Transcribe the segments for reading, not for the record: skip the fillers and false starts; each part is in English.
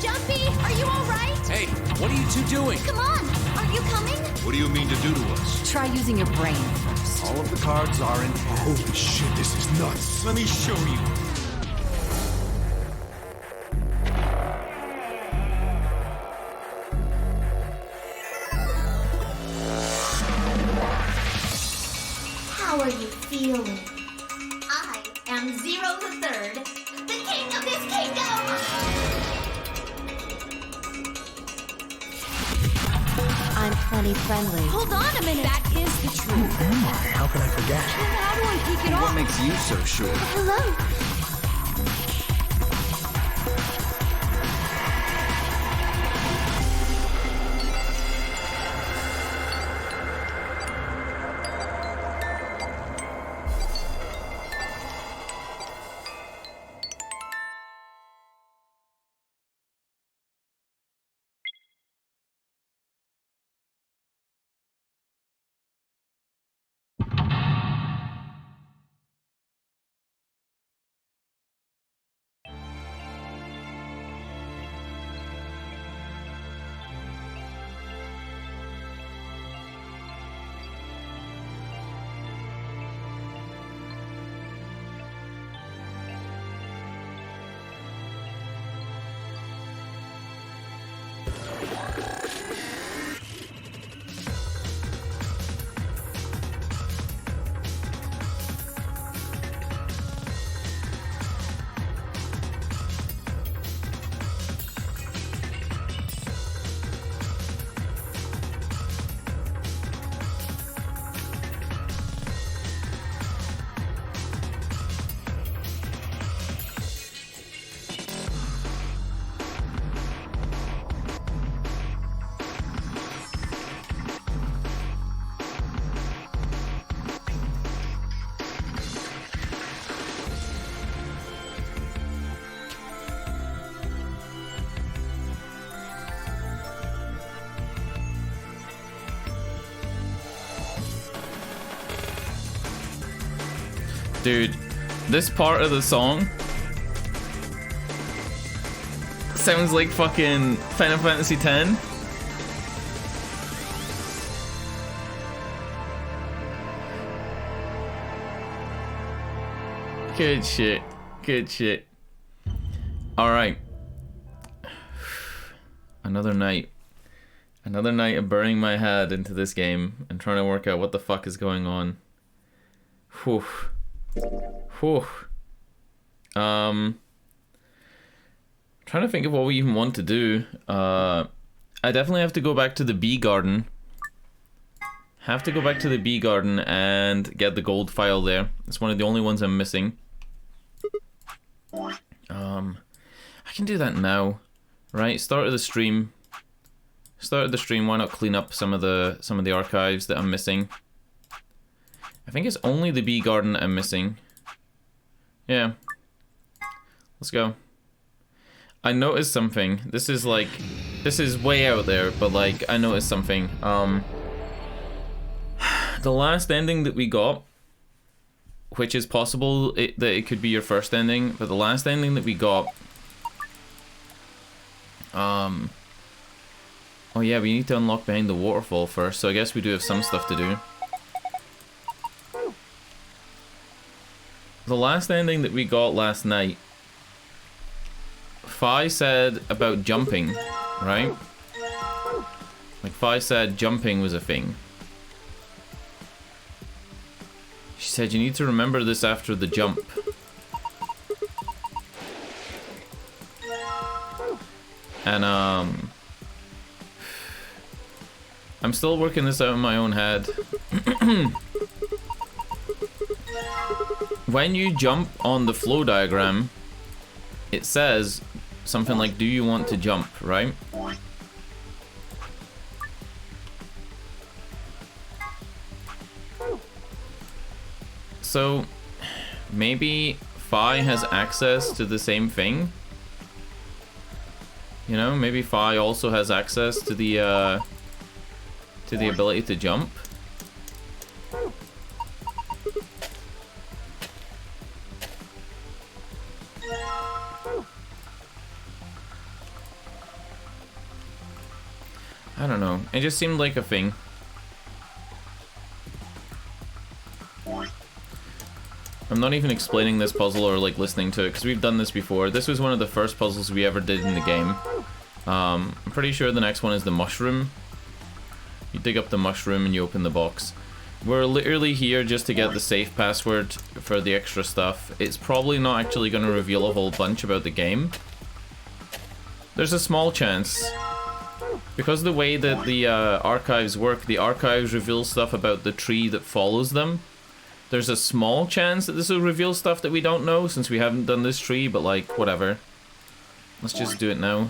Jumpy, are you all right? Hey, what are you two doing? Come on, are you coming? What do you mean to do to us? Try using your brain first. All of the cards are intact. Holy shit, this is nuts. Let me show you. How are you feeling? I am Zero the Third, the king of this kingdom! I'm plenty friendly. Hold on a minute! That is the truth. Who am I? How can I forget? Then how do I take it off? What makes you so sure? Hello? Dude, this part of the song sounds like fucking Final Fantasy X. Good shit. Good shit. Alright. Another night. Another night of burying my head into this game and trying to work out what the fuck is going on. Whew. Whew. Trying to think of what we even want to do. I definitely have to go back to the bee garden. Have to go back to the bee garden and get the gold file there. It's one of the only ones I'm missing. I can do that now, right? Start of the stream. Start of the stream. Why not clean up some of the archives that I'm missing? I think it's only the bee garden I'm missing. Yeah. Let's go. I noticed something. This is way out there, but like I noticed something. The last ending that we got, which is possible that it could be your first ending, but the last ending that we got, oh yeah, we need to unlock behind the waterfall first, so I guess we do have some stuff to do. The last ending that we got last night, Fi said about jumping, right? Like Fi said jumping was a thing. She said you need to remember this after the jump. And I'm still working this out in my own head. When you jump on the flow diagram, it says something like, do you want to jump, right? So maybe Fi has access to the same thing. You know, maybe Fi also has access to the ability to jump. I don't know. It just seemed like a thing. I'm not even explaining this puzzle or like listening to it because we've done this before. This was one of the first puzzles we ever did in the game. I'm pretty sure the next one is the mushroom. You dig up the mushroom and you open the box. We're literally here just to get the safe password for the extra stuff. It's probably not actually going to reveal a whole bunch about the game. There's a small chance. Because the way that the archives work, the archives reveal stuff about the tree that follows them. There's a small chance that this will reveal stuff that we don't know since we haven't done this tree, but like, whatever. Let's just do it now.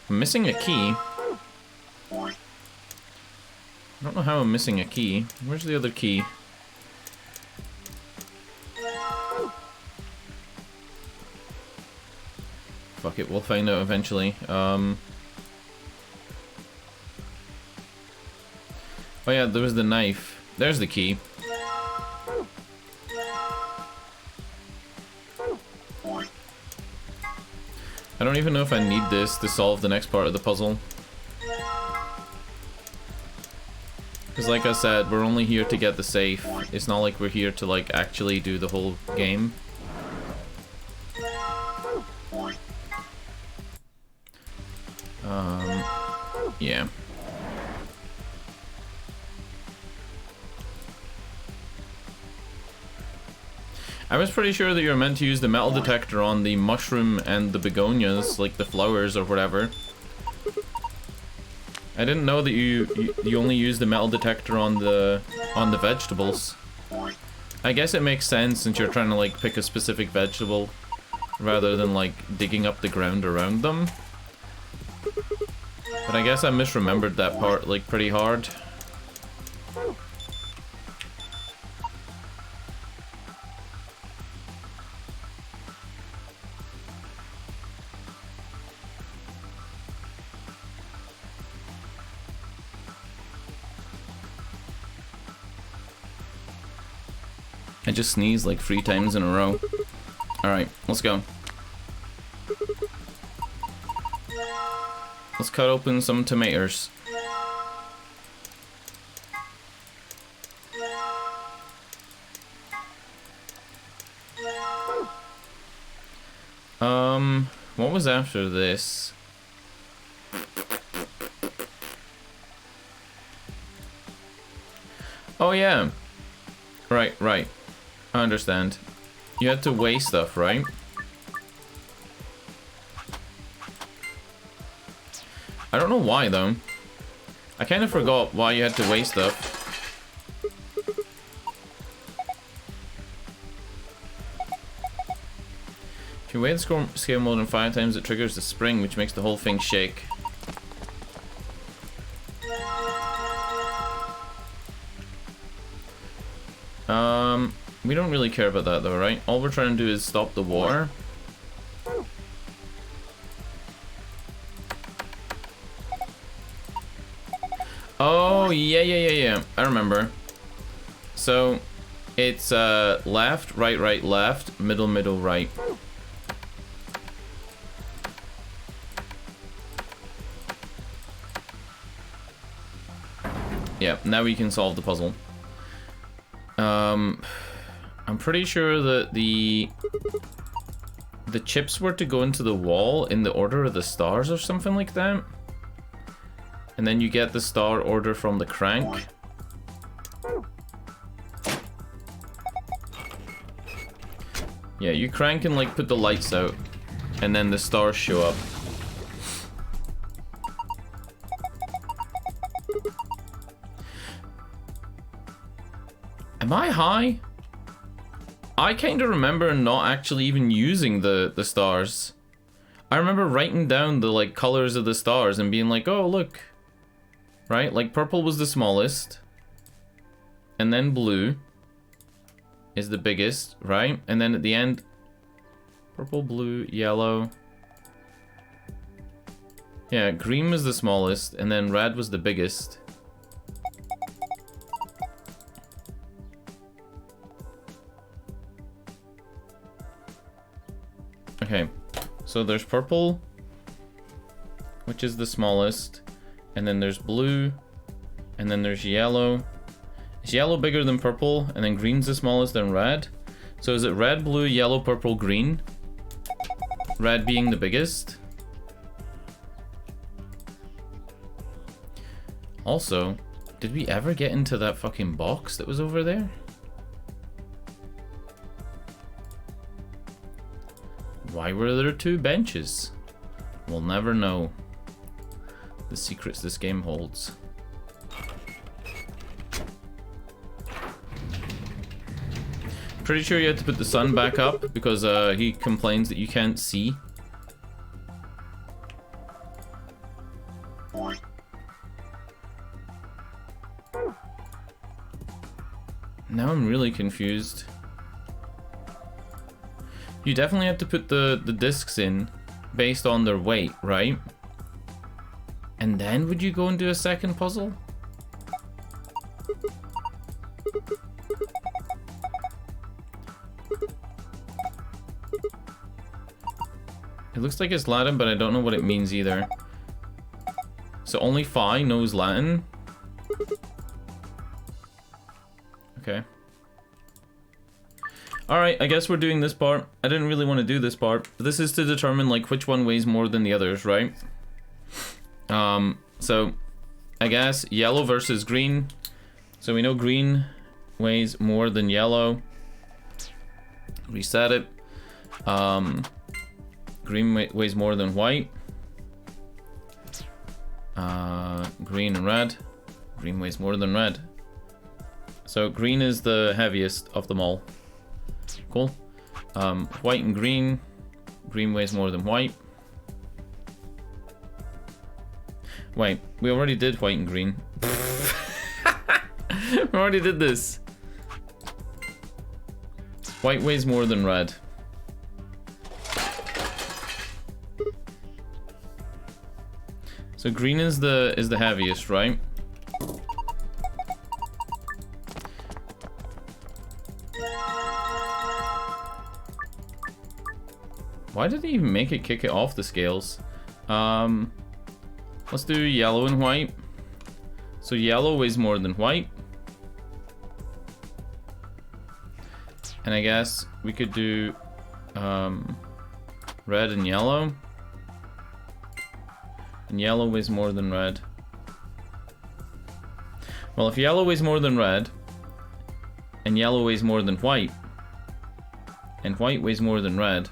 I'm missing a key. I don't know how I'm missing a key. Where's the other key? Fuck it, we'll find out eventually. Oh yeah, there was the knife. There's the key. I don't even know if I need this to solve the next part of the puzzle. Because like I said, we're only here to get the safe. It's not like we're here to like actually do the whole game. Yeah. I was pretty sure that you're meant to use the metal detector on the mushroom and the begonias, like the flowers or whatever. I didn't know that you only use the metal detector on the vegetables. I guess it makes sense since you're trying to like pick a specific vegetable rather than like digging up the ground around them. But I guess I misremembered that part like pretty hard. I just sneezed like 3 times in a row. Alright, let's go. Let's cut open some tomatoes. What was after this? Oh yeah. Right. I understand. You had to weigh stuff, right? I don't know why, though. I kind of forgot why you had to weigh stuff. If you weigh the scale more than 5 times, it triggers the spring, which makes the whole thing shake. We don't really care about that though, right? All we're trying to do is stop the water. Oh, yeah. I remember. So, it's left, right, left, middle, right. Yeah, now we can solve the puzzle. I'm pretty sure that the chips were to go into the wall in the order of the stars or something like that. And then you get the star order from the crank. Yeah, you crank and like put the lights out, and then the stars show up. Am I high? I kind of remember not actually even using the stars. I remember writing down the like colors of the stars and being like, oh look. Right? Like purple was the smallest. And then blue is the biggest, right? And then at the end, purple, blue, yellow. Yeah, green was the smallest and then red was the biggest. Okay, so there's purple, which is the smallest, and then there's blue, and then there's yellow. Is yellow bigger than purple, and then green's the smallest, then red? So is it red, blue, yellow, purple, green? Red being the biggest? Also, did we ever get into that fucking box that was over there? Why were there 2 benches? We'll never know the secrets this game holds. Pretty sure you had to put the sun back up because he complains that you can't see. Now I'm really confused. You definitely have to put the discs in based on their weight, right? And then would you go and do a second puzzle? It looks like it's Latin, but I don't know what it means either. So only Phi knows Latin? Okay. Alright, I guess we're doing this part. I didn't really want to do this part, but this is to determine like which one weighs more than the others, right? So I guess yellow versus green. So we know green weighs more than yellow. Reset it. Green weighs more than white. Green and red. Green weighs more than red. So green is the heaviest of them all. Cool. White and green. Green weighs more than white. Wait, we already did white and green. We already did this. White weighs more than red. So green is the heaviest, right? Why did he even make it kick it off the scales? Let's do yellow and white. So yellow weighs more than white. And I guess we could do red and yellow. And yellow weighs more than red. Well, if yellow weighs more than red, and yellow weighs more than white, and white weighs more than red,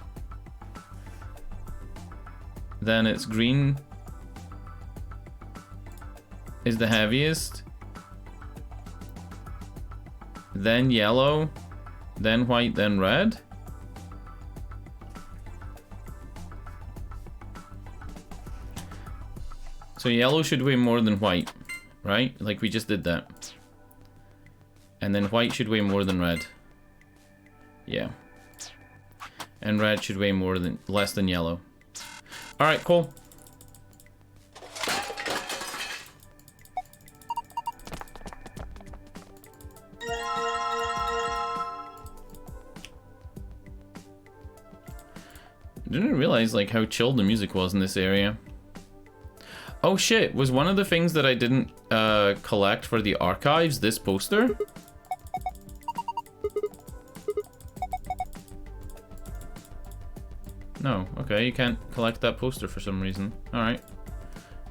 then it's green is the heaviest, then yellow, then white, then red. So yellow should weigh more than white, right? Like we just did that. And then white should weigh more than red. Yeah. And red should weigh less than yellow. All right, cool. I didn't realize like how chill the music was in this area. Oh shit, was one of the things that I didn't collect for the archives this poster? No, okay, you can't collect that poster for some reason. Alright.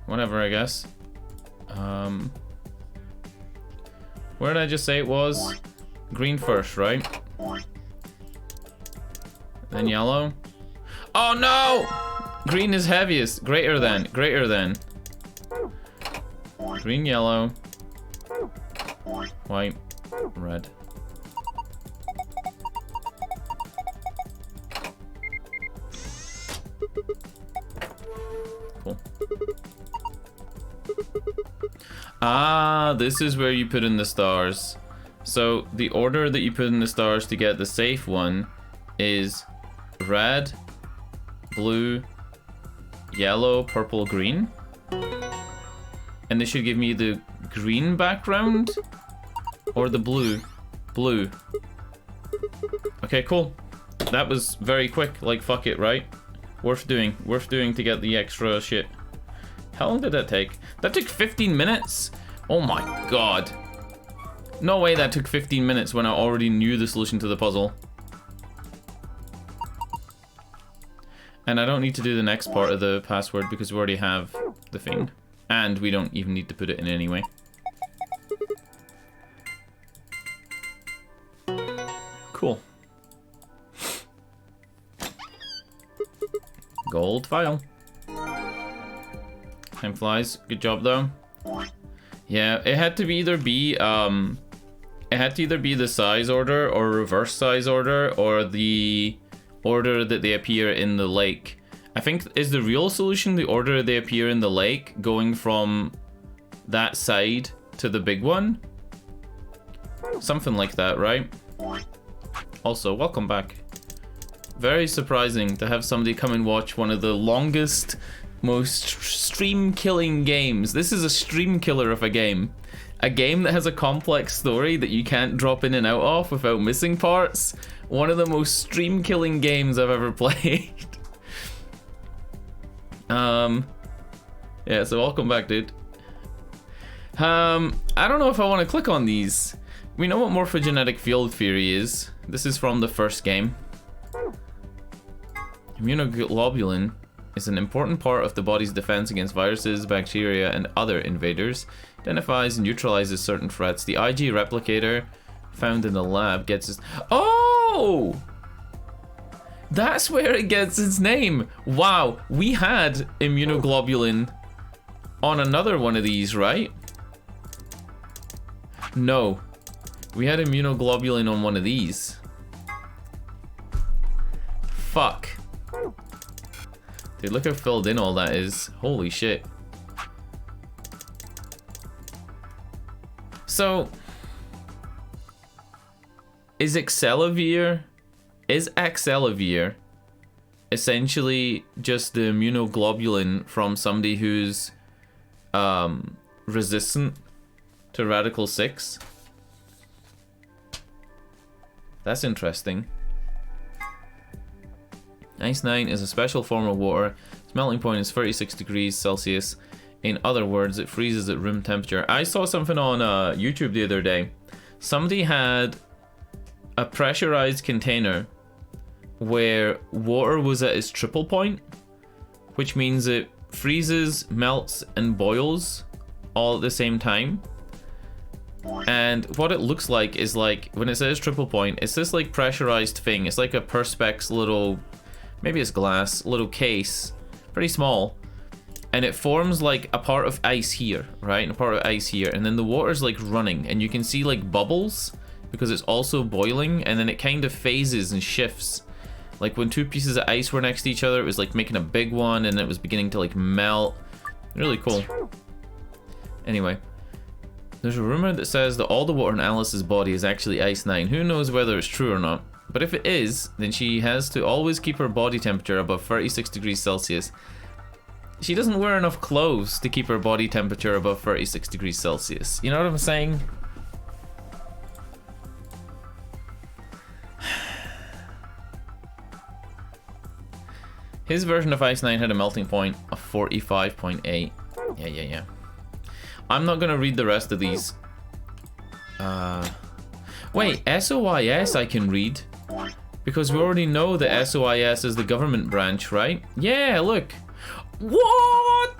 Whatever, I guess. Where did I just say it was? Green first, right? Then yellow. Oh no! Green is heaviest. Greater than. Greater than. Green, yellow. White. Red. Cool. Ah, this is where you put in the stars. So the order that you put in the stars to get the safe one is red, blue, yellow, purple, green. And they should give me the green background or the blue. Blue. Okay, cool. That was very quick. Like, fuck it, right? Worth doing to get the extra shit. How long did that take? That took 15 minutes? Oh my god. No way that took 15 minutes when I already knew the solution to the puzzle. And I don't need to do the next part of the password because we already have the thing. And we don't even need to put it in anyway. Cool. Gold file. Time flies. Good job though. Yeah, it had to either be the size order or reverse size order or the order that they appear in the lake. I think is the real solution the order they appear in the lake, going from that side to the big one. Something like that, right? Also, welcome back. Very surprising to have somebody come and watch one of the longest, most stream-killing games. This is a stream killer of a game. A game that has a complex story that you can't drop in and out of without missing parts. One of the most stream-killing games I've ever played. Yeah, so welcome back, dude. I don't know if I want to click on these. We know what morphogenetic field theory is. This is from the first game. Immunoglobulin is an important part of the body's defense against viruses, bacteria, and other invaders. Identifies and neutralizes certain threats. The IG replicator found in the lab gets its... Oh! That's where it gets its name. Wow, we had immunoglobulin on another one of these, right? No. We had immunoglobulin on one of these. Fuck. Dude, look how filled in all that is. Holy shit. So, is Axelavir essentially just the immunoglobulin from somebody who's resistant to Radical 6? That's interesting. Ice 9 is a special form of water. Its melting point is 36 degrees Celsius. In other words, it freezes at room temperature. I saw something on YouTube the other day. Somebody had a pressurized container where water was at its triple point, which means it freezes, melts, and boils all at the same time. And what it looks like is like, when it says triple point, it's this like pressurized thing. It's like a Perspex little, maybe it's glass, little case, pretty small. And it forms like a part of ice here, right? And a part of ice here. And then the water's like running and you can see like bubbles because it's also boiling, and then it kind of phases and shifts. Like when two pieces of ice were next to each other, it was like making a big one and it was beginning to like melt. Really cool. Anyway. There's a rumor that says that all the water in Alice's body is actually Ice 9. Who knows whether it's true or not? But if it is, then she has to always keep her body temperature above 36 degrees Celsius. She doesn't wear enough clothes to keep her body temperature above 36 degrees Celsius. You know what I'm saying? His version of Ice 9 had a melting point of 45.8. Yeah. I'm not gonna read the rest of these. Wait, SOIS I can read. Because we already know that SOIS is the government branch, right? Yeah, look. What?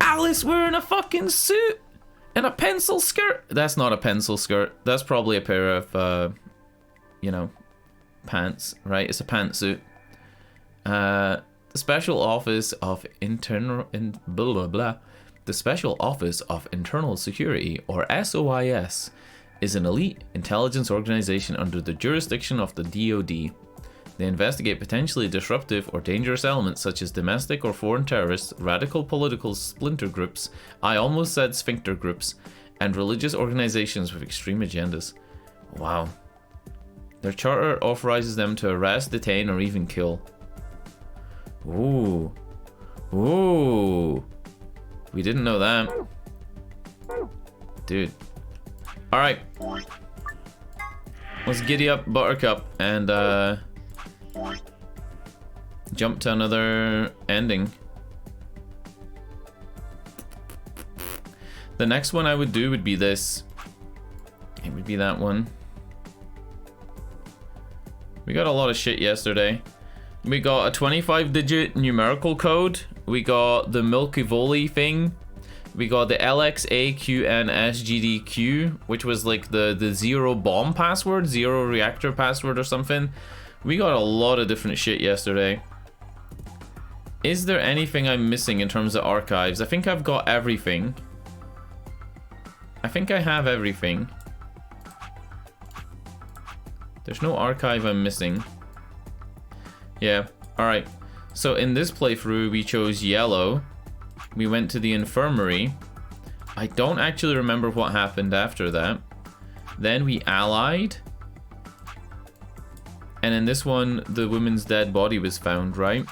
Alice wearing a fucking suit and a pencil skirt? That's not a pencil skirt. That's probably a pair of, you know, pants, right? It's a pantsuit. The Special Office of The Special Office of Internal Security, or SOIS, is an elite intelligence organization under the jurisdiction of the DoD. They investigate potentially disruptive or dangerous elements such as domestic or foreign terrorists, radical political splinter groups, I almost said sphincter groups, and religious organizations with extreme agendas. Wow. Their charter authorizes them to arrest, detain, or even kill. Ooh. Ooh. We didn't know that. Dude. Alright. Let's giddy up Buttercup and jump to another ending. The next one I would do would be this. It would be that one. We got a lot of shit yesterday. We got a 25-digit numerical code. We got the Milky Volley thing. We got the LXAQNSGDQ, which was like the zero bomb password, zero reactor password or something. We got a lot of different shit yesterday. Is there anything I'm missing in terms of archives? I think I've got everything. I think I have everything. There's no archive I'm missing. Yeah, alright. So in this playthrough, we chose yellow. We went to the infirmary. I don't actually remember what happened after that. Then we allied. And in this one, the woman's dead body was found, right?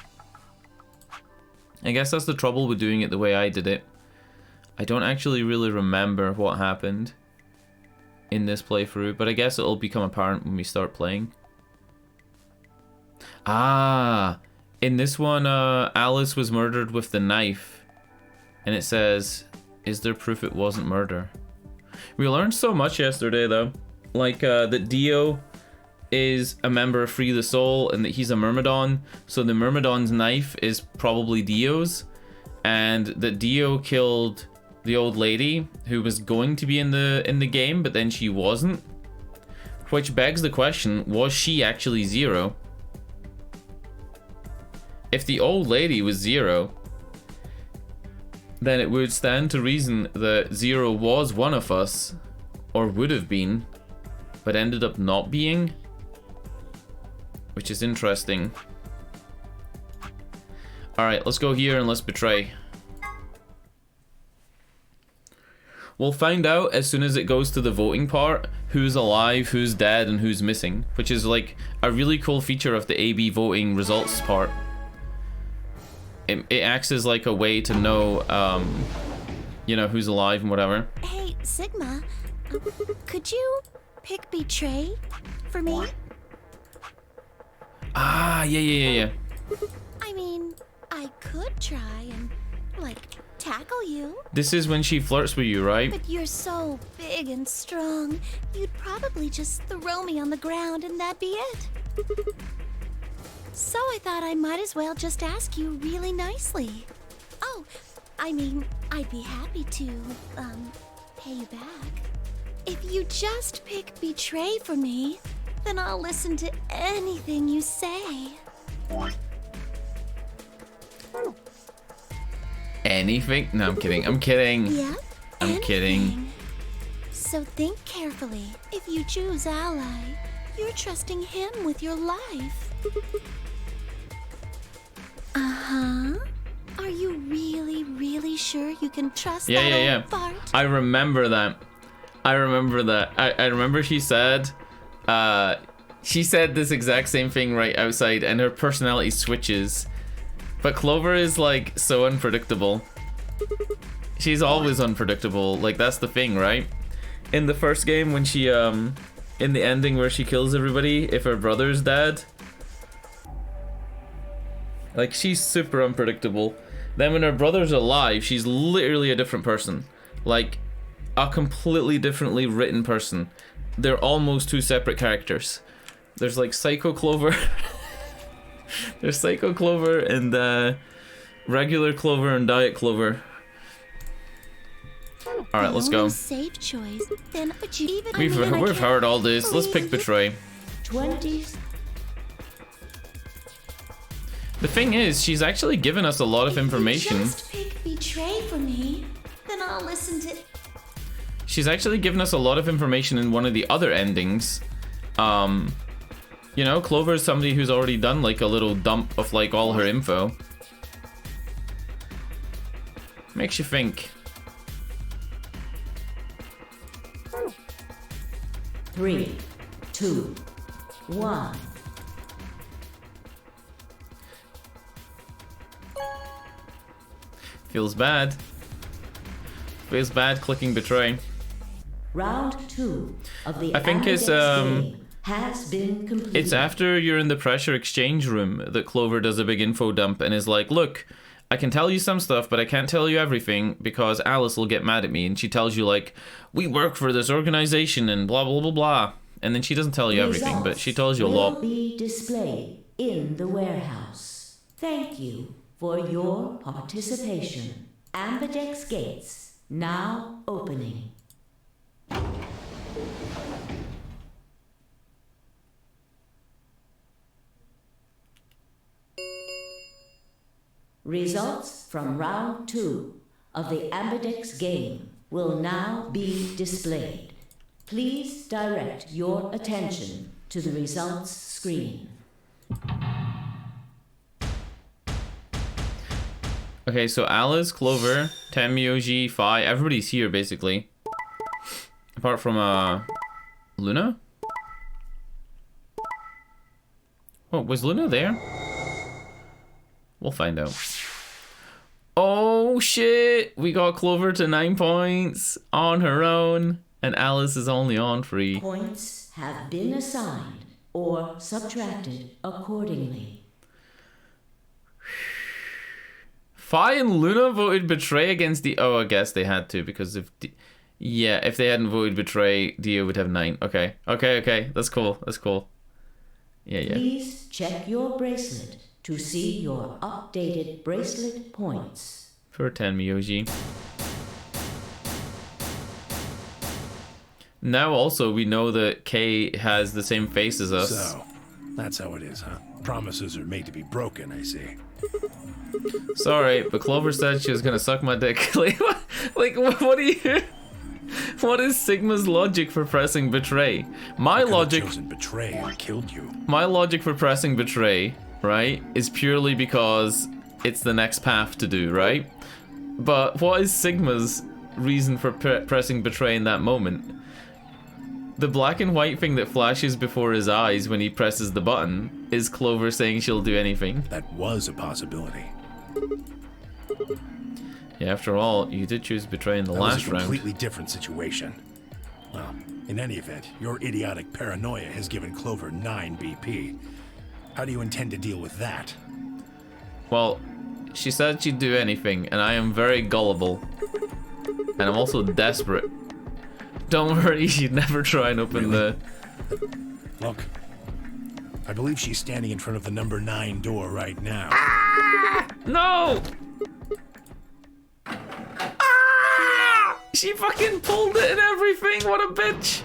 I guess that's the trouble with doing it the way I did it. I don't actually really remember what happened in this playthrough, but I guess it'll become apparent when we start playing. Ah, in this one, Alice was murdered with the knife, and it says, "Is there proof it wasn't murder?" We learned so much yesterday, though, like that Dio is a member of Free the Soul, and that he's a Myrmidon, so the Myrmidon's knife is probably Dio's, and that Dio killed the old lady who was going to be in the game, but then she wasn't. Which begs the question, was she actually Zero? If the old lady was Zero, then it would stand to reason that Zero was one of us, or would have been, but ended up not being. Which is interesting. Alright, let's go here and let's betray. We'll find out as soon as it goes to the voting part who's alive, who's dead, and who's missing, which is like a really cool feature of the AB voting results part. It acts as like a way to know, you know, who's alive and whatever. Hey, Sigma, could you pick Betray for me? Ah, yeah. I mean, I could try and, like, tackle you. This is when she flirts with you, right? But you're so big and strong, you'd probably just throw me on the ground and that'd be it. So I thought I might as well just ask you really nicely. Oh, I mean, I'd be happy to, pay you back. If you just pick Betray for me, then I'll listen to anything you say. Anything? No, I'm kidding. I'm kidding. Yeah? I'm kidding. So think carefully. If you choose Ally, you're trusting him with your life. Uh-huh. Are you really, really sure you can trust that old fart? I remember that. I remember she said this exact same thing right outside, and her personality switches. But Clover is like so unpredictable. She's always unpredictable. Like, that's the thing, right? In the first game, when she in the ending where she kills everybody if her brother's dead, like, she's super unpredictable. Then when her brother's alive, she's literally a different person. Like, a completely differently written person. They're almost two separate characters. There's like Psycho Clover. There's Psycho Clover and regular Clover and Diet Clover. All right, let's go. Safe choice. Then would you even? We've heard all this. Let's pick Betray. 20s. The thing is, she's actually given us a lot of information. Just pick Betray for me, then I'll listen to. She's actually given us a lot of information in one of the other endings. You know, Clover is somebody who's already done like a little dump of like all her info. Makes you think. 3, 2, 1. Feels bad. Feels bad clicking Betray. Round 2 of the I think it's game has been completed. it's after you're in the pressure exchange room that Clover does a big info dump and is like, look, I can tell you some stuff, but I can't tell you everything because Alice will get mad at me, and she tells you like, we work for this organization and blah blah blah blah, and then she doesn't tell you everything, but she tells you a lot. Will be displayed in the warehouse. Thank you for your participation. Ambidex gates now opening. Results from round 2 of the Ambidex game will now be displayed. Please direct your attention to the results screen. Okay, so Alice, Clover, Temyoji, Fi, everybody's here basically. Apart from Luna? Oh, was Luna there? We'll find out. Oh shit! We got Clover to 9 points on her own, and Alice is only on 3. Points have been assigned or subtracted accordingly. Fi and Luna voted Betray against the... Oh, I guess they had to, because if... Yeah, if they hadn't voted Betray, Dio would have 9. Okay. Okay. That's cool. That's cool. Yeah. Please check your bracelet to see your updated bracelet points. For Tenmyoji. Now also we know that Kay has the same face as us. So, that's how it is, huh? Promises are made to be broken, I see. Sorry, but Clover said she was gonna suck my dick. Like, what are you... What is Sigma's logic for pressing Betray? My logic... chosen Betray and killed you. My logic for pressing Betray, right, is purely because it's the next path to do, right? But what is Sigma's reason for pressing Betray in that moment? The black and white thing that flashes before his eyes when he presses the button is Clover saying she'll do anything. That was a possibility. Yeah, after all, you did choose Betray in the last round. That was a completely different situation. Well, in any event, your idiotic paranoia has given Clover 9 BP. How do you intend to deal with that? Well, she said she'd do anything, and I am very gullible. And I'm also desperate. Don't worry, you'd never try and open the... Look, I believe she's standing in front of the number 9 door right now. Ah! No! She fucking pulled it and everything, what a bitch!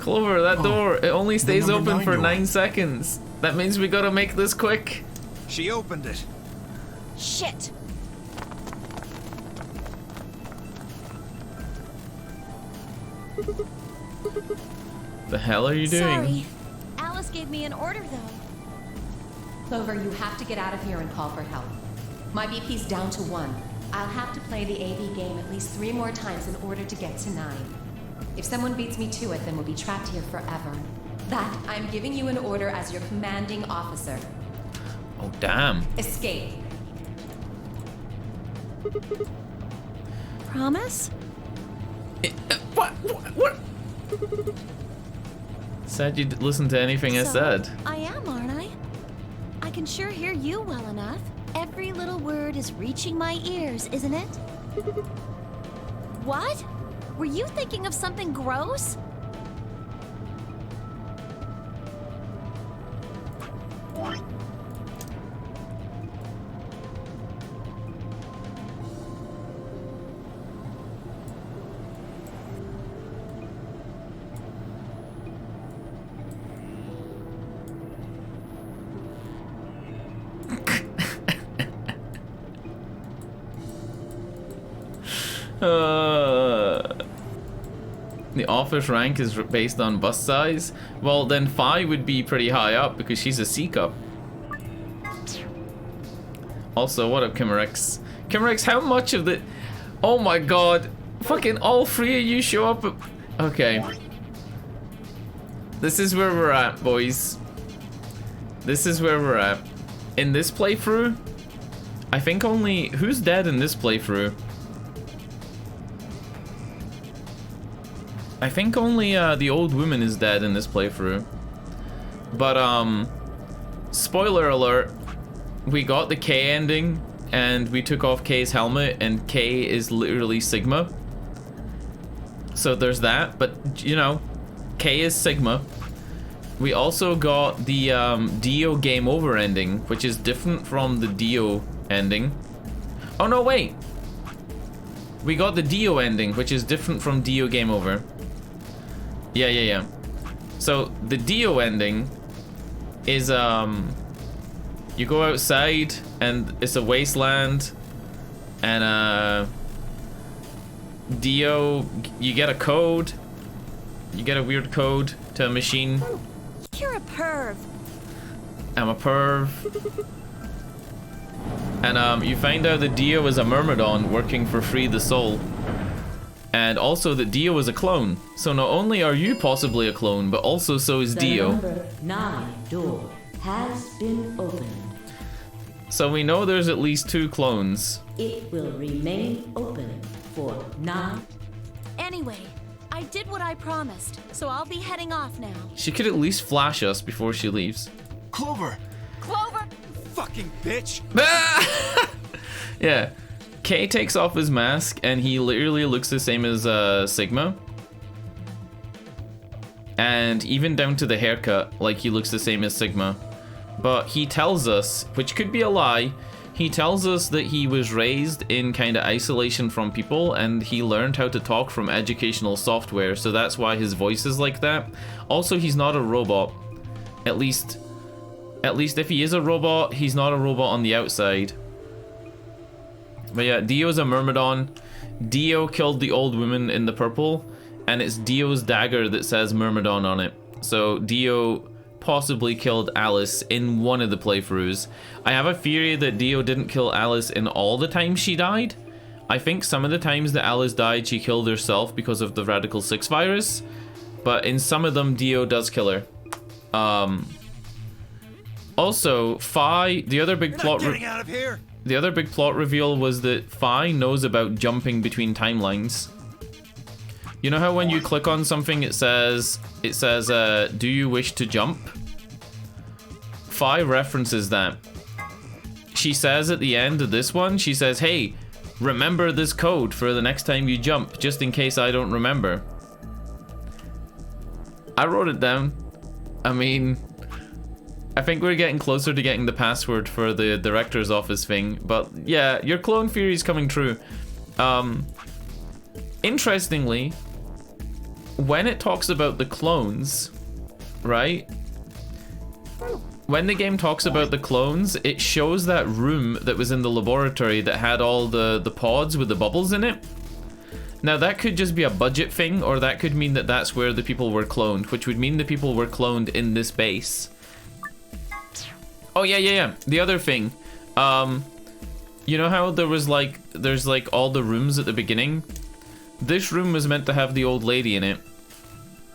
Clover, that door, it only stays open for 9 seconds. That means we gotta make this quick. She opened it. Shit! The hell are you doing? Sorry. Alice gave me an order, though. Clover, you have to get out of here and call for help. My BP's down to 1. I'll have to play the AV game at least 3 more times in order to get to 9. If someone beats me to it, then we'll be trapped here forever. That, I'm giving you an order as your commanding officer. Oh, damn. Escape. Promise? What? Said you'd listen to anything I said. I am, aren't I? I can sure hear you well enough. Every little word is reaching my ears, isn't it? What? Were you thinking of something gross? The office rank is based on bus size. Well, then Phi would be pretty high up because she's a C-cup. Also, what up, Chimerix? Chimerix, how much of the... Oh my god. Fucking all 3 of you show up... Okay. This is where we're at, boys. This is where we're at. In this playthrough, I think only... Who's dead in this playthrough? I think only the old woman is dead in this playthrough. But, spoiler alert, we got the K ending, and we took off K's helmet, and K is literally Sigma. So there's that, but, you know, K is Sigma. We also got the Dio game over ending, which is different from the Dio ending. Oh no, wait! We got the Dio ending, which is different from Dio game over. Yeah. So the Dio ending is you go outside and it's a wasteland, and Dio, you get a code. You get a weird code to a machine. You're a perv. I'm a perv. And you find out that Dio is a Myrmidon working for Free the Soul. And also that Dio is a clone. So not only are you possibly a clone, but also so is The Dio. number 9 door has been opened. So we know there's at least 2 clones. It will remain open for 9. Anyway, I did what I promised, so I'll be heading off now. She could at least flash us before she leaves. Clover! Clover! Fucking bitch! Yeah. K takes off his mask and he literally looks the same as Sigma. And even down to the haircut, like he looks the same as Sigma. But he tells us, which could be a lie, he tells us that he was raised in kind of isolation from people and he learned how to talk from educational software, so that's why his voice is like that. Also, he's not a robot. At least if he is a robot, he's not a robot on the outside. But yeah, Dio's a Myrmidon. Dio killed the old woman in the purple, and it's Dio's dagger that says Myrmidon on it. So Dio possibly killed Alice in one of the playthroughs. I have a theory that Dio didn't kill Alice in all the times she died. I think some of the times that Alice died, she killed herself because of the Radical 6 virus. But in some of them, Dio does kill her. Also, Phi, the other big plot... Getting out of here! The other big plot reveal was that Phi knows about jumping between timelines. You know how when you click on something it says, do you wish to jump? Phi references that. She says at the end of this one, she says, hey, remember this code for the next time you jump, just in case I don't remember. I wrote it down. I mean, I think we're getting closer to getting the password for the director's office thing, but yeah, your clone theory is coming true. Interestingly, when it talks about the clones, right? When the game talks about the clones, it shows that room that was in the laboratory that had all the pods with the bubbles in it. Now that could just be a budget thing, or that could mean that that's where the people were cloned, which would mean the people were cloned in this base. Oh yeah. The other thing, you know how there's like all the rooms at the beginning? This room was meant to have the old lady in it,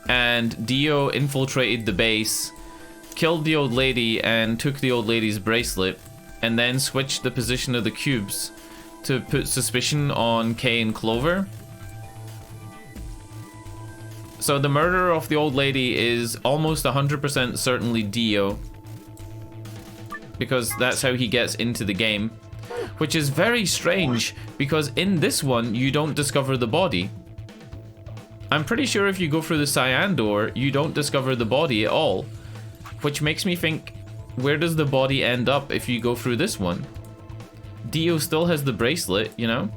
and Dio infiltrated the base, killed the old lady, and took the old lady's bracelet, and then switched the position of the cubes to put suspicion on Kay and Clover. So the murderer of the old lady is almost 100% certainly Dio, because that's how he gets into the game. Which is very strange, because in this one, you don't discover the body. I'm pretty sure if you go through the cyan door, you don't discover the body at all. Which makes me think, where does the body end up if you go through this one? Dio still has the bracelet, you know?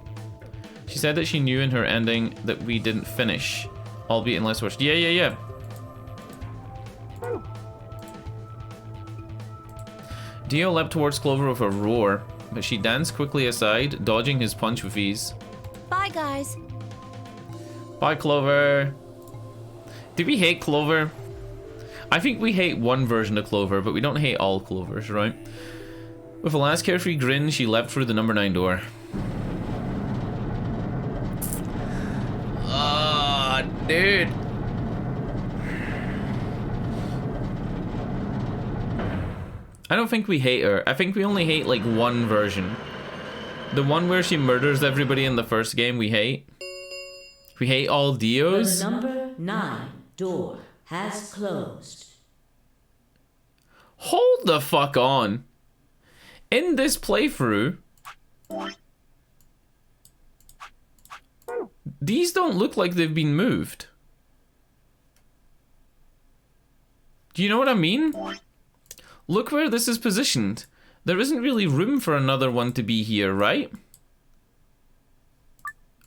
She said that she knew in her ending that we didn't finish, albeit in less words. Yeah. Dio leapt towards Clover with a roar, but she danced quickly aside, dodging his punch with ease. Bye, guys. Bye, Clover. Did we hate Clover? I think we hate one version of Clover, but we don't hate all Clovers, right? With a last carefree grin, she leapt through the number 9 door. Oh, dude. I don't think we hate her. I think we only hate like one version. The one where she murders everybody in the first game we hate. We hate all Dios. The number 9 door has closed. Hold the fuck on. In this playthrough, these don't look like they've been moved. Do you know what I mean? Look where this is positioned. There isn't really room for another one to be here, right?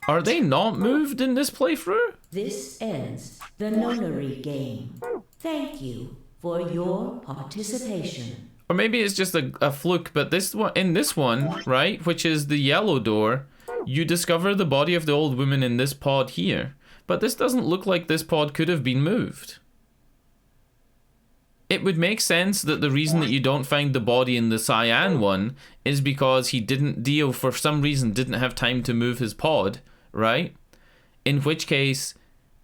Are they not moved in this playthrough? This ends the nonary game. Thank you for your participation. Or maybe it's just a fluke, but this one, in this one, right, which is the yellow door, you discover the body of the old woman in this pod here. But this doesn't look like this pod could have been moved. It would make sense that the reason that you don't find the body in the cyan one is because Dio for some reason didn't have time to move his pod, right? In which case,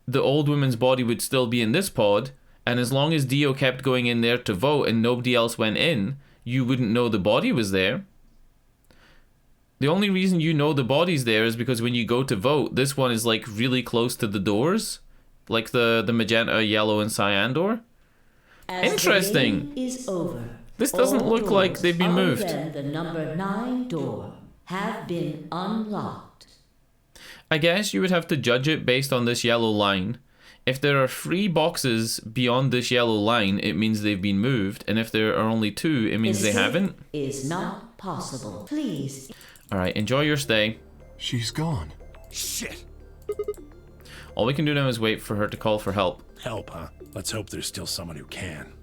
the old woman's body would still be in this pod, and as long as Dio kept going in there to vote and nobody else went in, you wouldn't know the body was there. The only reason you know the body's there is because when you go to vote, this one is like really close to the doors, like the magenta, yellow, and cyan door. As Interesting. The game is over. This doesn't All look like doors they've been other moved. than the number 9 door have been unlocked. I guess you would have to judge it based on this yellow line. If there are 3 boxes beyond this yellow line, it means they've been moved, and if there are only 2, it means they Escape haven't. Is not possible. Please. Alright, enjoy your stay. She's gone. Shit. All we can do now is wait for her to call for help. Help, huh? Let's hope there's still someone who can.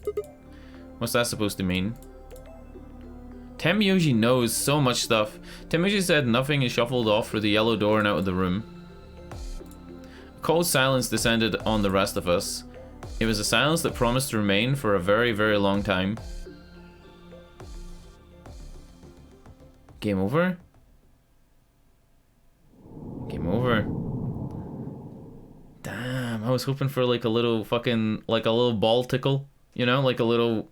What's that supposed to mean? Tenmyoji knows so much stuff. Tenmyoji said nothing and shuffled off through the yellow door and out of the room. A cold silence descended on the rest of us. It was a silence that promised to remain for a very, very long time. Game over? Game over. Damn, I was hoping for like a little fucking, like a little ball tickle. You know, like a little,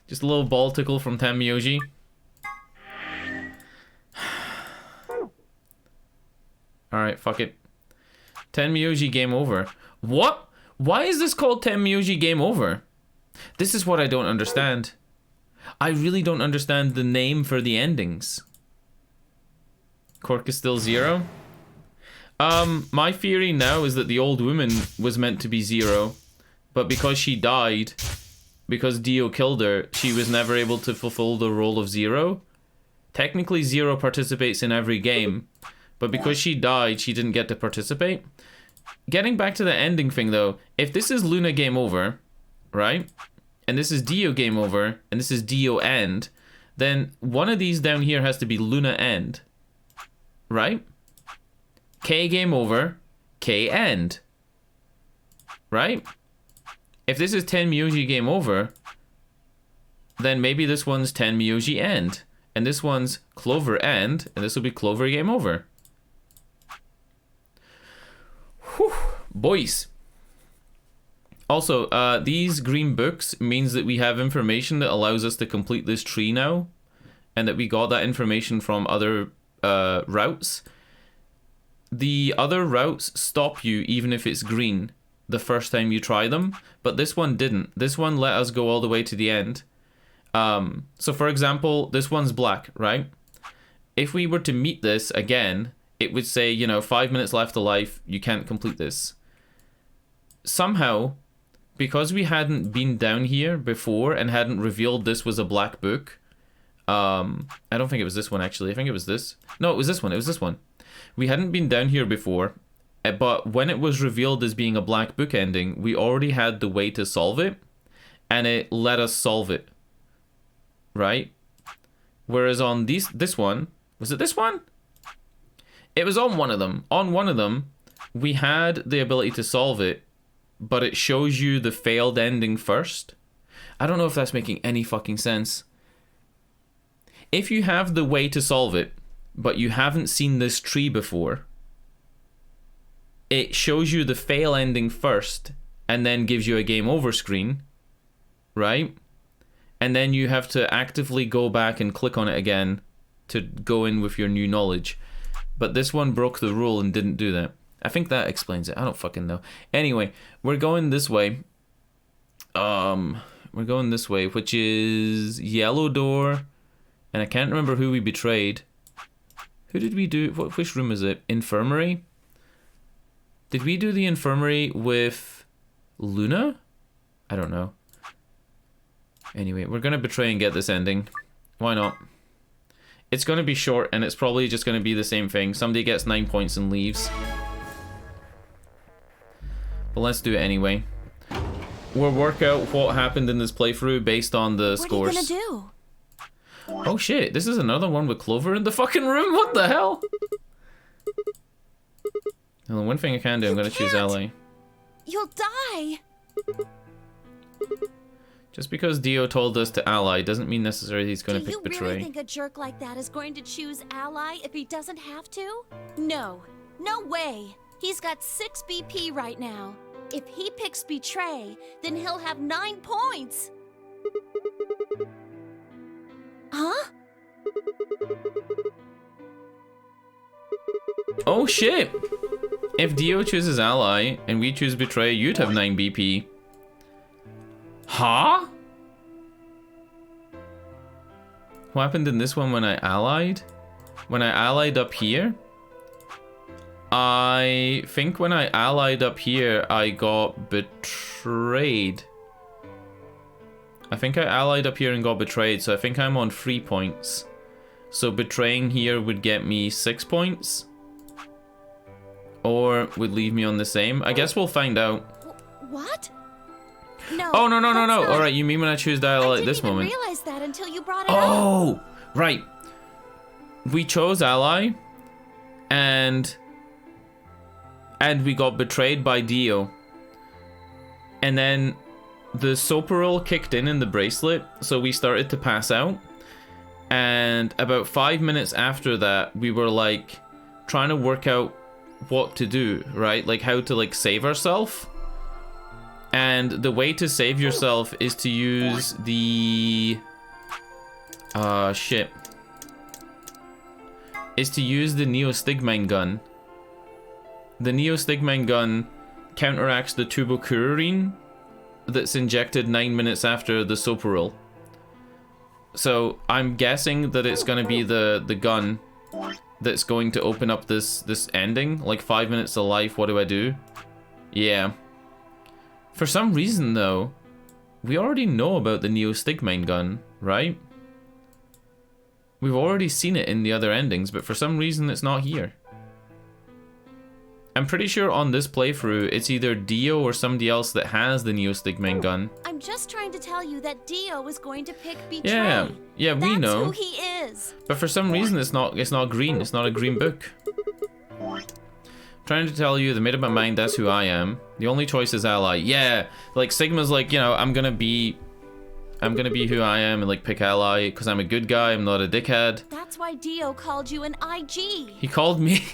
just a little ball tickle from Tenmyoji. Alright, fuck it. Tenmyoji game over. What? Why is this called Tenmyoji game over? This is what I don't understand. I really don't understand the name for the endings. Cork is still 0? My theory now is that the old woman was meant to be 0, but because she died, because Dio killed her, she was never able to fulfill the role of 0. Technically 0 participates in every game, but because she died, she didn't get to participate. Getting back to the ending thing though, if this is Luna game over, right? And this is Dio game over, and this is Dio end, then one of these down here has to be Luna end, right? K game over, K end, right? If this is Tenmyoji game over, then maybe this one's Tenmyoji end, and this one's Clover end, and this will be Clover game over. Whew, boys. Also, these green books means that we have information that allows us to complete this tree now, and that we got that information from other routes. The other routes stop you even if it's green the first time you try them, but this one didn't. This one let us go all the way to the end. So for example, this one's black, right? If we were to meet this again, it would say, you know, 5 minutes left to life, you can't complete this. Somehow, because we hadn't been down here before and hadn't revealed this was a black book, I don't think it was this one actually, I think it was this. No, it was this one. We hadn't been down here before, but when it was revealed as being a black book ending, we already had the way to solve it, and it let us solve it, right? Whereas on this one, was it this one? It was on one of them. On one of them, we had the ability to solve it, but it shows you the failed ending first. I don't know if that's making any fucking sense. If you have the way to solve it, but you haven't seen this tree before, it shows you the fail ending first, and then gives you a game over screen, right? And then you have to actively go back and click on it again to go in with your new knowledge. But this one broke the rule and didn't do that. I think that explains it. I don't fucking know. Anyway, we're going this way. We're going this way, which is yellow door. And I can't remember who we betrayed. Who did we do? Which room is it? Infirmary? Did we do the infirmary with Luna? I don't know. Anyway, we're going to betray and get this ending. Why not? It's going to be short, and it's probably just going to be the same thing. Somebody gets 9 points and leaves. But let's do it anyway. We'll work out what happened in this playthrough based on the scores. What are you gonna do? Oh shit, this is another one with Clover in the fucking room? What the hell? Well, one thing I can do, I'm going to choose ally. You'll die. Just because Dio told us to ally doesn't mean necessarily he's going to Do pick you betray. really think a jerk like that is going to choose ally if he doesn't have to? No. No way. He's got 6 BP right now. If he picks betray, then he'll have 9 points. Huh? Oh shit! If Dio chooses ally and we choose betray, you'd have 9 BP. Huh? What happened in this one when I allied? When I allied up here? I think when I allied up here, I got betrayed. I think I allied up here and got betrayed, so I think I'm on 3 points. So betraying here would get me 6 points. Or would leave me on the same. I guess we'll find out. What? No. Oh, no. Not... Alright, you mean when I choose dialogue at this moment? I didn't even realize that until you brought it up. Oh, right. We chose ally, and we got betrayed by Dio. And then the Soparil kicked in the bracelet, so we started to pass out. And about 5 minutes after that, we were like trying to work out what to do, right? Like how to like save ourselves. And the way to save yourself is to use the is to use the Neostigmine gun. The Neostigmine gun counteracts the tubocurarine that's injected 9 minutes after the Soparil. So I'm guessing that it's gonna be the gun that's going to open up this ending. Like 5 minutes to life, what do I do? Yeah. For some reason though, we already know about the Neostigmine gun, right? We've already seen it in the other endings, but for some reason it's not here. I'm pretty sure on this playthrough, it's either Dio or somebody else that has the Neostigmine gun. I'm just trying to tell you that Dio is going to pick betray. Yeah, we know. That's who he is. But for some reason, it's not green. It's not a green book. Trying to tell you, they made up my mind. That's who I am. The only choice is ally. Yeah, like Sigma's like, you know, I'm gonna be who I am and like pick ally because I'm a good guy. I'm not a dickhead. That's why Dio called you an IG. He called me.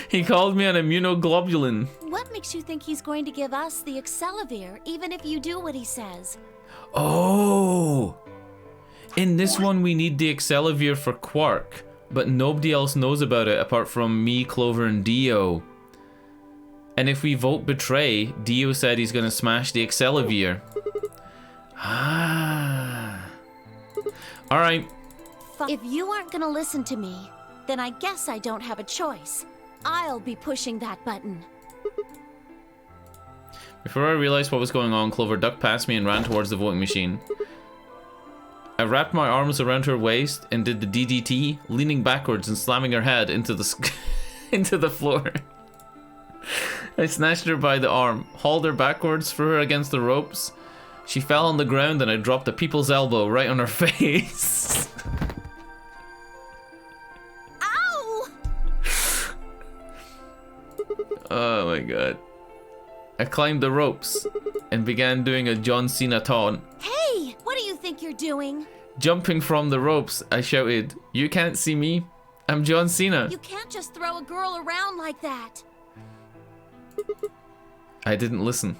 He called me an immunoglobulin. What makes you think he's going to give us the Excelivir, even if you do what he says? Oh! In this one, we need the Excelivir for Quark, but nobody else knows about it apart from me, Clover, and Dio. And if we vote betray, Dio said he's gonna smash the Excelivir. Ah. Alright. If you aren't gonna listen to me, then I guess I don't have a choice. I'll be pushing that button. Before I realized what was going on, Clover ducked past me and ran towards the voting machine. I wrapped my arms around her waist and did the DDT, leaning backwards and slamming her head into the into the floor. I snatched her by the arm, hauled her backwards, threw her against the ropes. She fell on the ground and I dropped a people's elbow right on her face. Oh my god. I climbed the ropes and began doing a John Cena taunt. Hey, what do you think you're doing? Jumping from the ropes, I shouted, "You can't see me. I'm John Cena." You can't just throw a girl around like that. I didn't listen.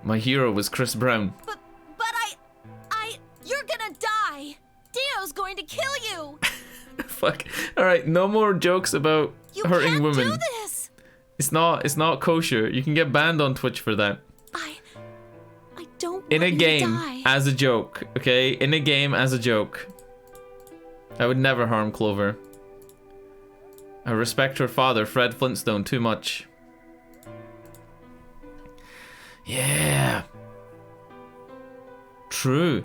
My hero was Chris Brown. But you're gonna die. Dio's going to kill you. Fuck. Alright, no more jokes about hurting women. You can't do this. It's not kosher. You can get banned on Twitch for that. I don't want In a you to game, die. as a joke, okay? In a game, as a joke. I would never harm Clover. I respect her father, Fred Flintstone, too much. Yeah. True.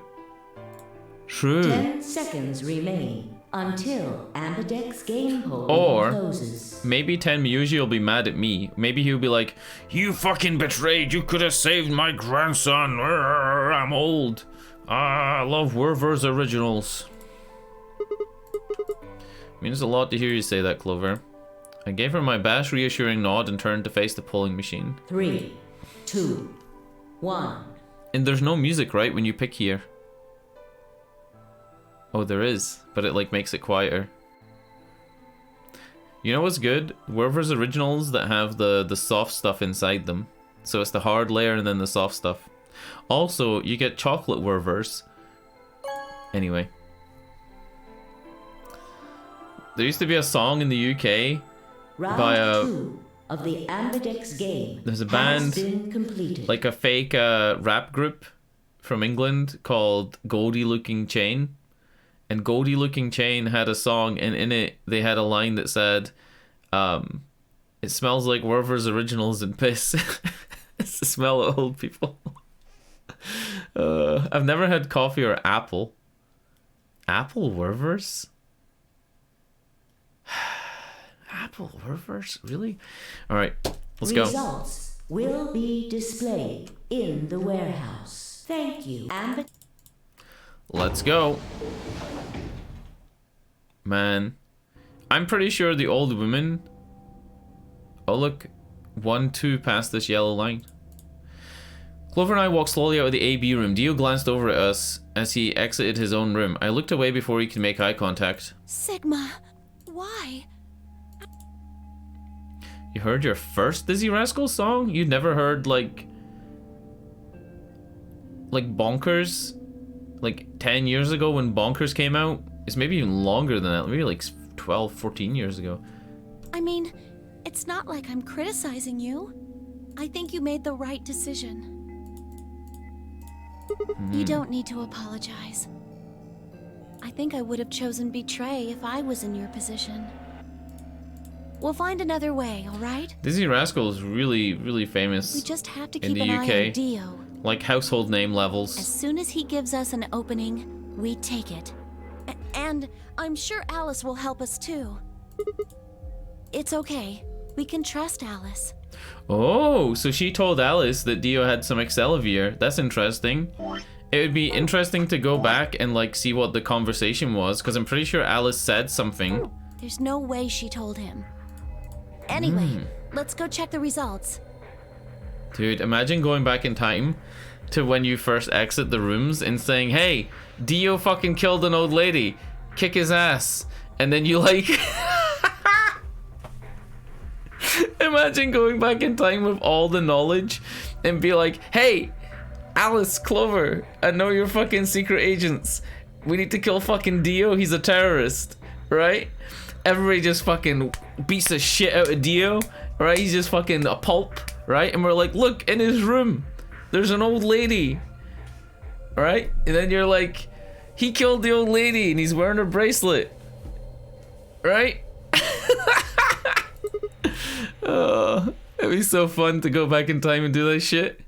10 seconds remain until Ambidex game holding Or closes. maybe Tenmyuji will be mad at me. Maybe he'll be like, "You fucking betrayed. You could have saved my grandson. I'm old. I love Werver's originals." Means a lot to hear you say that, Clover. I gave her my best reassuring nod and turned to face the polling machine. 3, 2, 1. And there's no music, right, when you pick here? Oh, there is, but it like makes it quieter. You know what's good? Werver's originals that have the soft stuff inside them. So it's the hard layer and then the soft stuff. Also, you get chocolate Wervers. Anyway. There used to be a song in the UK by a... Round 2 of the Ambidex game There's a has band, been completed. like a fake rap group from England called Goldie Looking Chain. And Goldie Looking Chain had a song, and in it they had a line that said, "It smells like Werver's originals and piss." It's the smell of old people. I've never had coffee or apple. Apple Werver's? Apple Werver's? Really? Alright, let's go. Results will be displayed in the warehouse. Thank you, Ambidex. Let's go. Man. I'm pretty sure the old woman... Oh look. 1, 2 past this yellow line. Clover and I walked slowly out of the AB room. Dio glanced over at us as he exited his own room. I looked away before he could make eye contact. Sigma, why? You heard your first Dizzy Rascals song? You'd never heard like Bonkers? Like 10 years ago when Bonkers came out? It's maybe even longer than that. Maybe like 12, 14 years ago. I mean, it's not like I'm criticizing you. I think you made the right decision. You don't need to apologize. I think I would have chosen Betray if I was in your position. We'll find another way, alright? Dizzy Rascals is really, really famous. We just have to in keep the an UK. eye on Dio. Like household name As levels. soon as he gives us an opening, we take it. And I'm sure Alice will help us too. It's okay. We can trust Alice. Oh, so she told Alice that Dio had some Excelivir. That's interesting. It would be interesting to go back and like see what the conversation was, because I'm pretty sure Alice said something. There's no way she told him. Anyway, let's go check the results. Dude, imagine going back in time to when you first exit the rooms and saying, "Hey, Dio fucking killed an old lady. Kick his ass." And then you like... Imagine going back in time with all the knowledge and be like, "Hey, Alice, Clover, I know you're fucking secret agents. We need to kill fucking Dio. He's a terrorist." Right? Everybody just fucking beats the shit out of Dio. Right? He's just fucking a pulp. Right? And we're like, "Look, in his room, there's an old lady." Right? And then you're like, "He killed the old lady and he's wearing her bracelet." Right? Oh, it'd be so fun to go back in time and do that shit.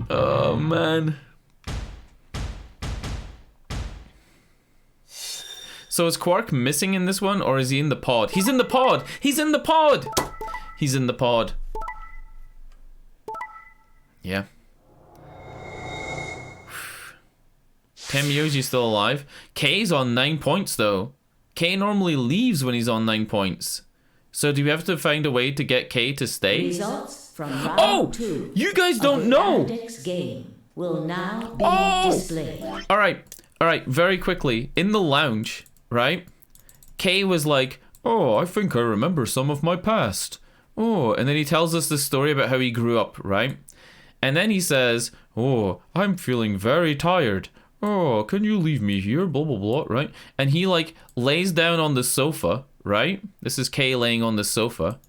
Oh, man. So is Quark missing in this one, or is he in the pod? He's in the pod! He's in the pod! He's in the pod. Yeah. Tenmyuji's still alive. K's on 9 points, though. K normally leaves when he's on 9 points. So do we have to find a way to get K to stay? Results from round 2 You guys of don't the know! Ambidex game will now be displayed. Alright, very quickly. In the lounge, right? K was like, "Oh, I think I remember some of my past." Oh, and then he tells us the story about how he grew up, right? And then he says, "Oh, I'm feeling very tired. Oh, can you leave me here? Blah, blah, blah," right? And he like lays down on the sofa, right? This is K laying on the sofa.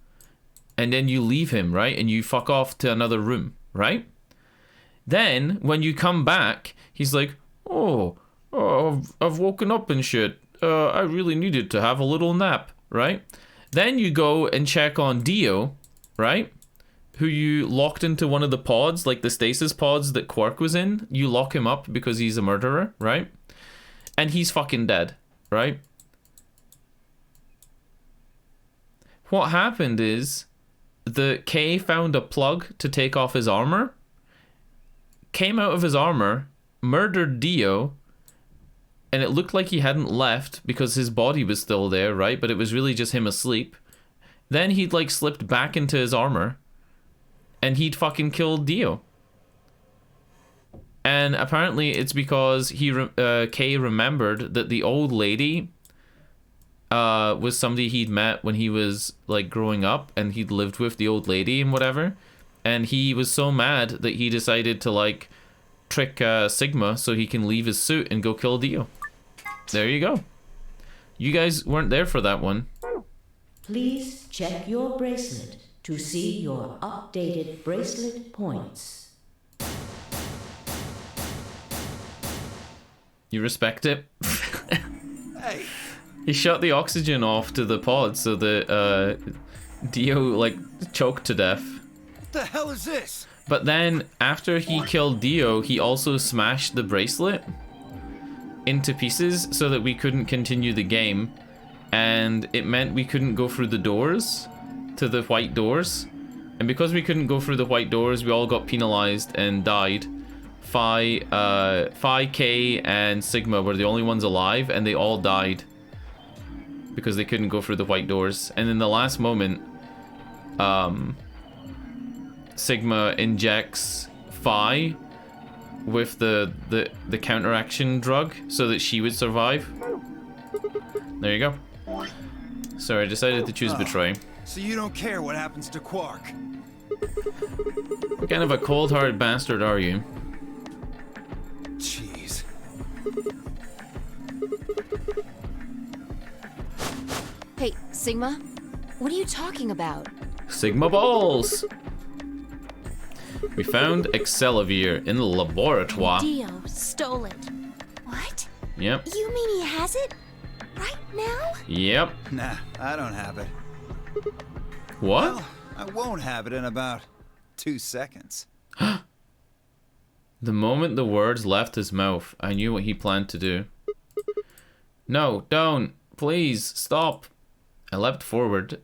and then you leave him, right? And you fuck off to another room, right? Then, when you come back, he's like, oh, I've woken up and shit. I really needed to have a little nap, right? Then you go and check on Dio, right? Who you locked into one of the pods, like the stasis pods that Quark was in. You lock him up because he's a murderer, right? And he's fucking dead, right? What happened is the K found a plug to take off his armor, came out of his armor, murdered Dio, and it looked like he hadn't left because his body was still there, right? But it was really just him asleep. Then he'd like slipped back into his armor and he'd fucking killed Dio. And apparently it's because Kay remembered that the old lady was somebody he'd met when he was like growing up, and he'd lived with the old lady and whatever. And he was so mad that he decided to like trick Sigma so he can leave his suit and go kill Dio. There you go. You guys weren't there for that one. Please check your bracelet to see your updated bracelet points. You respect it? Hey. He shut the oxygen off to the pod so that Dio like choked to death. What the hell is this? But then after he killed Dio, he also smashed the bracelet into pieces so that we couldn't continue the game, and it meant we couldn't go through the doors to the white doors. And because we couldn't go through the white doors, we all got penalized and died. Phi, K, and Sigma were the only ones alive, and they all died because they couldn't go through the white doors. And in the last moment, Sigma injects Phi with the counteraction drug so that she would survive. There you go. So I decided to choose Betray. So you don't care what happens to Quark? What kind of a cold-hearted bastard are you? Jeez. Hey, Sigma? What are you talking about? Sigma balls! We found Excelivir in the laboratory. Dio stole it. What? Yep. You mean he has it? Right now? Yep. Nah, I don't have it. What? Well, I won't have it in about 2 seconds. The moment the words left his mouth, I knew what he planned to do. No, don't. Please, stop. I leapt forward.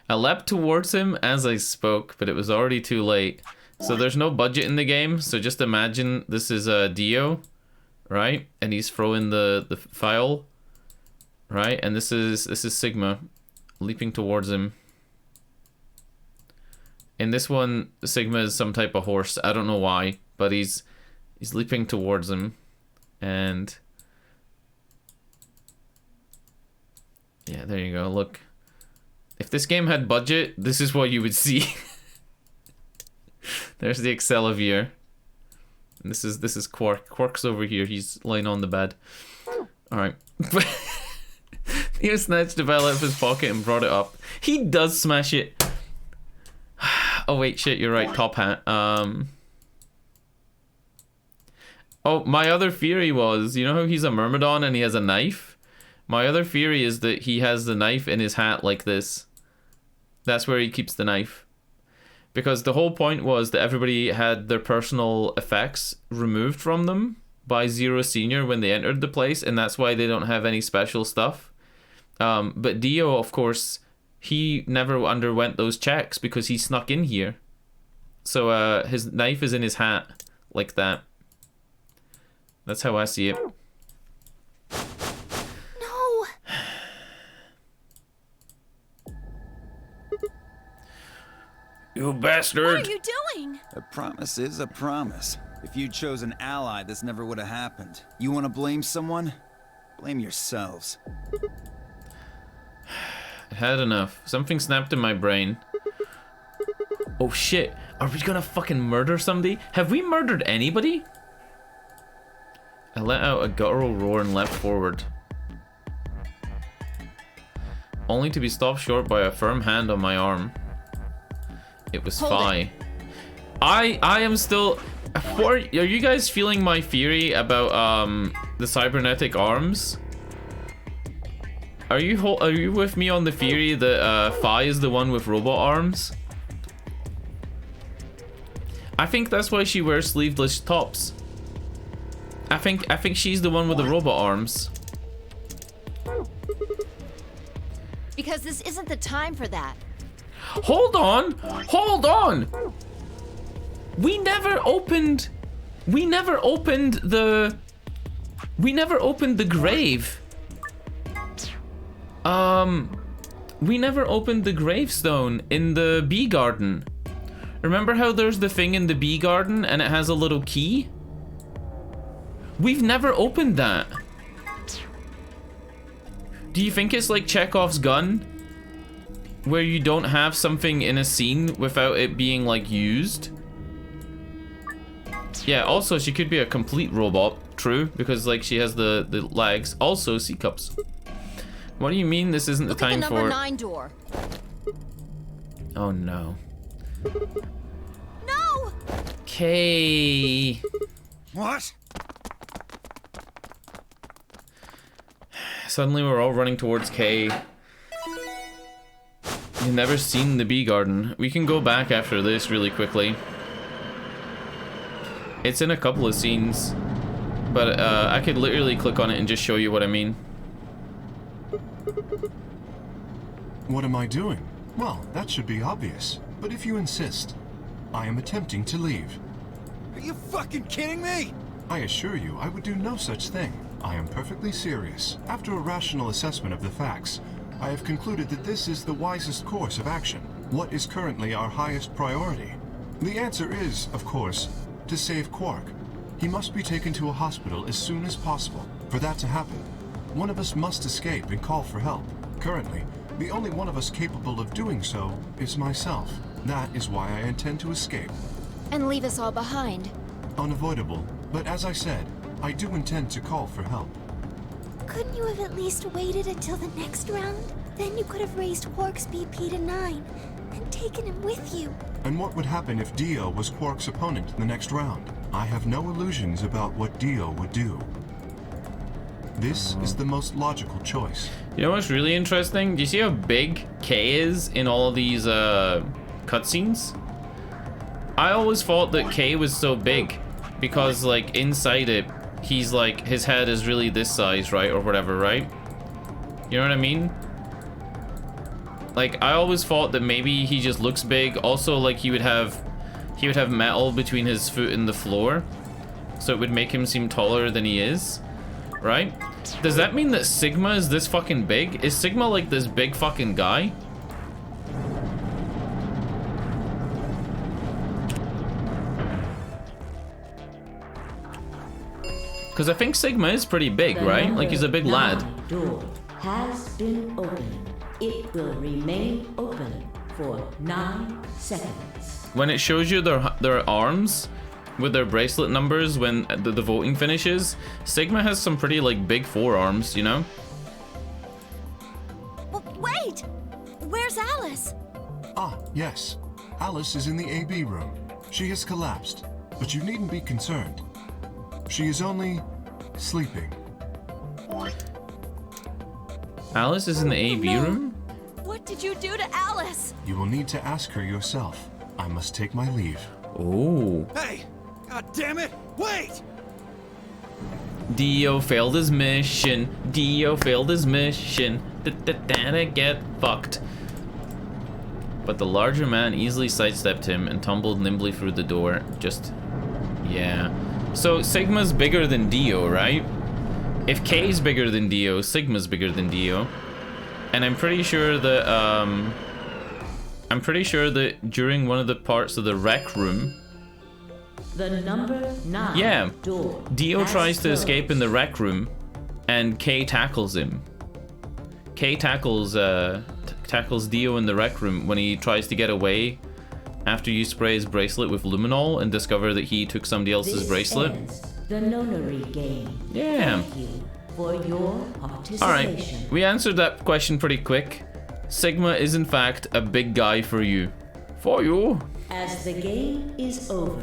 I leapt towards him as I spoke, but it was already too late. So there's no budget in the game, so just imagine this is Dio, right? And he's throwing the file, right? And this is Sigma leaping towards him. In this one, Sigma is some type of horse. I don't know why, but he's leaping towards him. And yeah, there you go. Look. If this game had budget, this is what you would see. There's the Excelivir. And this is Quark. Quark's over here. He's lying on the bed. Alright. He snatched the vial out of his pocket and brought it up. He does smash it. Oh wait, shit, you're right. Top hat. Oh, my other theory was, you know how he's a Myrmidon and he has a knife? My other theory is that he has the knife in his hat like this. That's where he keeps the knife. Because the whole point was that everybody had their personal effects removed from them by Zero Senior when they entered the place, and that's why they don't have any special stuff. But Dio, of course, he never underwent those checks because he snuck in here. So his knife is in his hat, like that. That's how I see it. No! You bastard! What are you doing? A promise is a promise. If you chose an ally, this never would have happened. You want to blame someone? Blame yourselves. I had enough. Something snapped in my brain. Oh shit, are we gonna fucking murder somebody? Have we murdered anybody? I let out a guttural roar and leapt forward, only to be stopped short by a firm hand on my arm. It was Hold Phi. I am still... Are you guys feeling my theory about the cybernetic arms? Are you with me on the theory that Phi is the one with robot arms? I think that's why she wears sleeveless tops. I think she's the one with the robot arms. Because this isn't the time for that. Hold on! Hold on! We never opened the grave. We never opened the gravestone in the bee garden. Remember how there's the thing in the bee garden and it has a little key? We've never opened that. Do you think it's like Chekhov's gun? Where you don't have something in a scene without it being like used? Yeah, also she could be a complete robot, true, because like she has the legs. Also C cups. What do you mean this isn't the time Look at the for... number 9 door. Oh no. No! Okay. What? Suddenly we're all running towards K. You've never seen the bee garden. We can go back after this really quickly. It's in a couple of scenes, but I could literally click on it and just show you what I mean. What am I doing? Well, that should be obvious. But if you insist, I am attempting to leave. Are you fucking kidding me? I assure you, I would do no such thing. I am perfectly serious. After a rational assessment of the facts, I have concluded that this is the wisest course of action. What is currently our highest priority? The answer is, of course, to save Quark. He must be taken to a hospital as soon as possible. For that to happen, one of us must escape and call for help. Currently, the only one of us capable of doing so is myself. That is why I intend to escape. And leave us all behind. Unavoidable, but as I said, I do intend to call for help. Couldn't you have at least waited until the next round? Then you could have raised Quark's BP to 9 and taken him with you. And what would happen if Dio was Quark's opponent in the next round? I have no illusions about what Dio would do. This is the most logical choice. You know what's really interesting? Do you see how big K is in all of these cutscenes? I always thought that K was so big because like inside it, he's like, his head is really this size, right? Or whatever, right? You know what I mean? Like, I always thought that maybe he just looks big. Also, like, he would have metal between his foot and the floor, so it would make him seem taller than he is, right? Does that mean that Sigma is this fucking big? Is Sigma like this big fucking guy? Because I think Sigma is pretty big, right? Like, he's a big lad. Door has been opened. It will remain open for 9 seconds. When it shows you their arms with their bracelet numbers when the voting finishes, Sigma has some pretty like big forearms, you know? Wait! Where's Alice? Ah, yes. Alice is in the AB room. She has collapsed, but you needn't be concerned. She is only sleeping. Alice is in the AB room? What did you do to Alice? You will need to ask her yourself. I must take my leave. Oh. Hey! God damn it! Wait! Dio failed his mission. Dio failed his mission. Get fucked. But the larger man easily sidestepped him and tumbled nimbly through the door. Yeah. So Sigma's bigger than Dio, right? If K's bigger than Dio, Sigma's bigger than Dio. And I'm pretty sure that during one of the parts of the rec room, The number 9 yeah, door Dio has tries to closed. escape in the rec room, and K tackles him. K tackles Dio in the rec room when he tries to get away after you spray his bracelet with luminol and discover that he took somebody else's This bracelet. ends the nonary game. Yeah. Thank you for your participation. Alright, we answered that question pretty quick. Sigma is in fact a big guy for you. For you. As the game is over,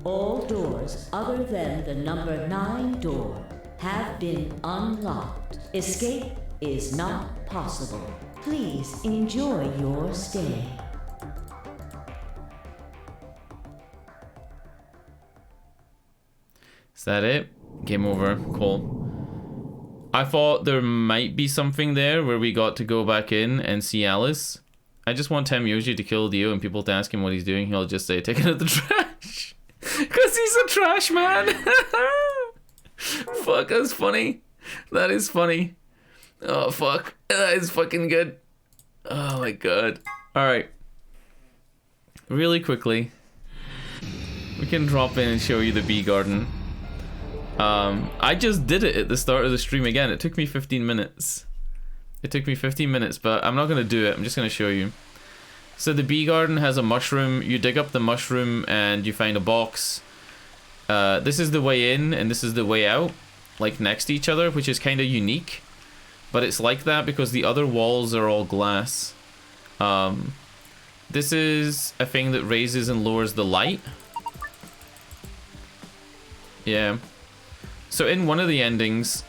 all doors other than the number 9 door have been unlocked. Escape is not possible. Please enjoy your stay. Is that it? Game over. Cool. I thought there might be something there where we got to go back in and see Alice. I just want Temyoji to kill Dio and people to ask him what he's doing. He'll just say, take it out the trash. Because he's a trash man. Fuck, that's funny. That is funny. Oh, fuck. That is fucking good. Oh, my God. Alright. Really quickly. We can drop in and show you the bee garden. I just did it at the start of the stream again. It took me 15 minutes. It took me 15 minutes, but I'm not going to do it. I'm just going to show you. So the bee garden has a mushroom. You dig up the mushroom and you find a box. This is the way in and this is the way out, like next to each other, which is kind of unique. But it's like that because the other walls are all glass. This is a thing that raises and lowers the light. Yeah. So in one of the endings,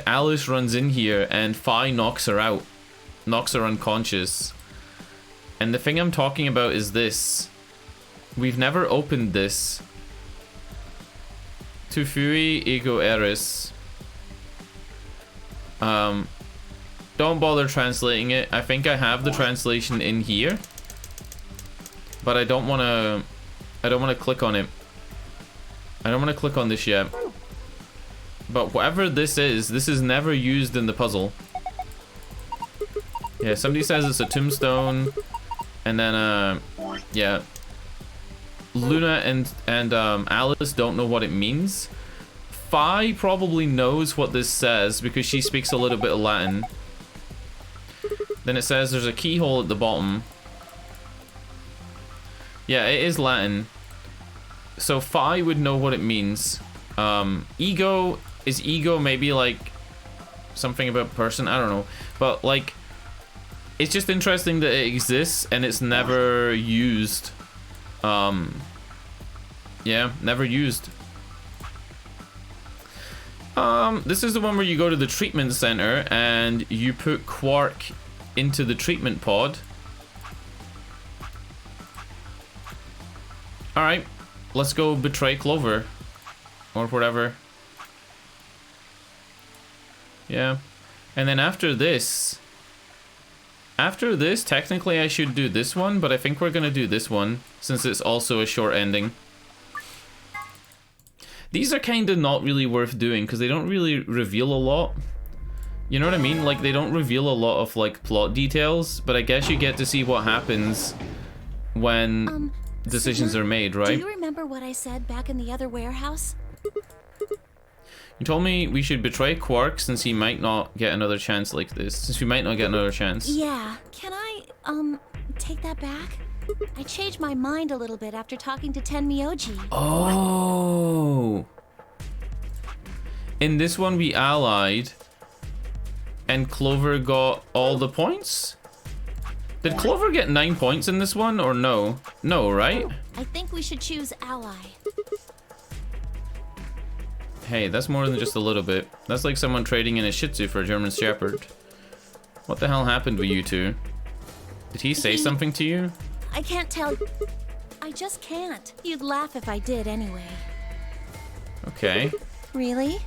Alice runs in here and Fi knocks her out. Knocks her unconscious. And the thing I'm talking about is this. We've never opened this. Tu fui ego eris. Don't bother translating it. I think I have the translation in here. But I don't want to click on it. I don't want to click on this yet. But whatever this is never used in the puzzle. Yeah, somebody says it's a tombstone. And then, yeah. Luna and Alice don't know what it means. Fi probably knows what this says because she speaks a little bit of Latin. Then it says there's a keyhole at the bottom. Yeah, it is Latin. So Fi would know what it means. Ego, is ego maybe like something about person? I don't know. But like, it's just interesting that it exists and it's never used. Yeah, never used. This is the one where you go to the treatment center and you put Quark into the treatment pod. Alright, let's go betray Clover. Or whatever. Yeah. And then after this, technically I should do this one, but I think we're gonna do this one, since it's also a short ending. These are kind of not really worth doing, because they don't really reveal a lot. You know what I mean? Like, they don't reveal a lot of, like, plot details, but I guess you get to see what happens when decisions are made, right? Do you remember what I said back in the other warehouse? You told me we should betray Quark since he might not get another chance like this. Since we might not get another chance. Yeah. Can I, take that back? I changed my mind a little bit after talking to Tenmyoji. Oh. In this one we allied and Clover got all the points? Did Clover get 9 points in this one or no? No, right? I think we should choose ally. Hey, that's more than just a little bit. That's like someone trading in a Shih Tzu for a German Shepherd. What the hell happened with you two? Did he say something to you? I can't tell. I just can't. You'd laugh if I did anyway. Okay. Really?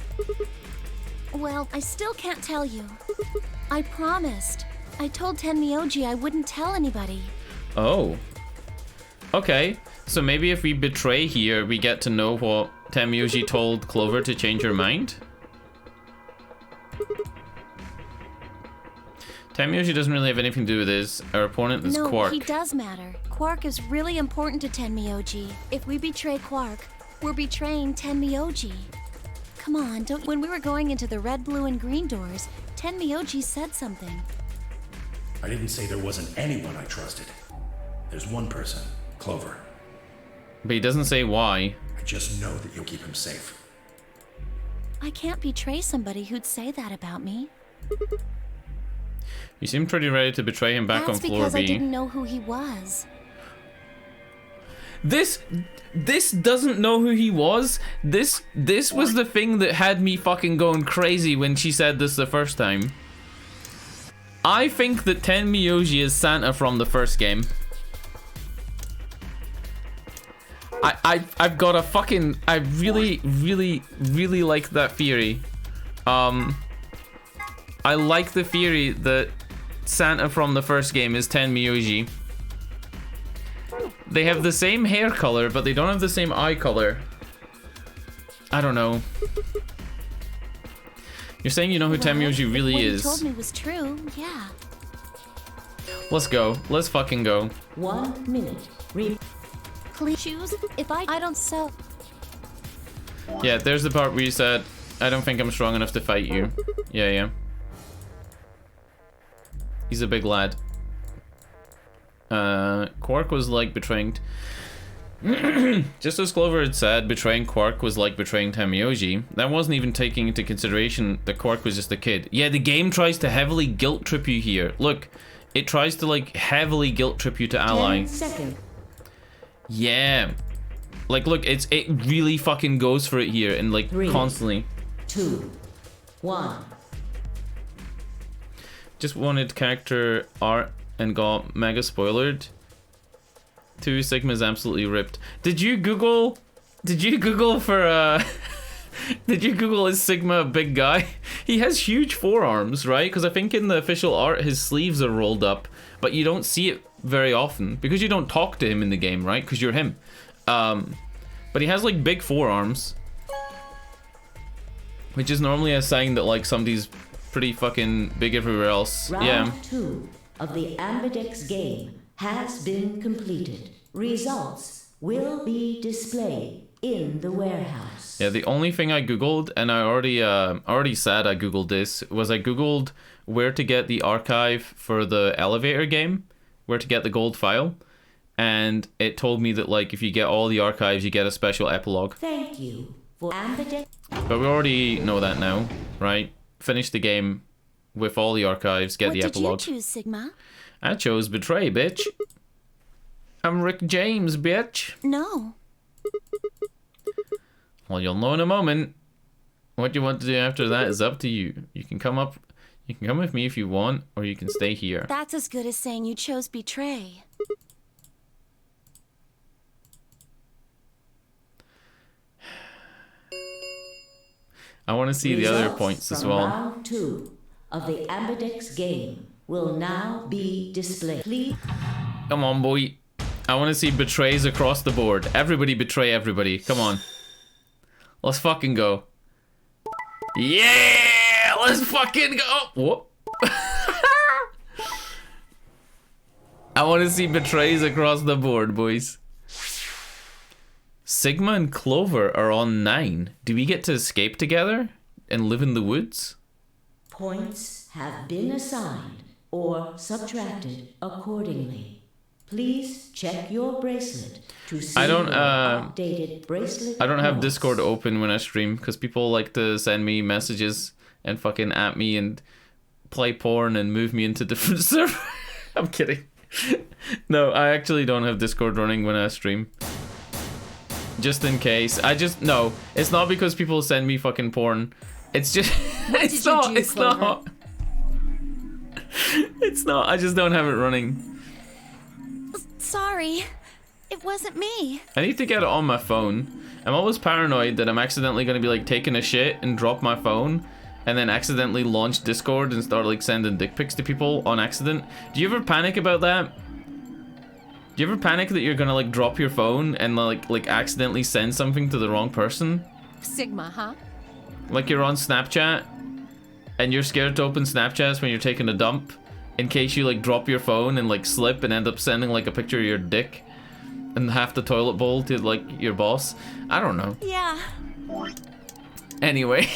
Well, I still can't tell you. I promised. I told Tenmyoji I wouldn't tell anybody. Oh. Okay. So maybe if we betray here, we get to know what Tenmyoji told Clover to change her mind? Tenmyoji doesn't really have anything to do with this. Our opponent is Quark. No, he does matter. Quark is really important to Tenmyoji. If we betray Quark, we're betraying Tenmyoji. Come on, don't. When we were going into the red, blue, and green doors, Tenmyoji said something. I didn't say there wasn't anyone I trusted. There's one person, Clover. But he doesn't say why. I just know that you'll keep him safe. I can't betray somebody who'd say that about me. You seem pretty ready to betray him back That's on floor because B. I didn't know who he was. This doesn't know who he was. This was the thing that had me fucking going crazy when she said this the first time. I think that Tenmyoji is Santa from the first game. I've got a fucking, I really like that theory. I like the theory that Santa from the first game is Tenmyoji. They have the same hair color, but they don't have the same eye color. I don't know. You're saying you know who Tenmyoji really what is. What you told me was true, yeah. Let's go. Let's fucking go. 1 minute. Please choose if I don't sell. Yeah, there's the part where you said, I don't think I'm strong enough to fight you. Yeah. He's a big lad. Quark was like betraying... Just as Clover had said, betraying Quark was like betraying Tenmyoji. That wasn't even taking into consideration that Quark was just a kid. Yeah, the game tries to heavily guilt trip you here. Look, it tries to like heavily guilt trip you to ally. 10 seconds. Yeah. Like, look, it really fucking goes for it here and like 3, constantly. 2, 1. Just wanted character art and got mega spoilered. 2 Sigma's absolutely ripped. Did you Google for did you Google is Sigma a big guy? He has huge forearms, right? Because I think in the official art his sleeves are rolled up, but you don't see it very often because you don't talk to him in the game, right? Because you're him. But he has like big forearms, which is normally a sign that like somebody's pretty fucking big everywhere else. Round 2 of the Ambidex game has been completed. Results will be displayed in the warehouse. Yeah, the only thing I googled, and I already said I googled this, was I googled where to get the archive for the elevator game, where to get the gold file, and it told me that like if you get all the archives, you get a special epilogue. Thank you for Ambidex. But we already know that now, right? Finish the game with all the archives, get the epilogue. What did you choose, Sigma? I chose betray, bitch. I'm Rick James, bitch. No. Well, you'll know in a moment. What you want to do after that is up to you. You can come with me if you want, or you can stay here. That's as good as saying you chose betray. I want to see the other points as well. Round 2 of the Ambidex game will now be displayed. Please. Come on, boy. I want to see betrays across the board. Everybody betray everybody. Come on. Let's fucking go. Yeah! Let's fucking go! Whoop. I want to see betrays across the board, boys. Sigma and Clover are on 9. Do we get to escape together and live in the woods? Points have been assigned or subtracted accordingly. Please check your bracelet to see updated bracelet. I don't have codes. Discord open when I stream because people like to send me messages and fucking at me and play porn and move me into different servers. I'm kidding. No, I actually don't have Discord running when I stream. Just in case. No, it's not because people send me fucking porn. It's just it's not. I just don't have it running. Sorry. It wasn't me. I need to get it on my phone. I'm always paranoid that I'm accidentally going to be like taking a shit and drop my phone and then accidentally launch Discord and start like sending dick pics to people on accident. Do you ever panic about that? Do you ever panic that you're gonna like drop your phone and like accidentally send something to the wrong person? Sigma, huh? Like you're on Snapchat and you're scared to open Snapchats when you're taking a dump in case you like drop your phone and like slip and end up sending like a picture of your dick and half the toilet bowl to like your boss. I don't know. Yeah. Anyway.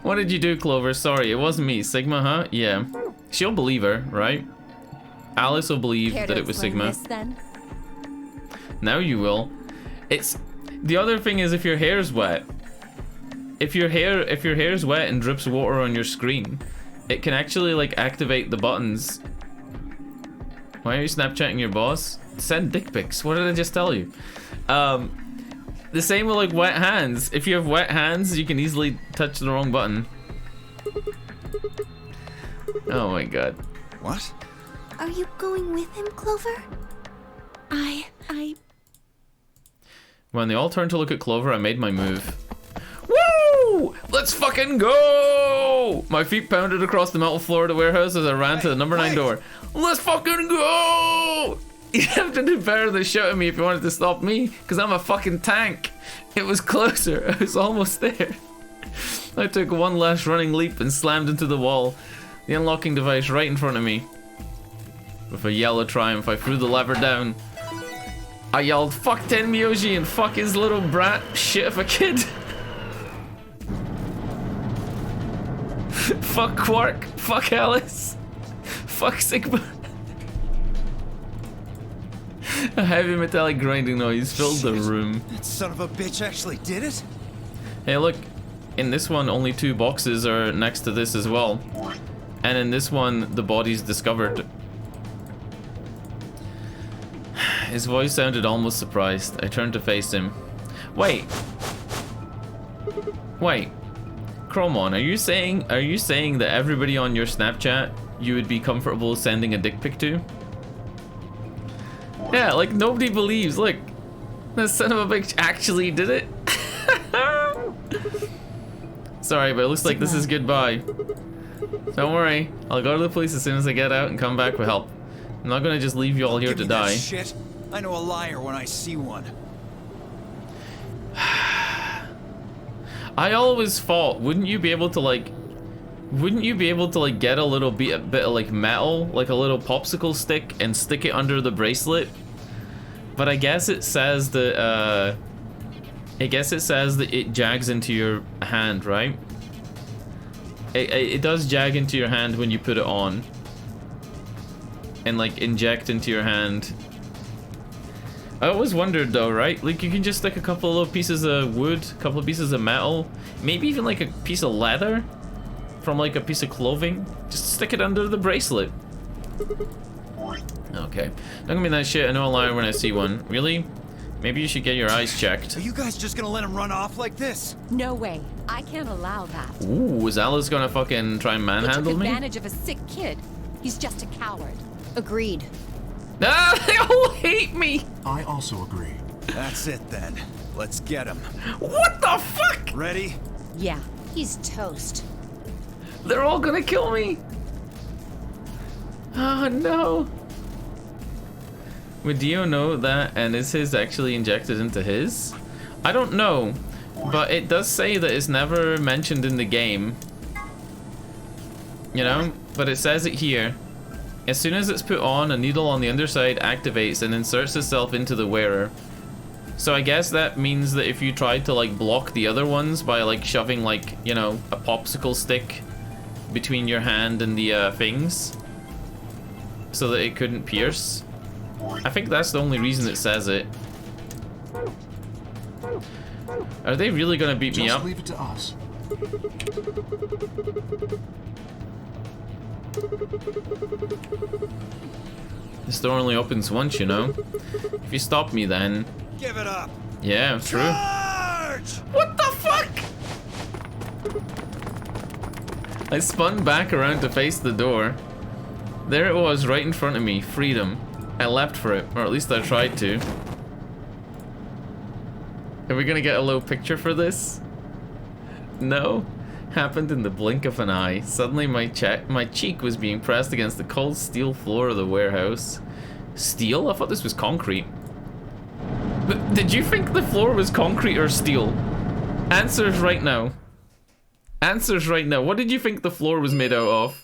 What did you do, Clover? Sorry, it wasn't me. Sigma, huh? Yeah. She'll believe her, right? Alice will believe that it was Sigma. This, then? Now you will. It's the other thing is if your hair's wet. If your hair's wet and drips water on your screen, it can actually like activate the buttons. Why are you Snapchatting your boss? Send dick pics. What did I just tell you? The same with like wet hands. If you have wet hands, you can easily touch the wrong button. Oh my god. What? Are you going with him, Clover? When they all turned to look at Clover, I made my move. Woo! Let's fucking go! My feet pounded across the metal floor of the warehouse as I ran to the number 9 door. Let's fucking go! You have to do better than shout at me if you wanted to stop me, because I'm a fucking tank. It was closer. I was almost there. I took one last running leap and slammed into the wall, the unlocking device right in front of me. With a yell of triumph, I threw the lever down. I yelled, fuck Tenmyoji and fuck his little brat shit of a kid. Fuck Quark, fuck Alice, fuck Sigma. A heavy metallic grinding noise filled the room. That son of a bitch actually did it? Hey look, in this one only 2 boxes are next to this as well. And in this one, the body's discovered. His voice sounded almost surprised. I turned to face him. Wait. Chromon, are you saying that everybody on your Snapchat you would be comfortable sending a dick pic to? Yeah, like nobody believes. Look, that son of a bitch actually did it. Sorry, but it looks like this is goodbye. Don't worry, I'll go to the police as soon as I get out and come back with help. I'm not gonna just leave you all here to die. Shit. I know a liar when I see one. I always thought, wouldn't you be able to get a little bit of like metal, like a little popsicle stick, and stick it under the bracelet? But I guess it says that it jags into your hand, right? It does jag into your hand when you put it on, and like inject into your hand. I always wondered though, right? Like you can just stick a couple of little pieces of wood, a couple of pieces of metal, maybe even like a piece of leather from like a piece of clothing. Just stick it under the bracelet. Okay, not gonna be that shit. I know a liar when I see one. Really? Maybe you should get your eyes checked. Are you guys just gonna let him run off like this? No way. I can't allow that. Ooh, is Alice gonna fucking try and manhandle me? He took advantage of a sick kid. He's just a coward. Agreed. Ah, they all hate me! I also agree. That's it then. Let's get him. What the fuck? Ready? Yeah, he's toast. They're all gonna kill me. Oh no. Would Dio know that, and is his actually injected into his? I don't know, but it does say that it's never mentioned in the game. You know, but it says it here. As soon as it's put on, a needle on the underside activates and inserts itself into the wearer. So I guess that means that if you tried to like block the other ones by like shoving like, you know, a popsicle stick between your hand and the things so that it couldn't pierce. I think that's the only reason it says it. Are they really gonna beat me up? Just leave it to us. This door only opens once, you know. If you stop me, then Give it up. yeah, true. Charge! What the fuck? I spun back around to face the door. There it was, right in front of me. Freedom. I leapt for it, or at least I tried to. Are we gonna get a little picture for this? No. Happened in the blink of an eye. Suddenly my cheek was being pressed against the cold steel floor of the warehouse. Steel? I thought this was concrete. But did you think the floor was concrete or steel? Answers right now. Answers right now. What did you think the floor was made out of?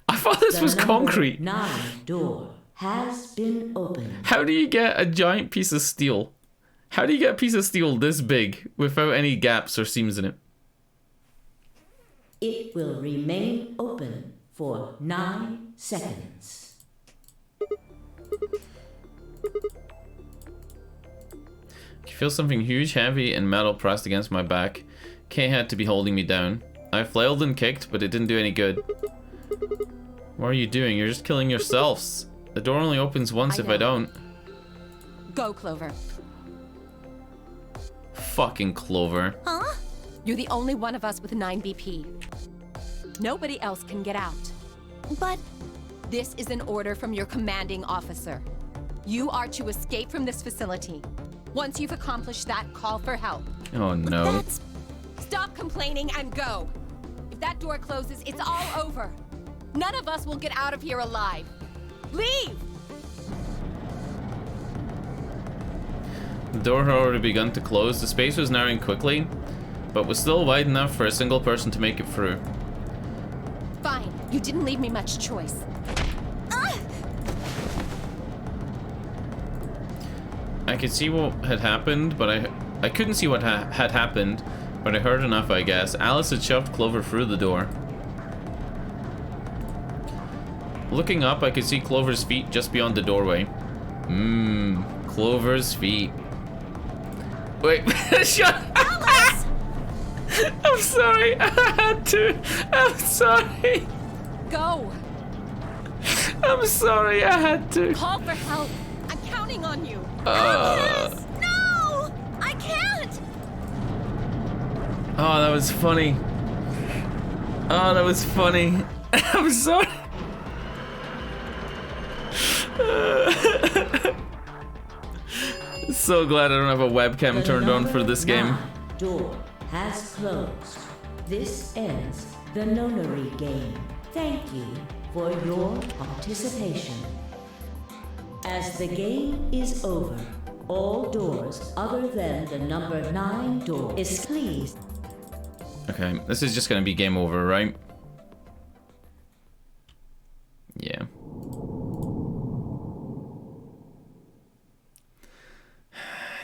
I thought this was concrete. 9 door has been opened. How do you get a giant piece of steel? How do you get a piece of steel this big without any gaps or seams in it? It will remain open for 9 seconds. I feel something huge, heavy, and metal pressed against my back. Kay had to be holding me down. I flailed and kicked, but it didn't do any good. What are you doing? You're just killing yourselves. The door only opens once if I don't. Go, Clover. Fucking Clover. Huh? You're the only one of us with 9 BP. Nobody else can get out. But This is an order from your commanding officer. You are to escape from this facility. Once you've accomplished that, call for help. Oh no. that's... Stop complaining and go. If that door closes, it's all over. None of us will get out of here alive. Leave! The door had already begun to close. The space was narrowing quickly, but was still wide enough for a single person to make it through. Fine. You didn't leave me much choice. I could see what had happened, but I couldn't see what had happened, but I heard enough, I guess. Alice had shoved Clover through the door. Looking up, I could see Clover's feet just beyond the doorway. Clover's feet. Wait, shut up! Alice! I'm sorry, I had to. I'm sorry. Go! I'm sorry, I had to. Call for help. I'm counting on you. Alice! No! I can't! Oh, that was funny. Oh, that was funny. I'm sorry. So glad I don't have a webcam turned on for this game. The door has closed. This ends the nonary game. Thank you for your participation. As the game is over, all doors other than the number 9 door is pleased. Okay, this is just gonna be game over, right? Yeah.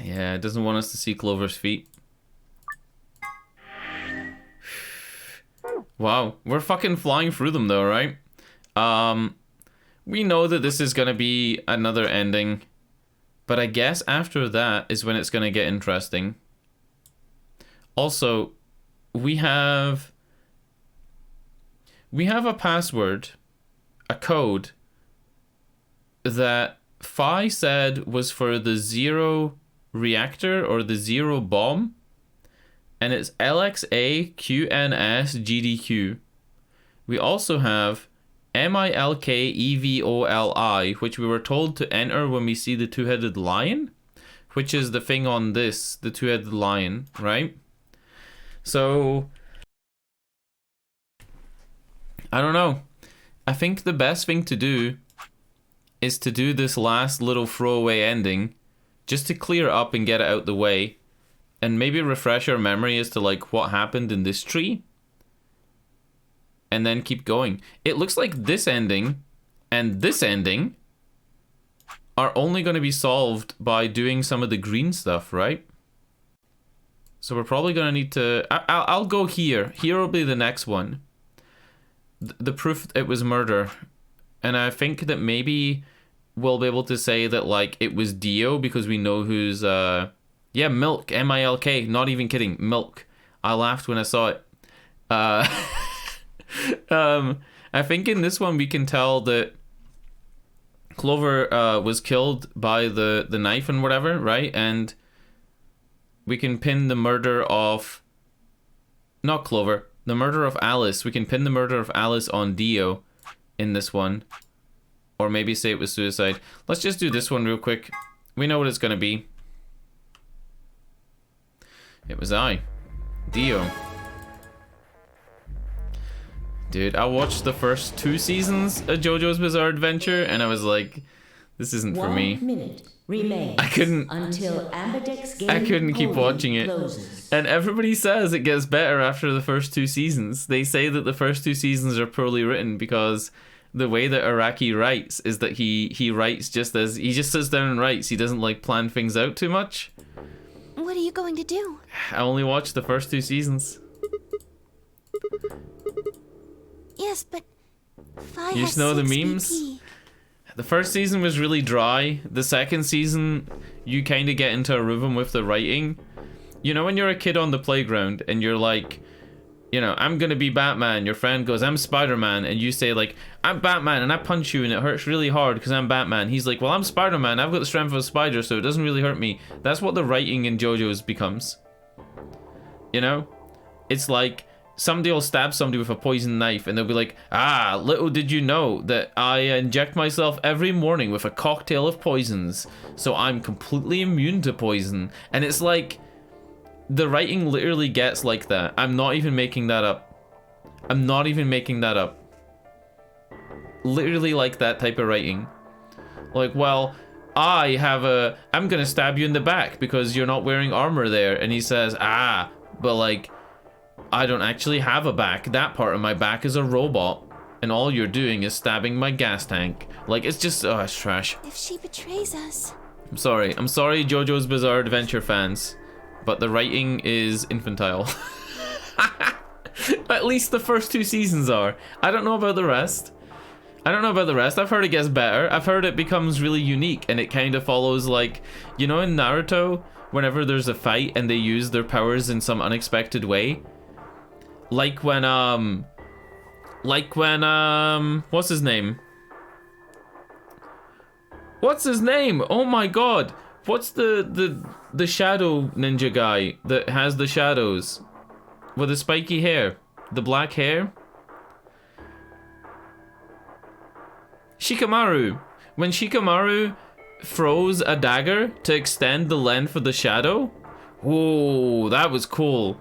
Yeah, it doesn't want us to see Clover's feet. Wow, we're fucking flying through them though, right? We know that this is gonna be another ending, but I guess after that is when it's gonna get interesting. Also, we have a password, a code that Phi said was for the 0 reactor or the 0 bomb, and it's LXAQNSGDQ. We also have MILKEVOLI, which we were told to enter when we see the two-headed lion, which is the thing on this, the two-headed lion, right? So I don't know. I think the best thing to do is to do this last little throwaway ending just to clear it up and get it out the way, and maybe refresh our memory as to like what happened in this tree, and then keep going. It looks like this ending and this ending are only going to be solved by doing some of the green stuff, right? So we're probably going to need to... I'll go here. Here will be the next one. The proof it was murder. And I think that maybe we'll be able to say that, like, it was Dio because we know who's... Yeah, Milk. M-I-L-K. Not even kidding. Milk. I laughed when I saw it. I think in this one we can tell that Clover was killed by the knife and whatever, right? And we can pin the murder of... Not Clover. The murder of Alice. We can pin the murder of Alice on Dio in this one. Or maybe say it was suicide. Let's just do this one real quick. We know what it's going to be. It was I. Dio. Dude, I watched the first 2 seasons of JoJo's Bizarre Adventure and I was like, this isn't for me. 1 minute remains I couldn't until Ambidex game I couldn't keep watching it. closes. And everybody says it gets better after the first 2 seasons. They say that the first 2 seasons are poorly written because the way that Araki writes is that he writes just as he just sits down and writes. He doesn't like plan things out too much. What are you going to do? I only watched the first 2 seasons. Yes, but Phi You has just know the 6 memes? BP. The first season was really dry. The second season, you kind of get into a rhythm with the writing. You know when you're a kid on the playground and you're like, You know, I'm gonna be Batman. Your friend goes, I'm Spider-Man. And you say, like, I'm Batman and I punch you and it hurts really hard because I'm Batman. He's like, well, I'm Spider-Man. I've got the strength of a spider, so it doesn't really hurt me. That's what the writing in JoJo's becomes. You know? It's like, somebody will stab somebody with a poison knife and they'll be like, ah, little did you know that I inject myself every morning with a cocktail of poisons, so I'm completely immune to poison. And it's like, the writing literally gets like that. I'm not even making that up. I'm not even making that up. Literally like that type of writing. Like, well, I'm gonna stab you in the back because you're not wearing armor there. And he says, ah, but like, I don't actually have a back. That part of my back is a robot. And all you're doing is stabbing my gas tank. Like, it's just, oh, it's trash. If she betrays us... I'm sorry, JoJo's Bizarre Adventure fans. But the writing is infantile. At least the first 2 seasons are. I don't know about the rest. I've heard it gets better. I've heard it becomes really unique. And it kind of follows, like, you know, in Naruto, whenever there's a fight and they use their powers in some unexpected way. Like when, what's his name? Oh my god. What's the shadow ninja guy that has the shadows? With the spiky hair. The black hair? Shikamaru. When Shikamaru froze a dagger to extend the length of the shadow? Whoa, that was cool.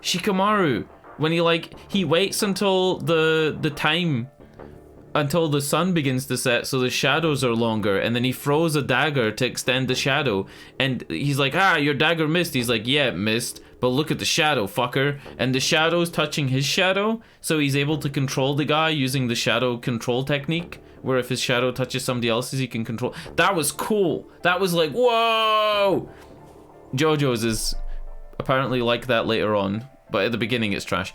Shikamaru. When he waits until the time, until the sun begins to set so the shadows are longer, and then he throws a dagger to extend the shadow, and he's like, ah, your dagger missed. He's like, yeah, it missed, but look at the shadow, fucker. And the shadow's touching his shadow, so he's able to control the guy using the shadow control technique, where if his shadow touches somebody else's, he can control. That was cool. That was like, whoa. JoJo's is apparently like that later on, but at the beginning it's trash.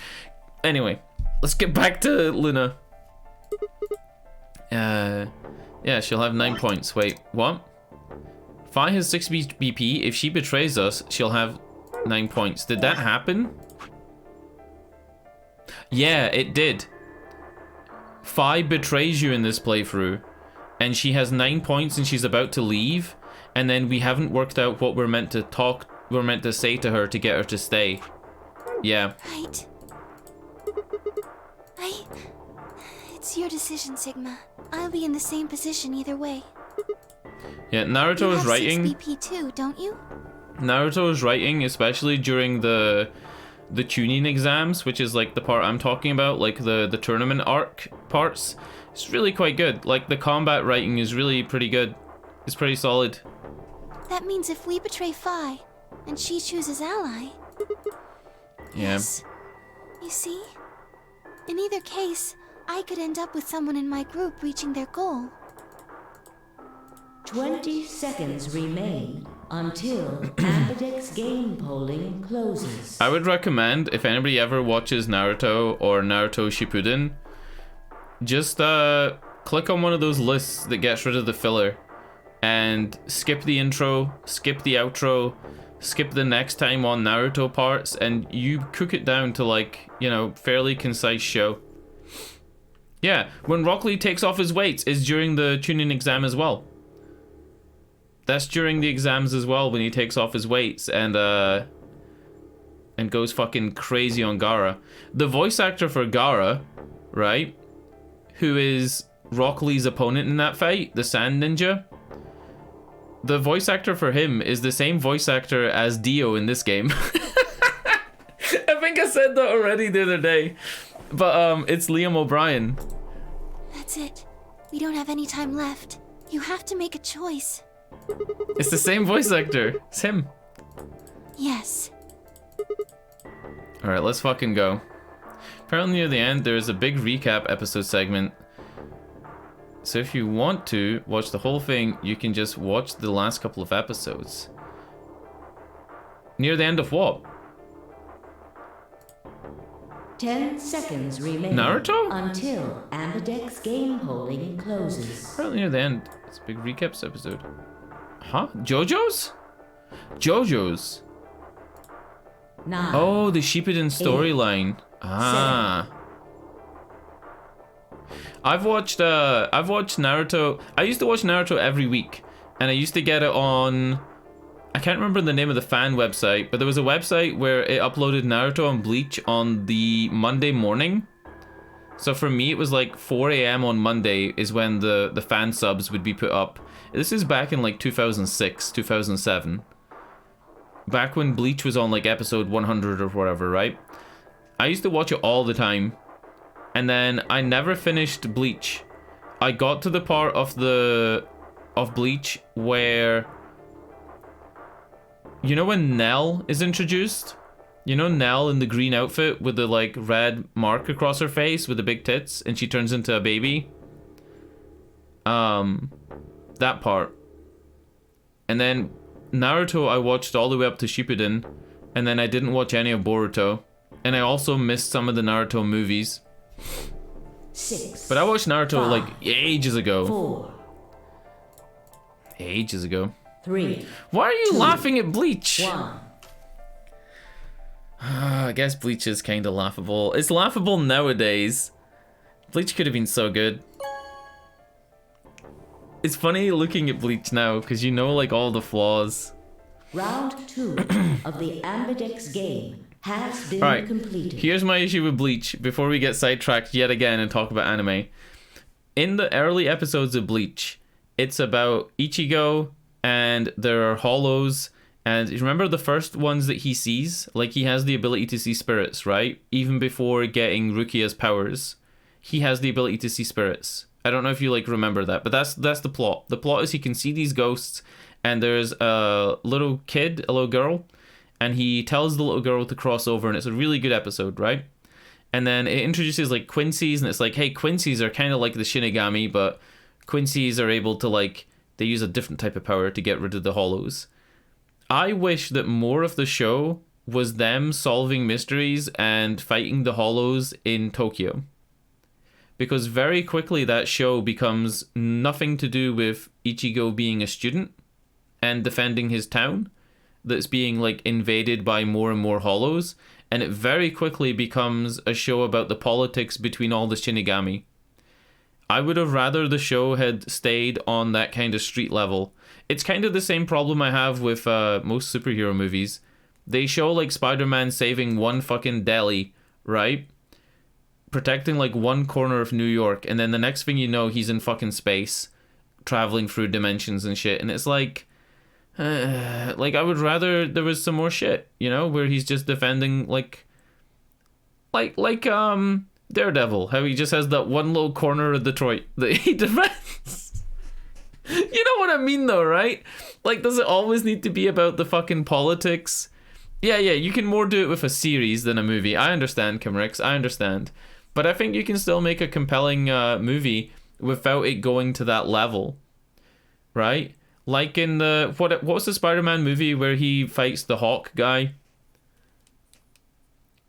Anyway, let's get back to Luna. Yeah, she'll have 9 points. Wait, what? Fi has 6 BP. If she betrays us, she'll have 9 points. Did that happen? Yeah, it did. Fi betrays you in this playthrough, and she has 9 points and she's about to leave, and then we haven't worked out what we're meant to say to her to get her to stay. Yeah. Right. It's your decision, Sigma. I'll be in the same position either way. Yeah, Naruto is writing. You have 6 BP too, don't you? Naruto is writing, especially during the tuning exams, which is like the part I'm talking about, like the tournament arc parts. It's really quite good. Like the combat writing is really pretty good. It's pretty solid. That means if we betray Fi, and she chooses ally. Yeah. Yes. You see? In either case, I could end up with someone in my group reaching their goal. 20 seconds remain until Ambidex's game polling closes. I would recommend, if anybody ever watches Naruto or Naruto Shippuden, just click on one of those lists that gets rid of the filler and skip the intro, skip the outro, skip the next time on Naruto parts, and you cook it down to, like, you know, fairly concise show. Yeah, when Rock Lee takes off his weights is during the tuning exam as well. That's during the exams as well, when he takes off his weights and goes fucking crazy on Gaara. The voice actor for Gaara, right, who is Rock Lee's opponent in that fight, the Sand Ninja, the voice actor for him is the same voice actor as Dio in this game. I think I said that already the other day. But it's Liam O'Brien. That's it. We don't have any time left. You have to make a choice. It's the same voice actor. It's him. Yes. Alright, let's fucking go. Apparently near the end, there's a big recap episode segment. So if you want to watch the whole thing, you can just watch the last couple of episodes. Near the end of what? 10 seconds remain Naruto? until Ambidex's game polling closes. Apparently near the end. It's a big recaps episode. Huh? JoJo's? JoJo's. 9. Oh, the Shippuden storyline. Ah. I've watched Naruto. I used to watch Naruto every week, and I used to get it on, I can't remember the name of the fan website, but there was a website where it uploaded Naruto and Bleach on the Monday morning. So for me, it was like 4 a.m. on Monday is when the fan subs would be put up. This is back in like 2006, 2007. Back when Bleach was on like episode 100 or whatever, right? I used to watch it all the time. And then I never finished Bleach. I got to the part of Bleach where, you know, when Nell is introduced? You know Nell in the green outfit with the like red mark across her face with the big tits and she turns into a baby? That part. And then Naruto I watched all the way up to Shippuden, and then I didn't watch any of Boruto. And I also missed some of the Naruto movies. 6. But I watched Naruto 5, like ages ago. 4. Ages ago. 3. Why are you laughing at Bleach? 1. I guess Bleach is kind of laughable. It's laughable nowadays. Bleach could have been so good. It's funny looking at Bleach now because you know like all the flaws. Round 2 of the Ambidex game has been Alright, completed. here's my issue with Bleach before we get sidetracked yet again and talk about anime. In the early episodes of Bleach, it's about Ichigo and there are hollows. And remember the first ones that he sees? Like, he has the ability to see spirits, right? Even before getting Rukia's powers, he has the ability to see spirits. I don't know if you, like, remember that, but that's the plot. The plot is he can see these ghosts, and there's a little kid, a little girl, and he tells the little girl to cross over, and it's a really good episode, right? And then it introduces, like, Quincy's, and it's like, hey, Quincy's are kind of like the Shinigami, but Quincy's are able to, like, they use a different type of power to get rid of the hollows. I wish that more of the show was them solving mysteries and fighting the hollows in Tokyo. Because very quickly that show becomes nothing to do with Ichigo being a student and defending his town that's being like invaded by more and more hollows, and it very quickly becomes a show about the politics between all the Shinigami. I would have rather the show had stayed on that kind of street level. It's kind of the same problem I have with most superhero movies. They show like Spider-Man saving one fucking deli, right? Protecting like one corner of New York, and then the next thing you know, he's in fucking space, traveling through dimensions and shit. And it's like I would rather there was some more shit, you know, where he's just defending like Daredevil, how he just has that one little corner of Detroit that he defends. You know what I mean though, right? Like, does it always need to be about the fucking politics? Yeah, you can more do it with a series than a movie. I understand, Kimrix, I understand. But I think you can still make a compelling movie without it going to that level, right? Like in the, what was the Spider-Man movie where he fights the Hawk guy?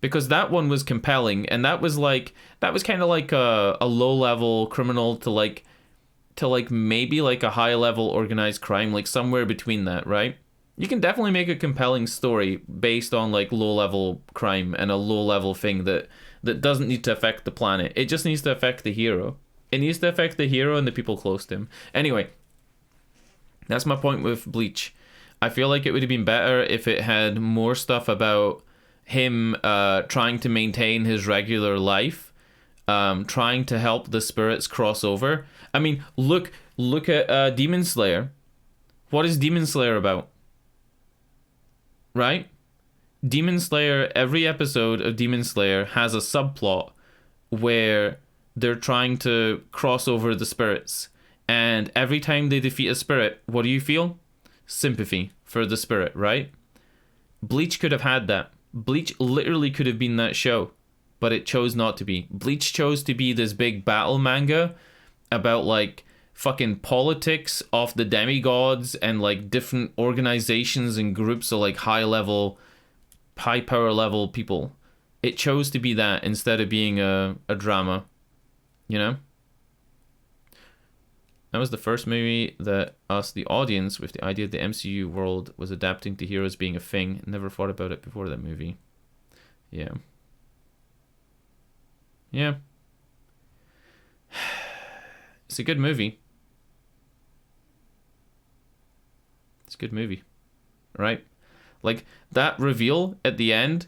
Because that one was compelling, and that was kind of like a low-level criminal to maybe like a high-level organized crime, like somewhere between that, right? You can definitely make a compelling story based on like low-level crime and a low-level thing that doesn't need to affect the planet. It just needs to affect the hero. It needs to affect the hero and the people close to him. Anyway, that's my point with Bleach. I feel like it would have been better if it had more stuff about him trying to maintain his regular life, trying to help the spirits cross over. I mean, look at Demon Slayer. What is Demon Slayer about? Right? Demon Slayer, every episode of Demon Slayer has a subplot where they're trying to cross over the spirits. And every time they defeat a spirit, what do you feel? Sympathy for the spirit, right? Bleach could have had that. Bleach literally could have been that show, but it chose not to be. Bleach chose to be this big battle manga about like fucking politics of the demigods and like different organizations and groups of like high power level people. It chose to be that instead of being a drama, you know? That was the first movie that us, the audience, with the idea of the MCU world was adapting to heroes being a thing. Never thought about it before that movie. Yeah. Yeah. It's a good movie. It's a good movie. Right? Like, that reveal at the end,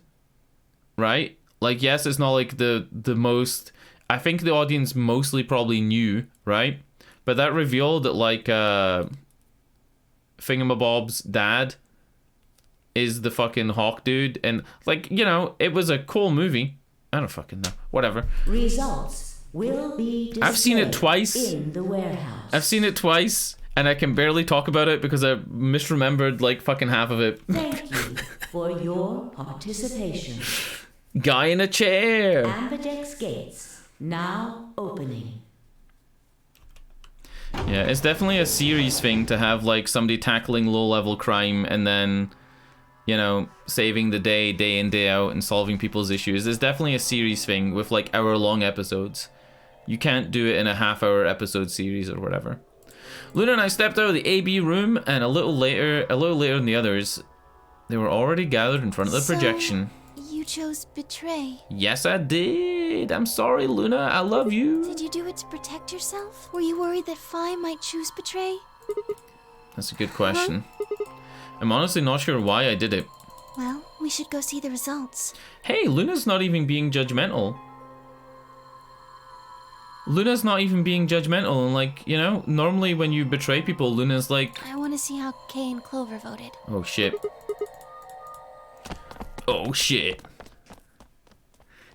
right? Like, yes, it's not like the most... I think the audience mostly probably knew, right? But that reveal that, like, Thingamabob's dad is the fucking Hawk dude, and, like, you know, it was a cool movie. I don't fucking know. Whatever. Results will be displayed I've seen it twice. in the warehouse. I've seen it twice, and I can barely talk about it because I misremembered, like, fucking half of it. Thank you for your participation. Guy in a chair. Ambidex gates now opening. Yeah, it's definitely a series thing to have, like, somebody tackling low-level crime and then, you know, saving the day, day in, day out, and solving people's issues. It's definitely a series thing with, like, hour-long episodes. You can't do it in a half-hour episode series or whatever. Luna and I stepped out of the AB room, and a little later than the others, they were already gathered in front of the projection. You chose betray. Yes, I did. I'm sorry, Luna. I love you. Did you do it to protect yourself? Were you worried that Fi might choose betray? That's a good question. I'm honestly not sure why I did it. Well, we should go see the results. Hey, Luna's not even being judgmental. Luna's not even being judgmental, and, like, you know, normally when you betray people, Luna's like... I want to see how Kay and Clover voted. Oh, shit. Oh, shit.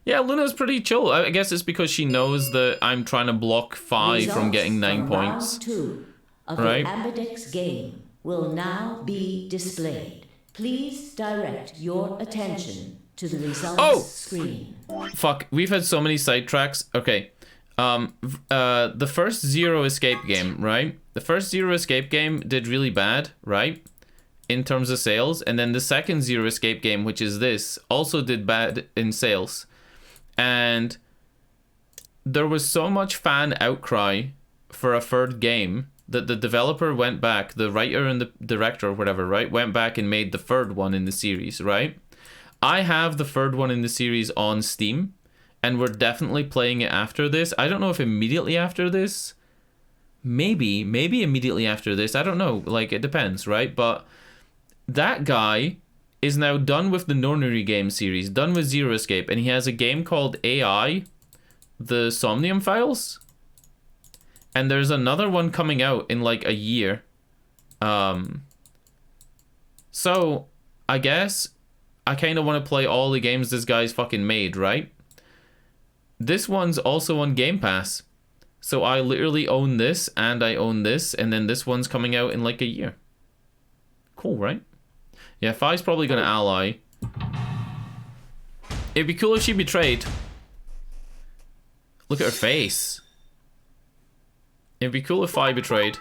Yeah, Luna's pretty chill. I guess it's because she knows that I'm trying to block Fi from getting 9 points. Round 2 of right? the Ambidex game will now be displayed. Please direct your attention to the results screen. Fuck, we've had so many sidetracks. Okay. The first Zero Escape game, right? The first Zero Escape game did really bad, right? In terms of sales. And then the second Zero Escape game, which is this, also did bad in sales. And there was so much fan outcry for a third game that the developer went back, the writer and the director or whatever, right? Went back and made the third one in the series, right? I have the third one in the series on Steam. And we're definitely playing it after this. I don't know if immediately after this. Maybe immediately after this. I don't know. Like, it depends, right? But that guy is now done with the nonary game series, done with Zero Escape, and he has a game called AI, the Somnium Files. And there's another one coming out in, like, a year. So, I guess I kind of want to play all the games this guy's fucking made, right? This one's also on Game Pass. So I literally own this, and I own this, and then this one's coming out in like a year. Cool, right? Yeah, Fi's probably gonna ally. It'd be cool if she betrayed. Look at her face. It'd be cool if Fi betrayed.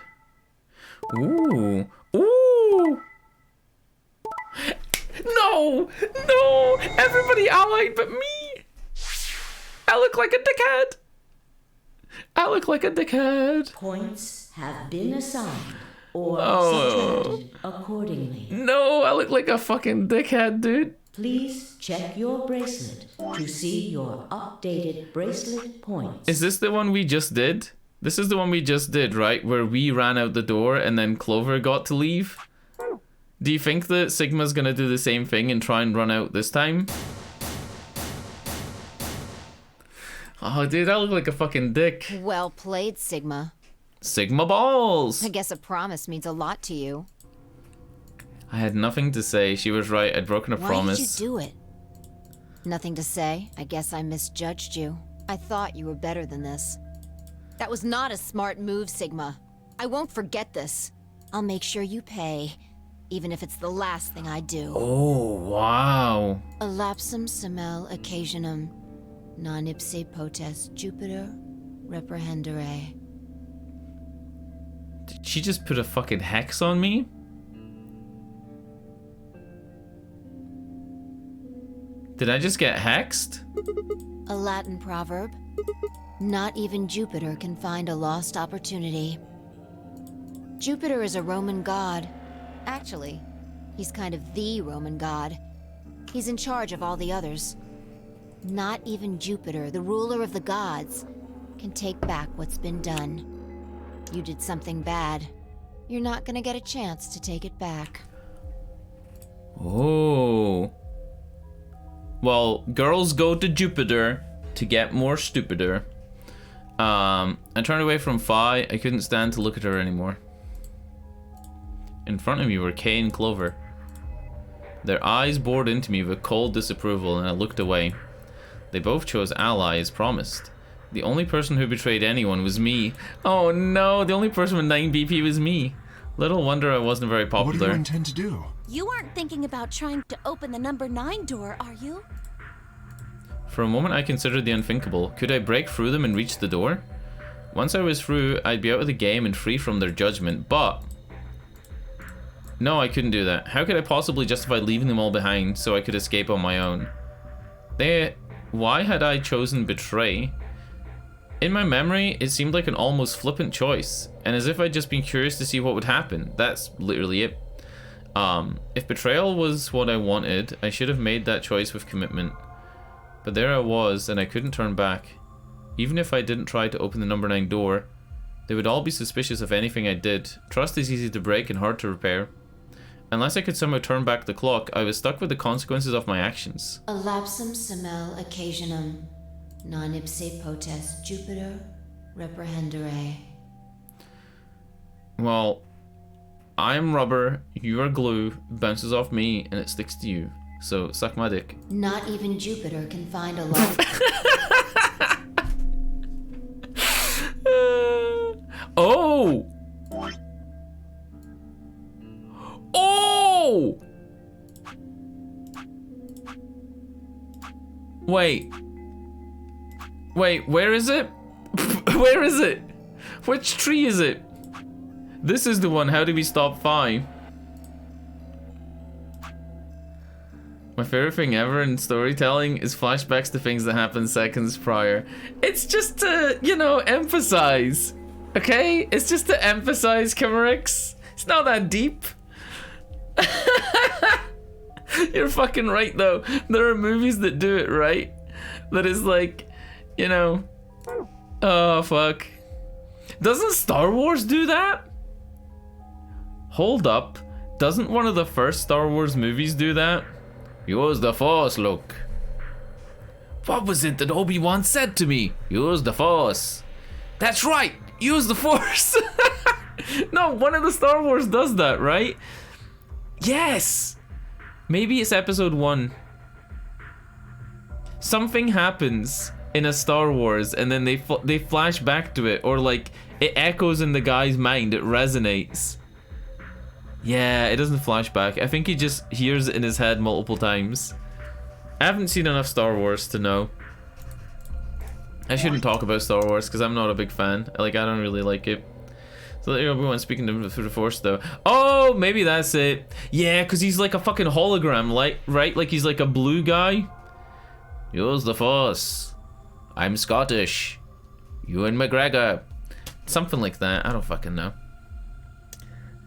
Ooh. Ooh! No! No! Everybody allied but me! I look like a dickhead. I look like a dickhead. Points have been assigned or subtracted accordingly. No, I look like a fucking dickhead, dude. Please check your bracelet to see your updated bracelet points. Is this the one we just did? This is the one we just did, right? Where we ran out the door and then Clover got to leave? Do you think that Sigma's gonna do the same thing and try and run out this time? Oh, dude, I look like a fucking dick. Well played, Sigma. Sigma balls! I guess a promise means a lot to you. I had nothing to say. She was right. I'd broken a promise. Why did you do it? Nothing to say. I guess I misjudged you. I thought you were better than this. That was not a smart move, Sigma. I won't forget this. I'll make sure you pay, even if it's the last thing I do. Oh, wow. A lapsum semel occasionum. Non ipse potest Jupiter reprehendere. Did she just put a fucking hex on me? Did I just get hexed? A Latin proverb. Not even Jupiter can find a lost opportunity. Jupiter is a Roman god. Actually, he's kind of the Roman god. He's in charge of all the others. Not even Jupiter, the ruler of the gods, can take back what's been done. You did something bad. You're not gonna get a chance to take it back. Oh. Well, girls go to Jupiter to get more stupider. I turned away from Phi. I couldn't stand to look at her anymore. In front of me were Kay and Clover. Their eyes bored into me with cold disapproval, and I looked away. They both chose ally as promised. The only person who betrayed anyone was me. Oh no, the only person with 9 BP was me. Little wonder I wasn't very popular. What do you intend to do? You aren't thinking about trying to open the number 9 door, are you? For a moment I considered the unthinkable. Could I break through them and reach the door? Once I was through, I'd be out of the game and free from their judgment, but... No, I couldn't do that. How could I possibly justify leaving them all behind so I could escape on my own? Why had I chosen betray? In my memory, it seemed like an almost flippant choice, and as if I'd just been curious to see what would happen. That's literally it. If betrayal was what I wanted, I should have made that choice with commitment. But there I was, and I couldn't turn back. Even if I didn't try to open the number 9 door, they would all be suspicious of anything I did. Trust is easy to break and hard to repair. Unless I could somehow turn back the clock, I was stuck with the consequences of my actions. A lapsum semel occasionum, non ipse potest Jupiter reprehendere. Well, I'm rubber, you are glue, bounces off me, and it sticks to you. So, suck my dick. Not even Jupiter can find a life. Oh! Oh! Wait. Wait, where is it? Where is it? Which tree is it? This is the one. How do we stop 5? My favorite thing ever in storytelling is flashbacks to things that happened seconds prior. It's just to, you know, emphasize. Okay? It's just to emphasize, Chimerix. It's not that deep. You're fucking right, though. There are movies that do it right. That is like, you know... Oh, fuck. Doesn't Star Wars do that? Hold up. Doesn't one of the first Star Wars movies do that? Use the Force, Luke. What was it that Obi-Wan said to me? Use the Force. That's right. Use the Force. No, one of the Star Wars does that, right? Yes. Maybe it's episode 1. Something happens in a Star Wars and then they flash back to it, or like it echoes in the guy's mind, it resonates. Yeah, it doesn't flash back. I think he just hears it in his head multiple times. I haven't seen enough Star Wars to know. I shouldn't talk about Star Wars because I'm not a big fan. Like, I don't really like it. So everyone's speaking through the Force though. Oh, maybe that's it. Yeah, because he's like a fucking hologram, like, right? Like he's like a blue guy. Use the Force. I'm Scottish. Ewan McGregor. Something like that. I don't fucking know.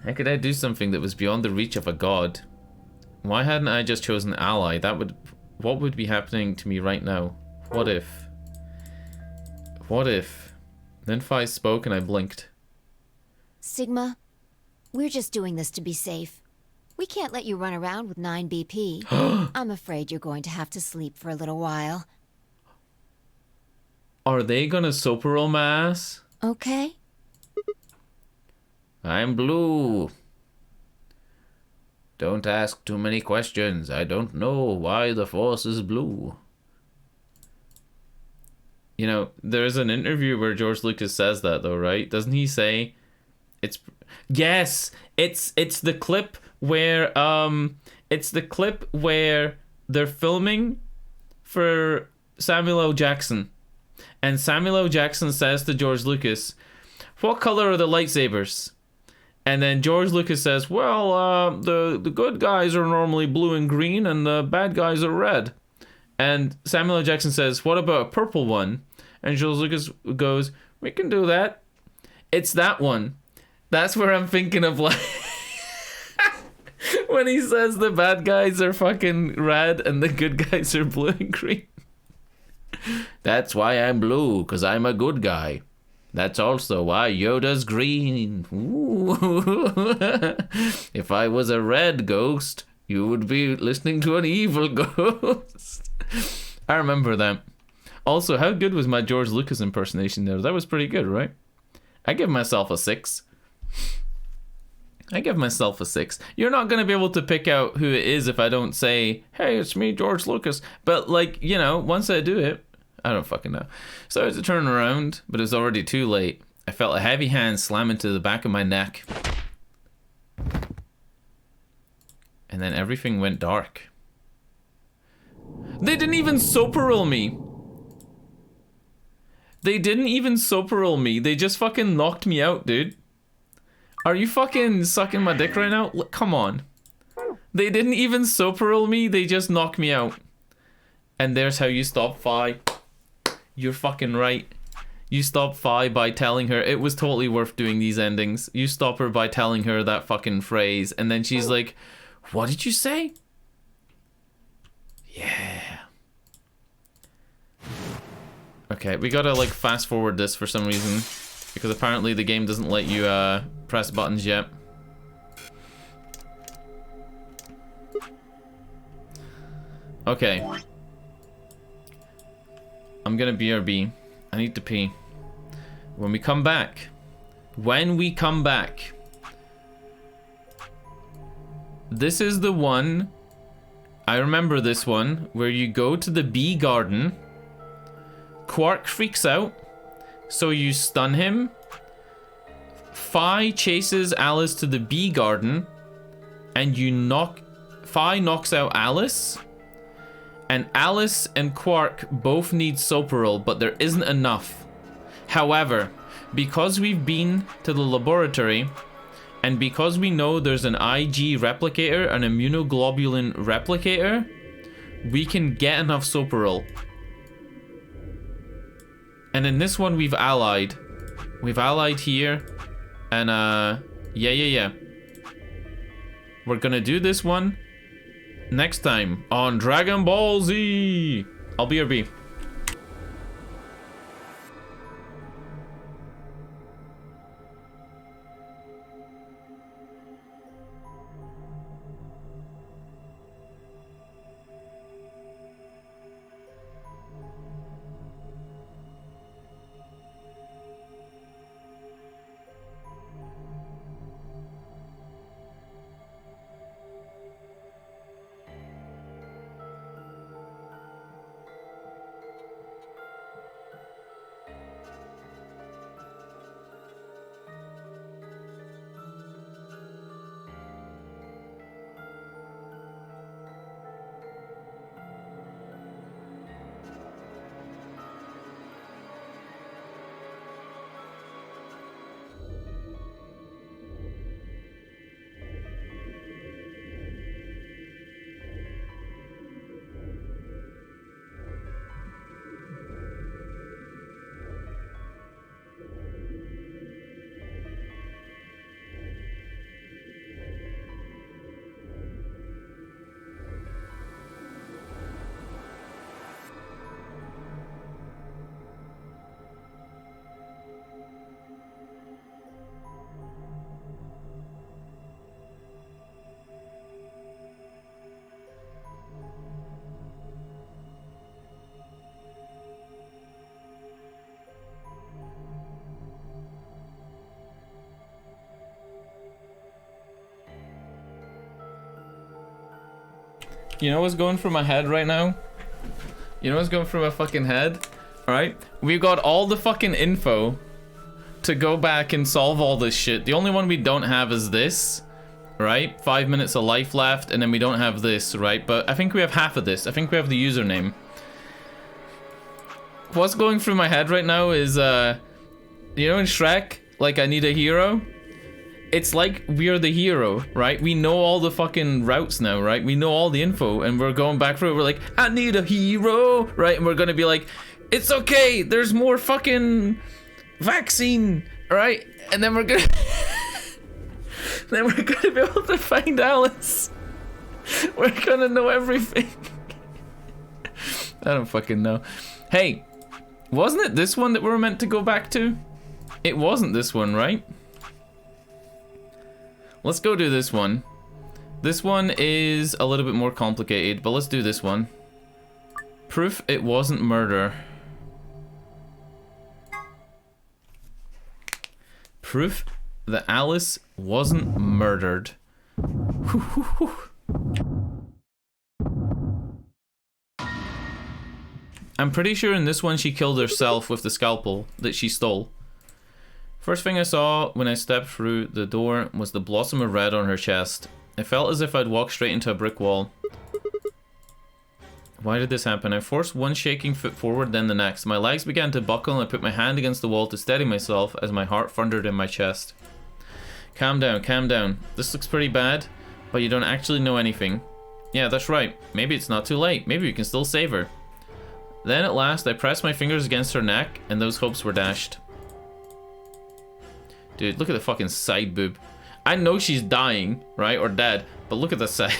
How could I do something that was beyond the reach of a god? Why hadn't I just chosen ally? What would be happening to me right now? What if? What if? Then Phi spoke and I blinked. Sigma, we're just doing this to be safe. We can't let you run around with 9 BP. I'm afraid you're going to have to sleep for a little while. Are they gonna super roll my ass? Okay. I'm blue. Don't ask too many questions. I don't know why the Force is blue. You know, there's an interview where George Lucas says that though, right? Doesn't he say it's... Yes! It's the clip where they're filming for Samuel L. Jackson. And Samuel L. Jackson says to George Lucas, "What color are the lightsabers?" And then George Lucas says, "Well, the good guys are normally blue and green, and the bad guys are red." And Samuel L. Jackson says, "What about a purple one?" And George Lucas goes, "We can do that." It's that one. That's where I'm thinking of, like, when he says the bad guys are fucking red and the good guys are blue and green. That's why I'm blue, because I'm a good guy. That's also why Yoda's green. Ooh. If I was a red ghost, you would be listening to an evil ghost. I remember that. Also, how good was my George Lucas impersonation there? That was pretty good, right? I give myself a 6. I give myself a 6. You're not going to be able to pick out who it is if I don't say, hey, it's me, George Lucas. But, like, you know, once I do it, I don't fucking know. So I had to turn around, but it was already too late. I felt a heavy hand slam into the back of my neck. And then everything went dark. They didn't even soap-a-roll me. They didn't even soap-a-roll me. They just fucking knocked me out, dude. Are you fucking sucking my dick right now? Come on. They didn't even soap-a-roll me. They just knocked me out. And there's how you stop Fi. You're fucking right. You stop Fi by telling her it was totally worth doing these endings. You stop her by telling her that fucking phrase. And then she's like, what did you say? Yeah. Okay, we gotta like fast forward this for some reason. Because apparently the game doesn't let you press buttons yet. Okay. I'm gonna BRB. I need to pee. When we come back. This is the one. I remember this one. Where you go to the bee garden. Quark freaks out. So you stun him. Fi chases Alice to the bee garden. And you Fi knocks out Alice. And Alice and Quark both need soap-a-roll, but there isn't enough. However, because we've been to the laboratory, and because we know there's an IG replicator, an immunoglobulin replicator, we can get enough soap-a-roll. And in this one, we've allied. We've allied here. And, yeah. We're gonna do this one next time on Dragon Ball Z. I'll BRB. You know what's going through my head right now? You know what's going through my fucking head? Alright? We've got all the fucking info to go back and solve all this shit. The only one we don't have is this. Right? 5 minutes of life left, and then we don't have this, right? But I think we have half of this. I think we have the username. What's going through my head right now is, you know in Shrek? Like, I need a hero? It's like we're the hero, right? We know all the fucking routes now, right? We know all the info, and we're going back through it. We're like, I need a hero, right? And we're gonna be like, it's okay, there's more fucking vaccine, right? And then we're gonna then we're gonna be able to find Alice. We're gonna know everything. I don't fucking know. Hey, wasn't it this one that we were meant to go back to? It wasn't this one, right? Let's go do this one. This one is a little bit more complicated, but let's do this one. Proof it wasn't murder. Proof that Alice wasn't murdered. I'm pretty sure in this one she killed herself with the scalpel that she stole. First thing I saw when I stepped through the door was the blossom of red on her chest. It felt as if I'd walked straight into a brick wall. Why did this happen? I forced one shaking foot forward, then the next. My legs began to buckle and I put my hand against the wall to steady myself as my heart thundered in my chest. Calm down, calm down. This looks pretty bad, but you don't actually know anything. Yeah, that's right. Maybe it's not too late. Maybe we can still save her. Then at last I pressed my fingers against her neck and those hopes were dashed. Dude, look at the fucking side boob. I know she's dying, right? Or dead, but look at the side.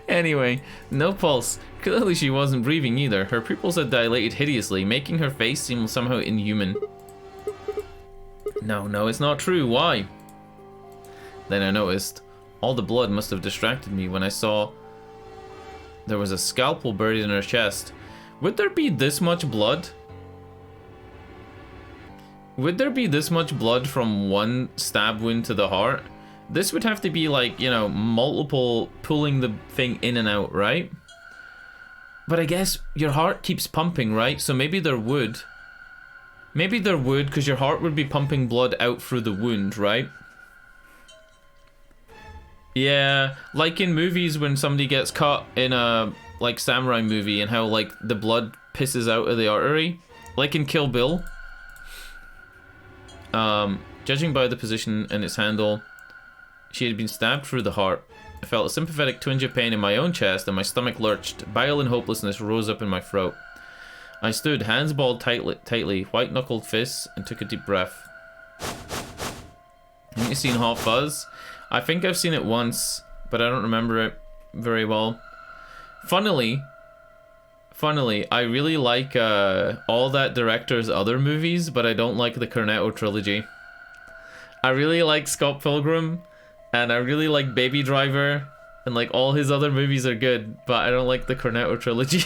Anyway, no pulse. Clearly she wasn't breathing either. Her pupils had dilated hideously, making her face seem somehow inhuman. No, it's not true. Why? Then I noticed. All the blood must have distracted me when I saw there was a scalpel buried in her chest. Would there be this much blood? Would there be this much blood from one stab wound to the heart? This would have to be like, you know, multiple pulling the thing in and out, right? But I guess your heart keeps pumping, right? So maybe there would. Maybe there would, because your heart would be pumping blood out through the wound, right? Yeah, like in movies when somebody gets cut in a, like, samurai movie and how, like, the blood pisses out of the artery. Like in Kill Bill. Judging by the position and its handle, she had been stabbed through the heart. I felt a sympathetic twinge of pain in my own chest and my stomach lurched. Bile and hopelessness rose up in my throat. I stood, hands balled tightly, white-knuckled fists, and took a deep breath. Have you seen Hot Fuzz? I think I've seen it once, but I don't remember it very well. Funnily, I really like all that director's other movies, but I don't like the Cornetto trilogy. I really like Scott Pilgrim, and I really like Baby Driver, and like all his other movies are good, but I don't like the Cornetto trilogy.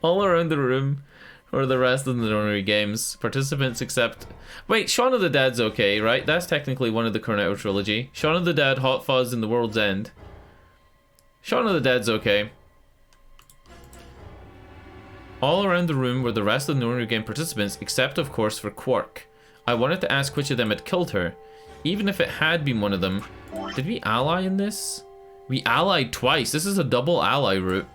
All around the room or the rest of the nonary games, participants except... Wait, Shaun of the Dead's okay, right? That's technically one of the Cornetto trilogy. Shaun of the Dead, Hot Fuzz, and The World's End. Shaun of the Dead's okay. All around the room were the rest of the nonary game participants, except of course for Quark. I wanted to ask which of them had killed her. Even if it had been one of them. Did we ally in this? We allied twice. This is a double ally route.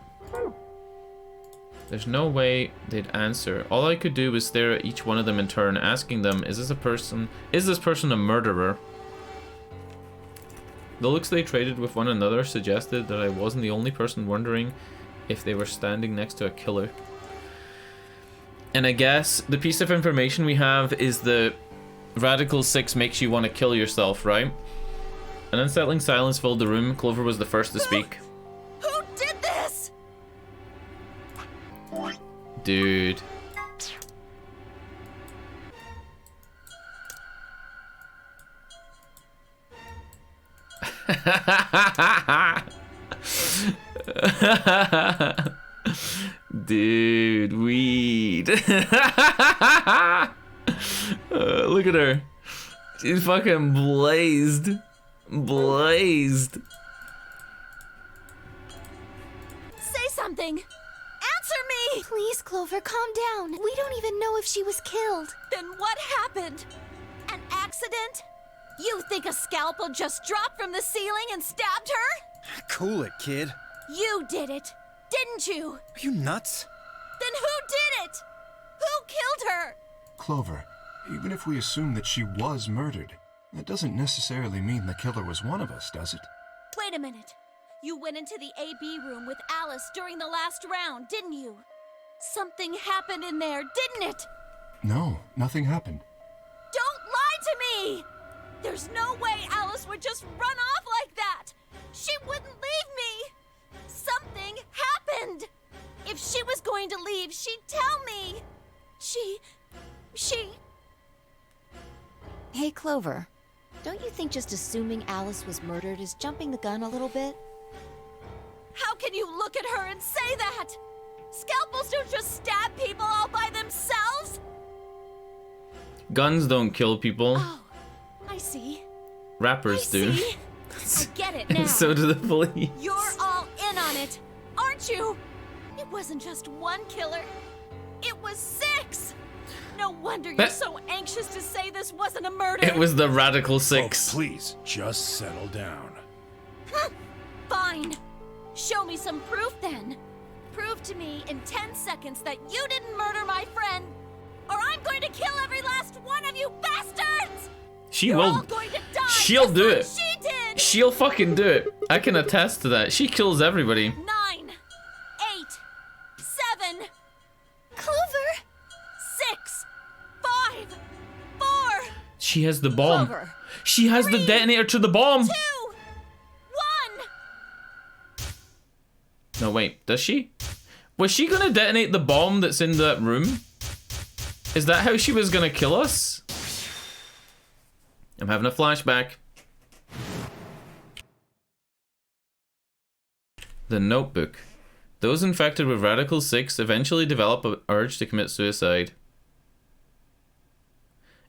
There's no way they'd answer. All I could do was stare at each one of them in turn, asking them, is this person a murderer? The looks they traded with one another suggested that I wasn't the only person wondering if they were standing next to a killer. And I guess the piece of information we have is the Radical 6 makes you want to kill yourself, right? An unsettling silence filled the room. Clover was the first to speak. Who did this? Dude. Dude, weed. Look at her. She's fucking blazed. Blazed. Say something. Answer me! Please, Clover, calm down. We don't even know if she was killed. Then what happened? An accident? You think a scalpel just dropped from the ceiling and stabbed her? Cool it, kid. You did it, didn't you? Are you nuts? Then who did it? Who killed her? Clover, even if we assume that she was murdered, that doesn't necessarily mean the killer was one of us, does it? Wait a minute. You went into the AB room with Alice during the last round, didn't you? Something happened in there, didn't it? No, nothing happened. Don't lie to me! There's no way Alice would just run off like that! She wouldn't leave me! Something happened! if she was going to leave, she'd tell me. She... Hey, Clover. Don't you think just assuming Alice was murdered is jumping the gun a little bit? How can you look at her and say that? Scalpels don't just stab people all by themselves. Guns don't kill people. Oh, I see. Rappers do. I get it now. And so do the police. You're all in on it, aren't you? It wasn't just one killer. It was 6. No wonder you're so anxious to say this wasn't a murder. It was the Radical 6. Oh, please, just settle down. Fine. Show me some proof then. Prove to me in 10 seconds that you didn't murder my friend, or I'm going to kill every last one of you bastards! You're all going to die. She'll do it. She did. She'll fucking do it. I can attest to that. She kills everybody. 9, 8, 7. Clover. 6, 5, 4. She has the bomb. Clover. She has 3, the detonator to the bomb. 2, 1. No, wait. Does she? Was she gonna detonate the bomb that's in that room? Is that how she was gonna kill us? I'm having a flashback. The Notebook. Those infected with Radical 6 eventually develop an urge to commit suicide.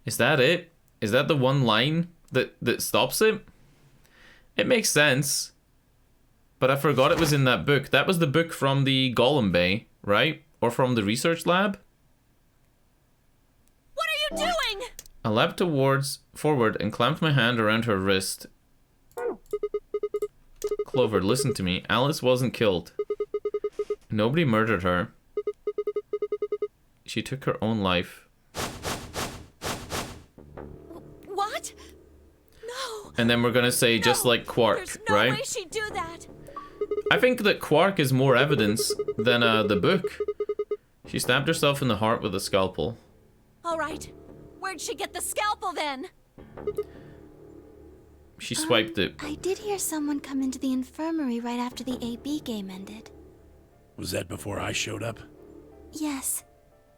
Is that it? Is that the one line that stops it? It makes sense. But I forgot it was in that book. That was the book from the Golem Bay, right? Or from the research lab? What are you doing? I leapt forward and clamped my hand around her wrist. Clover, listen to me. Alice wasn't killed. Nobody murdered her. She took her own life. What? No. And then we're gonna say just like Quark, There's no right? way she'd do that. I think that Quark is more evidence than the book. She stabbed herself in the heart with a scalpel. All right. Where'd she get the scalpel then? She swiped it. I did hear someone come into the infirmary right after the AB game ended. Was that before I showed up? Yes.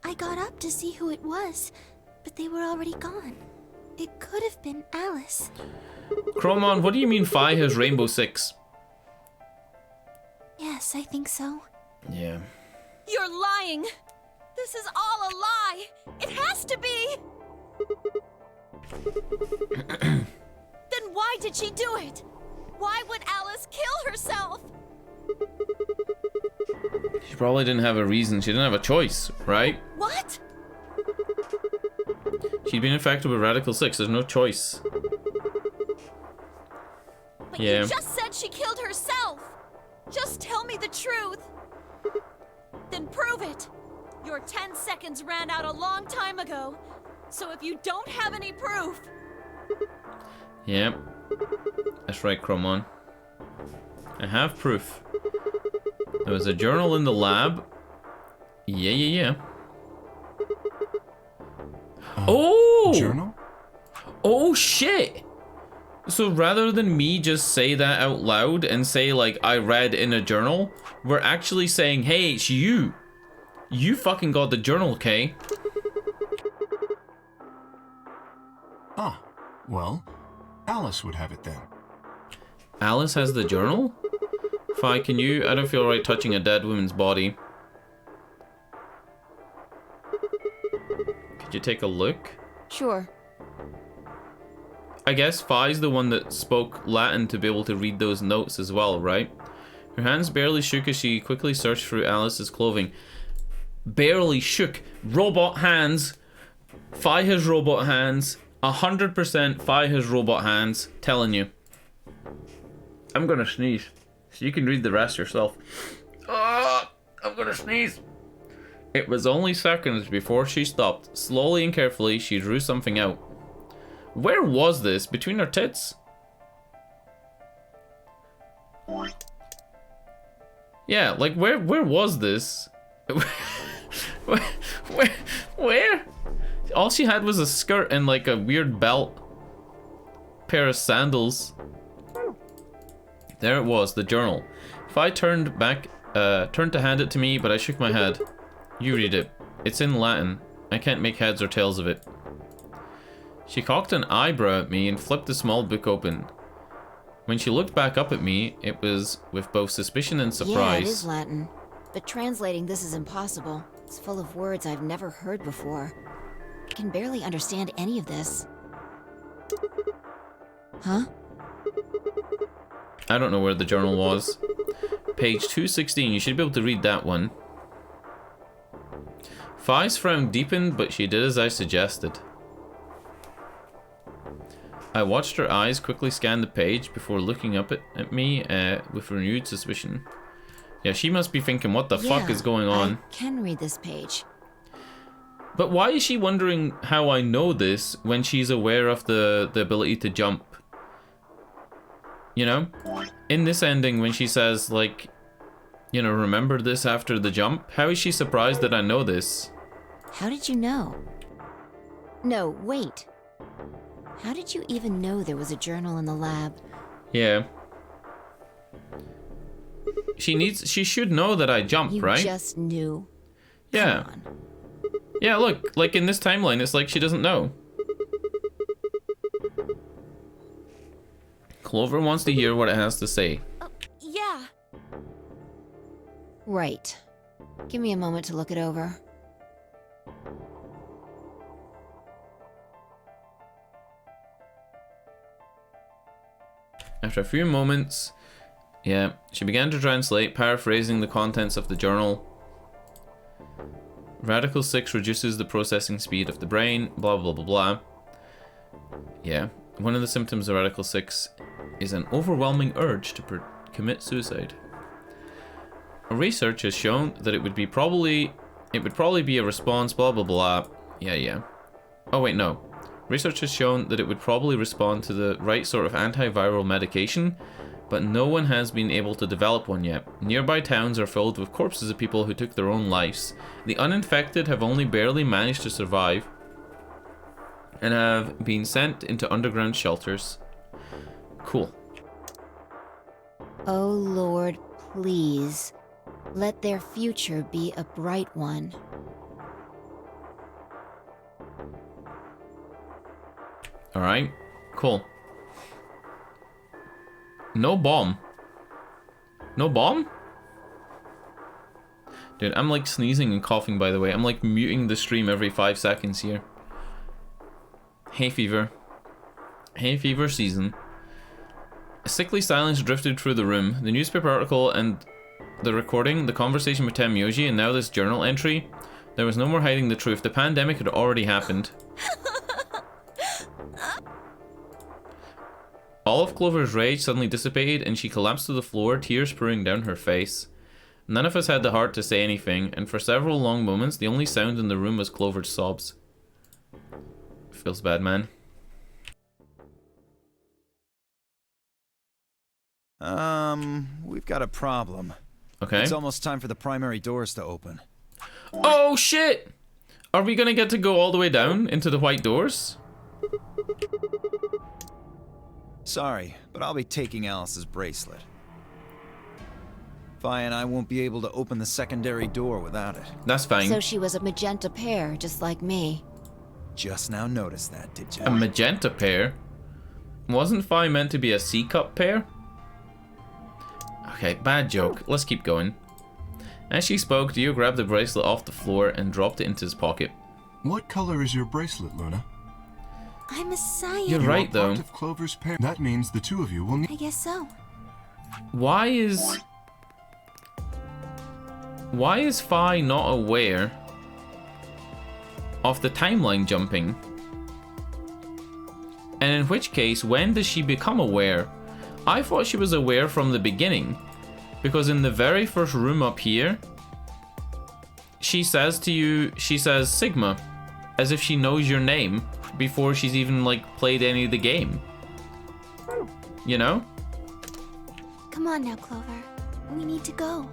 I got up to see who it was, but they were already gone. It could have been Alice. Chromon, what do you mean Phi has Rainbow 6? Yes, I think so. Yeah. You're lying! This is all a lie! It has to be! Then why did she do it? Why would Alice kill herself? She probably didn't have a reason. She didn't have a choice, right? What? She'd been infected with Radical 6. There's no choice. But Yeah. you just said she killed herself! Just tell me the truth! Then prove it! Your 10 seconds ran out a long time ago, so if you don't have any proof... Yep. That's right, Chromon. I have proof. There was a journal in the lab. Yeah. Oh! Journal? Oh, shit! So rather than me just say that out loud and say, like, I read in a journal, we're actually saying, hey, it's you. You fucking got the journal, okay? Ah, well, Alice would have it then. Alice has the journal? Phi, can you? I don't feel right touching a dead woman's body. Could you take a look? Sure. I guess Phi's the one that spoke Latin to be able to read those notes as well, right? Her hands barely shook as she quickly searched through Alice's clothing. Barely shook. Robot hands. Phi has robot hands. 100% Phi has robot hands. Telling you. I'm gonna sneeze. So you can read the rest yourself. I'm gonna sneeze. It was only seconds before she stopped. Slowly and carefully, she drew something out. Where was this? Between her tits? Yeah, like where was this? Where? All she had was a skirt and like a weird belt. Pair of sandals. There it was, the journal. If I turned back turned to hand it to me, but I shook my head. You read it. It's in Latin. I can't make heads or tails of it. She cocked an eyebrow at me and flipped the small book open. When she looked back up at me, it was with both suspicion and surprise. Yeah, it is Latin. But translating this is impossible. It's full of words I've never heard before. I can barely understand any of this. Huh? I don't know where the journal was. Page 216, you should be able to read that one. Phi's frown deepened, but she did as I suggested. I watched her eyes quickly scan the page before looking up at me with renewed suspicion. Yeah, she must be thinking, what the fuck is going on? I can read this page. But why is she wondering how I know this when she's aware of the ability to jump? You know? In this ending, when she says, like, you know, remember this after the jump? How is she surprised that I know this? How did you know? No, wait. How did you even know there was a journal in the lab? Yeah. She should know that I jump, right? You just knew. Yeah. Come on. Yeah, look, like in this timeline, it's like she doesn't know. Clover wants to hear what it has to say. Yeah. Right. Give me a moment to look it over. After a few moments, yeah, she began to translate, paraphrasing the contents of the journal. Radical 6 reduces the processing speed of the brain, blah blah blah blah. Yeah, one of the symptoms of Radical 6 is an overwhelming urge to commit suicide. Research has shown that it would probably be a response, blah blah blah. Yeah. Oh wait, no. Research has shown that it would probably respond to the right sort of antiviral medication, but no one has been able to develop one yet. Nearby towns are filled with corpses of people who took their own lives. The uninfected have only barely managed to survive and have been sent into underground shelters. Cool. Oh Lord, please. Let their future be a bright one. Alright, cool. No bomb. No bomb? Dude, I'm like sneezing and coughing, by the way. I'm like muting the stream every 5 seconds here. Hay fever. Hay fever season. A sickly silence drifted through the room. The newspaper article and the recording, the conversation with Temyoji, and now this journal entry. There was no more hiding the truth. The pandemic had already happened. All of Clover's rage suddenly dissipated and she collapsed to the floor, tears pouring down her face. None of us had the heart to say anything, and for several long moments the only sound in the room was Clover's sobs. Feels bad, man. We've got a problem. Okay. It's almost time for the primary doors to open. Oh shit! Are we gonna get to go all the way down into the white doors? Sorry, but I'll be taking Alice's bracelet. Phi and I won't be able to open the secondary door without it. That's fine. So she was a magenta pair, just like me. Just now noticed that, did you? A magenta pair? Wasn't Phi meant to be a C-cup pair? Okay, bad joke. Let's keep going. As she spoke, Dio grabbed the bracelet off the floor and dropped it into his pocket. What color is your bracelet, Luna? I'm a scion. You're right, though. Part of Clover's pair. That means the two of you will need. I guess so. Why is Phi not aware of the timeline jumping? And in which case, when does she become aware? I thought she was aware from the beginning, because in the very first room up here, she says to you, she says Sigma, as if she knows your name before she's even like played any of the game. You know? Come on now, Clover. We need to go.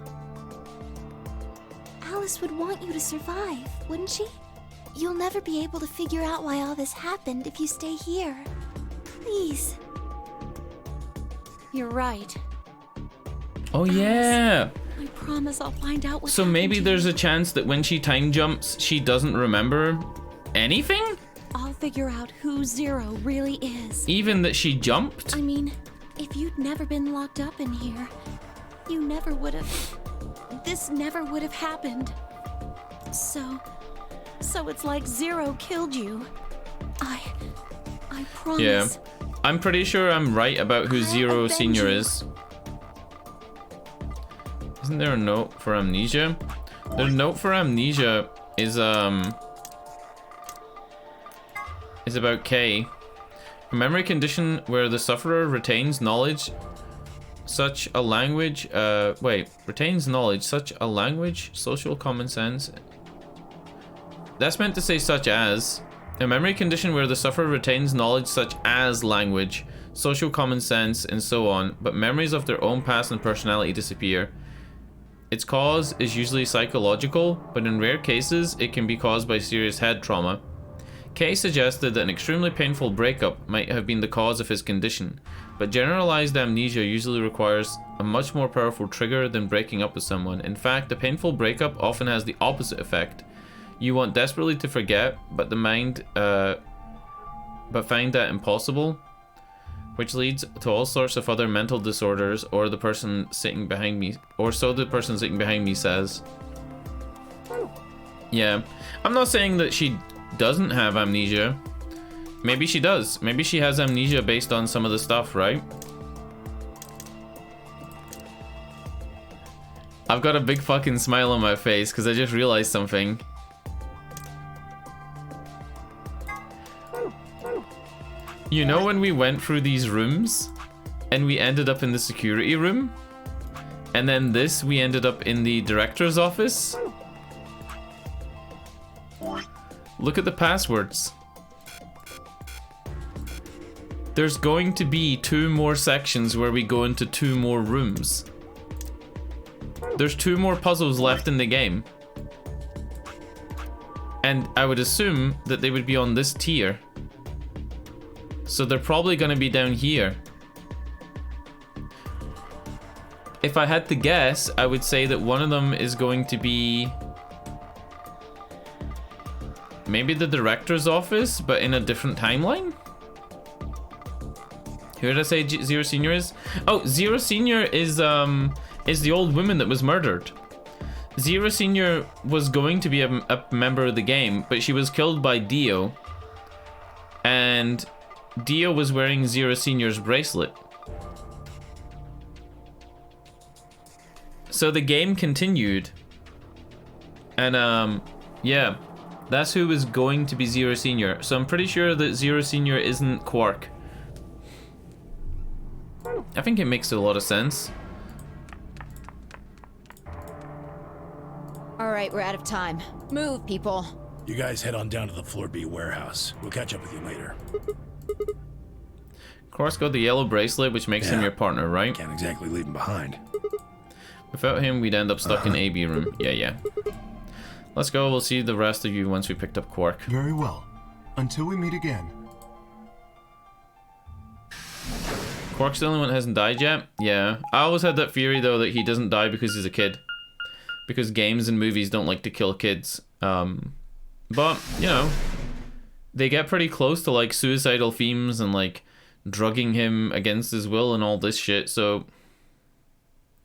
Alice would want you to survive, wouldn't she? You'll never be able to figure out why all this happened if you stay here. Please. You're right. Oh yeah, I promise I'll find out what So happened maybe to there's you. a chance that when she time jumps, she doesn't remember anything? I'll figure out who Zero really is. Even that she jumped? I mean, if you'd never been locked up in here, you never would have... This never would have happened. So it's like Zero killed you. I promise. Yeah. I'm pretty sure I'm right about who Zero avenge Senior you. is. Isn't there a note for amnesia? The note for amnesia is about K. A memory condition where the sufferer retains knowledge such a language, retains knowledge such a language, social common sense. That's meant to say such as. A memory condition where the sufferer retains knowledge such as language, social common sense, and so on, but memories of their own past and personality disappear. Its cause is usually psychological, but in rare cases, it can be caused by serious head trauma. Kay suggested that an extremely painful breakup might have been the cause of his condition, but generalized amnesia usually requires a much more powerful trigger than breaking up with someone. In fact, a painful breakup often has the opposite effect. You want desperately to forget, but find that impossible, which leads to all sorts of other mental disorders, or the person sitting behind me, or so the person sitting behind me says. Yeah, I'm not saying that she doesn't have amnesia. Maybe she does. Maybe she has amnesia based on some of the stuff, right? I've got a big fucking smile on my face because I just realized something. You know when we went through these rooms and we ended up in the security room? And then we ended up in the director's office? Look at the passwords. There's going to be 2 more sections where we go into 2 more rooms. There's 2 more puzzles left in the game. And I would assume that they would be on this tier. So they're probably going to be down here. If I had to guess, I would say that one of them is going to be maybe the director's office, but in a different timeline? Who did I say Zero Senior is? Oh, Zero Senior is the old woman that was murdered. Zero Senior was going to be a member of the game, but she was killed by Dio. And Dio was wearing Zero Senior's bracelet. So the game continued. And yeah, that's who was going to be Zero Senior. So I'm pretty sure that Zero Senior isn't Quark. I think it makes a lot of sense. All right, we're out of time. Move, people. You guys head on down to the Floor B warehouse. We'll catch up with you later. Quark's got the yellow bracelet, which makes him your partner, right? Can't exactly leave him behind. Without him, we'd end up stuck in AB room. Yeah. Let's go. We'll see the rest of you once we picked up Quark. Very well. Until we meet again. Quark's the only one that hasn't died yet? Yeah. I always had that theory, though, that he doesn't die because he's a kid. Because games and movies don't like to kill kids. But, you know, they get pretty close to, like, suicidal themes and, like, drugging him against his will and all this shit, so...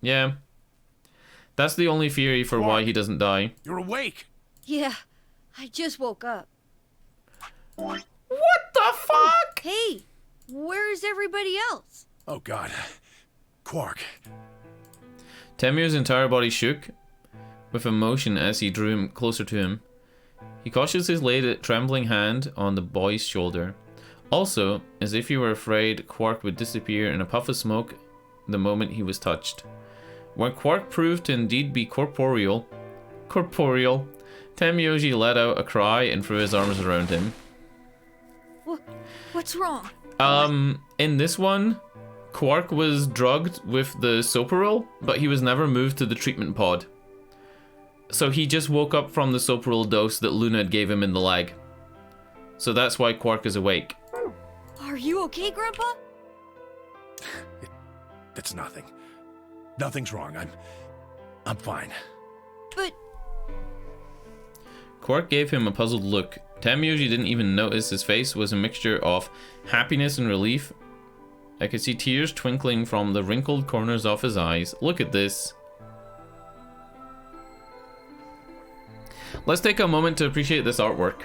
yeah. That's the only theory for why he doesn't die. You're awake! Yeah, I just woke up. What the fuck?! Hey, where's everybody else? Oh god. Quark. Temyo's entire body shook with emotion as he drew him closer to him. He cautiously laid a trembling hand on the boy's shoulder. Also, as if he were afraid Quark would disappear in a puff of smoke the moment he was touched. When Quark proved to indeed be corporeal, Temyoji let out a cry and threw his arms around him. What's wrong? In this one, Quark was drugged with the Soparil, but he was never moved to the treatment pod. So he just woke up from the Soparil dose that Luna gave him in the leg. So that's why Quark is awake. Are you okay, Grandpa? It's nothing. Nothing's wrong. I'm fine. But Quark gave him a puzzled look. Tamioji didn't even notice his face was a mixture of happiness and relief. I could see tears twinkling from the wrinkled corners of his eyes. Look at this. Let's take a moment to appreciate this artwork.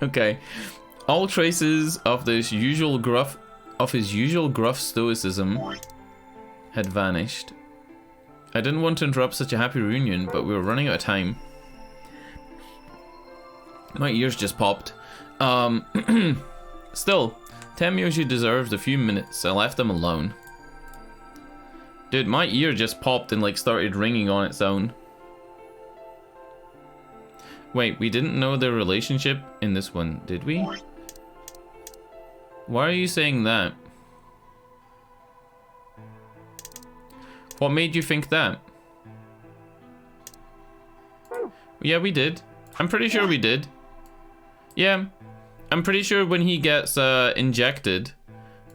Okay. All traces of his usual gruff stoicism had vanished. I didn't want to interrupt such a happy reunion, but we were running out of time. My ears just popped. Still, Tamioji deserved a few minutes. I left him alone. Dude, my ear just popped and like started ringing on its own. Wait, we didn't know their relationship in this one, did we? Why are you saying that? What made you think that? Yeah, we did. I'm pretty sure we did. Yeah. I'm pretty sure when he gets injected,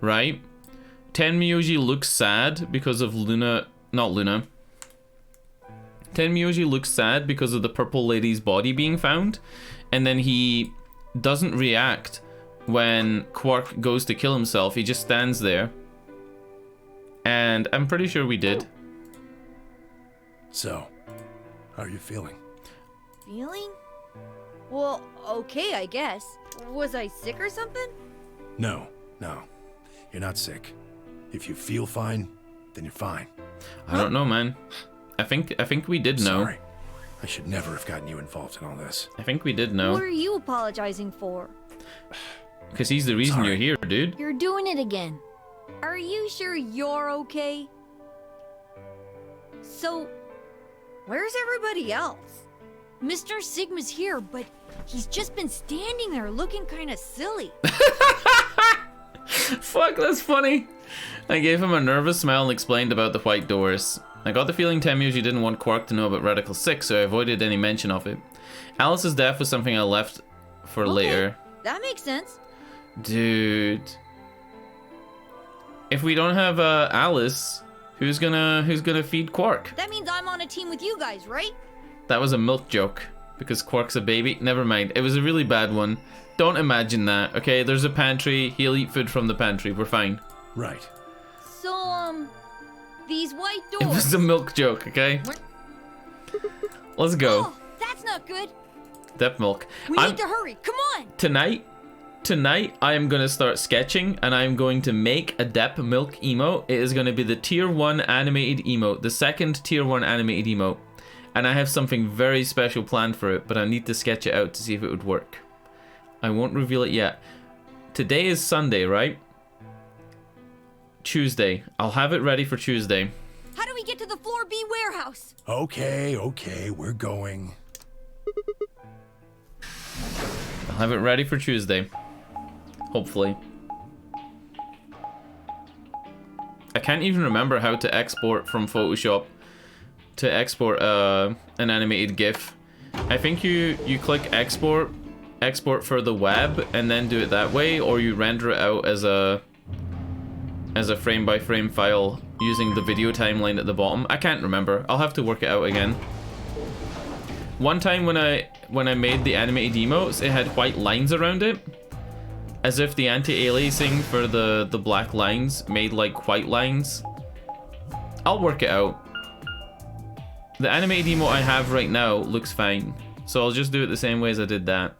right? Tenmyoji looks sad because of Luna... Not Luna. Tenmyoji looks sad because of the purple lady's body being found. And then he doesn't react when Quark goes to kill himself. He just stands there. And I'm pretty sure we did. So, how are you feeling? feeling? Well, okay, I guess. Was I sick or something? No. You're not sick. If you feel fine, then you're fine. I don't know, man. I think we did know. Sorry. I should never have gotten you involved in all this. I think we did know. What are you apologizing for? Because he's the reason you're here, dude. You're doing it again. Are you sure you're okay? So, where's everybody else? Mr. Sigma's here, but he's just been standing there looking kind of silly. Fuck, that's funny. I gave him a nervous smile and explained about the white doors. I got the feeling Temuji didn't want Quark to know about Radical 6, so I avoided any mention of it. Alice's death was something I left for later. That makes sense. Dude. If we don't have Alice, who's gonna feed Quark? That means I'm on a team with you guys, right? That was a milk joke. Because Quark's a baby. Never mind. It was a really bad one. Don't imagine that, okay? There's a pantry. He'll eat food from the pantry. We're fine. Right. So, these white doors... It was a milk joke, okay? Let's go. Oh, that's not good. Dep milk. We need to hurry. Come on. Tonight, I am going to start sketching and I am going to make a Dep milk emote. It is going to be the tier 1 animated emote. The second tier 1 animated emote. And I have something very special planned for it, but I need to sketch it out to see if it would work. I won't reveal it yet. Today is Sunday, right? Tuesday. I'll have it ready for Tuesday. How do we get to the floor B warehouse? Okay, we're going. I'll have it ready for Tuesday. Hopefully. I can't even remember how to export from Photoshop to export an animated GIF. I think you click export for the web and then do it that way, or you render it out as a frame by frame file using the video timeline at the bottom. I can't remember. I'll have to work it out again. One time when I made the animated emotes, it had white lines around it, as if the anti-aliasing for the black lines made like white lines. I'll work it out. The animated emote I have right now looks fine, so I'll just do it the same way as I did that.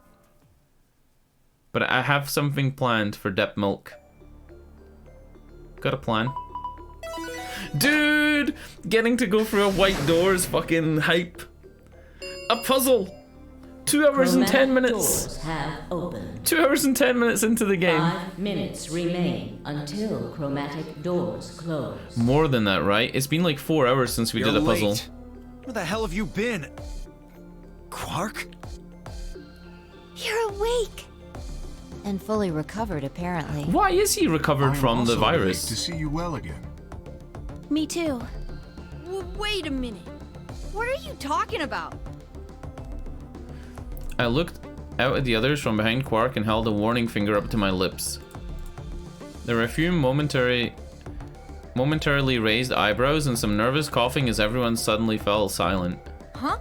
But I have something planned for Dep Milk. Got a plan. Dude! Getting to go through a white door is fucking hype. A puzzle! 2 hours and 10 minutes. Doors have opened. 2 hours and 10 minutes into the game. 5 minutes remain until chromatic doors close. More than that, right? It's been like 4 hours since we did a puzzle. Late. Where the hell have you been? Quark? You're awake. And fully recovered, apparently. Why is he recovered from the virus? To see you well again. Me too. Wait a minute. What are you talking about? I looked out at the others from behind Quark and held a warning finger up to my lips. There were a few momentary momentarily raised eyebrows and some nervous coughing as everyone suddenly fell silent. Huh?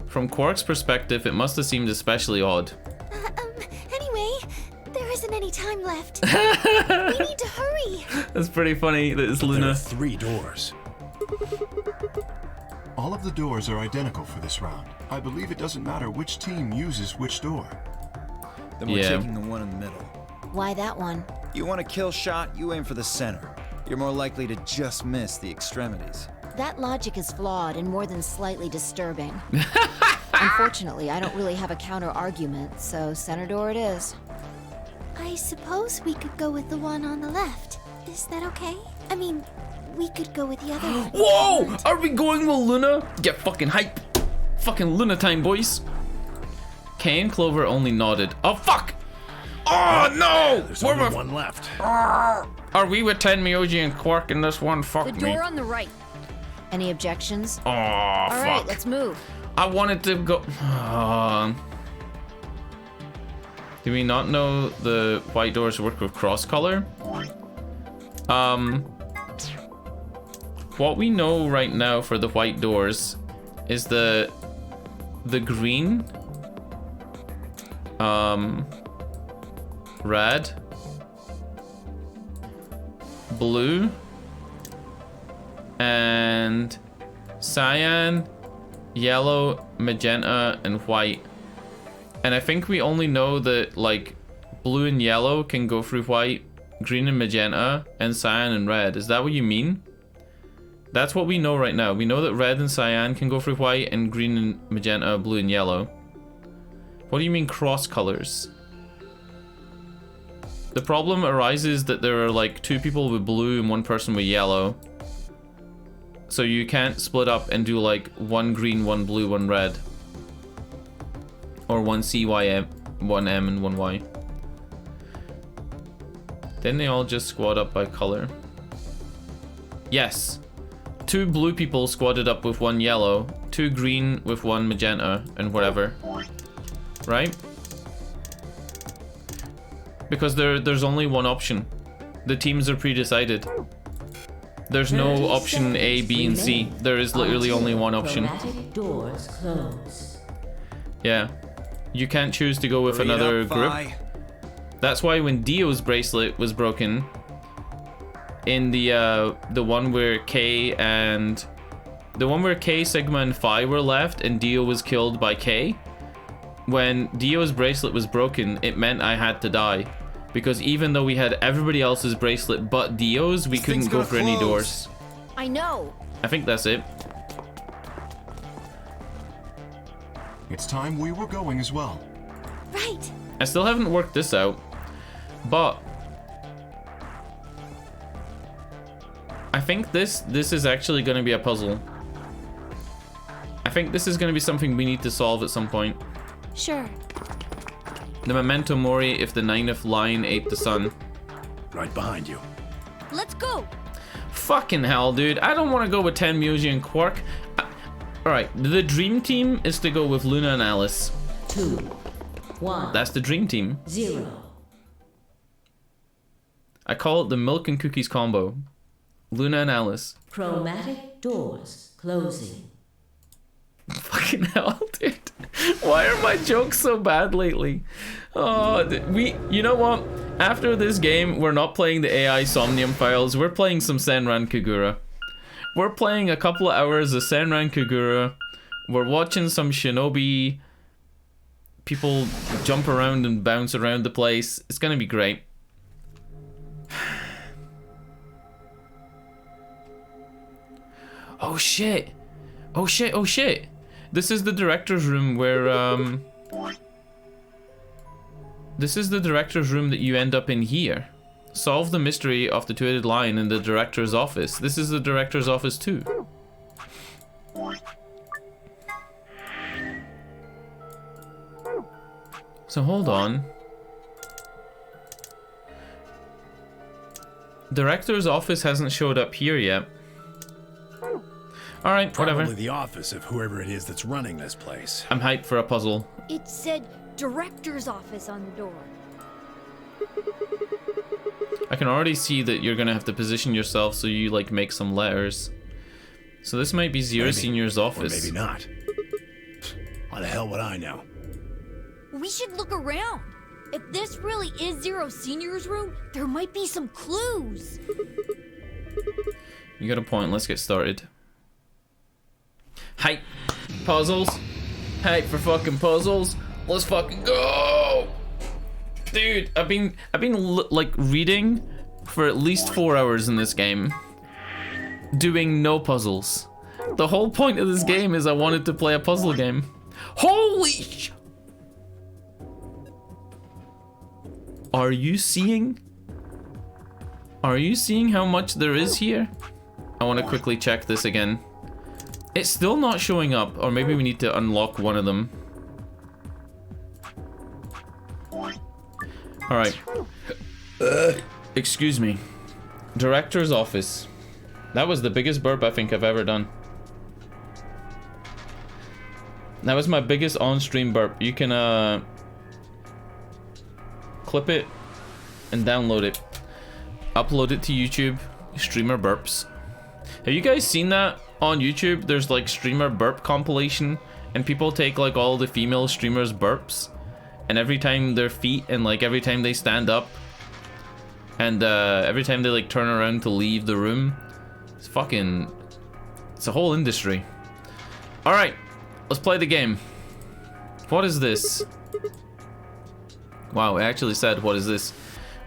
From Quark's perspective, it must have seemed especially odd. Anyway, there isn't any time left. We need to hurry. That's pretty funny that it's Luna. There are 3 doors. All of the doors are identical for this round. I believe it doesn't matter which team uses which door. Then we're Yeah. taking the one in the middle. Why that one? You want a kill shot, you aim for the center. You're more likely to just miss the extremities. That logic is flawed and more than slightly disturbing. Unfortunately, I don't really have a counter-argument, so center door it is. I suppose we could go with the one on the left. Is that okay? I mean, we could go with the other one. Whoa! Are we going with Luna? Get fucking hype. Fucking Luna time, boys. Kay and Clover only nodded. Oh, fuck! Oh, no! There's Where only the- one left. Are we with Tenmyoji and Quark in this one? Fuck The me. door on the right. Any objections? Oh, All fuck. right, let's move. I wanted to go. Do we not know the white doors work with cross color? What we know right now for the white doors is the green, red, blue, and cyan, yellow, magenta, and white. And I think we only know that like blue and yellow can go through white, green and magenta, and cyan and red. Is that what you mean? That's what we know right now. We know that red and cyan can go through white, and green and magenta, blue and yellow. What do you mean cross colors? The problem arises that there are like 2 people with blue and 1 person with yellow. So you can't split up and do like 1 green, 1 blue, 1 red. Or 1 CYM, 1 M, and 1 Y. Then they all just squad up by color. Yes. 2 blue people squatted up with 1 yellow, 2 green with 1 magenta, and whatever. Right? Because there's only one option. The teams are pre-decided. There's no option A, B, and C. There is literally only one option. Chromatic doors close. Yeah. You can't choose to go with Hurry another up, group. Vi. That's why when Dio's bracelet was broken, in the one where K, Sigma, and Phi were left, and Dio was killed by K, when Dio's bracelet was broken, it meant I had to die. Because even though we had everybody else's bracelet but Dio's, we This couldn't thing's go gonna for any close. doors. I know. I think that's it. It's time we were going as well. Right. I still haven't worked this out, but I think this is actually going to be a puzzle. I think this is going to be something we need to solve at some point. Sure. The memento mori if the 9th lion ate the sun. Right behind you. Let's go. Fucking hell, dude. I don't want to go with Tenmyoji and Quark. Alright, the dream team is to go with Luna and Alice. 2, 1, That's the dream team. 0. I call it the milk and cookies combo. Luna and Alice. Chromatic doors closing. Fucking hell, dude. Why are my jokes so bad lately? Oh, you know what? After this game, we're not playing the AI Somnium Files. We're playing some Senran Kagura. We're playing a couple of hours of Senran Kagura. We're watching some shinobi people jump around and bounce around the place. It's gonna be great. Oh shit. Oh shit, oh shit. This is the director's room where, This is the director's room that you end up in here. Solve the mystery of the two-headed lion in the director's office. This is the director's office too. So hold on. Director's office hasn't showed up here yet. Alright, whatever. Probably the office of whoever it is that's running this place. I'm hyped for a puzzle. It said director's office on the door. I can already see that you're gonna have to position yourself so you like make some letters. So this might be Zero Senior's office. Or maybe not. How the hell would I know? We should look around. If this really is Zero Senior's room, there might be some clues. You got a point, let's get started. Hype! Puzzles! Hype for fucking puzzles! Let's fucking go! Dude, I've been like reading for at least 4 hours in this game, doing no puzzles. The whole point of this game is I wanted to play a puzzle game. Holy sh! Are you seeing? Are you seeing how much there is here? I want to quickly check this again. It's still not showing up, or maybe we need to unlock one of them. Alright. Excuse me. Director's office. That was the biggest burp I think I've ever done. That was my biggest on-stream burp. You can clip it and download it. Upload it to YouTube. Streamer burps. Have you guys seen that on YouTube? There's like streamer burp compilation, and people take like all the female streamers burps, and every time their feet and like every time they stand up and every time they like turn around to leave the room, it's a whole industry. All right, let's play the game. What is this? Wow, it actually said what is this?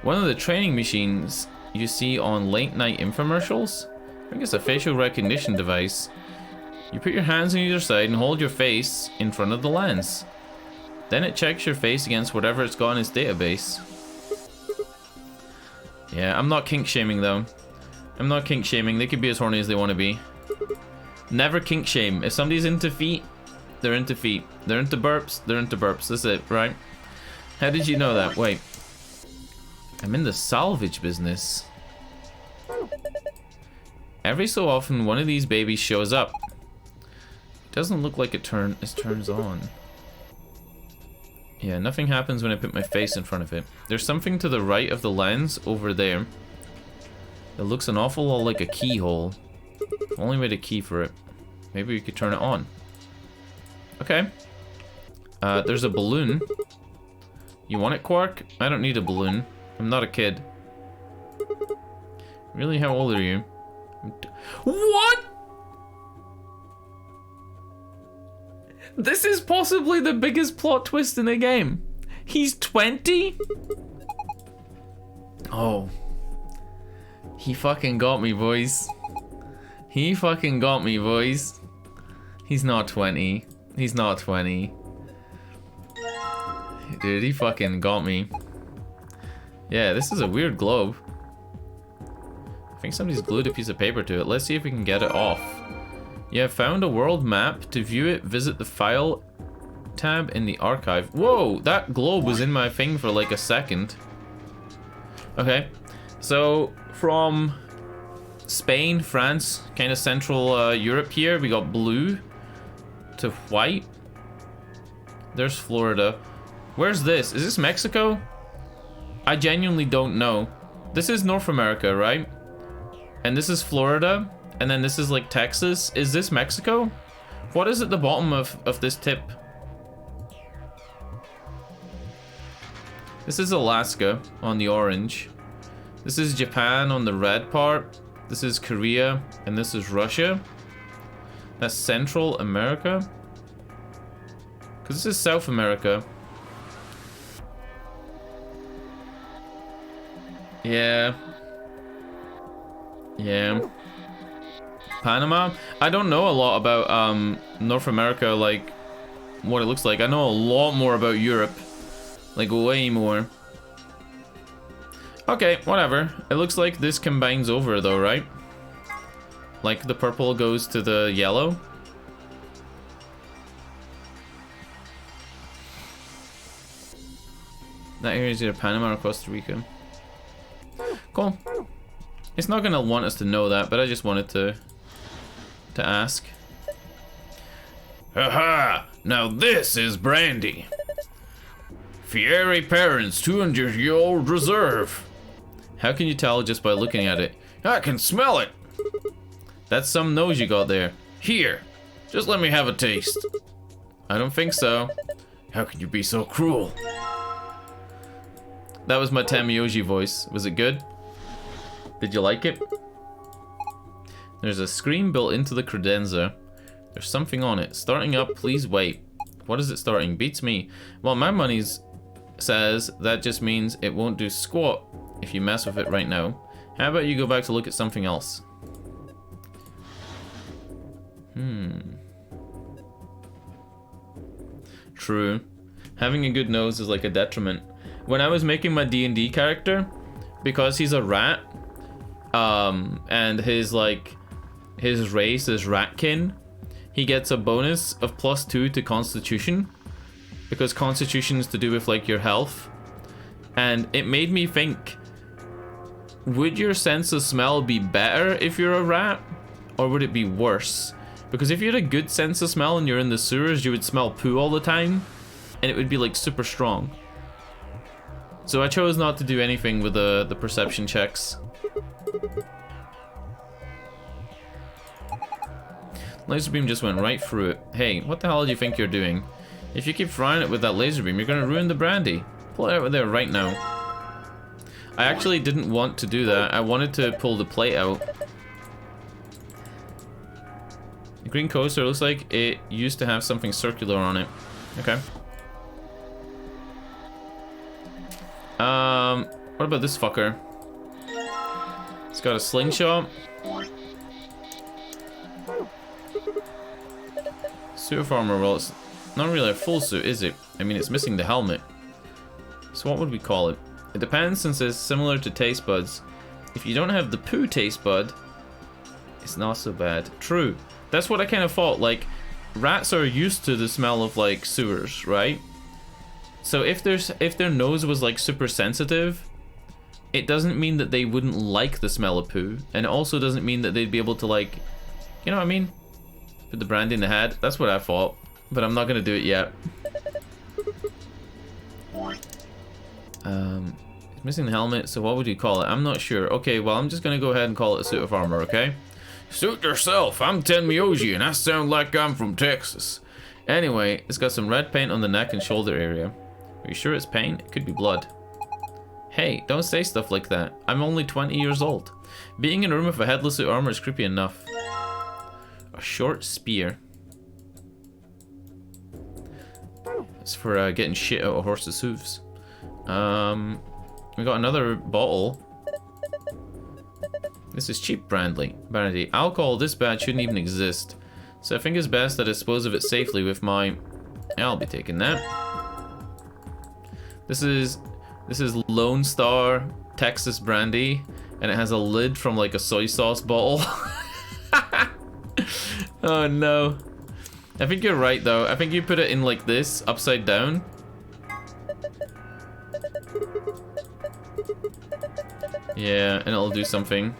One of the training machines you see on late night infomercials? I think it's a facial recognition device. You put your hands on either side and hold your face in front of the lens. Then it checks your face against whatever it's got in its database. Yeah, I'm not kink shaming though. I'm not kink shaming. They could be as horny as they want to be. Never kink shame. If somebody's into feet, they're into feet. They're into burps, they're into burps. That's it, right? How did you know that? Wait. I'm in the salvage business. Every so often, one of these babies shows up. It doesn't look like it turns on. Yeah, nothing happens when I put my face in front of it. There's something to the right of the lens over there. It looks an awful lot like a keyhole. I've only made a key for it. Maybe we could turn it on. Okay. There's a balloon. You want it, Quark? I don't need a balloon. I'm not a kid. Really, how old are you? What? This is possibly the biggest plot twist in the game. He's 20? Oh. He fucking got me, boys. He fucking got me, boys. He's not 20. He's not 20. Dude, he fucking got me. Yeah, this is a weird globe. I think somebody's glued a piece of paper to it. Let's see if we can get it off. You have found a world map. To view it, visit the file tab in the archive. Whoa, that globe was in my thing for like a second. Okay, so from Spain, France, kind of central Europe here, we got blue to white. There's Florida. Where's this? Is this Mexico? I genuinely don't know. This is North America, right? And this is Florida. And then this is like Texas. Is this Mexico? What is at the bottom of this tip? This is Alaska on the orange. This is Japan on the red part. This is Korea. And this is Russia. That's Central America. Because this is South America. Yeah. Yeah. Panama? I don't know a lot about North America, like what it looks like. I know a lot more about Europe. Like way more. Okay, whatever. It looks like this combines over though, right? Like the purple goes to the yellow. That area is either Panama or Costa Rica. Cool. It's not gonna want us to know that, but I just wanted to to ask. Haha! Now this is brandy. Fieri Parents 200-year-old reserve. How can you tell just by looking at it? I can smell it! That's some nose you got there. Here, just let me have a taste. I don't think so. How can you be so cruel? That was my Tamioji voice. Was it good? Did you like it? There's a screen built into the credenza. There's something on it. Starting up, please wait. What is it starting? Beats me. Well, my money's says that just means it won't do squat if you mess with it right now. How about you go back to look at something else? True. Having a good nose is like a detriment. When I was making my D&D character, because he's a rat, and his race is ratkin, he gets a bonus of +2 to Constitution, because Constitution is to do with like your health. And it made me think, would your sense of smell be better if you're a rat, or would it be worse? Because if you had a good sense of smell and you're in the sewers, you would smell poo all the time, and it would be like super strong. So I chose not to do anything with the perception checks. Laser beam just went right through it. Hey, what the hell do you think you're doing? If you keep frying it with that laser beam, you're gonna ruin the brandy. Pull it out of there right now. I actually didn't want to do that. I wanted to pull the plate out. The green coaster looks like it used to have something circular on it. Okay. What about this fucker? It's got a slingshot. Suit of armor, well, it's not really a full suit, is it? I mean, it's missing the helmet. So what would we call it? It depends, since it's similar to taste buds. If you don't have the poo taste bud, it's not so bad. True. That's what I kind of thought. Like, rats are used to the smell of like sewers, right? So if their nose was like super sensitive, it doesn't mean that they wouldn't like the smell of poo, and it also doesn't mean that they'd be able to, like, you know what I mean? Put the brandy in the head. That's what I thought, but I'm not gonna do it yet. It's missing the helmet, so what would you call it? I'm not sure. Okay, well, I'm just gonna go ahead and call it a suit of armor, okay? Suit yourself, I'm Ten Miyoji, and I sound like I'm from Texas. Anyway, it's got some red paint on the neck and shoulder area. Are you sure it's paint? It could be blood. Hey, don't say stuff like that. I'm only 20 years old. Being in a room with a headless suit armor is creepy enough. A short spear. It's for getting shit out of horses' hooves. We got another bottle. This is cheap brandy. Alcohol this bad shouldn't even exist. So I think it's best that I dispose of it safely with my... I'll be taking that. This is Lone Star Texas brandy, and it has a lid from like a soy sauce bottle. Oh no. I think you're right though. I think you put it in like this, upside down. Yeah, and it'll do something.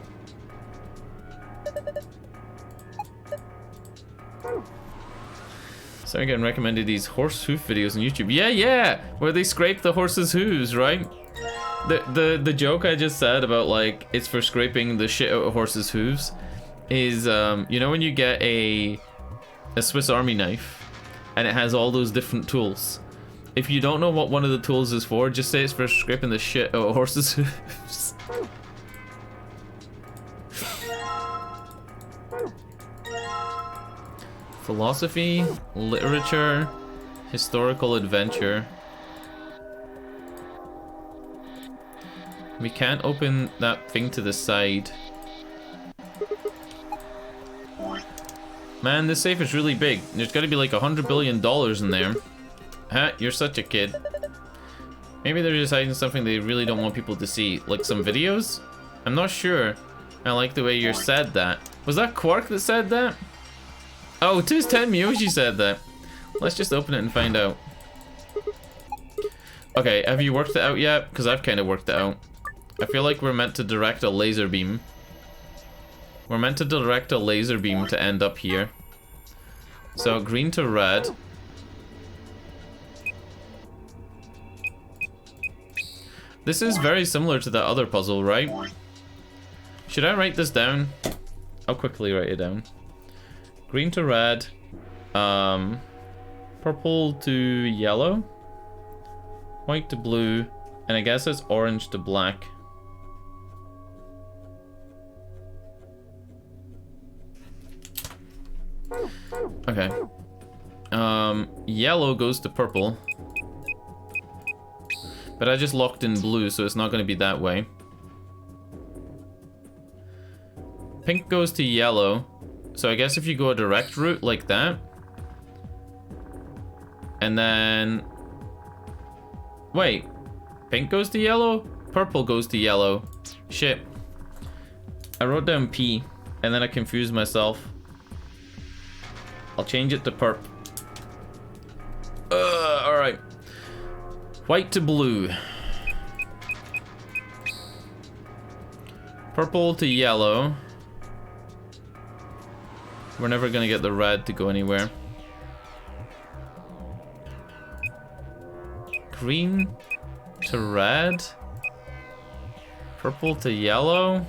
So I'm getting recommended these horse hoof videos on YouTube. Yeah, where they scrape the horse's hooves, right? The joke I just said about like it's for scraping the shit out of horses' hooves is you know when you get a Swiss Army knife and it has all those different tools. If you don't know what one of the tools is for, just say it's for scraping the shit out of horses' hooves. Philosophy, literature, historical adventure. We can't open that thing to the side. Man, this safe is really big. There's gotta be like $100 billion in there. Huh? You're such a kid. Maybe they're just hiding something they really don't want people to see. Like some videos? I'm not sure. I like the way you said that. Was that Quark that said that? Oh, 210 Miyoshi said that. Let's just open it and find out. Okay, have you worked it out yet? Because I've kind of worked it out. I feel like we're meant to direct a laser beam. We're meant to direct a laser beam to end up here. So green to red. This is very similar to that other puzzle, right? Should I write this down? I'll quickly write it down. Green to red. Purple to yellow. White to blue. And I guess it's orange to black. Okay. Yellow goes to purple. But I just locked in blue, so it's not going to be that way. Pink goes to yellow. So I guess if you go a direct route like that. And then... Wait. Pink goes to yellow? Purple goes to yellow. Shit. I wrote down P, and then I confused myself. I'll change it to perp. Alright. White to blue. Purple to yellow. We're never gonna get the red to go anywhere. Green to red. Purple to yellow.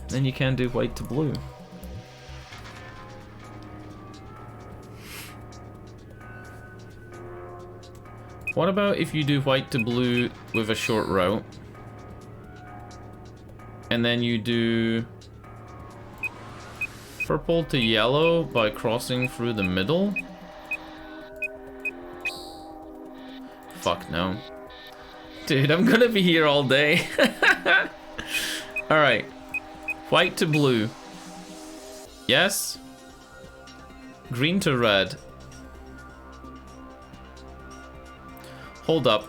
Then you can do white to blue. What about if you do white to blue with a short route? And then you do purple to yellow by crossing through the middle? Fuck no. Dude, I'm gonna be here all day. Alright. White to blue. Yes. Green to red. Hold up.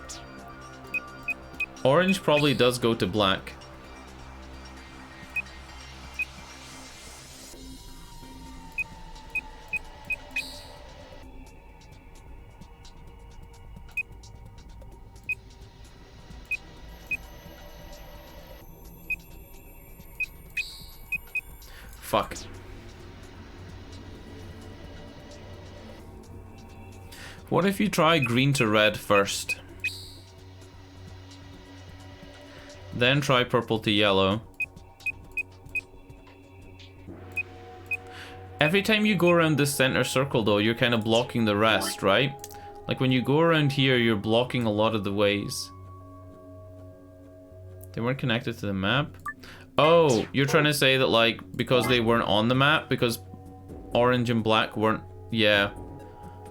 Orange probably does go to black. Fuck. What if you try green to red first? Then try purple to yellow. Every time you go around this center circle though, you're kind of blocking the rest, right? Like when you go around here, you're blocking a lot of the ways. They weren't connected to the map? Oh, you're trying to say that like, because they weren't on the map, because orange and black weren't, yeah.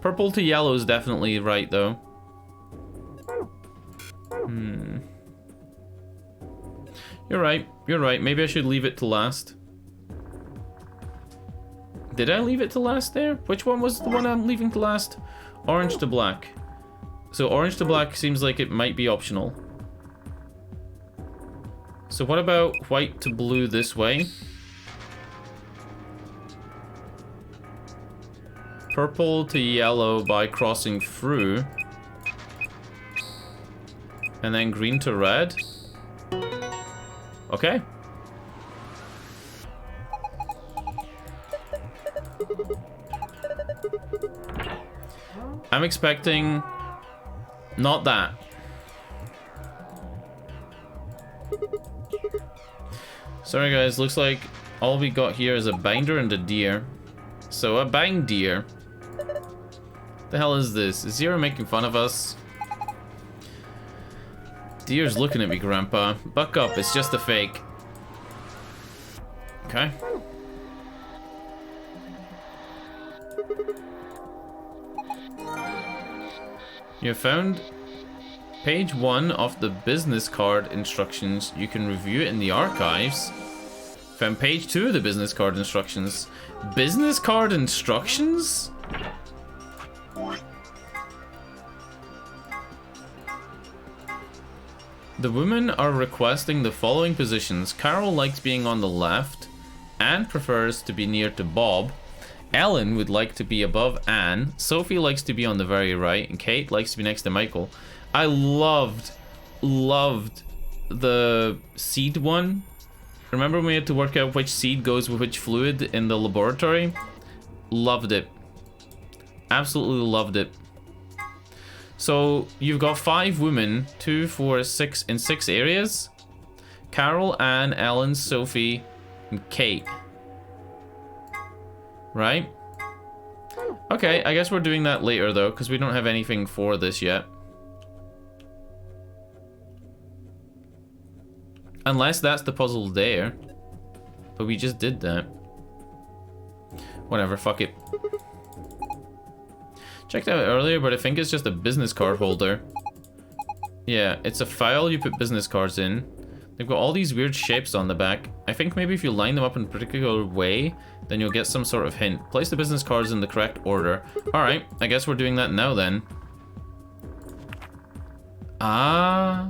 Purple to yellow is definitely right, though. You're right. Maybe I should leave it to last. Did I leave it to last there? Which one was the one I'm leaving to last? Orange to black. So orange to black seems like it might be optional. So what about white to blue this way? Purple to yellow by crossing through. And then green to red. Okay. I'm expecting not that. Sorry guys, looks like all we got here is a binder and a deer. So a bind deer. The hell is this? Is Zero making fun of us? Deer's looking at me, Grandpa. Buck up, it's just a fake. Okay. You have found page 1 of the business card instructions. You can review it in the archives. Found page 2 of the business card instructions. Business card instructions? The women are requesting the following positions. Carol likes being on the left. Anne prefers to be near to Bob. Ellen would like to be above Anne. Sophie likes to be on the very right. And Kate likes to be next to Michael. I loved the seed one. Remember when we had to work out which seed goes with which fluid in the laboratory? Loved it. Absolutely loved it. So you've got 5 women, 2, 4, 6 in 6 areas. Carol, Anne, Ellen, Sophie, and Kate. Right? Okay, I guess we're doing that later though, because we don't have anything for this yet. Unless that's the puzzle there. But we just did that. Whatever, fuck it. Checked out earlier, but I think it's just a business card holder. Yeah, it's a file you put business cards in. They've got all these weird shapes on the back. I think maybe if you line them up in a particular way, then you'll get some sort of hint. Place the business cards in the correct order. Alright, I guess we're doing that now then. Ah.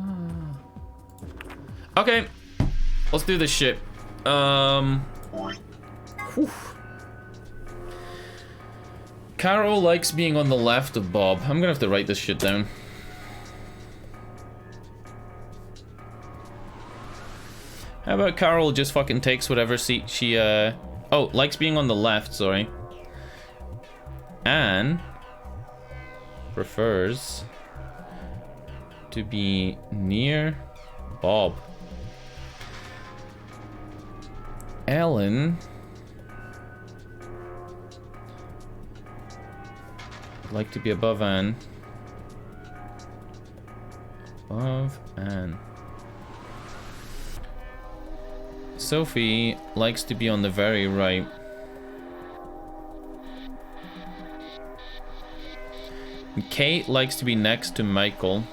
Okay. Let's do this shit. Whew. Carol likes being on the left of Bob. I'm gonna have to write this shit down. How about Carol just fucking takes whatever seat she, oh, likes being on the left, sorry. Anne prefers to be near Bob. Ellen would like to be above Anne. Above Anne. Sophie likes to be on the very right. And Kate likes to be next to Michael.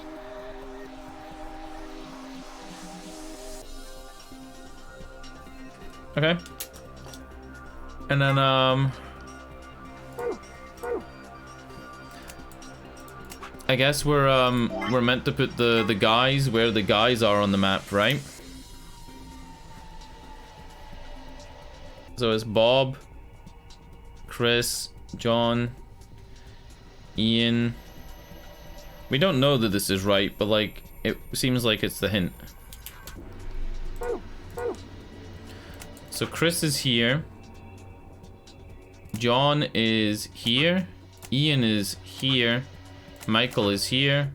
Okay. And then, I guess we're meant to put the guys where the guys are on the map, right? So it's Bob, Chris, John, Ian. We don't know that this is right, but like, it seems like it's the hint. So Chris is here. John is here. Ian is here. Michael is here.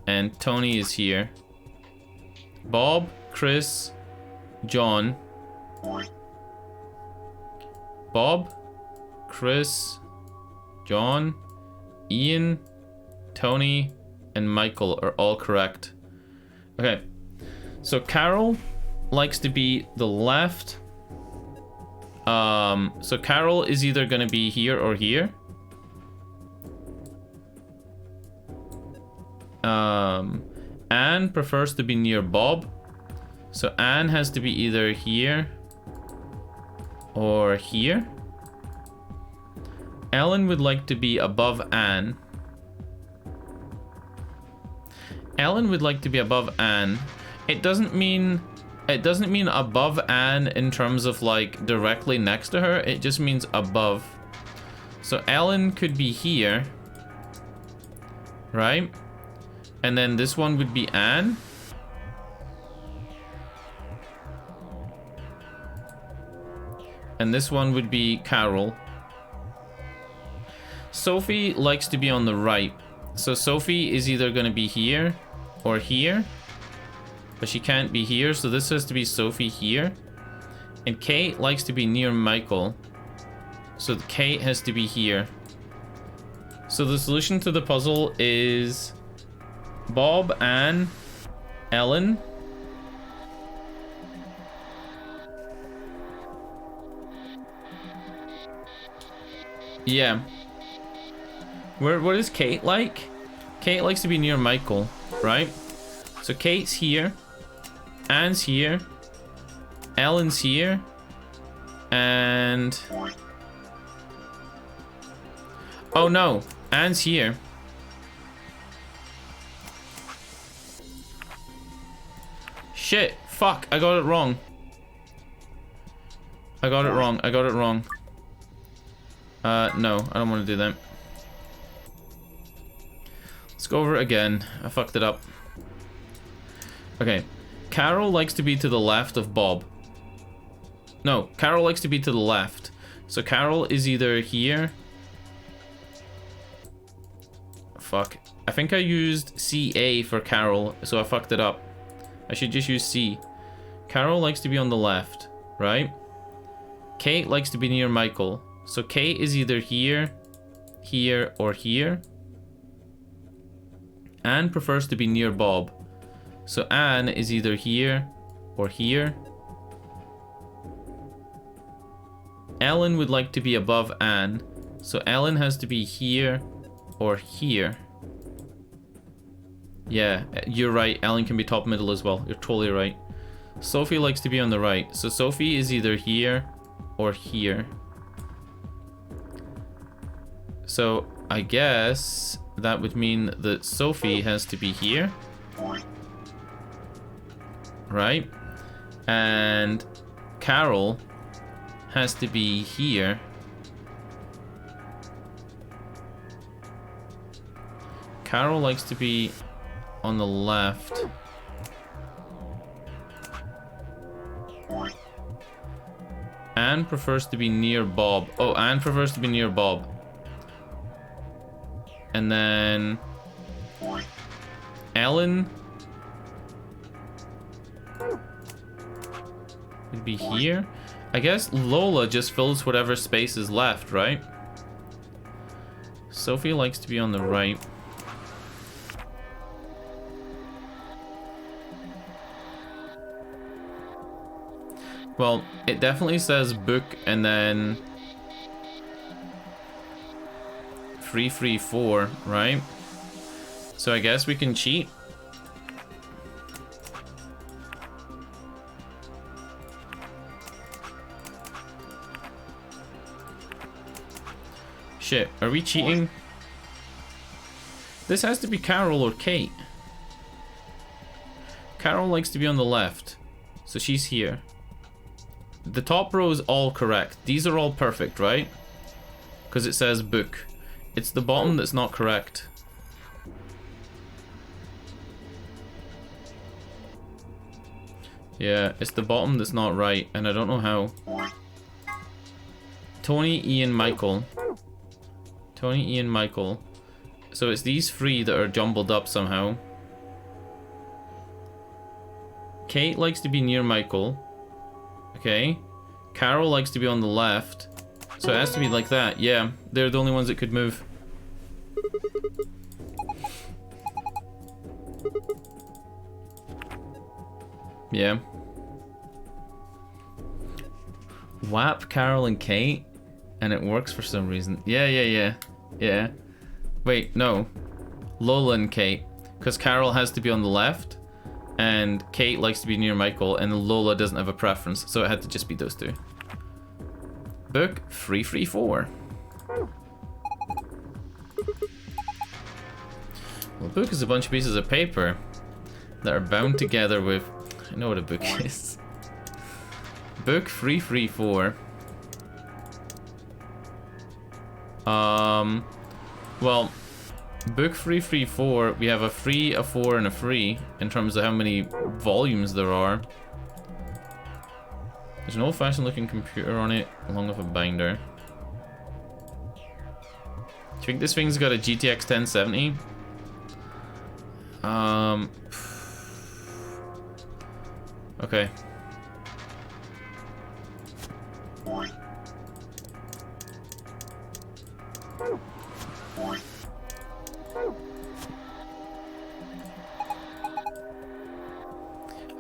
And Tony is here. Bob, Chris, John. Bob, Chris, John, Ian, Tony, and Michael are all correct. Okay, so Carol likes to be the left. So Carol is either going to be here or here. Anne prefers to be near Bob. So Anne has to be either here or here. Ellen would like to be above Anne. Ellen would like to be above Anne. It doesn't mean above Anne in terms of like directly next to her. It just means above. So Ellen could be here, right? And then this one would be Anne. And this one would be Carol. Sophie likes to be on the right. So Sophie is either going to be here or here. But she can't be here, so this has to be Sophie here. And Kate likes to be near Michael. So Kate has to be here. So the solution to the puzzle is Bob, Anne, Ellen. Yeah. What is Kate like? Kate likes to be near Michael, right? So Kate's here. Anne's here. Ellen's here. And... oh no, Anne's here. Shit, fuck, I got it wrong. I got it wrong. No, I don't want to do that. Let's go over it again. I fucked it up. Okay, Carol likes to be to the left of Bob. No, Carol likes to be to the left. So Carol is either here. Fuck. I think I used CA for Carol, so I fucked it up. I should just use C. Carol likes to be on the left, right? Kate likes to be near Michael. So Kate is either here, here, or here. Anne prefers to be near Bob. So Anne is either here or here. Ellen would like to be above Anne. So Ellen has to be here or here. Yeah, you're right. Ellen can be top middle as well. You're totally right. Sophie likes to be on the right. So Sophie is either here or here. So I guess that would mean that Sophie has to be here. Right? And Carol has to be here. Carol likes to be on the left. Anne prefers to be near Bob. Oh, Anne prefers to be near Bob. And then Ellen would be here. I guess Lola just fills whatever space is left, right? Sophie likes to be on the right. Well, it definitely says book and then 334, right? So I guess we can cheat. Shit, are we cheating? This has to be Carol or Kate. Carol likes to be on the left, so she's here. The top row is all correct. These are all perfect, right? Because it says book. It's the bottom that's not correct. Yeah, it's the bottom that's not right, and I don't know how. Tony, Ian, Michael. Tony, Ian, Michael. So it's these three that are jumbled up somehow. Kate likes to be near Michael. Okay. Carol likes to be on the left. So it has to be like that. Yeah, they're the only ones that could move. Yeah. WAP Carol and Kate, and it works for some reason. Yeah. Wait, no. Lola and Kate, because Carol has to be on the left, and Kate likes to be near Michael, and Lola doesn't have a preference, so it had to just be those two. Book 334. Well, a book is a bunch of pieces of paper that are bound together with... I know what a book is. Book 334. Well, book 334, we have a 3, a 4, and a 3 in terms of how many volumes there are. There's an old-fashioned looking computer on it, along with a binder. Do you think this thing's got a GTX 1070? Okay.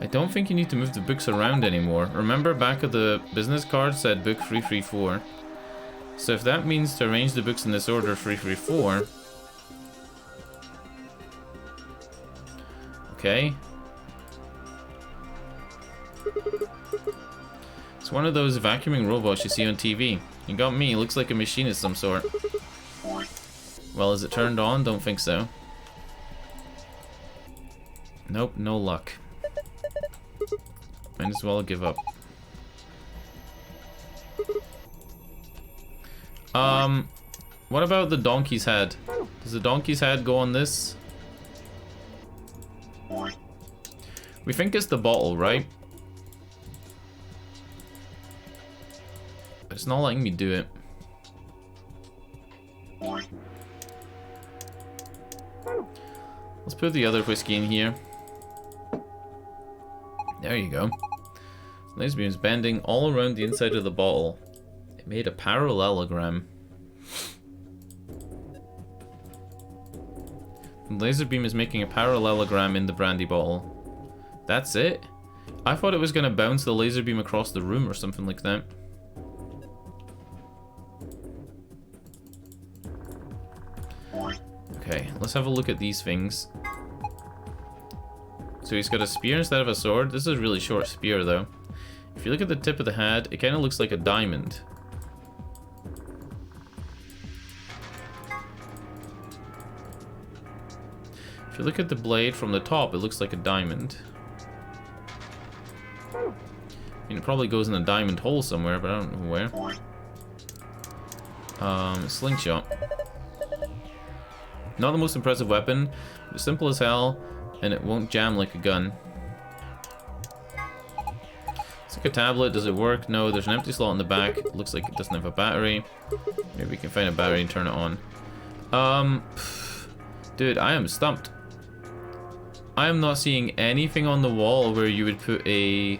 I don't think you need to move the books around anymore. Remember, back of the business card said book 334. So if that means to arrange the books in this order 334. Okay. It's one of those vacuuming robots you see on TV. You got me, it looks like a machine of some sort. Well, is it turned on? Don't think so. Nope, no luck. Might as well give up. What about the donkey's head? Does the donkey's head go on this? We think it's the bottle, right? It's not letting me do it. Let's put the other whiskey in here. There you go. Laser beam is bending all around the inside of the bottle. It made a parallelogram. The laser beam is making a parallelogram in the brandy bottle. That's it? I thought it was going to bounce the laser beam across the room or something like that. Okay, let's have a look at these things. So he's got a spear instead of a sword. This is a really short spear though. If you look at the tip of the head, it kind of looks like a diamond. If you look at the blade from the top, it looks like a diamond. I mean, it probably goes in a diamond hole somewhere, but I don't know where. Slingshot. Not the most impressive weapon, but simple as hell, and it won't jam like a gun. It's like a tablet. Does it work? No, there's an empty slot in the back. It looks like it doesn't have a battery. Maybe we can find a battery and turn it on. Dude, I am stumped. I am not seeing anything on the wall where you would put a...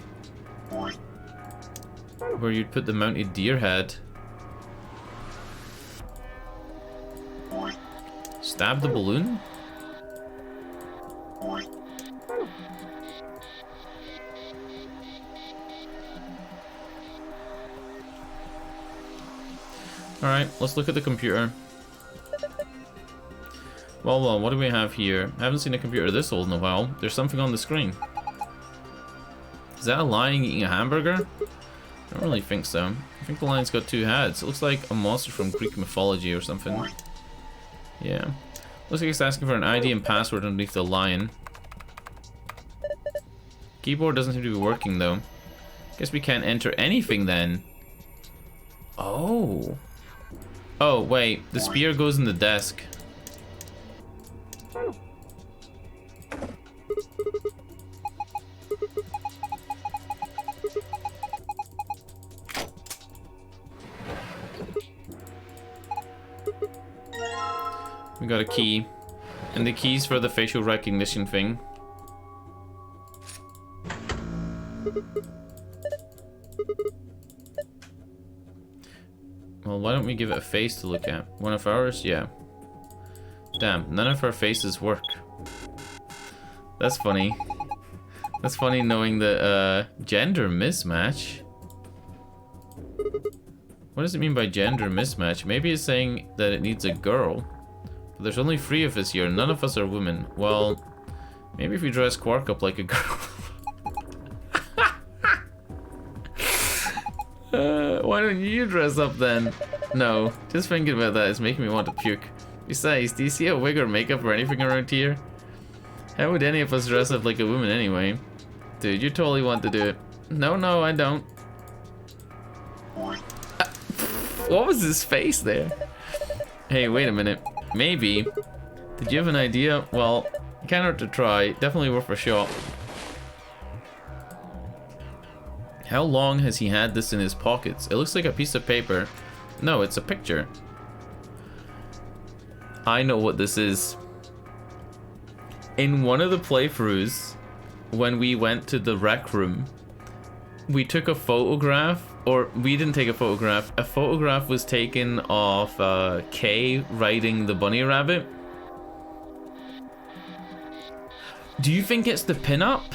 where you'd put the mounted deer head. Stab the balloon? Alright, let's look at the computer. Well, what do we have here? I haven't seen a computer this old in a while. There's something on the screen. Is that a lion eating a hamburger? I don't really think so. I think the lion's got two heads. It looks like a monster from Greek mythology or something. Yeah. Looks like it's asking for an ID and password underneath the lion. Keyboard doesn't seem to be working though. Guess we can't enter anything then. Oh. Oh, wait. The spear goes in the desk. We got a key. And the key's for the facial recognition thing. Well, why don't we give it a face to look at? One of ours? Yeah. Damn, none of our faces work. That's funny. That's funny knowing the gender mismatch. What does it mean by gender mismatch? Maybe it's saying that it needs a girl. But there's only 3 of us here. None of us are women. Well, maybe if we dress Quark up like a girl. Why don't you dress up then? No, just thinking about that is making me want to puke. Besides, do you see a wig or makeup or anything around here? How would any of us dress up like a woman anyway? Dude, you totally want to do it. No, I don't. What was his face there? Hey, wait a minute. Maybe. Did you have an idea? Well, you can't hurt to try. Definitely worth a shot. How long has he had this in his pockets? It looks like a piece of paper. No, it's a picture. I know what this is. In one of the playthroughs, when we went to the rec room, we took a photograph, or we didn't take a photograph. A photograph was taken of Kay riding the bunny rabbit. Do you think it's the pinup?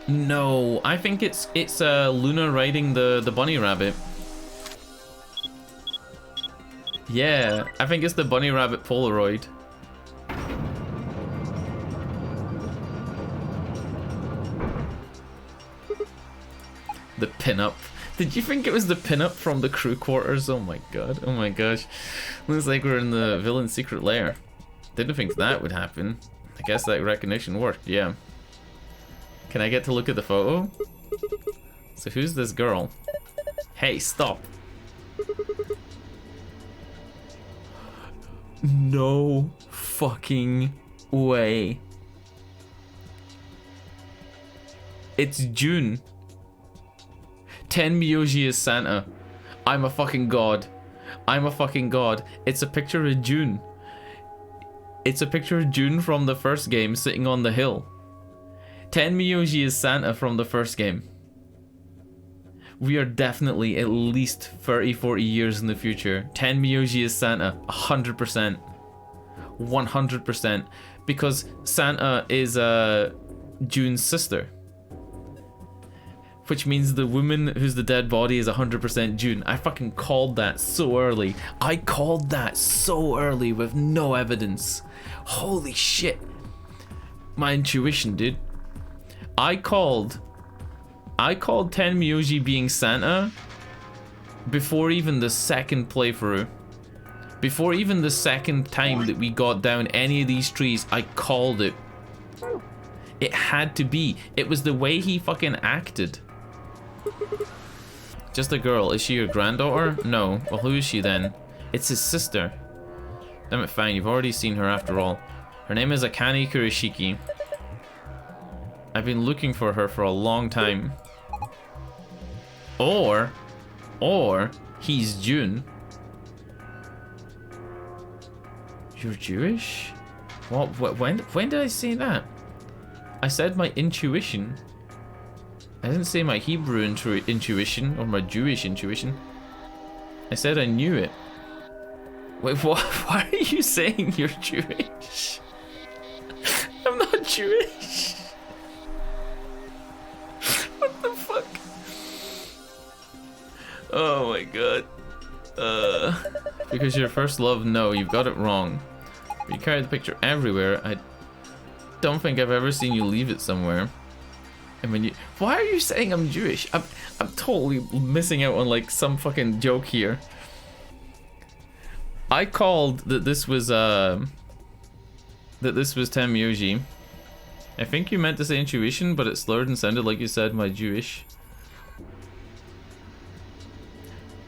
No, I think it's Luna riding the bunny rabbit. Yeah, I think it's the bunny rabbit Polaroid. The pinup. Did you think it was the pinup from the crew quarters? Oh my god. Oh my gosh. Looks like we're in the villain's secret lair. Didn't think that would happen. I guess that recognition worked, yeah. Can I get to look at the photo? So who's this girl? Hey, stop. No fucking way. It's June. Ten Miyoji is Santa. I'm a fucking god. I'm a fucking god. It's a picture of June. It's a picture of June from the first game sitting on the hill. Tenmyoji is Santa from the first game. We are definitely at least 30-40 years in the future. Tenmyoji is Santa, 100%. 100%. Because Santa is June's sister. Which means the woman who's the dead body is 100% June. I fucking called that so early. I called that so early with no evidence. Holy shit. My intuition, dude. I called Tenmyoji being Santa before even the second playthrough. Before even the second time that we got down any of these trees, I called it. It had to be. It was the way he fucking acted. Just a girl. Is she your granddaughter? No. Well, who is she then? It's his sister. Damn it, fine. You've already seen her after all. Her name is Akane Kurishiki. I've been looking for her for a long time. Or he's June. You're Jewish? What? When did I say that? I said my intuition. I didn't say my Hebrew intuition or my Jewish intuition. I said I knew it. Wait, what? Why are you saying you're Jewish? I'm not Jewish. What the fuck? Oh my god. Because your first love, no, you've got it wrong. You carry the picture everywhere. I don't think I've ever seen you leave it somewhere. And when you, why are you saying I'm Jewish? I'm totally missing out on like some fucking joke here. I called that this was Tenmyoji. I think you meant to say intuition, but it slurred and sounded like you said my Jewish.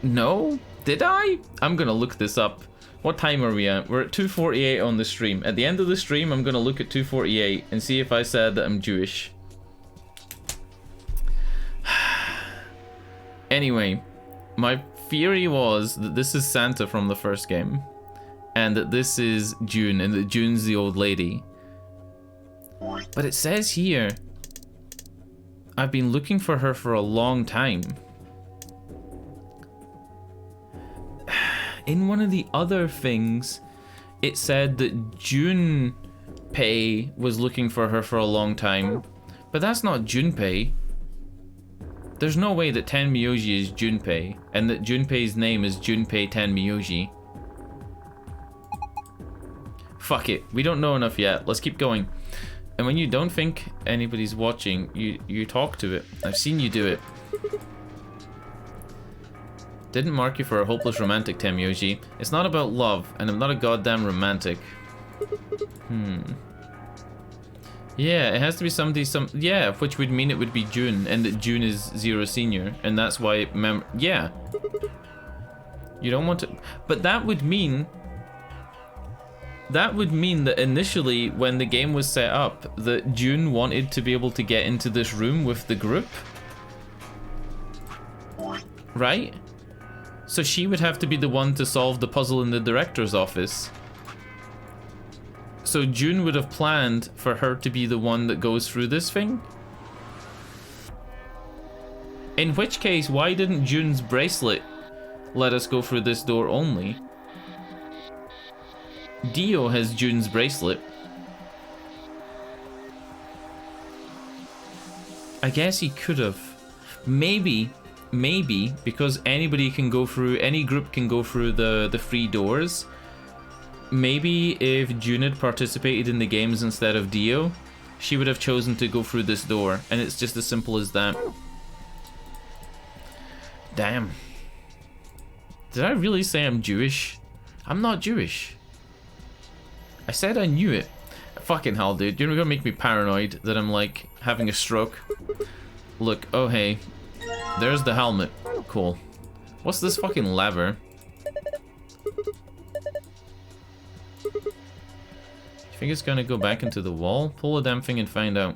No? Did I? I'm gonna look this up. What time are we at? We're at 2:48 on the stream. At the end of the stream, I'm gonna look at 2:48 and see if I said that I'm Jewish. Anyway, my theory was that this is Santa from the first game, and that this is June, and that June's the old lady. But it says here, I've been looking for her for a long time. In one of the other things, it said that Junpei was looking for her for a long time, but that's not Junpei. There's no way that Tenmyoji is Junpei, and that Junpei's name is Junpei Tenmyoji. Fuck it, we don't know enough yet. Let's keep going. And when you don't think anybody's watching, you talk to it. I've seen you do it. Didn't mark you for a hopeless romantic, Tenmyoji. It's not about love, and I'm not a goddamn romantic. Yeah, it has to be somebody, yeah, which would mean it would be June, and that June is Zero Senior, and that's why, yeah. You don't want to, but that would mean that initially, when the game was set up, that June wanted to be able to get into this room with the group. Right? So she would have to be the one to solve the puzzle in the director's office. So June would have planned for her to be the one that goes through this thing. In which case, why didn't June's bracelet let us go through this door only? Dio has June's bracelet. I guess he could have. Maybe because anybody can go through, any group can go through the 3 doors. Maybe if June had participated in the games instead of Dio, she would have chosen to go through this door, and it's just as simple as that. Damn. Did I really say I'm Jewish? I'm not Jewish. I said I knew it. Fucking hell, dude. You're gonna make me paranoid that I'm like having a stroke. Look, oh hey. There's the helmet. Cool. What's this fucking lever? You think it's gonna go back into the wall? Pull the damn thing and find out.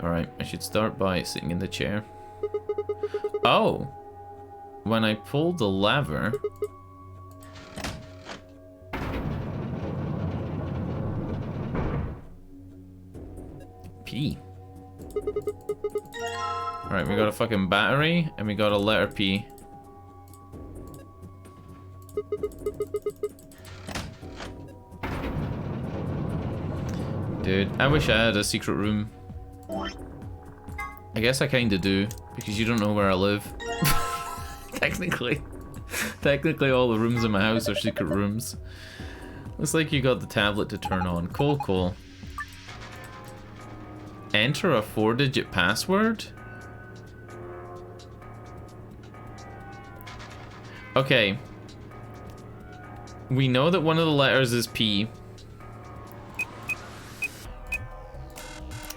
Alright, I should start by sitting in the chair. Oh. When I pull the lever... P. Alright, we got a fucking battery, and we got a letter P. Dude, I wish I had a secret room. I guess I kinda do, because you don't know where I live. Technically. Technically all the rooms in my house are secret rooms. Looks like you got the tablet to turn on. Cool, cool. Enter a 4-digit password? Okay. We know that one of the letters is P.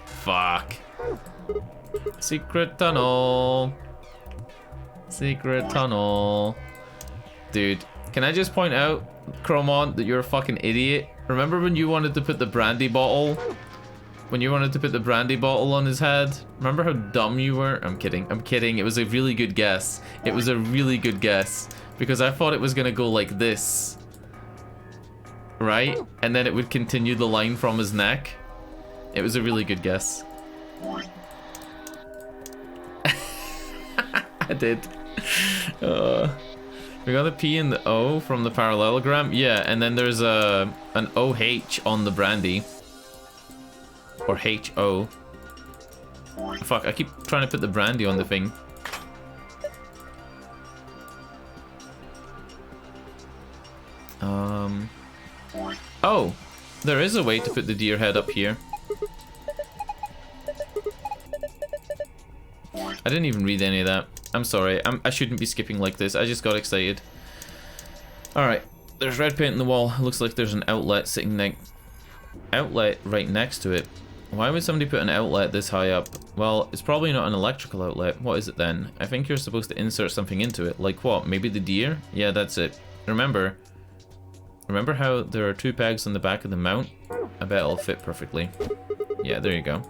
Fuck. Secret tunnel. Secret tunnel. Dude, can I just point out, Chromon, that you're a fucking idiot? Remember when you wanted to put the brandy bottle? When you wanted to put the brandy bottle on his head? Remember how dumb you were? I'm kidding. I'm kidding. It was a really good guess. It was a really good guess. Because I thought it was gonna go like this. Right? And then it would continue the line from his neck. It was a really good guess. I did. We got a P and the O from the parallelogram. Yeah, and then there's an OH on the brandy. Or HO. Fuck, I keep trying to put the brandy on the thing. Oh, there is a way to put the deer head up here. I didn't even read any of that. I'm sorry. I shouldn't be skipping like this. I just got excited. Alright. There's red paint in the wall. Looks like there's an outlet sitting outlet right next to it. Why would somebody put an outlet this high up? Well, it's probably not an electrical outlet. What is it then? I think you're supposed to insert something into it. Like what? Maybe the deer? Yeah, that's it. Remember how there are 2 pegs on the back of the mount? I bet it'll fit perfectly. Yeah, there you go.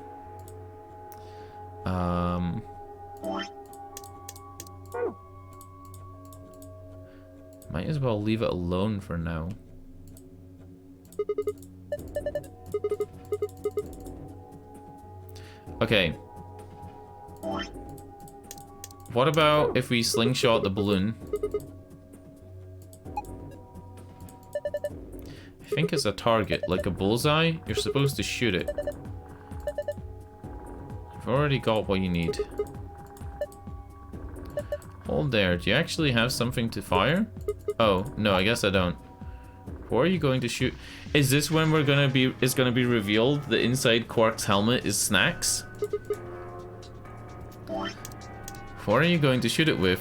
Might as well leave it alone for now. Okay. What about if we slingshot the balloon? I think it's a target, like a bullseye. You're supposed to shoot it. You've already got what you need. Hold there. Do you actually have something to fire? Oh, no, I guess I don't. Where are you going to shoot? Is this when it's gonna be revealed that inside Quark's helmet is snacks? What are you going to shoot it with?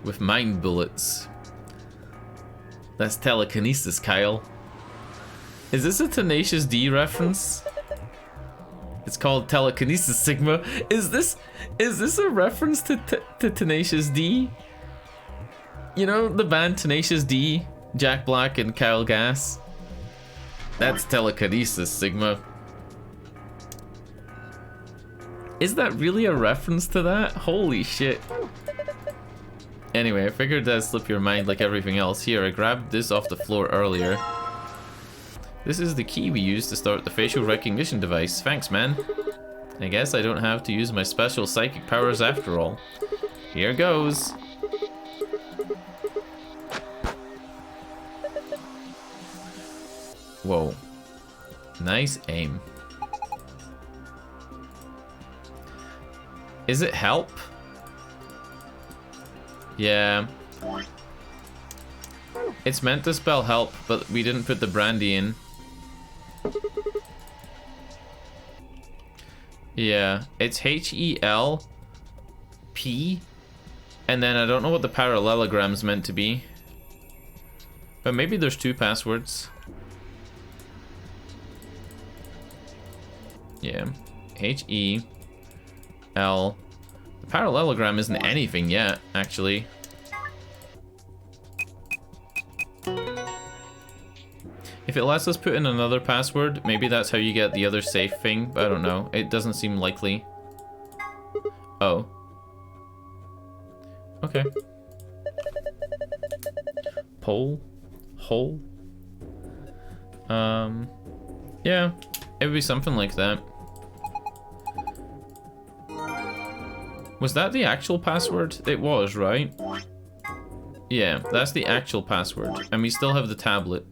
With mind bullets. That's telekinesis, Kyle. Is this a Tenacious D reference? It's called Telekinesis Sigma. Is this a reference to Tenacious D? You know the band Tenacious D, Jack Black and Kyle Gass? That's Telekinesis Sigma. Is that really a reference to that? Holy shit. Anyway, I figured that'd slip your mind like everything else. Here, I grabbed this off the floor earlier. This is the key we used to start the facial recognition device. Thanks, man. I guess I don't have to use my special psychic powers after all. Here goes. Whoa. Nice aim. Is it help? Yeah. It's meant to spell help, but we didn't put the brandy in. Yeah, it's H-E-L-P, and then I don't know what the parallelogram's meant to be. But maybe there's 2 passwords. Yeah, H-E-L. The parallelogram isn't anything yet, actually. If it lets us put in another password, maybe that's how you get the other safe thing, but I don't know. It doesn't seem likely. Oh. Okay. Pole? Hole? Yeah. It would be something like that. Was that the actual password? It was, right? Yeah, that's the actual password. And we still have the tablet.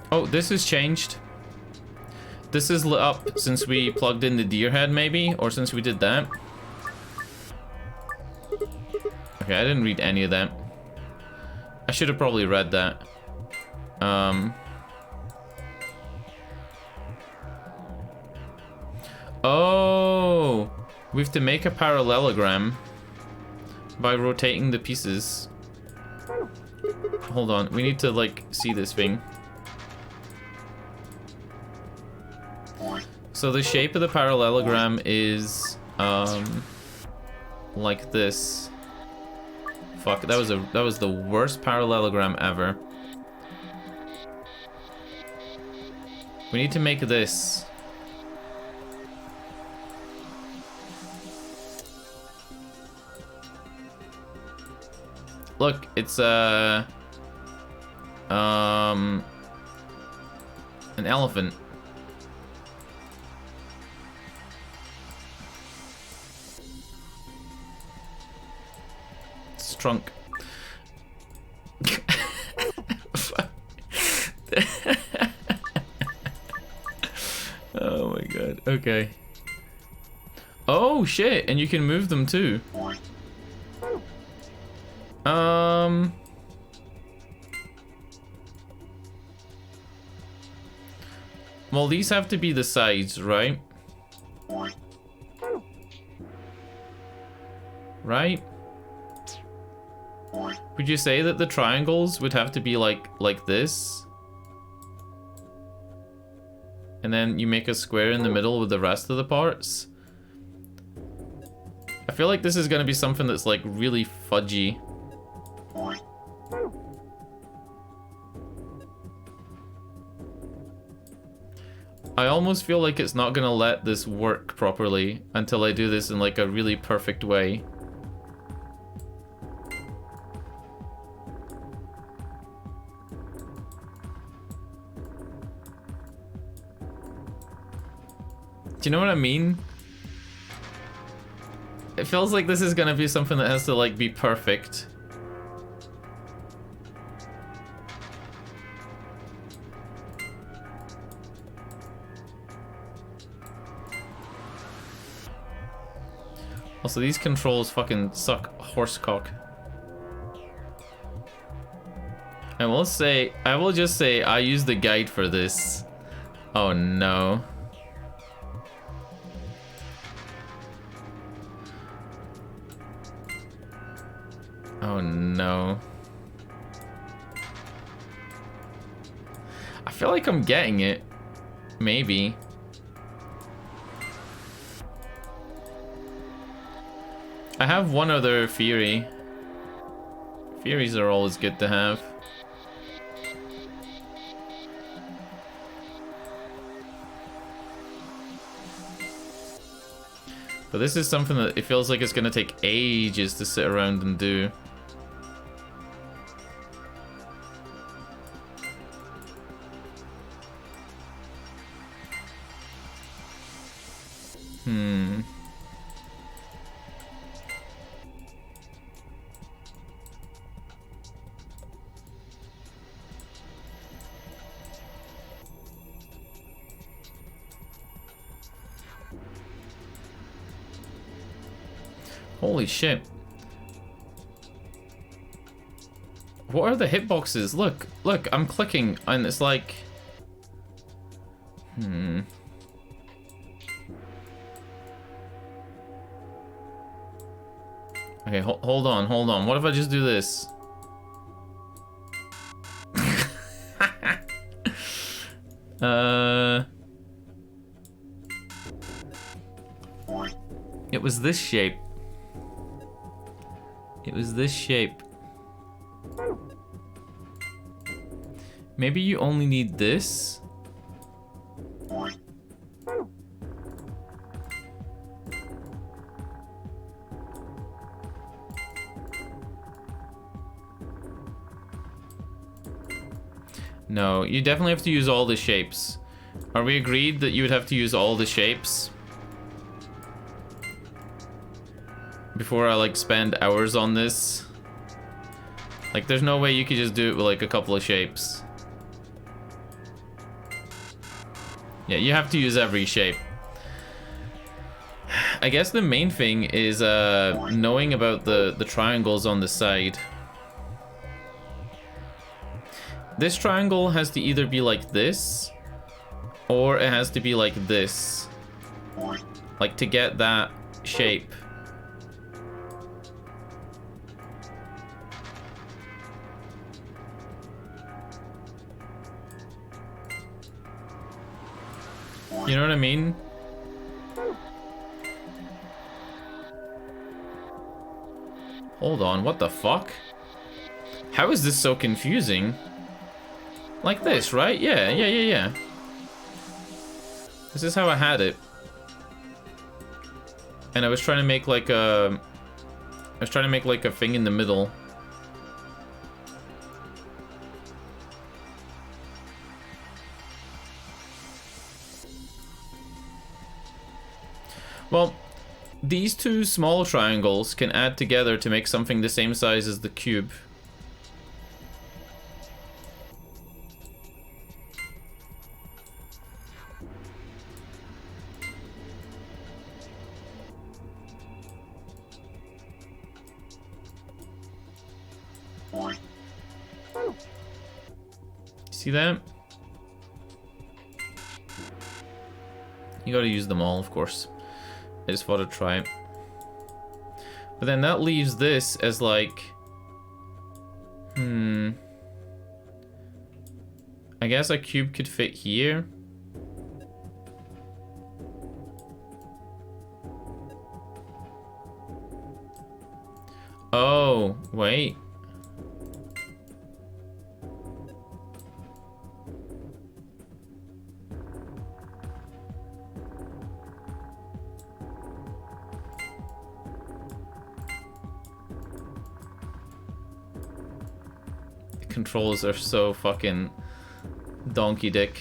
Oh, this has changed. This is lit up since we plugged in the deer head, maybe? Or since we did that. Okay, I didn't read any of that. I should have probably read that. Oh! We have to make a parallelogram by rotating the pieces. Hold on, we need to, like, see this thing. So the shape of the parallelogram is, like this. Fuck, that was the worst parallelogram ever. We need to make this. Look, it's an elephant. It's trunk. Oh my god. Okay. Oh shit, and you can move them too. Well, these have to be the sides, right? Right? Would you say that the triangles would have to be like this? And then you make a square in the middle with the rest of the parts? I feel like this is gonna be something that's like really fudgy. I almost feel like it's not gonna let this work properly until I do this in like a really perfect way. Do you know what I mean? It feels like this is gonna be something that has to like be perfect. Also, these controls fucking suck horsecock. I will just say I used the guide for this. Oh no. Oh no. I feel like I'm getting it. Maybe. I have one other theory. Theories are always good to have. But this is something that it feels like it's gonna take ages to sit around and do. Holy shit. What are the hitboxes? Look, I'm clicking and it's like... Okay, hold on. What if I just do this? It was this shape. It was this shape. Maybe you only need this? No, you definitely have to use all the shapes. Are we agreed that you would have to use all the shapes? Before I like spend hours on this? Like there's no way you could just do it with like a couple of shapes. Yeah, you have to use every shape. I guess the main thing is knowing about the triangles on the side. This triangle has to either be like this, or it has to be like this. Like to get that shape. You know what I mean? Hold on, what the fuck? How is this so confusing? Like this, right? Yeah. This is how I had it. And I was trying to make like a... thing in the middle. Well, these two small triangles can add together to make something the same size as the cube. See that? You gotta use them all, of course. I just thought I'd try it. But then that leaves this as like... I guess a cube could fit here. Oh, wait. Controls are so fucking donkey dick.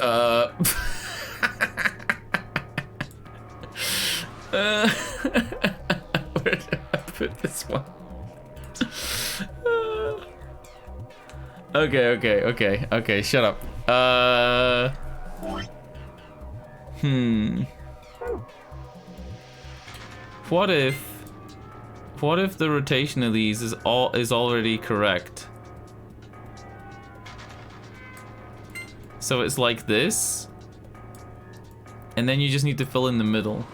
Where did I put this one? Okay, shut up. What if the rotation of these is already correct? So it's like this, and then you just need to fill in the middle.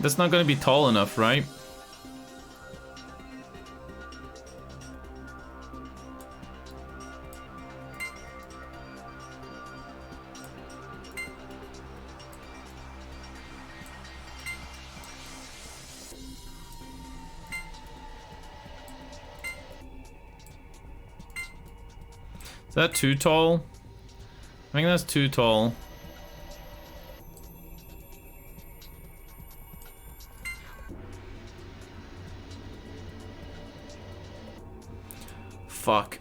That's not going to be tall enough, right? Is that too tall? I think that's too tall. Fuck.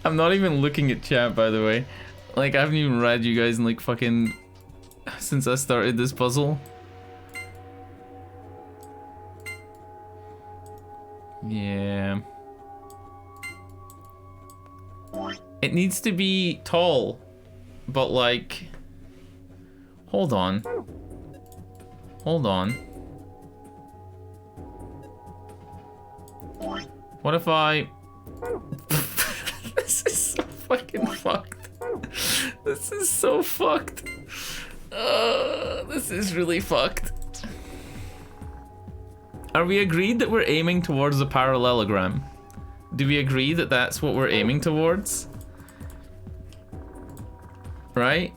I'm not even looking at chat, by the way. Like, I haven't even read you guys in like fucking... since I started this puzzle. Yeah. It needs to be tall, but like... Hold on. Hold on. What if I... This is so fucking fucked. This is so fucked. This is really fucked. Are we agreed that we're aiming towards a parallelogram? Do we agree that that's what we're aiming towards? Right?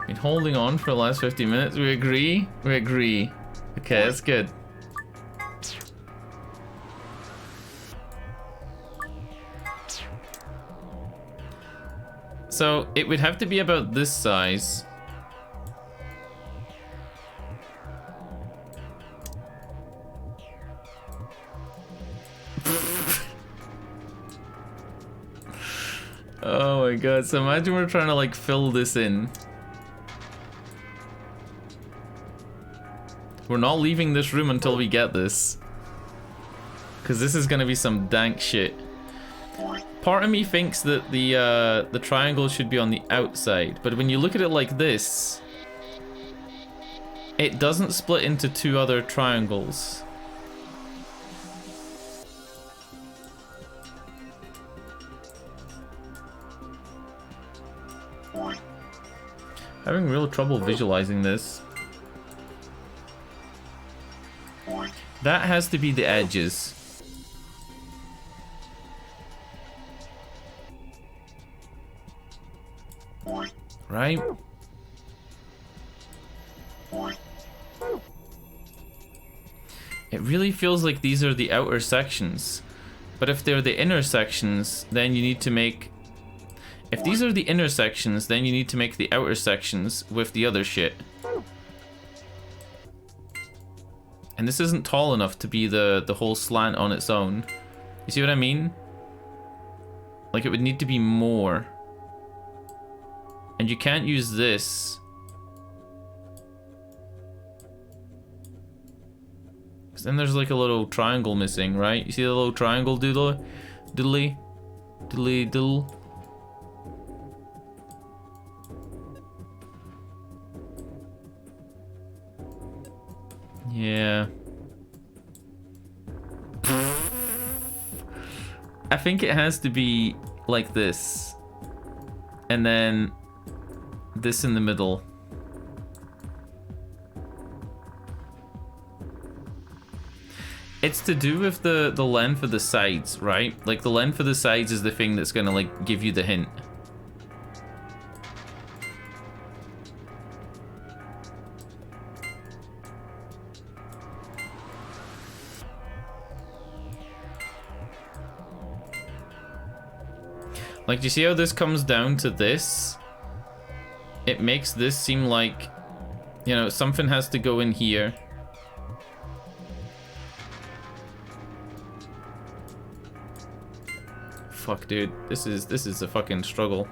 Been holding on for the last 50 minutes. We agree? We agree. Okay, that's good. So it would have to be about this size. Oh my god, so imagine we're trying to like fill this in. We're not leaving this room until we get this. Because this is gonna be some dank shit. Part of me thinks that the triangle should be on the outside, but when you look at it like this, it doesn't split into two other triangles. Having real trouble visualizing this. That has to be the edges. Right? It really feels like these are the outer sections. But if they're the inner sections, then you need to make... If these are the inner sections, then you need to make the outer sections with the other shit. And this isn't tall enough to be the whole slant on its own. You see what I mean? Like, it would need to be more. And you can't use this. Because then there's like a little triangle missing, right? You see the little triangle doodle? Doodly? Doodly doodle? Yeah. I think it has to be like this. And then this in the middle. It's to do with the length of the sides, right? Like the length of the sides is the thing that's gonna like give you the hint. Like, do you see how this comes down to this? It makes this seem like, you know, something has to go in here. Fuck, dude. This is a fucking struggle.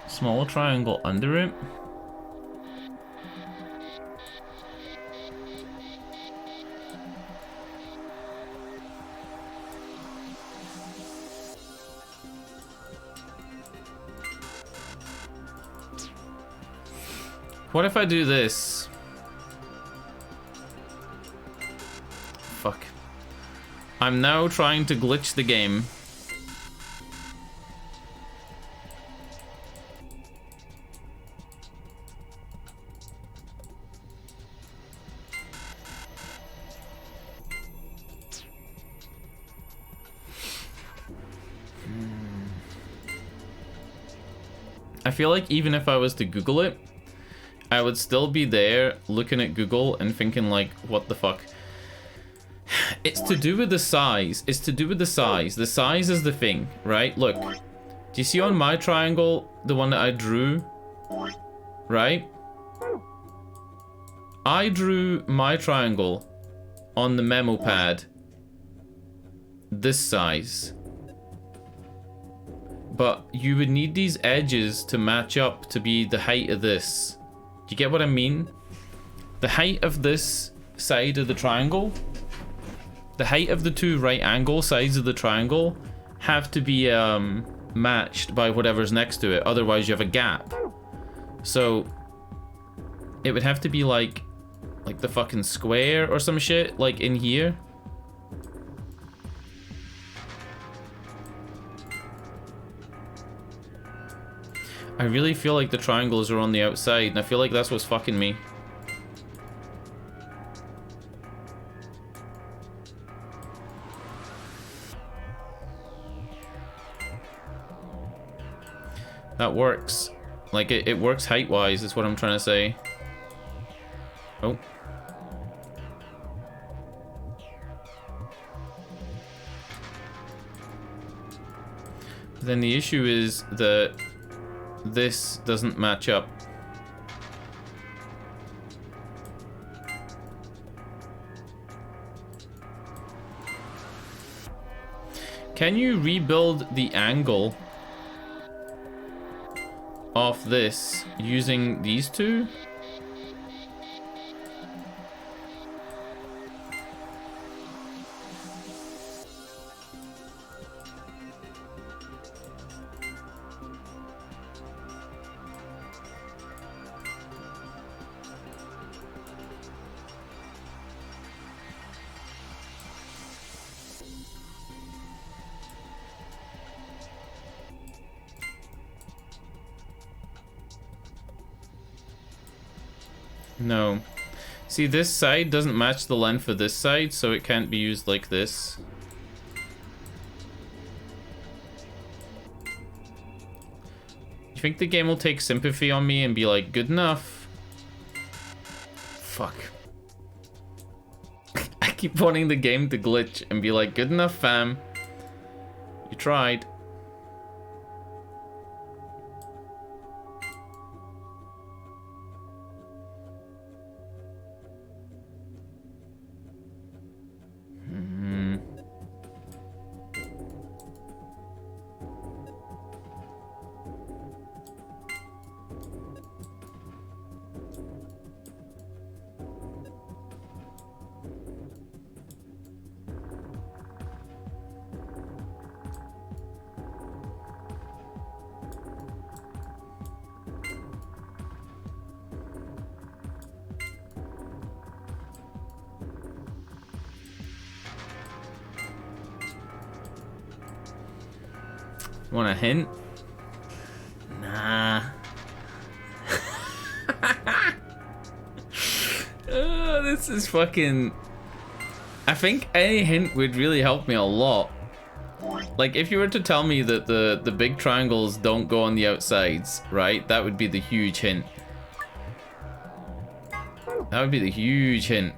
Small triangle under it. What if I do this? Fuck. I'm now trying to glitch the game. I feel like even if I was to Google it, I would still be there looking at Google and thinking like, what the fuck? It's to do with the size. It's to do with the size. The size is the thing, right? Look, do you see on my triangle, the one that I drew, right? I drew my triangle on the memo pad this size. But you would need these edges to match up to be the height of this. Do you get what I mean? The height of this side of the triangle, the height of the two right angle sides of the triangle have to be matched by whatever's next to it. Otherwise, you have a gap. So it would have to be like the fucking square or some shit, like in here. I really feel like the triangles are on the outside, and I feel like that's what's fucking me. That works. Like, it works height-wise, is what I'm trying to say. Oh. Then the issue is that this doesn't match up. Can you rebuild the angle of this using these two? No. See, this side doesn't match the length of this side, so it can't be used like this. You think the game will take sympathy on me and be like, good enough? Fuck. I keep wanting the game to glitch and be like, good enough, fam. You tried. Want a hint? Nah. Oh, this is fucking... I think any hint would really help me a lot. Like, if you were to tell me that the big triangles don't go on the outsides, right? That would be the huge hint. That would be the huge hint.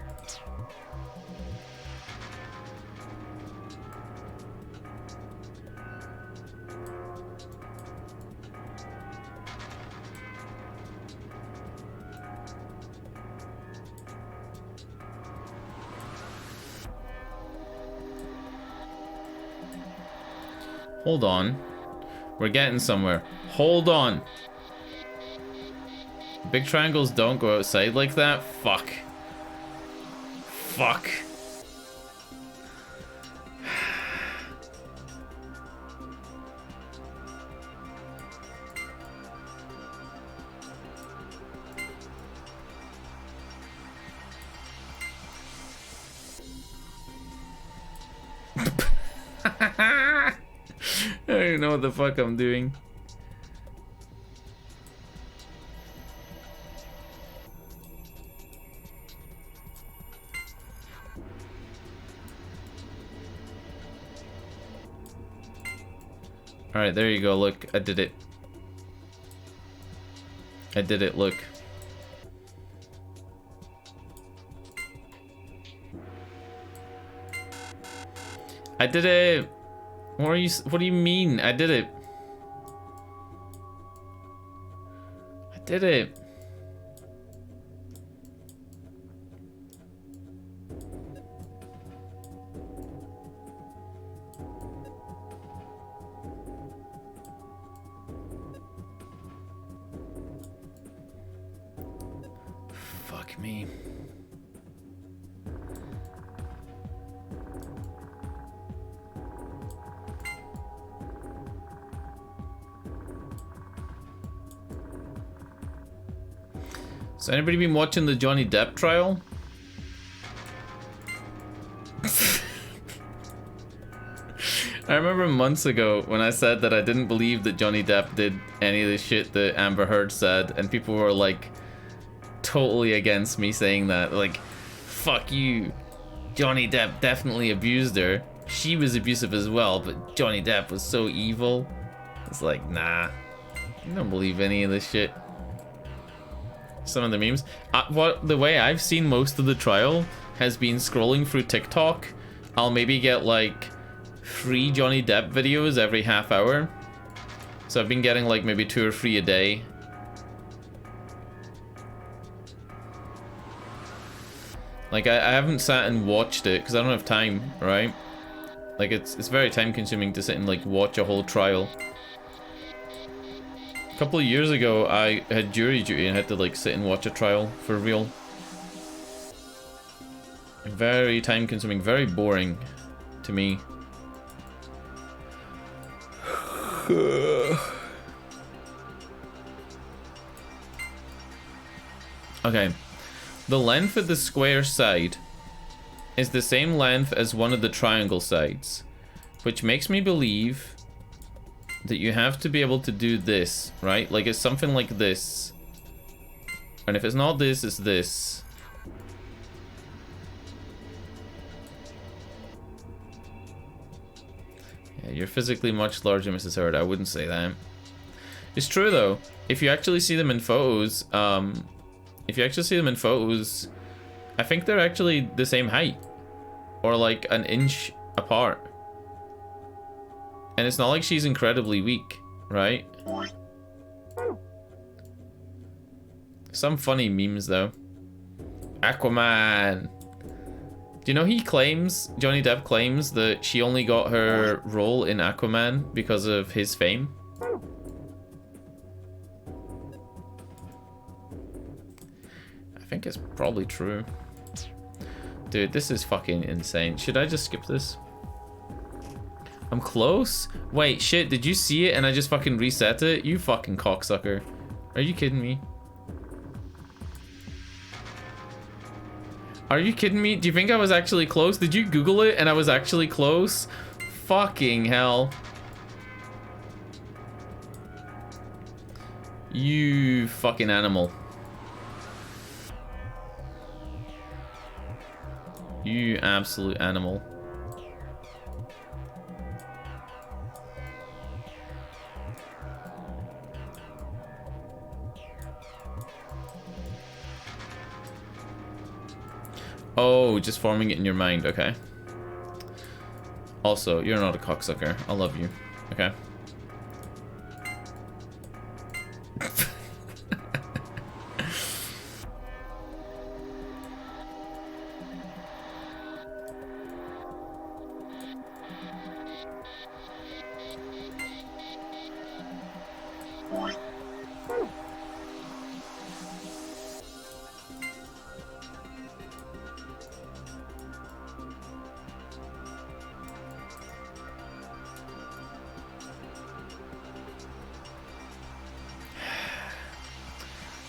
Hold on. We're getting somewhere. Hold on. Big triangles don't go outside like that? Fuck. Fuck. I don't even know what the fuck I'm doing. Alright, there you go, look, I did it. I did it, look. I did it! What do you mean? I did it. I did it. Fuck me. Has anybody been watching the Johnny Depp trial? I remember months ago when I said that I didn't believe that Johnny Depp did any of the shit that Amber Heard said, and people were like totally against me saying that. Like, fuck you. Johnny Depp definitely abused her. She was abusive as well, but Johnny Depp was so evil. It's like, nah. I don't believe any of this shit. Some of the memes. The way I've seen most of the trial has been scrolling through TikTok. I'll maybe get like 3 Johnny Depp videos every half hour. So I've been getting like maybe 2 or 3 a day. Like I haven't sat and watched it because I don't have time, right? Like it's very time consuming to sit and like watch a whole trial. A couple of years ago I had jury duty and had to like sit and watch a trial for real. Very time consuming, very boring to me. Okay, the length of the square side is the same length as one of the triangle sides, which makes me believe that you have to be able to do this, right? Like it's something like this, and if it's not this, it's this. Yeah, you're physically much larger, Mrs. Hurd. I wouldn't say that. It's true though. If you actually see them in photos, I think they're actually the same height, or like an inch apart. And it's not like she's incredibly weak, right? Some funny memes though. Aquaman. Do you know Johnny Depp claims that she only got her role in Aquaman because of his fame? I think it's probably true. Dude, this is fucking insane. Should I just skip this? I'm close? Wait, shit, did you see it and I just fucking reset it? You fucking cocksucker. Are you kidding me? Are you kidding me? Do you think I was actually close? Did you Google it and I was actually close? Fucking hell. You fucking animal. You absolute animal. Oh, just forming it in your mind, okay. Also, you're not a cocksucker. I love you, okay.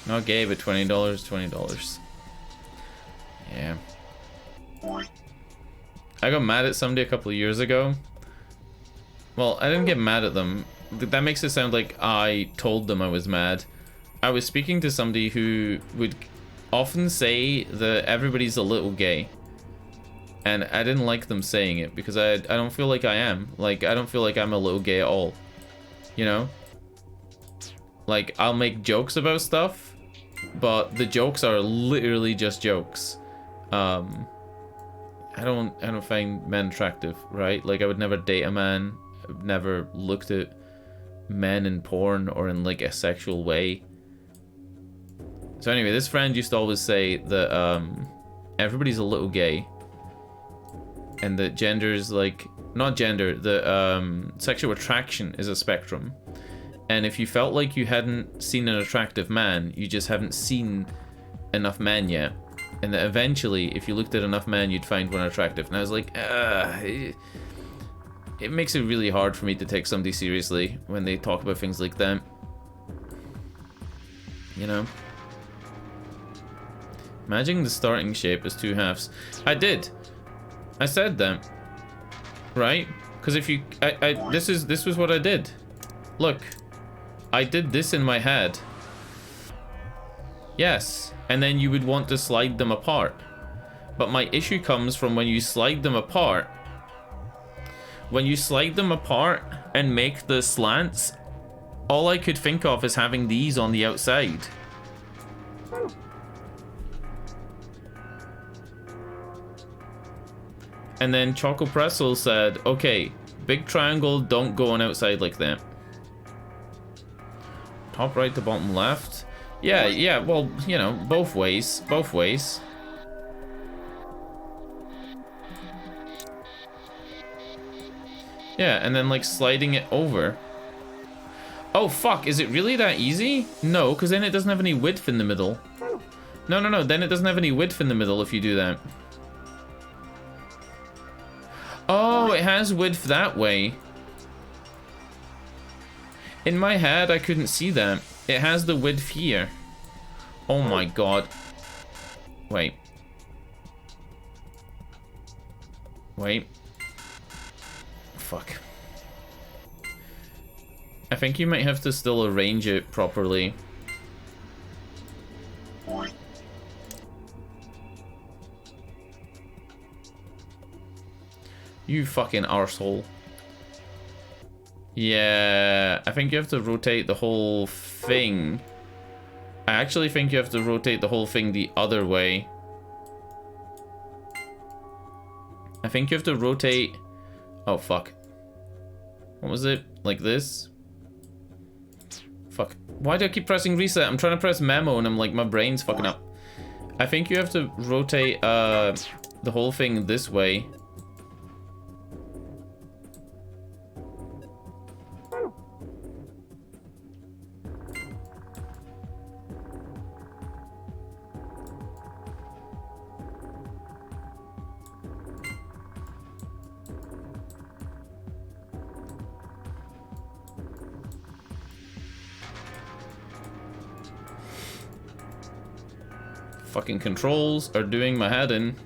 Not gay, but $20, $20. Yeah. I got mad at somebody a couple of years ago. Well, I didn't get mad at them. That makes it sound like I told them I was mad. I was speaking to somebody who would often say that everybody's a little gay. And I didn't like them saying it because I don't feel like I am. Like, I don't feel like I'm a little gay at all. You know? Like, I'll make jokes about stuff, but the jokes are literally just jokes. I don't find men attractive, right? Like, I would never date a man. I've never looked at men in porn or in like a sexual way. So anyway, this friend used to always say that everybody's a little gay, and that gender's like, not gender, the sexual attraction is a spectrum. And if you felt like you hadn't seen an attractive man, you just haven't seen enough men yet. And that eventually, if you looked at enough men, you'd find one attractive. And I was like, it makes it really hard for me to take somebody seriously when they talk about things like that. You know? Imagining the starting shape as 2 halves. I did. I said that. Right? Because if you... This was what I did. Look. I did this in my head. Yes. And then you would want to slide them apart. But my issue comes from when you slide them apart. When you slide them apart and make the slants, all I could think of is having these on the outside. And then Choco Pretzel said, okay, big triangle, don't go on outside like that. Top right to bottom left. Yeah, well, you know, both ways. Both ways. Yeah, and then like sliding it over. Oh fuck, is it really that easy? No, because then it doesn't have any width in the middle. No, then it doesn't have any width in the middle if you do that. Oh, it has width that way. In my head, I couldn't see that. It has the width here. Oh my god. Wait. Wait. Fuck. I think you might have to still arrange it properly. You fucking arsehole. Yeah, I think you have to rotate the whole thing. I actually think you have to rotate the whole thing the other way. I think you have to rotate... Oh, fuck. What was it? Like this? Fuck. Why do I keep pressing reset? I'm trying to press memo and I'm like, my brain's fucking up. I think you have to rotate the whole thing this way. Fucking controls are doing my head in.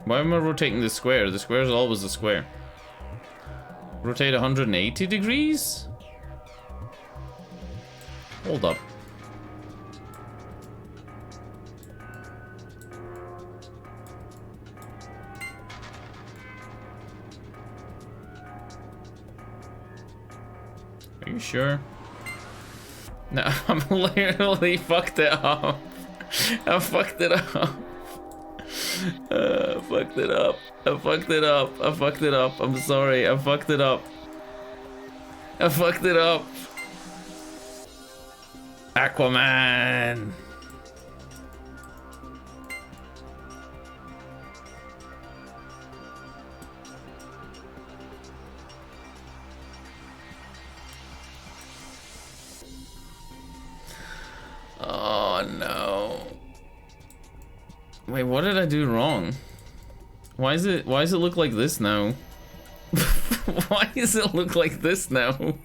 Why am I rotating the square? The square is always the square. Rotate 180 degrees? Hold up. Are you sure? No, I'm literally fucked it up. I fucked it up. I fucked it up. I fucked it up. I fucked it up. I'm sorry. I fucked it up. I fucked it up. Aquaman. Oh no. Wait, what did I do wrong? Why does it look like this now? Why does it look like this now?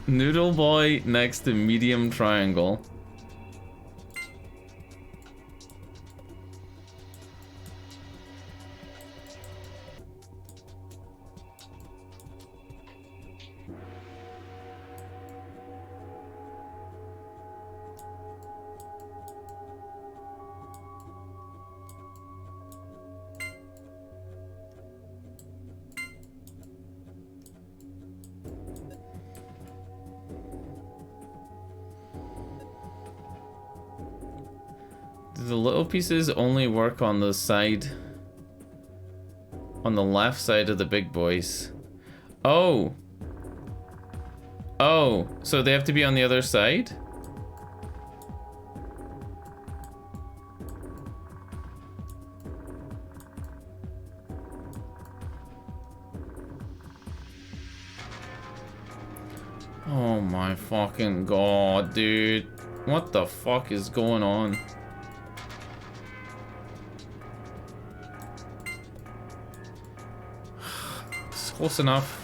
Noodle boy next to medium triangle. The little pieces only work on the side, on the left side of the big boys. Oh. Oh, so they have to be on the other side? Oh my fucking god, dude. What the fuck is going on? Close enough.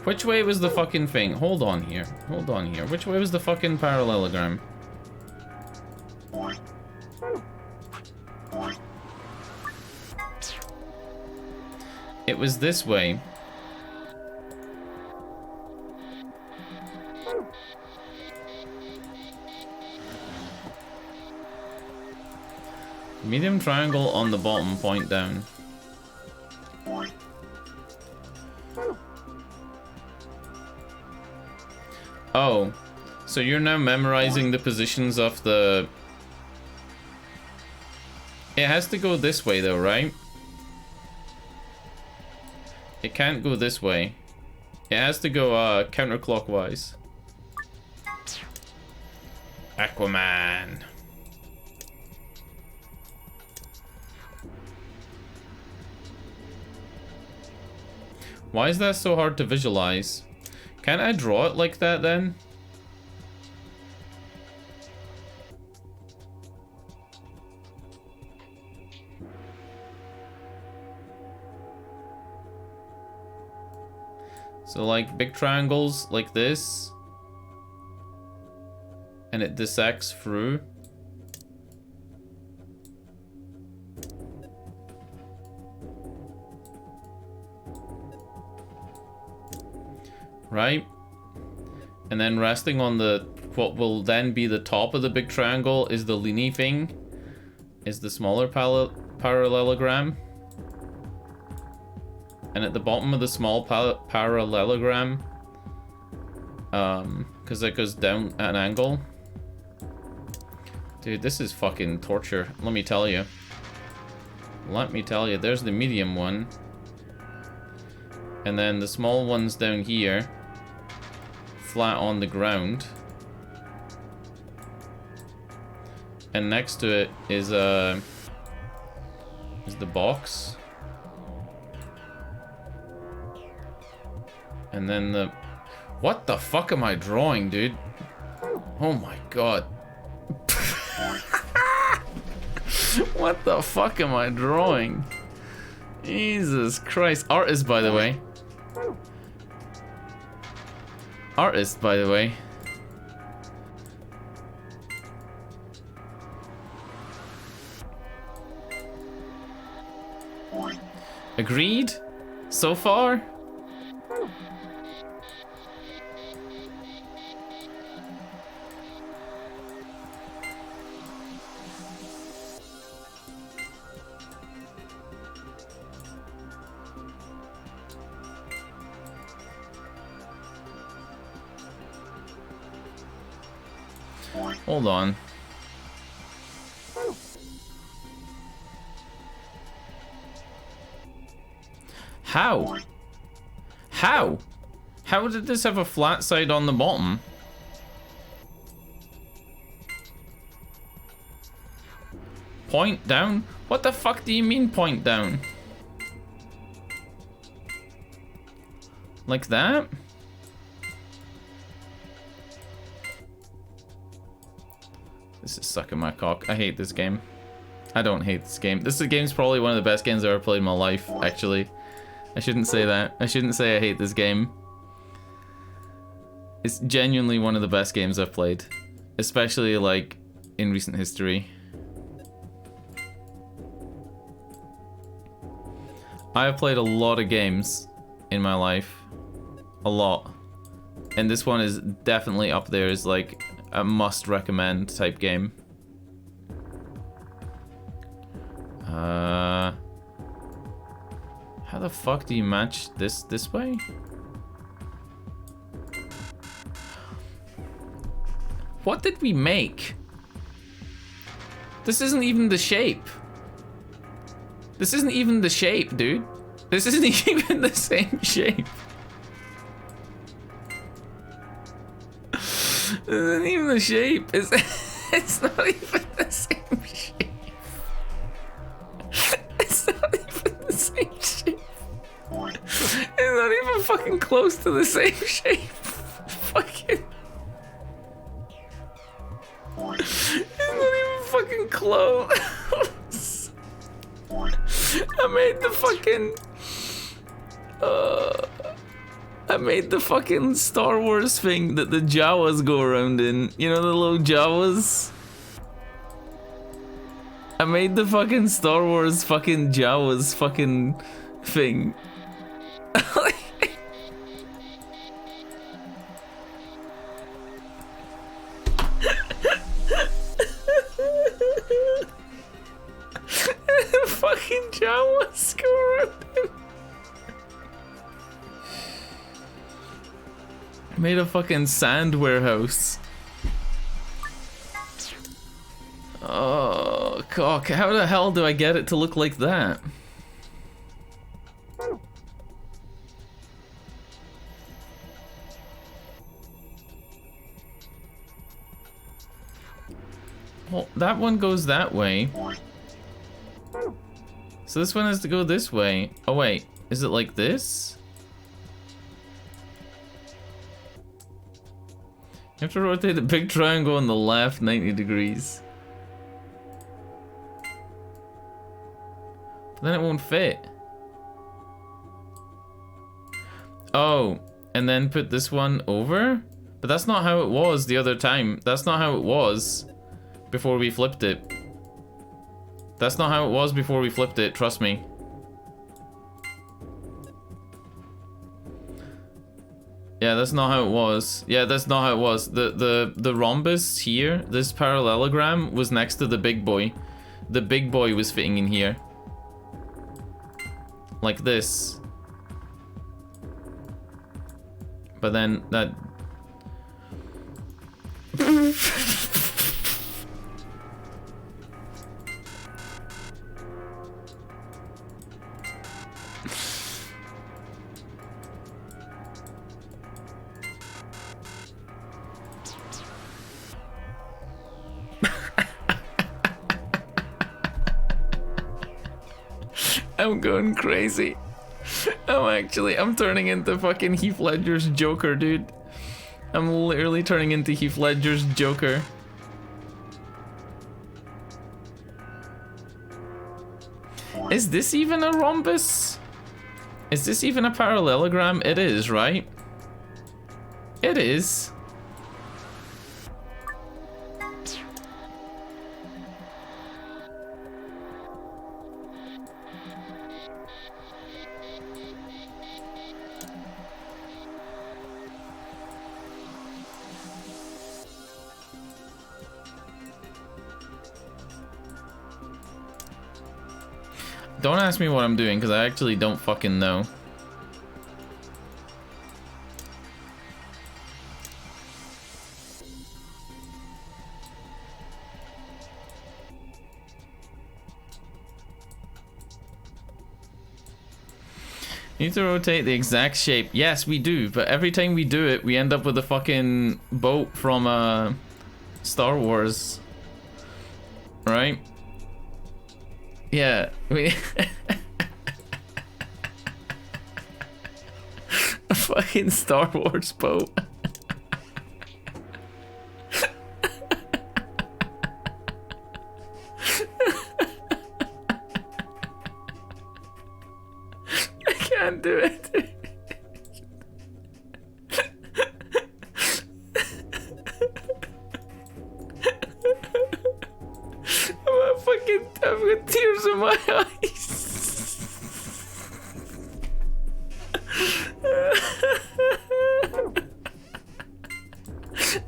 Which way was the fucking thing? Hold on here. Hold on here. Which way was the fucking parallelogram? It was this way. Medium triangle on the bottom, point down. Oh, so you're now memorizing the positions of the... It has to go this way though, right? It can't go this way. It has to go counterclockwise. Aquaman. Why is that so hard to visualize? Can't I draw it like that then? So like big triangles like this. And it dissects through. Right? And then resting on the what will then be the top of the big triangle is the leany thing, is the smaller parallelogram. And at the bottom of the small parallelogram, because it goes down at an angle. Dude, this is fucking torture, let me tell you. Let me tell you, there's the medium one. And then the small one's down here. Flat on the ground. And next to it is the box. And then the... What the fuck am I drawing, dude? Oh my god. What the fuck am I drawing? Jesus Christ. Artist, by the way. Artist, by the way. Agreed? So far? Hold on. How? How? How did this have a flat side on the bottom? Point down? What the fuck do you mean point down? Like that? This is sucking my cock. I hate this game. I don't hate this game. This game's probably one of the best games I've ever played in my life, actually. I shouldn't say that. I shouldn't say I hate this game. It's genuinely one of the best games I've played. Especially, like, in recent history. I have played a lot of games in my life. A lot. And this one is definitely up there as, like, a must recommend type game. How the fuck do you match this way? What did we make? This isn't even the shape. This isn't even the shape, dude. This isn't even the same shape. This isn't even the shape. It's not even the same shape. fucking close to the same shape. Fucking. It's not even fucking close. I made the fucking. I made the fucking Star Wars thing that the Jawas go around in. You know the little Jawas? I made the fucking Star Wars fucking Jawas fucking thing. Fucking Jawas go around him. I made a fucking sand warehouse. Oh, cock. How the hell do I get it to look like that? Well, that one goes that way. So this one has to go this way. Oh wait, is it like this? You have to rotate the big triangle on the left 90 degrees. But then it won't fit. Oh, and then put this one over? But that's not how it was the other time. That's not how it was before we flipped it. That's not how it was before we flipped it, trust me. Yeah, that's not how it was. Yeah, that's not how it was. The rhombus here, this parallelogram, was next to the big boy. The big boy was fitting in here. Like this. But then that... I'm going crazy. I'm turning into fucking Heath Ledger's Joker, dude. I'm literally turning into Heath Ledger's Joker. Is this even a rhombus? Is this even a parallelogram? It is, right? It is. Don't ask me what I'm doing, because I actually don't fucking know. You need to rotate the exact shape. Yes, we do, but every time we do it, we end up with a fucking boat from Star Wars. Right? Yeah, we... a fucking Star Wars boat. I can't do it. I've got tears in my eyes.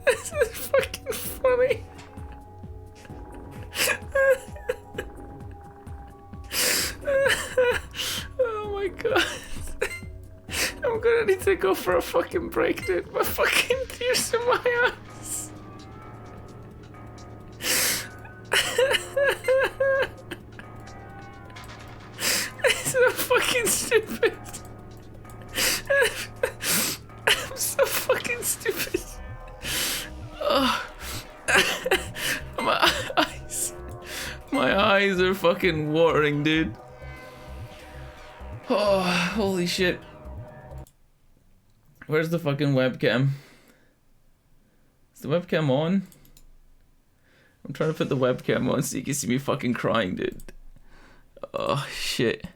This is fucking funny. Oh my god. I'm gonna need to go for a fucking break, dude. My fucking tears in my eyes. This is fucking stupid. I'm so fucking stupid. Oh. My eyes are fucking watering, dude. Oh, holy shit. Where's the fucking webcam? Is the webcam on? I'm trying to put the webcam on so you can see me fucking crying, dude. Oh, shit.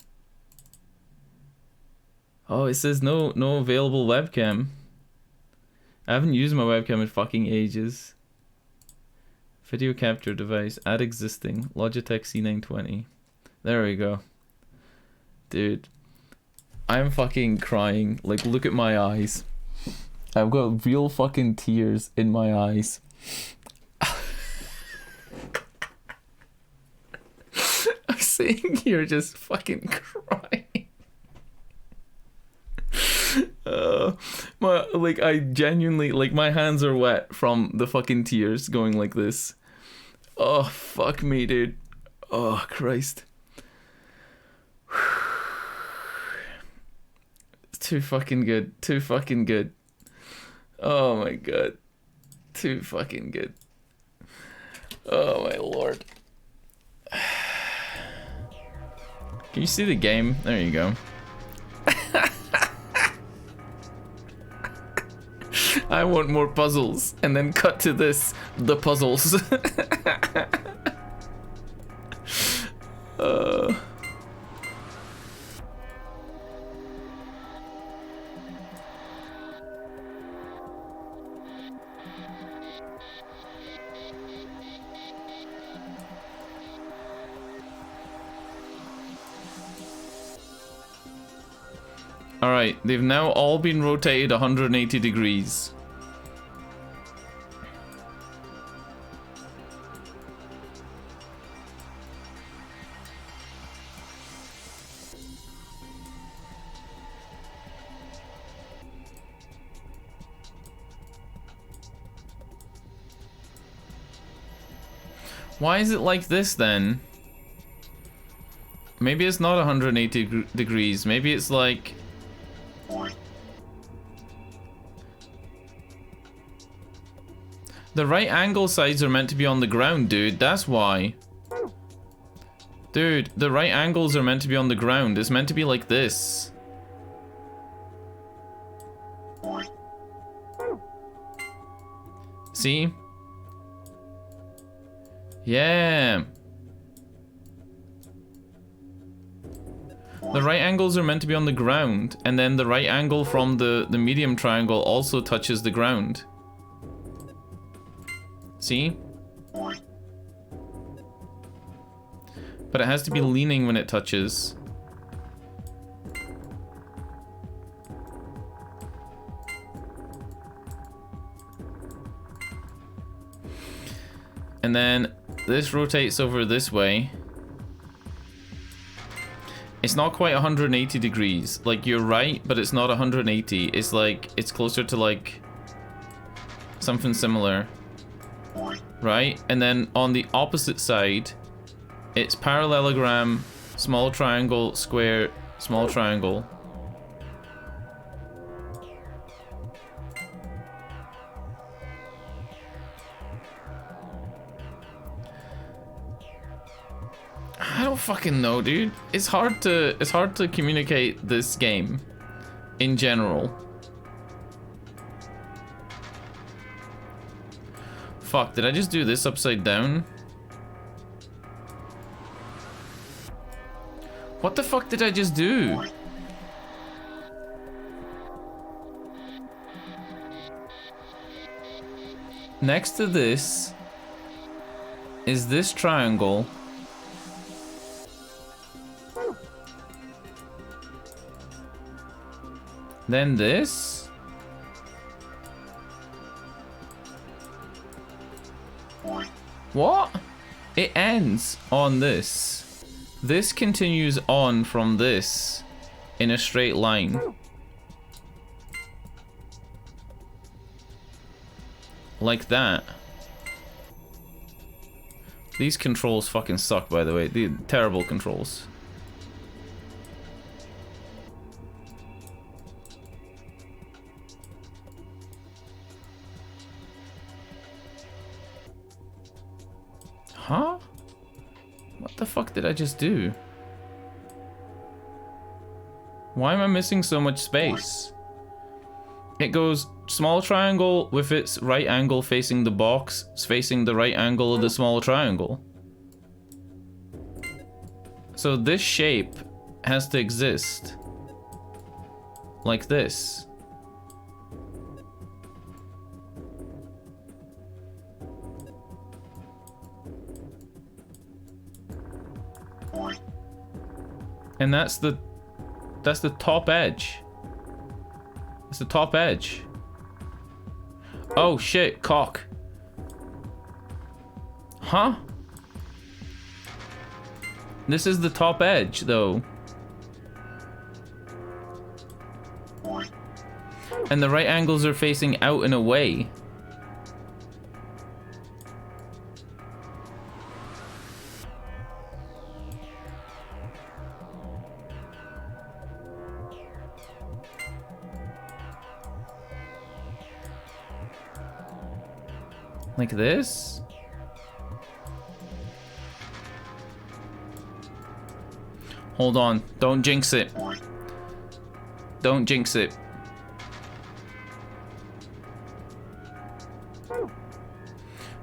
Oh, it says no available webcam. I haven't used my webcam in fucking ages. Video capture device, add existing, Logitech C920. There we go. Dude, I'm fucking crying. Like, look at my eyes. I've got real fucking tears in my eyes. I'm sitting here just fucking crying. I genuinely, like, my hands are wet from the fucking tears going like this. Oh, fuck me, dude. Oh, Christ. It's too fucking good. Too fucking good. Oh my god. Too fucking good. Oh my lord. Can you see the game? There you go. I want more puzzles. And then cut to this. The puzzles. Alright, they've now all been rotated 180 degrees. Why is it like this then? Maybe it's not 180 degrees. Maybe it's like... The right angle sides are meant to be on the ground, dude. That's why. Dude, the right angles are meant to be on the ground. It's meant to be like this. See? Yeah. The right angles are meant to be on the ground, and then the right angle from the medium triangle also touches the ground. See? But it has to be leaning when it touches. And then this rotates over this way. It's not quite 180 degrees. Like, you're right, but it's not 180. It's like, it's closer to like something similar. Right? And then on the opposite side, it's parallelogram, small triangle, square, small triangle. I don't fucking know, dude. It's hard to communicate this game in general. Fuck, did I just do this upside down? What the fuck did I just do? Next to this is this triangle. Then this. What? It ends on this. This continues on from this in a straight line. Like that. These controls fucking suck, by the way. They're terrible controls. Huh? What the fuck did I just do? Why am I missing so much space? It goes small triangle with its right angle facing the box, facing the right angle of the small triangle. So this shape has to exist like this. And that's the top edge. It's the top edge. Oh shit, cock. Huh? This is the top edge though. And the right angles are facing out and away. Like this? Hold on, don't jinx it. Don't jinx it.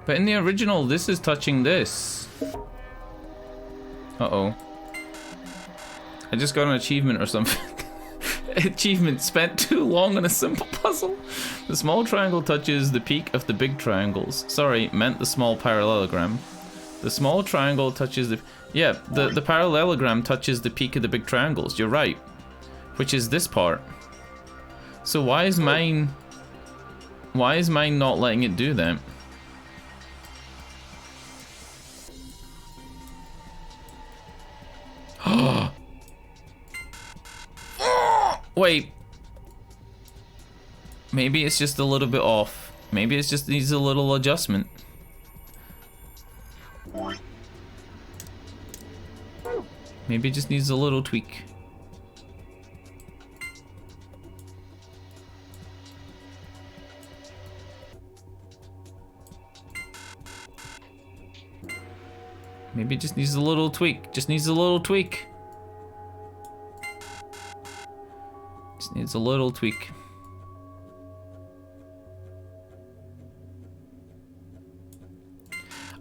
But in the original, this is touching this. Uh-oh. I just got an achievement or something. Achievement, spent too long on a simple puzzle. The small triangle touches the peak of the big triangles. Sorry, meant the small parallelogram. The small triangle touches the... Yeah, the parallelogram touches the peak of the big triangles. You're right. Which is this part. So why is mine not letting it do that? Wait. Maybe it's just a little bit off. Maybe it just needs a little adjustment. Maybe it just needs a little tweak. Maybe it just needs a little tweak. Just needs a little tweak. Just needs a little tweak.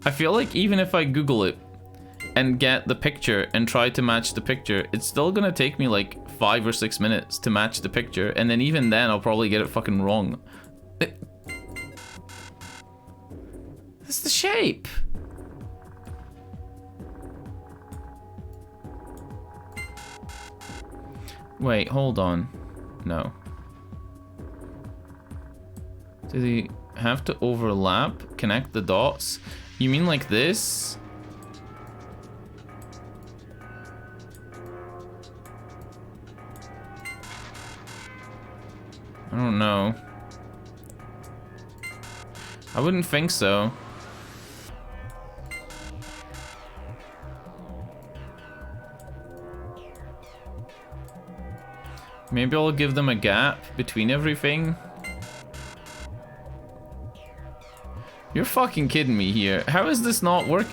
I feel like even if I Google it and get the picture and try to match the picture, it's still gonna take me like 5 or 6 minutes to match the picture, and then even then I'll probably get it fucking wrong. That's the shape. Wait, hold on. No. Do they have to overlap? Connect the dots? You mean like this? I don't know. I wouldn't think so. Maybe I'll give them a gap between everything. You're fucking kidding me here. How is this not work?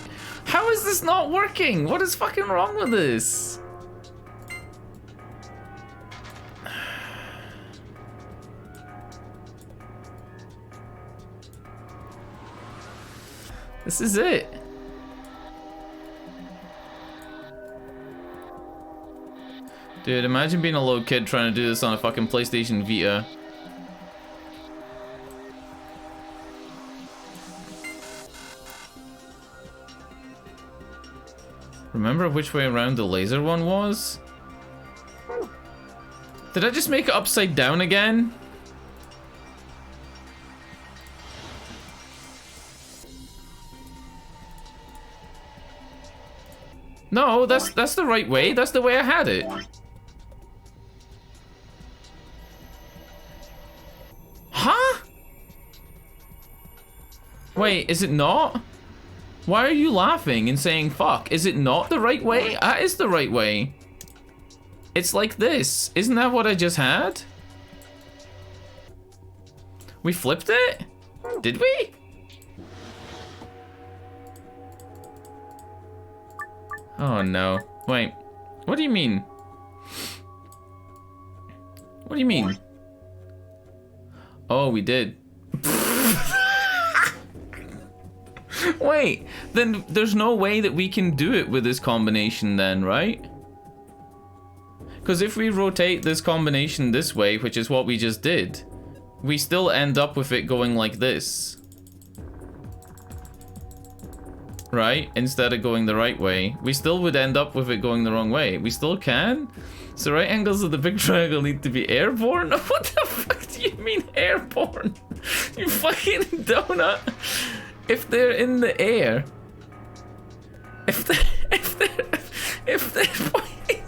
How is this not working? What is fucking wrong with this? This is it. Dude, imagine being a little kid trying to do this on a fucking PlayStation Vita. Remember which way around the laser one was? Did I just make it upside down again? No, that's the right way. That's the way I had it. Huh? Wait, is it not? Why are you laughing and saying fuck? Is it not the right way? That is the right way. It's like this. Isn't that what I just had? We flipped it? Did we? Oh no. Wait. What do you mean? What do you mean? Oh, we did. Wait, then there's no way that we can do it with this combination then, right? Because if we rotate this combination this way, which is what we just did, we still end up with it going like this. Right? Instead of going the right way. We still would end up with it going the wrong way. We still can? So right angles of the big triangle need to be airborne? What the fuck do you mean airborne? You fucking donut. If they're in the air, if they're fucking,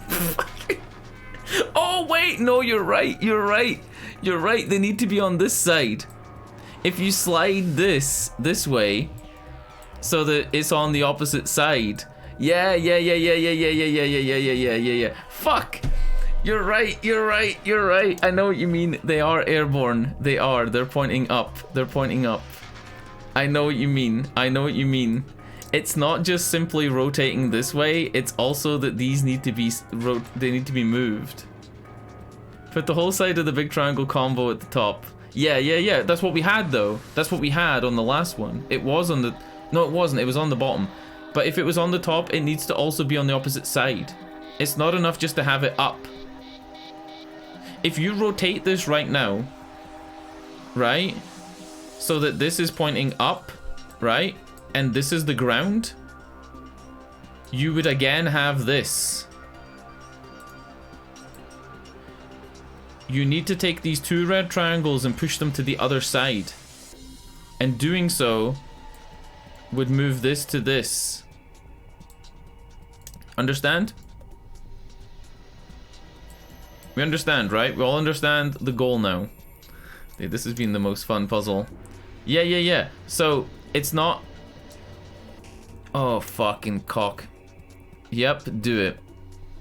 oh wait, no, you're right, they need to be on this side. If you slide this way, so that it's on the opposite side. Yeah. Fuck! You're right. I know what you mean. They are airborne. They're pointing up. I know what you mean. It's not just simply rotating this way, it's also that these need to be moved. Put the whole side of the big triangle combo at the top. Yeah. That's what we had though. That's what we had on the last one. It was on the... No, it wasn't. It was on the bottom. But if it was on the top, it needs to also be on the opposite side. It's not enough just to have it up. If you rotate this right now, right? So that this is pointing up, right? And this is the ground. You would again have this. You need to take these two red triangles and push them to the other side. And doing so would move this to this. Understand? We understand, right? We all understand the goal now. Dude, this has been the most fun puzzle. Yeah. So, it's not... Oh, fucking cock. Yep, do it.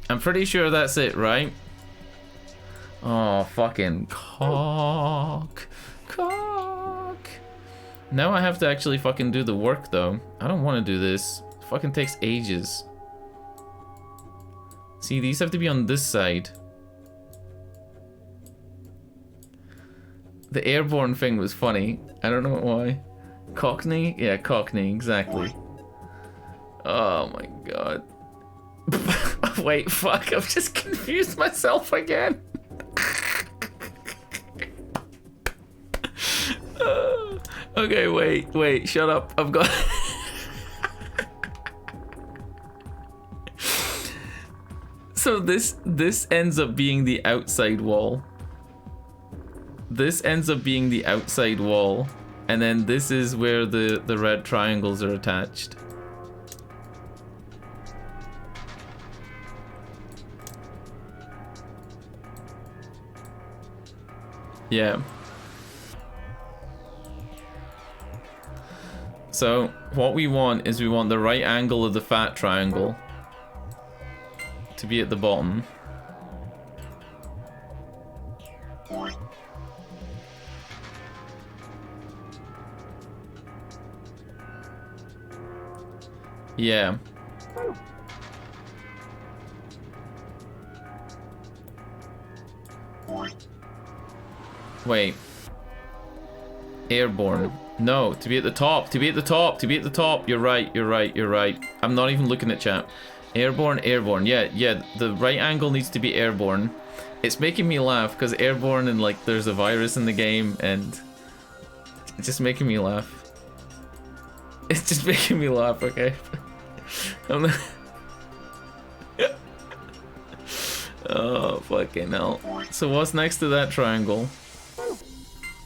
I'm pretty sure that's it, right? Oh, fucking cock. Now I have to actually fucking do the work, though. I don't want to do this. It fucking takes ages. See, these have to be on this side. The airborne thing was funny. I don't know why. Cockney? Yeah, Cockney, exactly. Oh my god. Wait, fuck, I've just confused myself again. Okay, wait, shut up. I've got... So this ends up being the outside wall. This ends up being the outside wall. And then this is where the red triangles are attached. Yeah. So, what we want is we want the right angle of the fat triangle to be at the bottom. Yeah. Wait. Airborne. No, to be at the top, to be at the top, to be at the top. You're right. I'm not even looking at chat. Airborne. Yeah, the right angle needs to be airborne. It's making me laugh because airborne and like there's a virus in the game and it's just making me laugh. It's just making me laugh, okay? I'm not... Oh, fucking hell. So what's next to that triangle?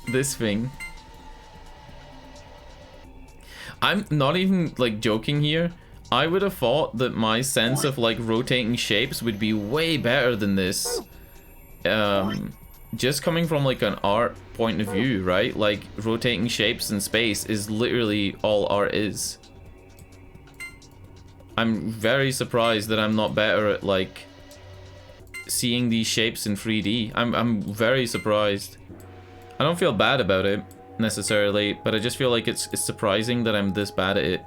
This thing. I'm not even like joking here. I would have thought that my sense of like rotating shapes would be way better than this. Just coming from like an art point of view, right? Like rotating shapes in space is literally all art is. I'm very surprised that I'm not better at like seeing these shapes in 3D. I'm very surprised. I don't feel bad about it necessarily, but I just feel like it's surprising that I'm this bad at it.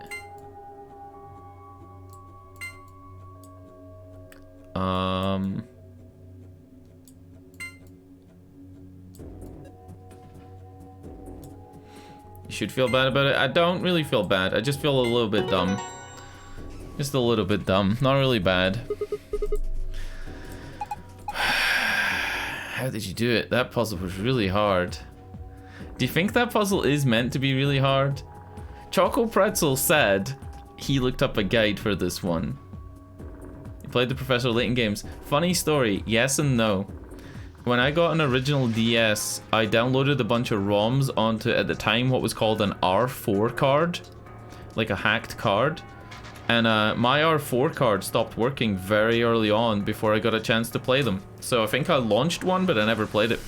should feel bad about it. I don't really feel bad. I just feel a little bit dumb. Just a little bit dumb. Not really bad. How did you do it? That puzzle was really hard. Do you think that puzzle is meant to be really hard? Choco Pretzel said he looked up a guide for this one. He played the professor late in games. Funny story, yes and no. When I got an original DS, I downloaded a bunch of ROMs onto, at the time, what was called an R4 card. Like a hacked card. And my R4 card stopped working very early on before I got a chance to play them. So I think I launched one, but I never played it.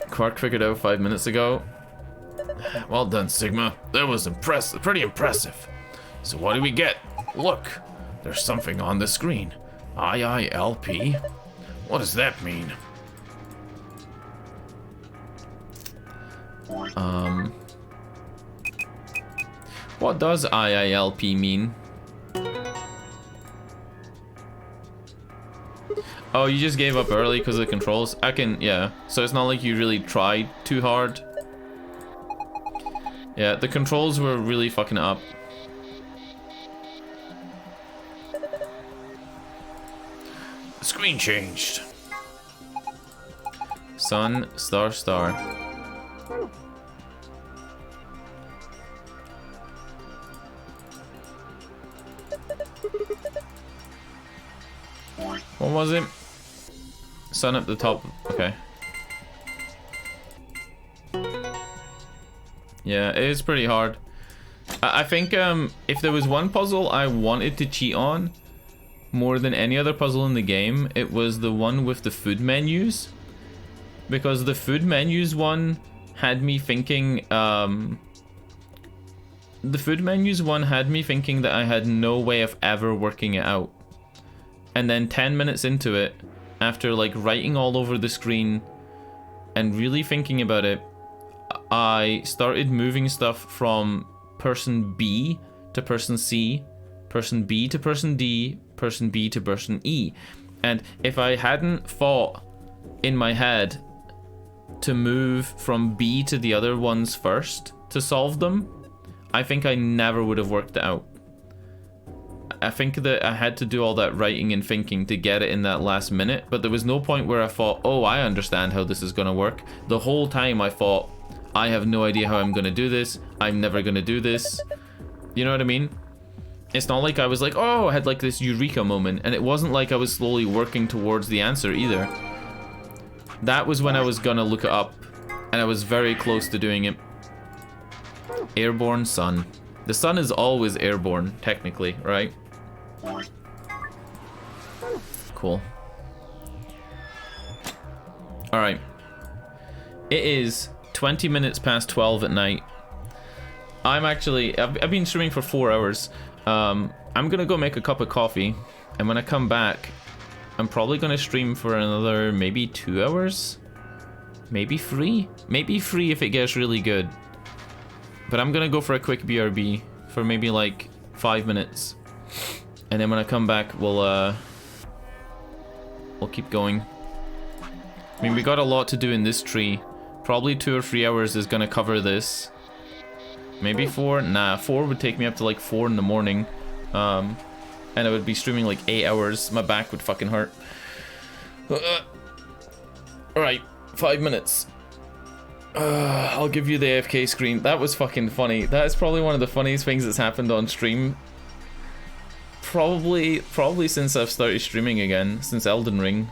Quark figured out 5 minutes ago. Well done, Sigma. That was impressive, pretty impressive. So what do we get? Look, there's something on the screen. IILP? What does that mean? What does IILP mean? Oh, you just gave up early because of the controls? Yeah. So it's not like you really tried too hard. Yeah, the controls were really fucking it up. The screen changed. Sun, star, star. What was it? Sun at the top. Okay. Yeah, it is pretty hard. I think if there was one puzzle I wanted to cheat on more than any other puzzle in the game, it was the one with the food menus. Because the food menus one had me thinking, that I had no way of ever working it out. And then 10 minutes into it, after like writing all over the screen and really thinking about it, I started moving stuff from person B to person C, person B to person D, person B to person E. And if I hadn't thought in my head to move from B to the other ones first to solve them, I think I never would have worked it out. I think that I had to do all that writing and thinking to get it in that last minute, but there was no point where I thought, oh, I understand how this is going to work. The whole time I thought, I have no idea how I'm going to do this. I'm never going to do this. You know what I mean? It's not like I was like, oh, I had like this eureka moment, and it wasn't like I was slowly working towards the answer either. That was when I was going to look it up, and I was very close to doing it. Airborne sun. The sun is always airborne, technically, right? Cool. Alright. It is 20 minutes past 12 at night. I've been streaming for 4 hours. I'm gonna go make a cup of coffee, and when I come back, I'm probably gonna stream for another maybe 2 hours? Maybe 3? Maybe 3 if it gets really good. But I'm gonna go for a quick BRB for maybe like 5 minutes. And then when I come back, we'll keep going. I mean, we got a lot to do in this tree. Probably 2 or 3 hours is gonna cover this. Maybe 4? Nah, 4 would take me up to like 4 in the morning. And I would be streaming like 8 hours. My back would fucking hurt. Alright, 5 minutes. I'll give you the AFK screen. That was fucking funny. That is probably one of the funniest things that's happened on stream. Probably since I've started streaming again, since Elden Ring.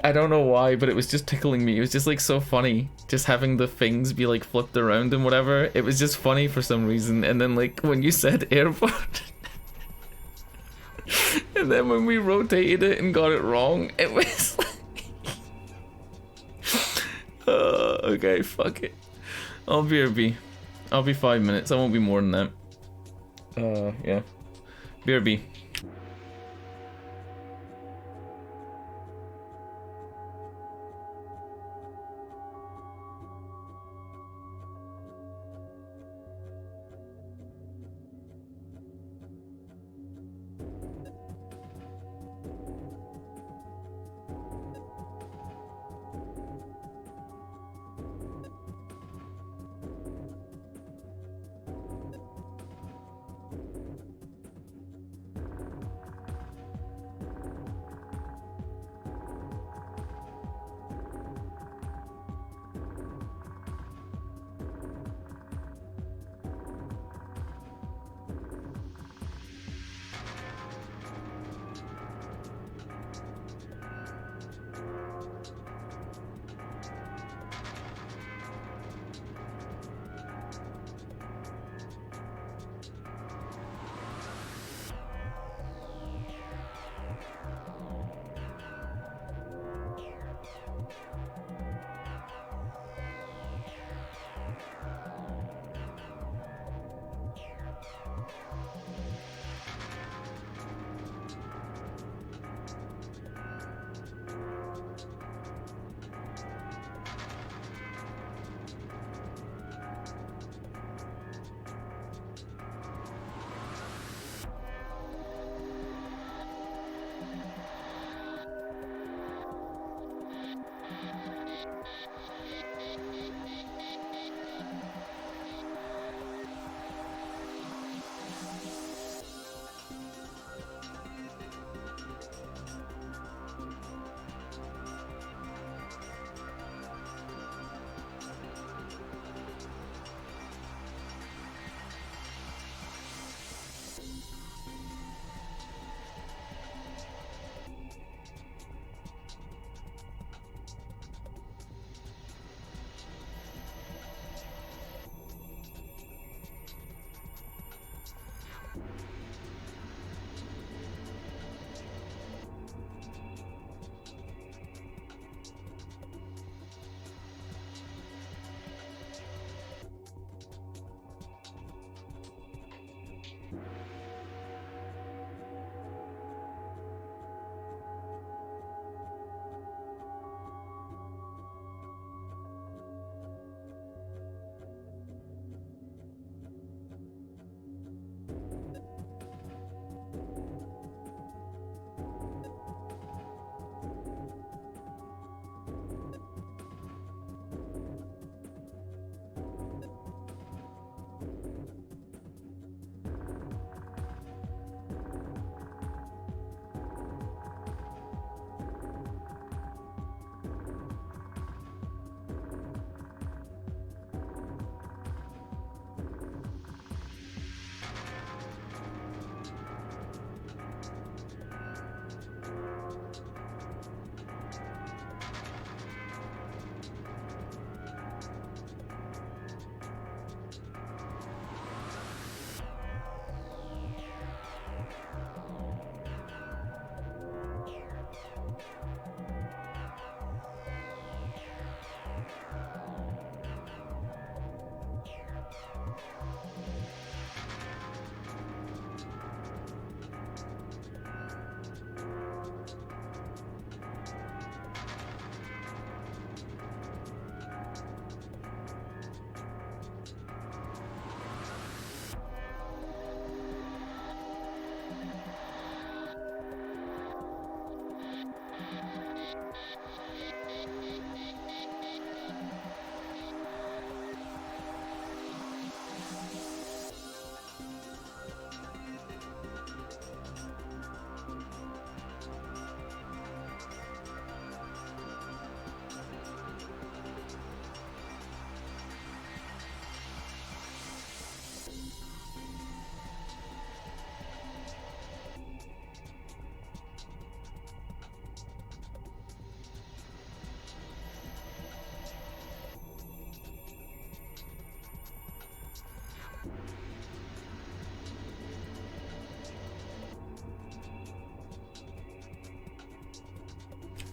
I don't know why, but it was just tickling me. It was just like so funny, just having the things be like flipped around and whatever. It was just funny for some reason. And then like when you said airport, and then when we rotated it and got it wrong, it was like, okay, fuck it. I'll BRB. I'll be 5 minutes. I won't be more than that. Yeah. BRB.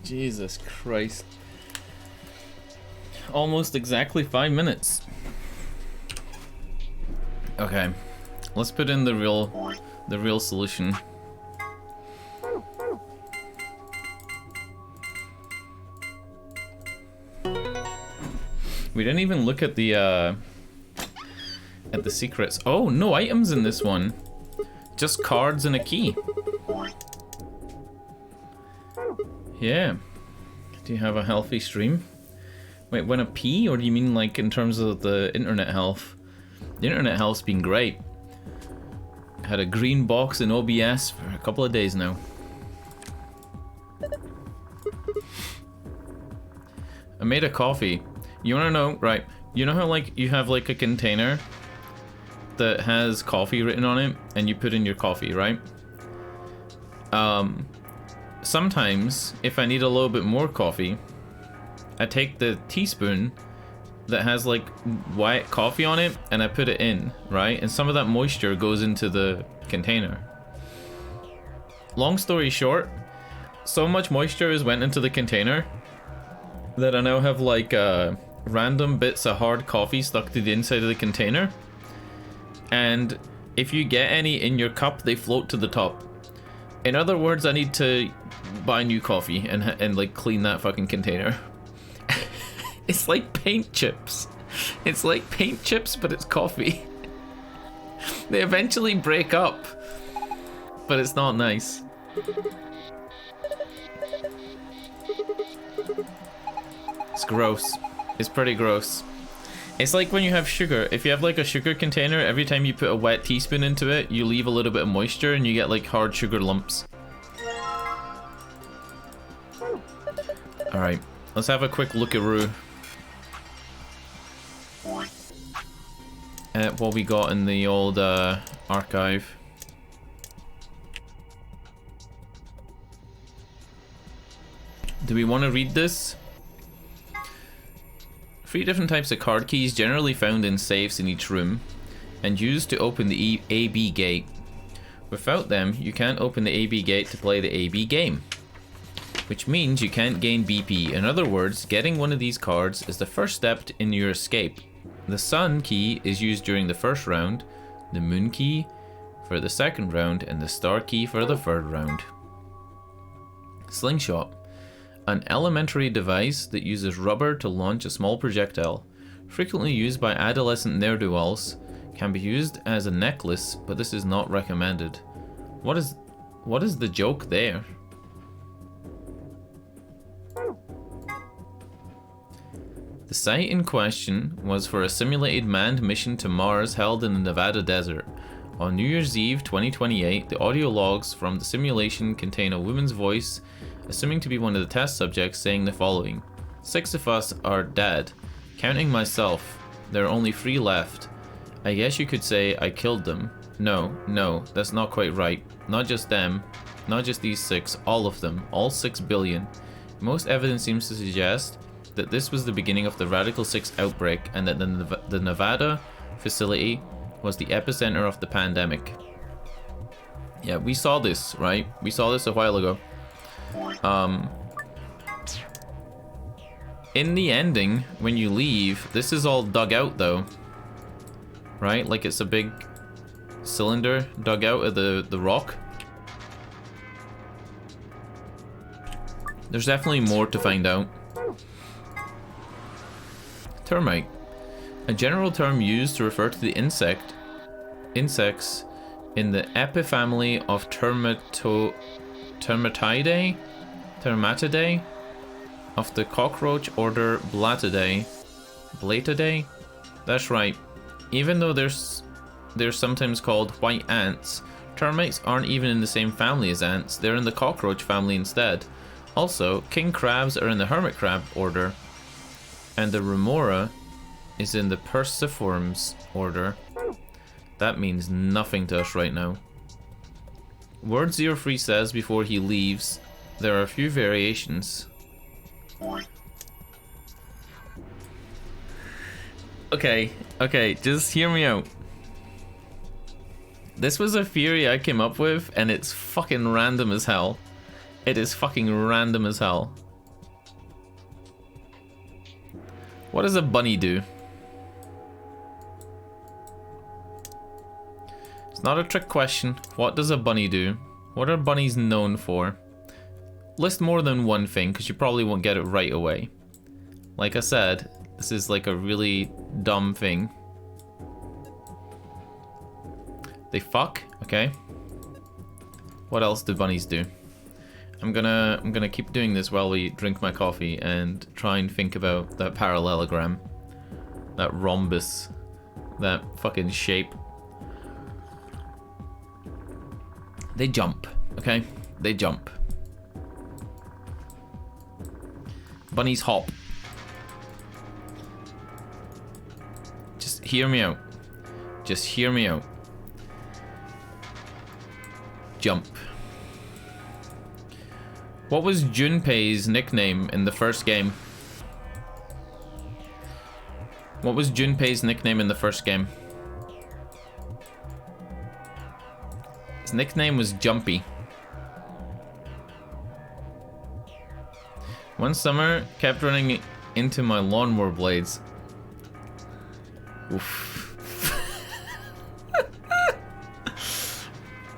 Jesus Christ. Almost exactly 5 minutes. Okay, let's put in the real solution. We didn't even look at the secrets. Oh, no items in this one. Just cards and a key. Yeah. Do you have a healthy stream? Wait, when a P, or do you mean like in terms of the internet health? The internet health's been great. Had a green box in OBS for a couple of days now. I made a coffee. You wanna know, right? You know how like you have like a container that has coffee written on it and you put in your coffee, right? Sometimes if I need a little bit more coffee, I take the teaspoon that has like white coffee on it and I put it in, right? And some of that moisture goes into the container. Long story short, so much moisture has went into the container that I now have like random bits of hard coffee stuck to the inside of the container. And if you get any in your cup, they float to the top. In other words, I need to buy new coffee and like clean that fucking container. It's like paint chips. It's like paint chips, but it's coffee. They eventually break up, but it's not nice. It's gross. It's pretty gross. It's like when you have sugar. If you have like a sugar container, every time you put a wet teaspoon into it, you leave a little bit of moisture and you get like hard sugar lumps. Alright, let's have a quick look-a-roo at what we got in the old archive. Do we want to read this? 3 different types of card keys generally found in safes in each room and used to open the AB gate. Without them, you can't open the AB gate to play the AB game, which means you can't gain BP. In other words, getting one of these cards is the first step in your escape. The Sun key is used during the first round, the Moon key for the second round, and the Star key for the third round. Slingshot. An elementary device that uses rubber to launch a small projectile. Frequently used by adolescent ne'er-do-wells, can be used as a necklace, but this is not recommended. What is the joke there? The site in question was for a simulated manned mission to Mars held in the Nevada desert. On New Year's Eve 2028, the audio logs from the simulation contain a woman's voice, assuming to be one of the test subjects, saying the following: 6 of us are dead. Counting myself, there are only 3 left. I guess you could say I killed them. No, that's not quite right. Not just them, not just these 6, all of them, all 6 billion. Most evidence seems to suggest that this was the beginning of the Radical 6 outbreak and that the Nevada facility was the epicenter of the pandemic. Yeah, we saw this, right? We saw this a while ago. In the ending, when you leave, this is all dug out though. Right? Like it's a big cylinder dug out of the rock. There's definitely more to find out. Termite. A general term used to refer to the insects in the epifamily of Termatidae of the cockroach order Blatidae. That's right. Even though they're sometimes called white ants, termites aren't even in the same family as ants. They're in the cockroach family instead. Also, king crabs are in the hermit crab order, and the remora is in the Perciformes order. That means nothing to us right now. Word 03 says before he leaves, there are a few variations. Okay, just hear me out. This was a theory I came up with, and it's fucking random as hell. It is fucking random as hell. What does a bunny do? It's not a trick question. What does a bunny do? What are bunnies known for? List more than one thing, because you probably won't get it right away. Like I said, this is like a really dumb thing. They fuck, okay. What else do bunnies do? I'm gonna keep doing this while we drink my coffee and try and think about that parallelogram, that rhombus, that fucking shape. They jump, okay? They jump. Bunnies hop. Just hear me out. Just hear me out. Jump. What was Junpei's nickname in the first game? What was Junpei's nickname in the first game? His nickname was Jumpy. One summer, kept running into my lawnmower blades. Oof.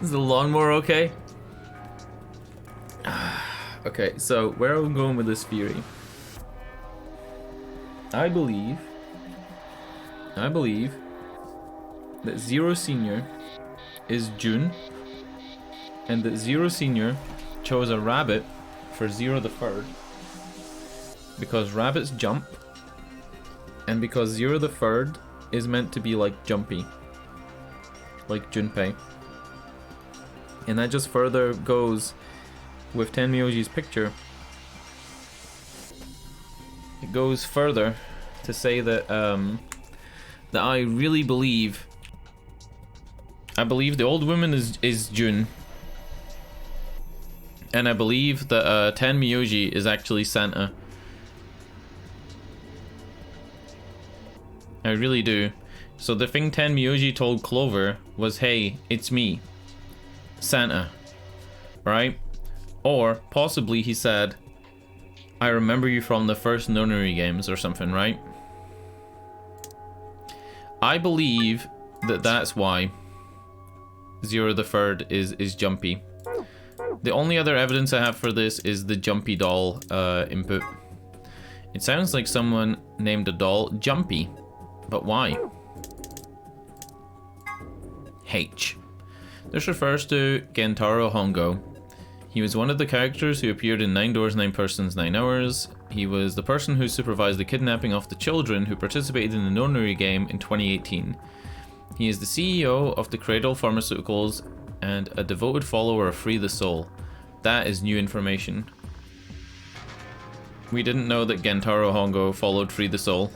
Is the lawnmower okay? Okay, so where are we going with this theory? I believe that Zero Senior is June, and that Zero Senior chose a rabbit for Zero the Third because rabbits jump, and because Zero the Third is meant to be like Jumpy, like Junpei. And that just further goes with Tenmyoji's picture. It goes further to say that that I really believe. I believe the old woman is Jun, and I believe that Tenmyoji is actually Santa. I really do. So the thing Tenmyoji told Clover was, "Hey, it's me, Santa," right? Or possibly he said, "I remember you from the first nonary games," or something, right? I believe that that's why Zero the Third is Jumpy. The only other evidence I have for this is the Jumpy doll input. It sounds like someone named a doll Jumpy, but why? H. This refers to Gentaro Hongo. He was one of the characters who appeared in 9 Doors, 9 Persons, 9 Hours. He was the person who supervised the kidnapping of the children who participated in the nonary game in 2018. He is the CEO of the Cradle Pharmaceuticals and a devoted follower of Free the Soul. That is new information. We didn't know that Gentaro Hongo followed Free the Soul.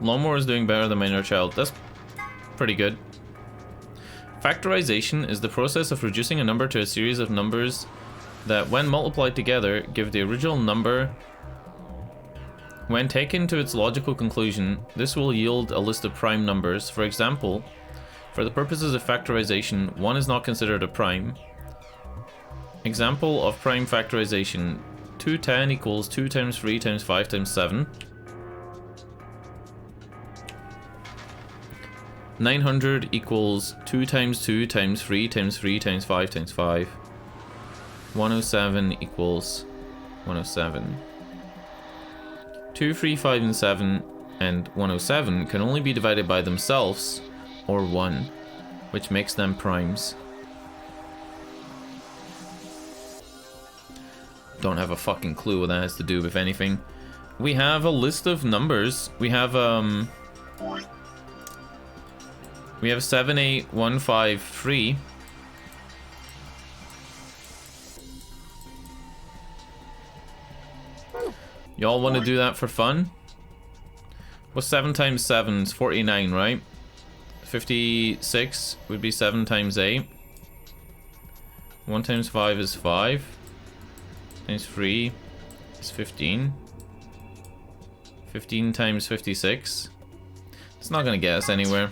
Lawnmower is doing better than Minor Child. That's pretty good. Factorization is the process of reducing a number to a series of numbers that, when multiplied together, give the original number. When taken to its logical conclusion, this will yield a list of prime numbers. For example, for the purposes of factorization, 1 is not considered a prime. Example of prime factorization: 210 equals 2 times 3 times 5 times 7. 900 equals 2 times 2 times 3 times 3 times 5 times 5. 107 equals 107. 2, 3, 5, and 7 and 107 can only be divided by themselves, or 1, which makes them primes. Don't have a fucking clue what that has to do with anything. We have a list of numbers. We have 78153. Y'all want to do that for fun? What's 7 times 7 is 49, right? 56 would be 7 times 8. 1 times 5 is 5. Times 3 is 15. 15 times 56. It's not gonna get us anywhere.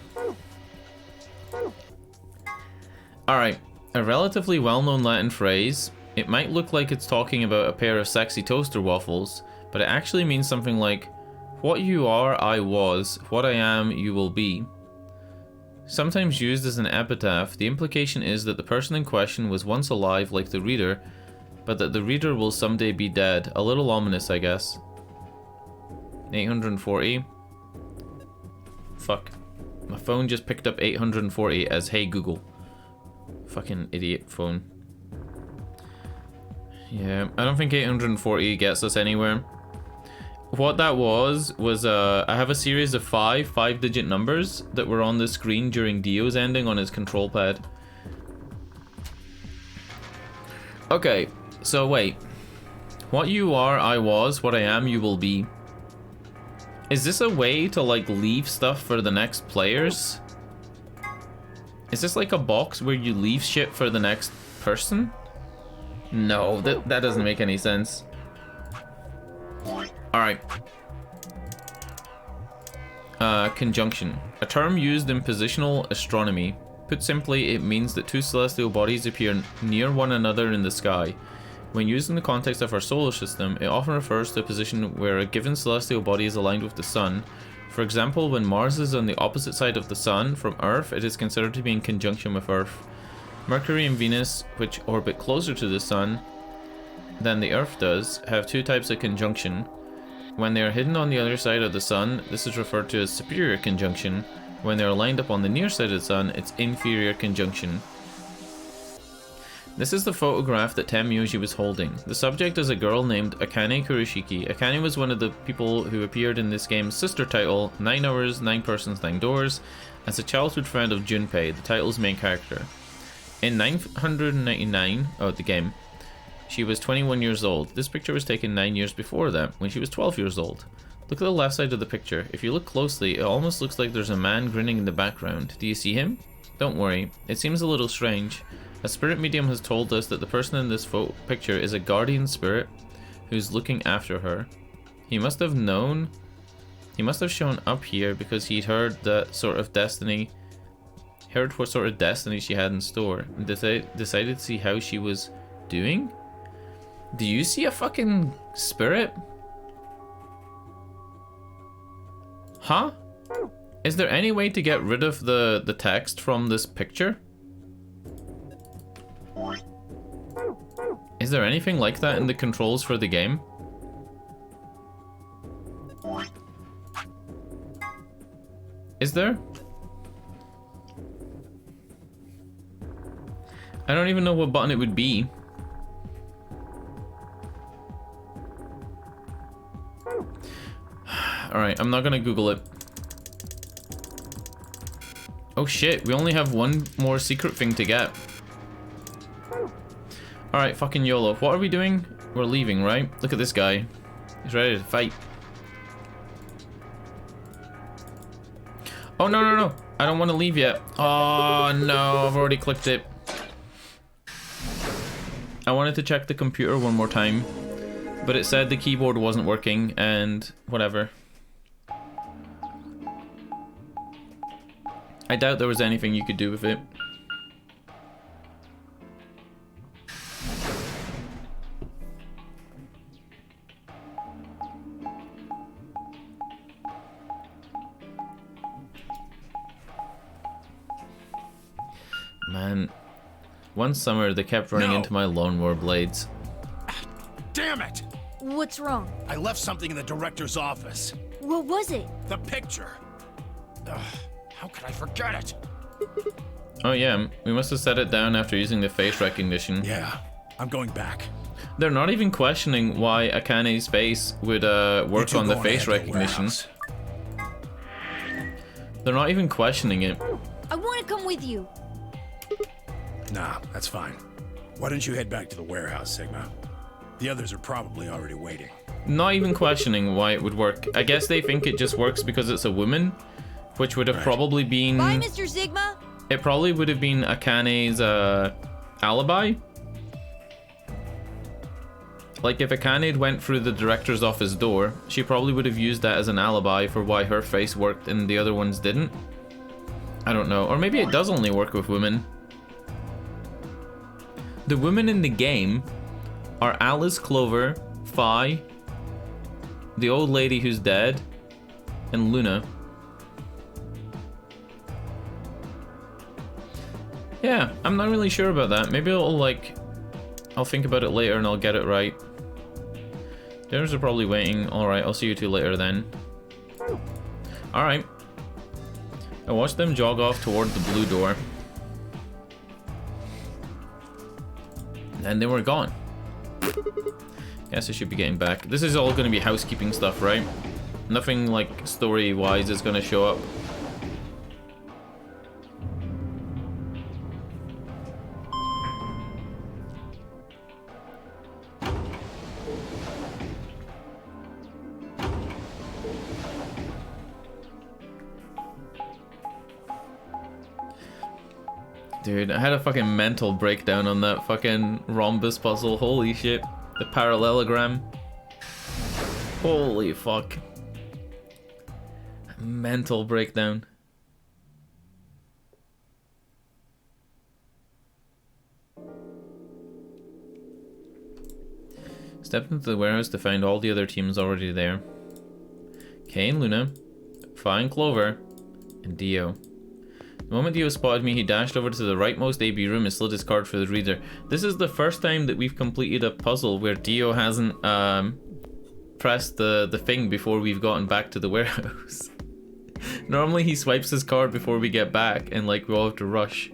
Alright, a relatively well-known Latin phrase. It might look like it's talking about a pair of sexy toaster waffles, but it actually means something like, what you are, I was, what I am, you will be. Sometimes used as an epitaph, the implication is that the person in question was once alive like the reader, but that the reader will someday be dead. A little ominous, I guess. 840. Fuck. My phone just picked up 840 as Hey Google. Fucking idiot phone. Yeah, I don't think 840 gets us anywhere. What that was I have a series of 5-digit numbers that were on the screen during Dio's ending on his control pad. Okay, so wait. What you are, I was. What I am, you will be. Is this a way to like leave stuff for the next players? Is this like a box where you leave shit for the next person? No, that doesn't make any sense. Alright. Conjunction. A term used in positional astronomy. Put simply, it means that two celestial bodies appear near one another in the sky. When used in the context of our solar system, it often refers to a position where a given celestial body is aligned with the Sun. For example, when Mars is on the opposite side of the Sun from Earth, it is considered to be in conjunction with Earth. Mercury and Venus, which orbit closer to the Sun than the Earth does, have two types of conjunction. When they are hidden on the other side of the Sun, this is referred to as superior conjunction. When they are lined up on the near side of the Sun, it's inferior conjunction. This is the photograph that Tenmyoji was holding. The subject is a girl named Akane Kuroshiki. Akane was one of the people who appeared in this game's sister title, 9 Hours, 9 Persons, 9 Doors, as a childhood friend of Junpei, the title's main character. In 999, the game, she was 21 years old. This picture was taken 9 years before that, when she was 12 years old. Look at the left side of the picture. If you look closely, it almost looks like there's a man grinning in the background. Do you see him? Don't worry, it seems a little strange. A spirit medium has told us that the person in this picture is a guardian spirit who's looking after her. He must have known... He must have shown up here because he'd heard that sort of destiny... Heard what sort of destiny she had in store, and decided to see how she was doing? Do you see a fucking spirit? Huh? Is there any way to get rid of the text from this picture? Is there anything like that in the controls for the game? Is there? I don't even know what button it would be. Alright, I'm not gonna Google it. Oh shit, we only have one more secret thing to get. Alright, fucking YOLO. What are we doing? We're leaving, right? Look at this guy. He's ready to fight. Oh, no, no, no. I don't want to leave yet. Oh, no. I've already clicked it. I wanted to check the computer one more time, but it said the keyboard wasn't working and whatever. I doubt there was anything you could do with it. Man, one summer they kept running into my lawnmower blades. Damn it! What's wrong? I left something in the director's office. What was it? The picture. Ugh, how could I forget it? Oh yeah, we must have set it down after using the face recognition. Yeah, I'm going back. They're not even questioning why Akane's face would work on the face recognition. They're not even questioning it. I want to come with you. Nah, that's fine. Why don't you head back to the warehouse, Sigma? The others are probably already waiting. Not even questioning why it would work. I guess they think it just works because it's a woman, which would have probably been... Bye, Mr. Sigma! It probably would have been Akane's alibi. Like if Akane went through the director's office door, she probably would have used that as an alibi for why her face worked and the other ones didn't. I don't know. Or maybe it does only work with women. The women in the game are Alice, Clover, Fi, the old lady who's dead, and Luna. Yeah, I'm not really sure about that. Maybe I'll think about it later and I'll get it right. The others are probably waiting. Alright, I'll see you two later then. Alright. I watched them jog off toward the blue door. And they were gone. Guess I should be getting back. This is all going to be housekeeping stuff, right? Nothing like story-wise is going to show up. Dude, I had a fucking mental breakdown on that fucking rhombus puzzle. Holy shit. The parallelogram. Holy fuck. Mental breakdown. Stepped into the warehouse to find all the other teams already there. Kay and Luna, Fi and Clover, and Dio. The moment Dio spotted me, he dashed over to the rightmost AB room and slid his card for the reader. This is the first time that we've completed a puzzle where Dio hasn't pressed the thing before we've gotten back to the warehouse. Normally he swipes his card before we get back and like we all have to rush.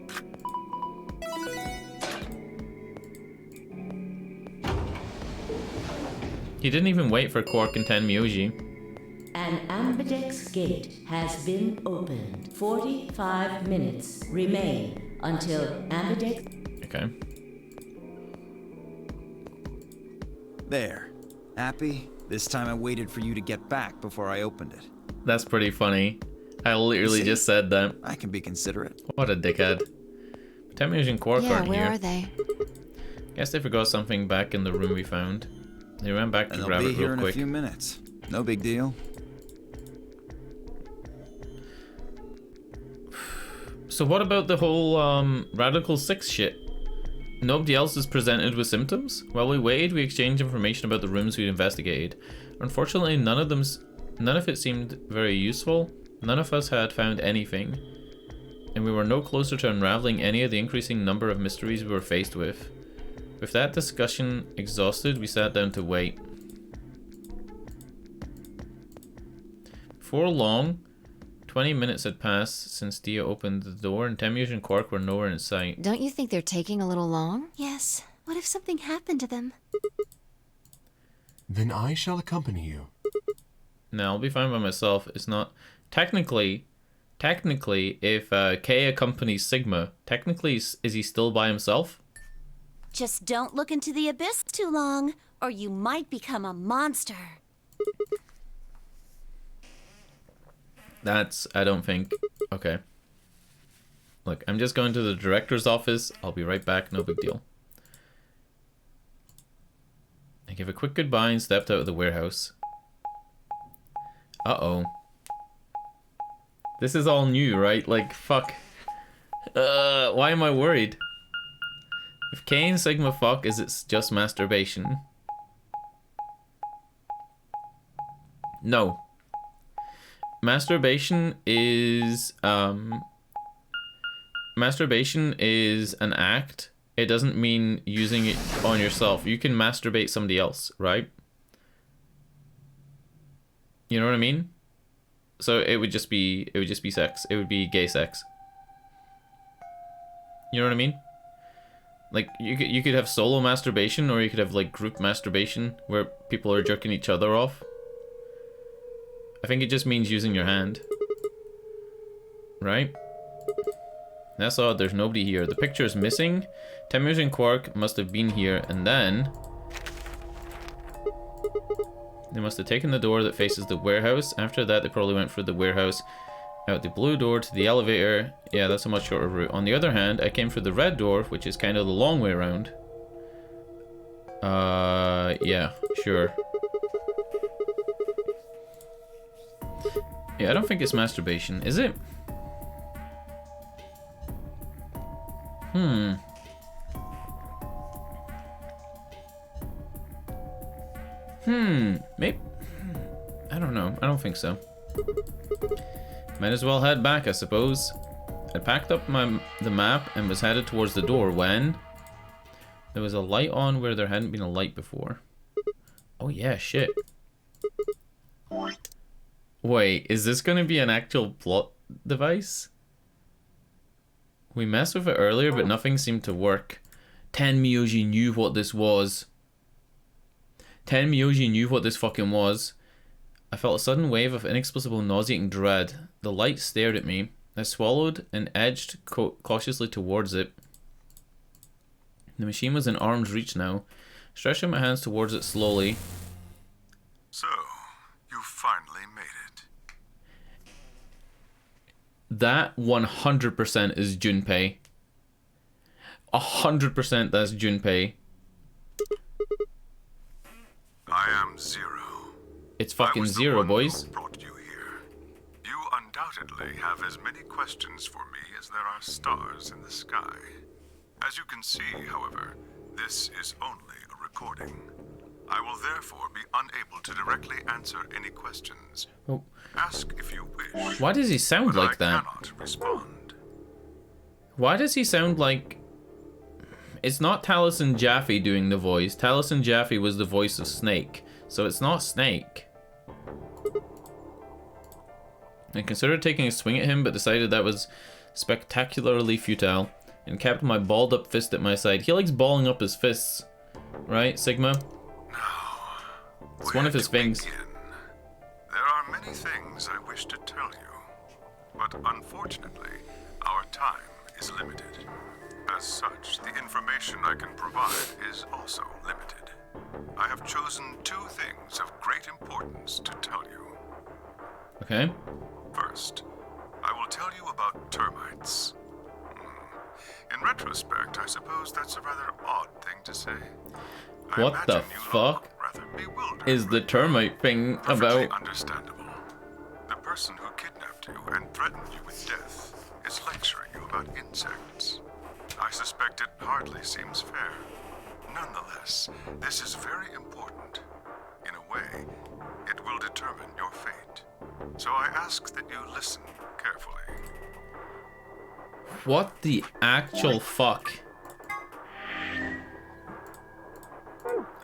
He didn't even wait for Quark and Tenmyoji. An ambidex gate has been opened. 45 minutes remain until ambidex... Okay. There. Happy? This time I waited for you to get back before I opened it. That's pretty funny. I literally just said that. I can be considerate. What a dickhead. Tenmyoji and Quark aren't here. Yeah, where are they? Guess they forgot something back in the room we found. They ran back to grab it real quick. They'll be here in a few minutes. No big deal. So what about the whole Radical 6 shit? Nobody else is presented with symptoms? While we waited, we exchanged information about the rooms we'd investigated. Unfortunately, none of it seemed very useful. None of us had found anything. And we were no closer to unraveling any of the increasing number of mysteries we were faced with. With that discussion exhausted, we sat down to wait. Before long, 20 minutes had passed since Dio opened the door and Tenmyoji and Quark were nowhere in sight. Don't you think they're taking a little long? Yes. What if something happened to them? Then I shall accompany you. No, I'll be fine by myself. It's not... Technically, if K accompanies Sigma, technically is he still by himself? Just don't look into the abyss too long, or you might become a monster. That's... I don't think... Okay. Look, I'm just going to the director's office. I'll be right back. No big deal. I gave a quick goodbye and stepped out of the warehouse. Uh-oh. This is all new, right? Like, fuck. Why am I worried? If K and Sigma fuck, is it just masturbation? No. Masturbation is an act. It doesn't mean using it on yourself. You can masturbate somebody else, right? You know what I mean? So it would just be sex. It would be gay sex. You know what I mean? Like you could have solo masturbation, or you could have like group masturbation where people are jerking each other off. I think it just means using your hand. Right? That's odd, there's nobody here. The picture is missing. Tenmyoji and Quark must have been here, and then they must have taken the door that faces the warehouse. After that, they probably went through the warehouse, out the blue door to the elevator. Yeah, that's a much shorter route. On the other hand, I came through the red door, which is kind of the long way around. Yeah, sure. Yeah, I don't think it's masturbation, is it? I don't know. I don't think so. Might as well head back, I suppose. I packed up the map and was headed towards the door when there was a light on where there hadn't been a light before. Oh yeah, shit. Wait, is this gonna be an actual plot device? We messed with it earlier, but nothing seemed to work. Tenmyoji knew what this was. Tenmyoji knew what this fucking was. I felt a sudden wave of inexplicable nauseating dread. The light stared at me. I swallowed and edged cautiously towards it. The machine was in arm's reach now. Stretching my hands towards it slowly. So, you finally made it. That 100% is Junpei. 100% that's Junpei. I am Zero. It's fucking Zero, boys. Brought you here. You undoubtedly have as many questions for me as there are stars in the sky. As you can see, however, this is only a recording. I will therefore be unable to directly answer any questions. Oh. Ask if you wish. Why does he sound like that? I cannot respond. Why does he sound like... It's not Taliesin Jaffe doing the voice. Taliesin Jaffe was the voice of Snake. So it's not Snake. I considered taking a swing at him, but decided that was spectacularly futile, and kept my balled up fist at my side. He likes balling up his fists, right, Sigma? Now, it's one of his things. Begin? There are many things I wish to tell you, but unfortunately, our time is limited. As such, the information I can provide is also limited. I have chosen two things of great importance to tell you. Okay. First, I will tell you about termites. In retrospect, I suppose that's a rather odd thing to say. What the fuck is the termite thing Perfectly about? Understandable. The person who kidnapped you and threatened you with death is lecturing you about insects. I suspect it hardly seems fair. Nonetheless, this is very important. In a way, it will determine your fate. So I ask that you listen carefully. What the actual fuck?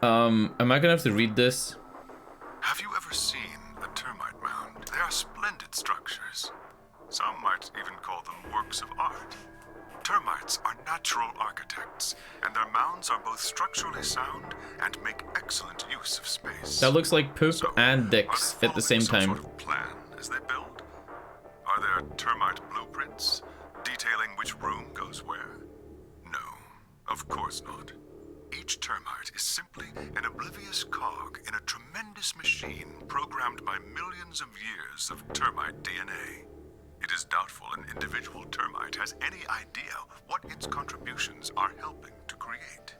Am I gonna have to read this? Have you ever seen a termite mound? They are splendid structures. Some might even call them works of art. Termites are natural architects, and their mounds are both structurally sound and make excellent use of space. That looks like poop So, and dicks are they at the same following time. some sort of plan as they build? Are there termite blueprints detailing which room goes where? No, of course not. Each termite is simply an oblivious cog in a tremendous machine programmed by millions of years of termite DNA. It is doubtful an individual termite has any idea what its contributions are helping to create.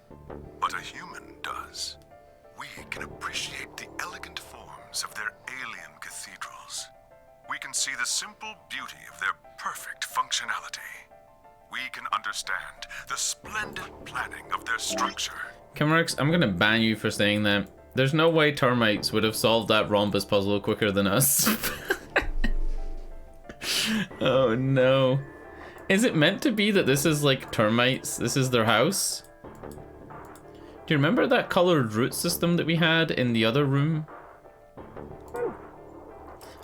But a human does. We can appreciate the elegant forms of their alien cathedrals. We can see the simple beauty of their perfect functionality. We can understand the splendid planning of their structure. Kimrex, I'm gonna ban you for saying that. There's no way termites would have solved that rhombus puzzle quicker than us. Oh no. Is it meant to be that this is like termites? This is their house? Do you remember that colored root system that we had in the other room?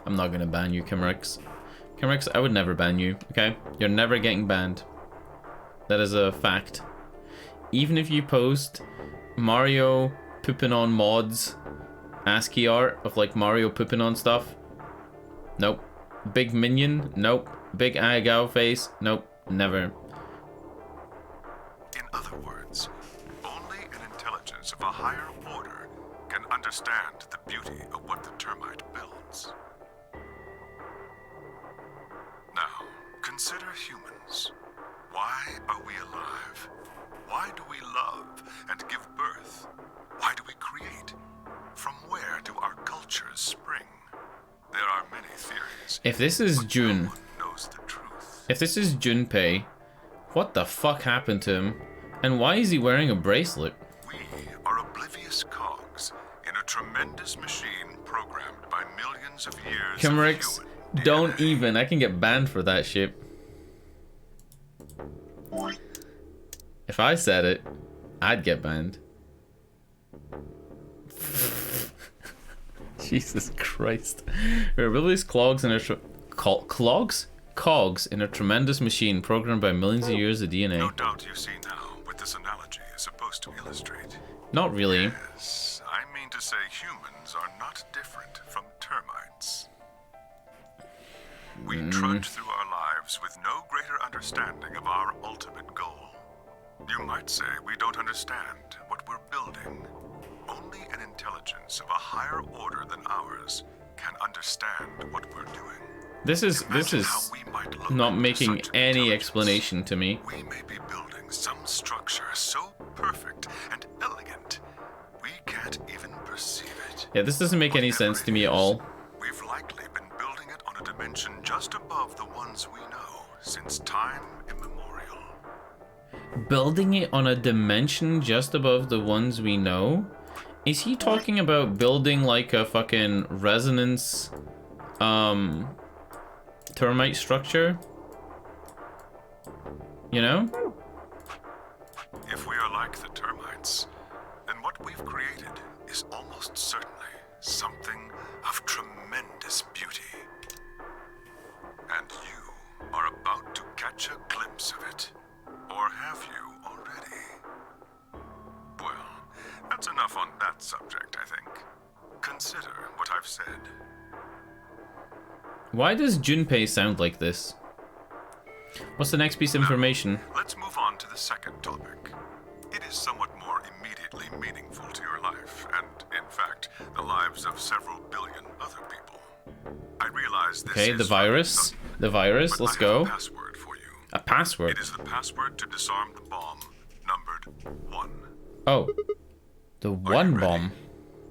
I'm not gonna ban you, Kimrex. Kimrex, I would never ban you, okay? You're never getting banned. That is a fact. Even if you post Mario pooping on mods, ASCII art of like Mario pooping on stuff, nope. Big minion, nope. Big Agao face, nope. Never. In other words, only an intelligence of a higher order can understand the beauty of what the termite builds. Now, consider humans. Why are we alive? Why do we love and give birth? Why do we create? From where do our cultures spring? There are many theories. If this is June, no one knows the truth. if this is Junpei, what the fuck happened to him? And why is he wearing a bracelet? We are oblivious cogs in a A tremendous machine programmed by millions of years Kimrix, of human don't DNA. even. I can get banned for that shit. If I said it, I'd get banned. Jesus Christ. Release clogs in a cogs in a tremendous machine programmed by millions of years of DNA. No doubt you see now what this analogy is supposed to illustrate. Not really. Yes, I mean to say humans are not different from termites. We trudge through our lives with no greater understanding of our ultimate goal. You might say we don't understand what we're building. Only an intelligence of a higher order than ours can understand what we're doing. This is how we might look not to making such any intelligence. explanation to me. We may be building some structure so perfect and elegant, we can't even perceive it. Yeah, this doesn't make any Whatever sense to it me at is, all. We've likely been building it on a dimension just above the ones we know since time immemorial. Building it on a dimension just above the ones we know? Is he talking about building like a fucking resonance termite structure? You know? If we are like the termites, then what we've created is almost certainly something of tremendous beauty. And you are about to catch a glimpse of it. Or have you already? Well, that's enough on that subject, I think. Consider what I've said. Why does Junpei sound like this? What's the next piece of information? Let's move on to the second topic. It is somewhat more immediately meaningful to your life, and in fact, the lives of several billion other people. I realize this Okay, is the virus. The virus, but let's I have go. a password for you. A password. It is the password to disarm the bomb, numbered 1. Oh. The one ready? bomb.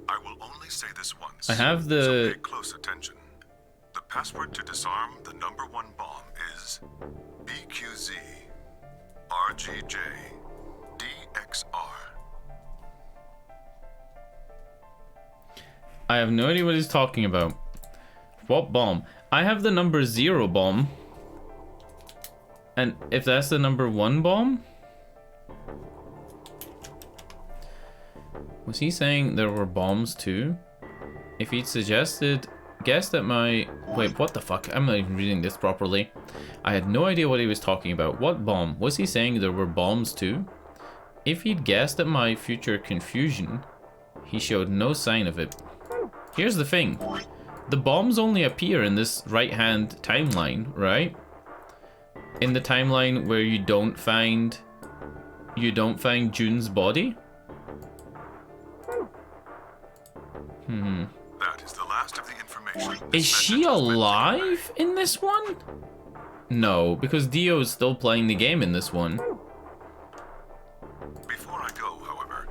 I will only say this once. I have the- So pay close attention. The password to disarm the number 1 bomb is BQZ RGJ DXR. I have no idea what he's talking about. What bomb? I have the number 0 bomb. And if that's the number 1 bomb? Was he saying there were bombs too? If he'd guessed at my... Wait, what the fuck? I'm not even reading this properly. I had no idea what he was talking about. What bomb? Was he saying there were bombs too? If he'd guessed at my future confusion, he showed no sign of it. Here's the thing. The bombs only appear in this right-hand timeline, right? In the timeline where you don't find June's body? That is the last of the information. Is she alive in this one? No, because Dio is still playing the game in this one. Before I go, however,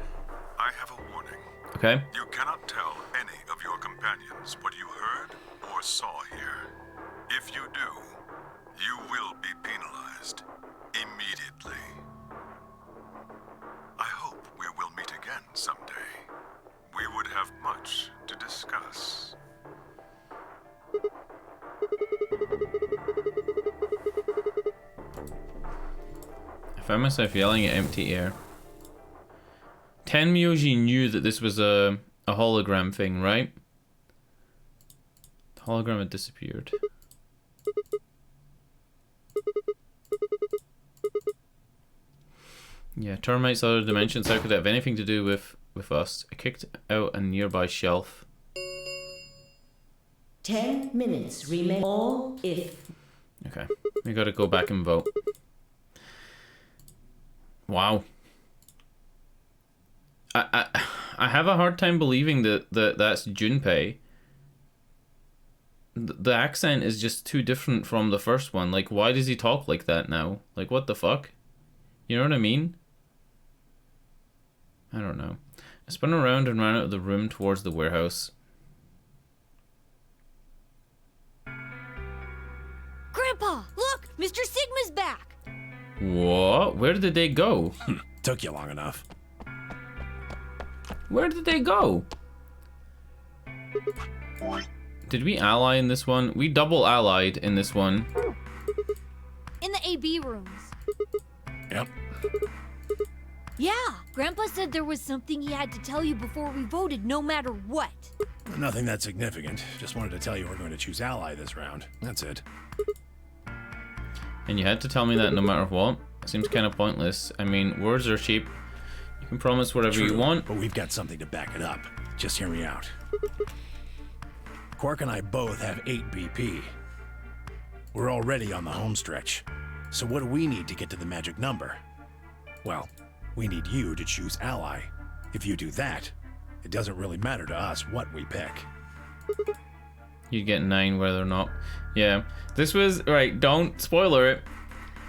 I have a warning. Okay. You cannot tell any of your companions what you heard or saw here. If you do, you will be penalized immediately. I hope we will meet again someday. We would have much to discuss. I found myself yelling at empty air. Tenmyoji knew that this was a hologram thing, right? The hologram had disappeared. Yeah, termites, other dimensions, how could that have anything to do with us? I kicked out a nearby shelf. 10 minutes remain. All if. Okay, we gotta go back and vote. Wow. I have a hard time believing that that's Junpei. The accent is just too different from the first one. Like, why does he talk like that now? Like, what the fuck? You know what I mean? I don't know. I spun around and ran out of the room towards the warehouse. Grandpa, look! Mr. Sigma's back! What? Where did they go? Took you long enough. Where did they go? Did we ally in this one? We double allied in this one. In the AB rooms. Yep. Yeah, Grandpa said there was something he had to tell you before we voted, no matter what. Nothing that significant. Just wanted to tell you we're going to choose ally this round. That's it. And you had to tell me that no matter what? Seems kind of pointless. I mean, words are cheap. You can promise whatever True, you want. but we've got something to back it up. Just hear me out. Quark and I both have 8 BP. We're already on the home stretch. So what do we need to get to the magic number? Well, we need you to choose ally. If you do that, it doesn't really matter to us what we pick. You get 9 whether or not. Yeah. This was, right, don't spoiler it.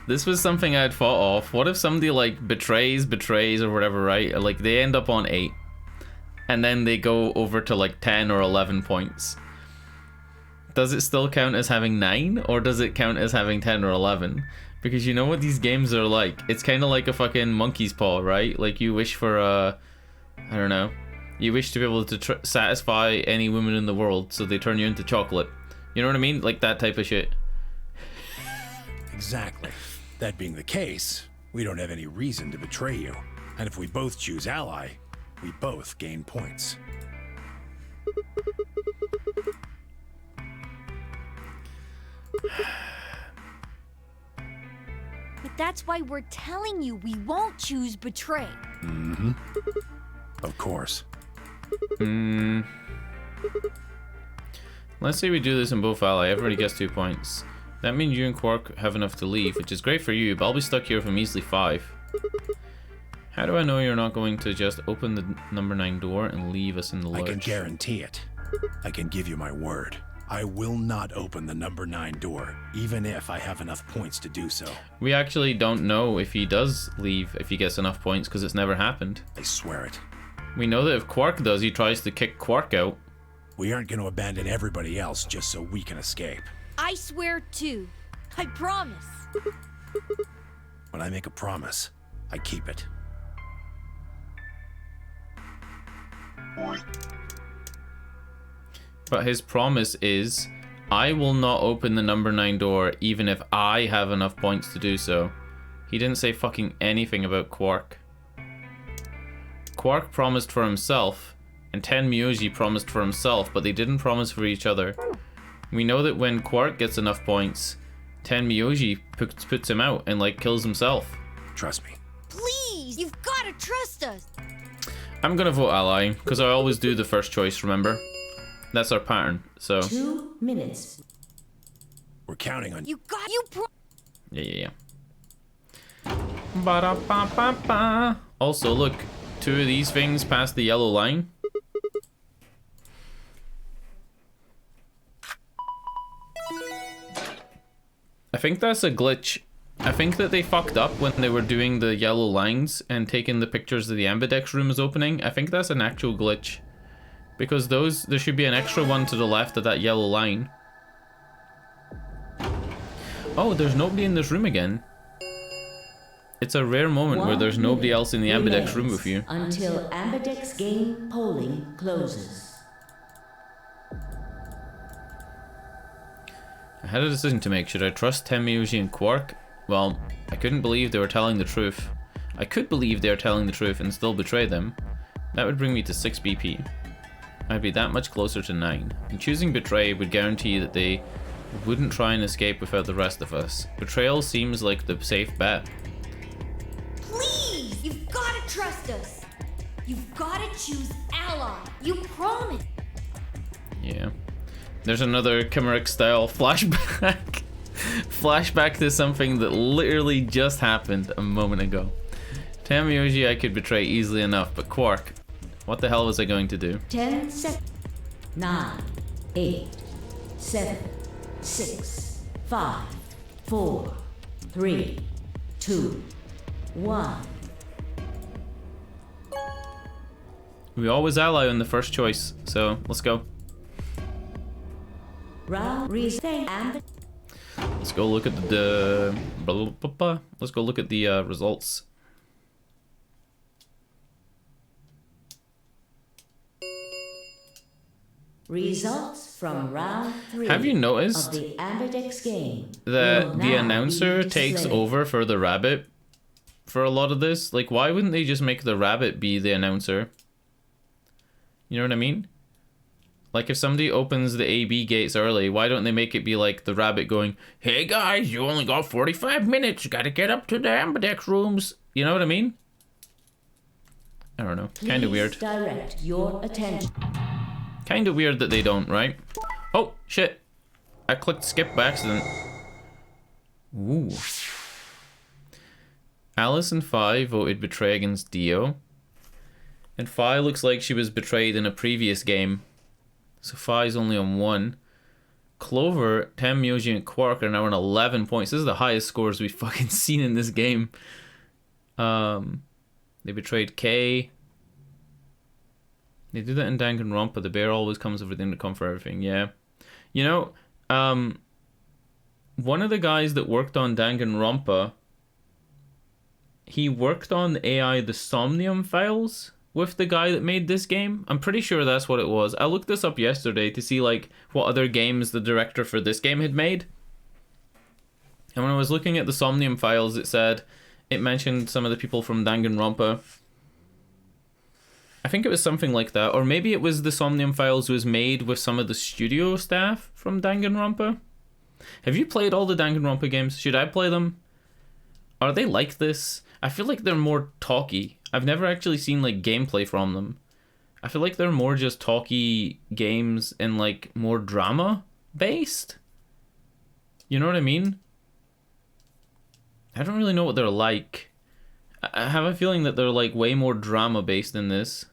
This was something I'd thought of. What if somebody like betrays or whatever, right? Like they end up on 8. And then they go over to like 10 or 11 points. Does it still count as having 9? Or does it count as having 10 or 11? Because you know what these games are like. It's kind of like a fucking monkey's paw, right? Like you wish for I don't know. You wish to be able to satisfy any woman in the world, so they turn you into chocolate. You know what I mean? Like that type of shit. Exactly. That being the case, we don't have any reason to betray you. And if we both choose ally, we both gain points. But that's why we're telling you we won't choose betray. Mm-hmm. Of course. Let's say we do this in both ally. Everybody gets 2 points. That means you and Quark have enough to leave, which is great for you, but I'll be stuck here for measly 5. How do I know you're not going to just open the number 9 door and leave us in the lurch? I can guarantee it. I can give you my word. I will not open the number 9 door, even if I have enough points to do so. We actually don't know if he does leave, if he gets enough points, because it's never happened. I swear it. We know that if Quark does, he tries to kick Quark out. We aren't going to abandon everybody else just so we can escape. I swear too. I promise. When I make a promise, I keep it. But his promise is, I will not open the number 9 door even if I have enough points to do so. He didn't say fucking anything about Quark. Quark promised for himself, and Tenmyoji promised for himself, but they didn't promise for each other. We know that when Quark gets enough points, Tenmyoji puts him out and like kills himself. Trust me. Please, you've got to trust us. I'm gonna vote ally, because I always do the first choice, remember? That's our pattern, so... 2 minutes. We're counting on you. Yeah. Ba-da-ba-ba-ba. Also, look, 2 of these things past the yellow line. I think that's a glitch. I think that they fucked up when they were doing the yellow lines and taking the pictures of the ambidex room is opening. I think that's an actual glitch. Because those, there should be an extra one to the left of that yellow line. Oh, there's nobody in this room again. It's a rare moment where there's nobody else in the ambidex room with you. Until ambidex game polling closes. I had a decision to make. Should I trust Tenmyoji and Quark? Well, I couldn't believe they were telling the truth. I could believe they are telling the truth and still betray them. That would bring me to 6 BP. I'd be that much closer to 9. And choosing betray would guarantee that they wouldn't try and escape without the rest of us. Betrayal seems like the safe bet. Please, you've got to trust us. You've got to choose ally. You promise. Yeah. There's another Chimeric style flashback. Flashback to something that literally just happened a moment ago. Tenmyoji I could betray easily enough, but Quark, what the hell was I going to do? 10 seconds. 9, 8, 7, 6, 5, 4, 3, 2, 1. We always ally on the first choice, so let's go. Round reason and Let's go look at the let's go look at the results. Results from round 3 Have you noticed of the Ambidex game that will the now announcer be takes displayed. over for the rabbit for a lot of this? Like, why wouldn't they just make the rabbit be the announcer? You know what I mean? Like, if somebody opens the AB gates early, why don't they make it be like the rabbit going, "Hey guys, you only got 45 minutes, you gotta get up to the Ambidex rooms." You know what I mean? I don't know. Kinda Please weird. direct your attention. Kinda weird that they don't, right? Oh, shit. I clicked skip by accident. Ooh. Alice and Fi voted betray against Dio. And Fi looks like she was betrayed in a previous game. So Fi's only on 1. Clover, Tem, Myoji, and Quark are now on 11 points. This is the highest scores we've fucking seen in this game. They betrayed Kay. They do that in Danganronpa. The bear always comes over the intercom for everything. Yeah. You know, one of the guys that worked on Danganronpa, he worked on the AI The Somnium Files with the guy that made this game. I'm pretty sure that's what it was. I looked this up yesterday to see like what other games the director for this game had made. And when I was looking at the Somnium Files, it mentioned some of the people from Danganronpa. I think it was something like that. Or maybe it was the Somnium Files was made with some of the studio staff from Danganronpa. Have you played all the Danganronpa games? Should I play them? Are they like this? I feel like they're more talky. I've never actually seen like gameplay from them. I feel like they're more just talky games and like more drama based. You know what I mean? I don't really know what they're like. I have a feeling that they're like way more drama based than this.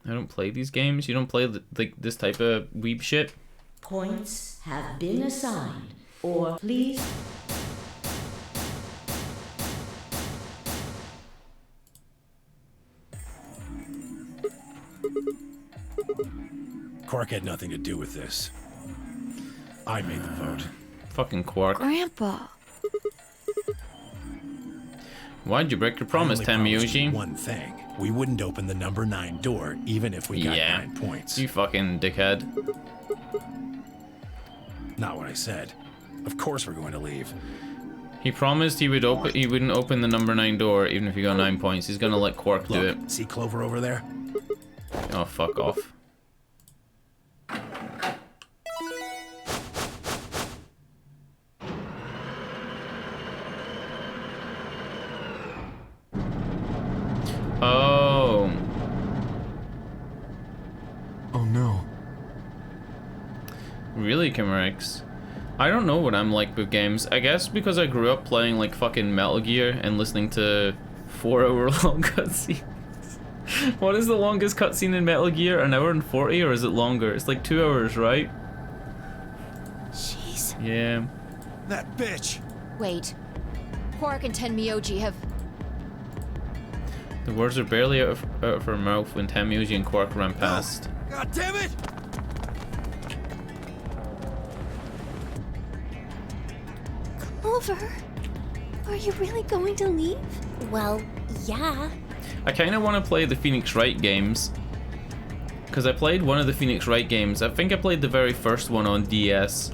I don't play these games. You don't play like this type of weeb shit. Points have been assigned, or please. Quark had nothing to do with this. I made the vote. Fucking Quark. Grandpa. Why'd you break your promise, I only promised you Tamioshi? one thing. We wouldn't open the number 9 door, even if we got Yeah. 9 points. You fucking dickhead. Not what I said. Of course we're going to leave. He promised he wouldn't open the number 9 door even if he got 9 points. He's gonna let Quark do it. Look, see Clover over there? Oh, fuck off. Oh. Oh no. Really, Kimrex? I don't know what I'm like with games. I guess because I grew up playing like fucking Metal Gear and listening to 4-hour-long cutscenes. What is the longest cutscene in Metal Gear? An hour and 40, or is it longer? It's like 2 hours, right? Jeez. Yeah. That bitch! Wait. Quark and Tenmyoji have... The words are barely out of her mouth when Tamioji and Quark ran past. God damn it! Clover, are you really going to leave? Well, yeah. I kind of want to play the Phoenix Wright games. Because I played one of the Phoenix Wright games. I think I played the very first one on DS.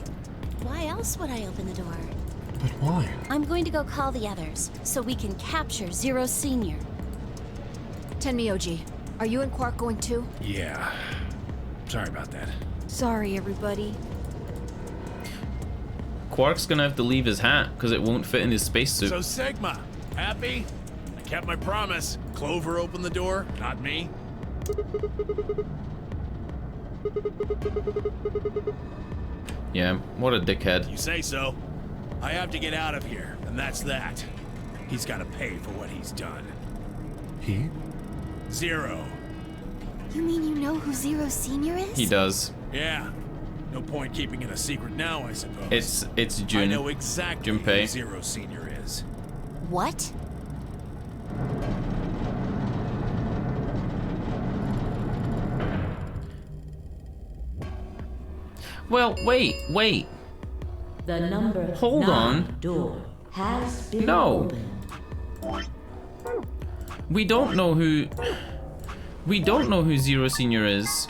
Why else would I open the door? But why? I'm going to go call the others, so we can capture Zero Senior. Tenmyoji, are you and Quark going too? Yeah. Sorry about that. Sorry, everybody. Quark's gonna have to leave his hat because it won't fit in his spacesuit. So Sigma, happy? I kept my promise. Clover opened the door, not me. Yeah, what a dickhead. You say so. I have to get out of here, and that's that. He's got to pay for what he's done. He? Zero. You mean you know who Zero Senior is? He does. Yeah. No point keeping it a secret now, I suppose. It's I Jun. know exactly Junpei. who Zero Senior is. What? Well, wait. The number Hold 9 on. door has been No. opened. We don't know who Zero Senior is.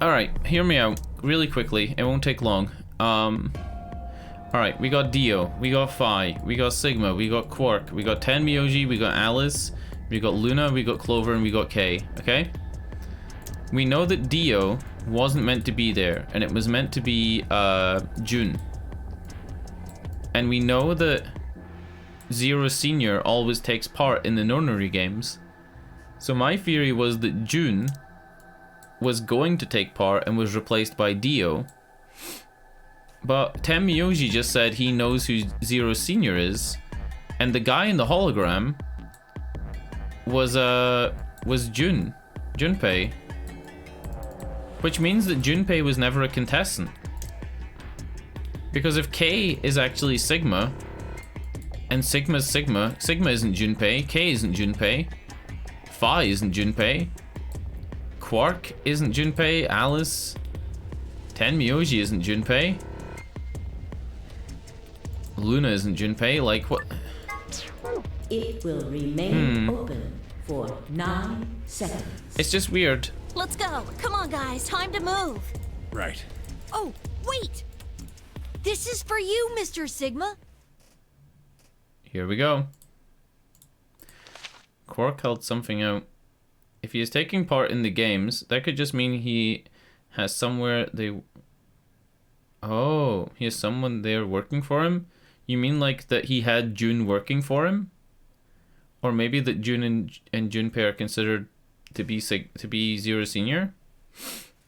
Alright, hear me out really quickly. It won't take long. Alright, we got Dio, we got Phi, we got Sigma, we got Quark, we got Tenmyoji, we got Alice, we got Luna, we got Clover, and we got Kay, okay? We know that Dio wasn't meant to be there, and it was meant to be June. And we know that Zero Senior always takes part in the nonary games. So my theory was that June was going to take part and was replaced by Dio. But Tenmyoji just said he knows who Zero Senior is, and the guy in the hologram was Junpei. Which means that Junpei was never a contestant. Because if K is actually Sigma, and Sigma's Sigma, Sigma isn't Junpei, K isn't Junpei, Phi isn't Junpei, Quark isn't Junpei, Alice, Tenmyoji isn't Junpei, Luna isn't Junpei, like what? It will remain open for 9 seconds. It's just weird. Let's go. Come on, guys. Time to move. Right. Oh, wait! This is for you, Mr. Sigma. Here we go. Quark held something out. If he is taking part in the games, that could just mean he has somewhere they... Oh, he has someone there working for him? You mean like that he had June working for him? Or maybe that June and Junpei are considered to be Zero Senior?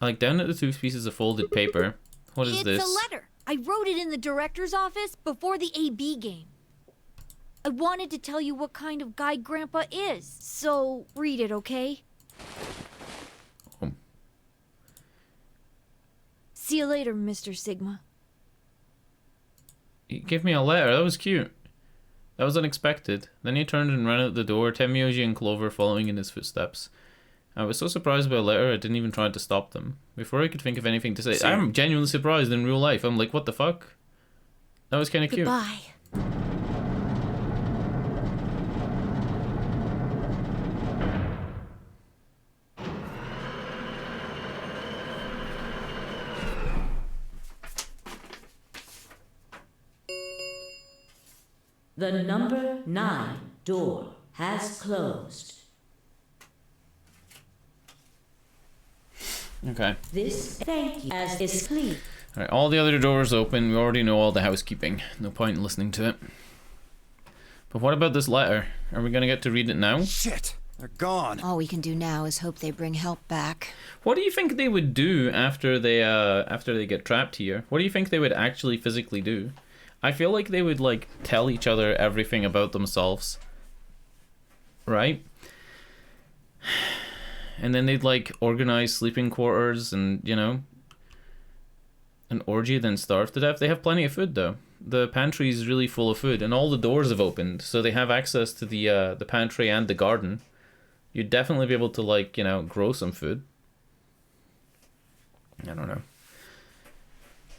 Like down at the 2 pieces of folded paper. What is this? It's a letter. I wrote it in the director's office before the AB game. I wanted to tell you what kind of guy Grandpa is, so read it, okay? Oh. See you later, Mr. Sigma. He gave me a letter. That was cute. That was unexpected. Then he turned and ran out the door, Tenmyoji and Clover following in his footsteps. I was so surprised by a letter, I didn't even try to stop them. Before I could think of anything to say, I'm genuinely surprised in real life. I'm like, what the fuck? That was kind of cute. Goodbye. The number 9 door has closed. Okay. This thank you as is clear. Alright, all the other doors open. We already know all the housekeeping. No point in listening to it. But what about this letter? Are we gonna get to read it now? Shit! They're gone. All we can do now is hope they bring help back. What do you think they would do after they get trapped here? What do you think they would actually physically do? I feel like they would like tell each other everything about themselves. Right? And then they'd like organize sleeping quarters and, you know, an orgy, then starve to death. They have plenty of food though. The pantry is really full of food and all the doors have opened, so they have access to the pantry and the garden. You'd definitely be able to, like, you know, grow some food. I don't know.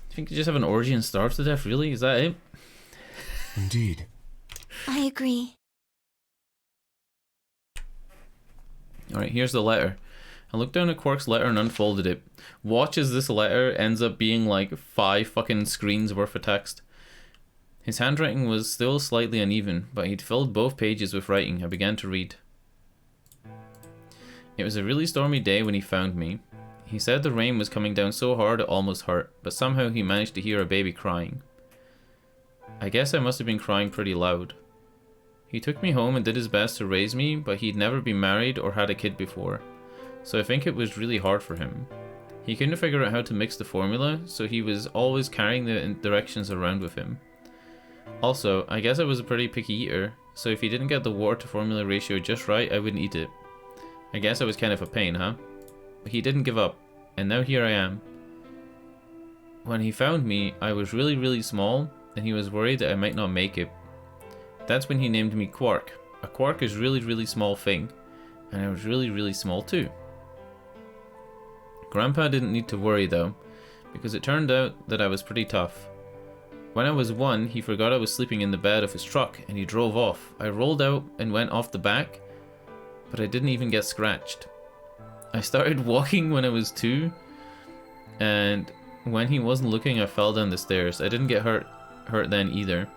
You think you just have an orgy and starve to death? Really? Is that it? Indeed. I agree. Alright, here's the letter. I looked down at Quark's letter and unfolded it. Watch as this letter ends up being like 5 fucking screens worth of text. His handwriting was still slightly uneven, but he'd filled both pages with writing. I began to read. It was a really stormy day when he found me. He said the rain was coming down so hard it almost hurt, but somehow he managed to hear a baby crying. I guess I must have been crying pretty loud. He took me home and did his best to raise me, but he'd never been married or had a kid before, so I think it was really hard for him. He couldn't figure out how to mix the formula, so he was always carrying the directions around with him. Also, I guess I was a pretty picky eater, so if he didn't get the water to formula ratio just right, I wouldn't eat it. I guess I was kind of a pain, huh? But he didn't give up, and now here I am. When he found me, I was really, really small, and he was worried that I might not make it. That's when he named me Quark. A quark is really, really small thing, and I was really, really small too. Grandpa didn't need to worry though, because it turned out that I was pretty tough. When I was 1, he forgot I was sleeping in the bed of his truck, and he drove off. I rolled out and went off the back, but I didn't even get scratched. I started walking when I was 2, and when he wasn't looking, I fell down the stairs. I didn't get hurt then either.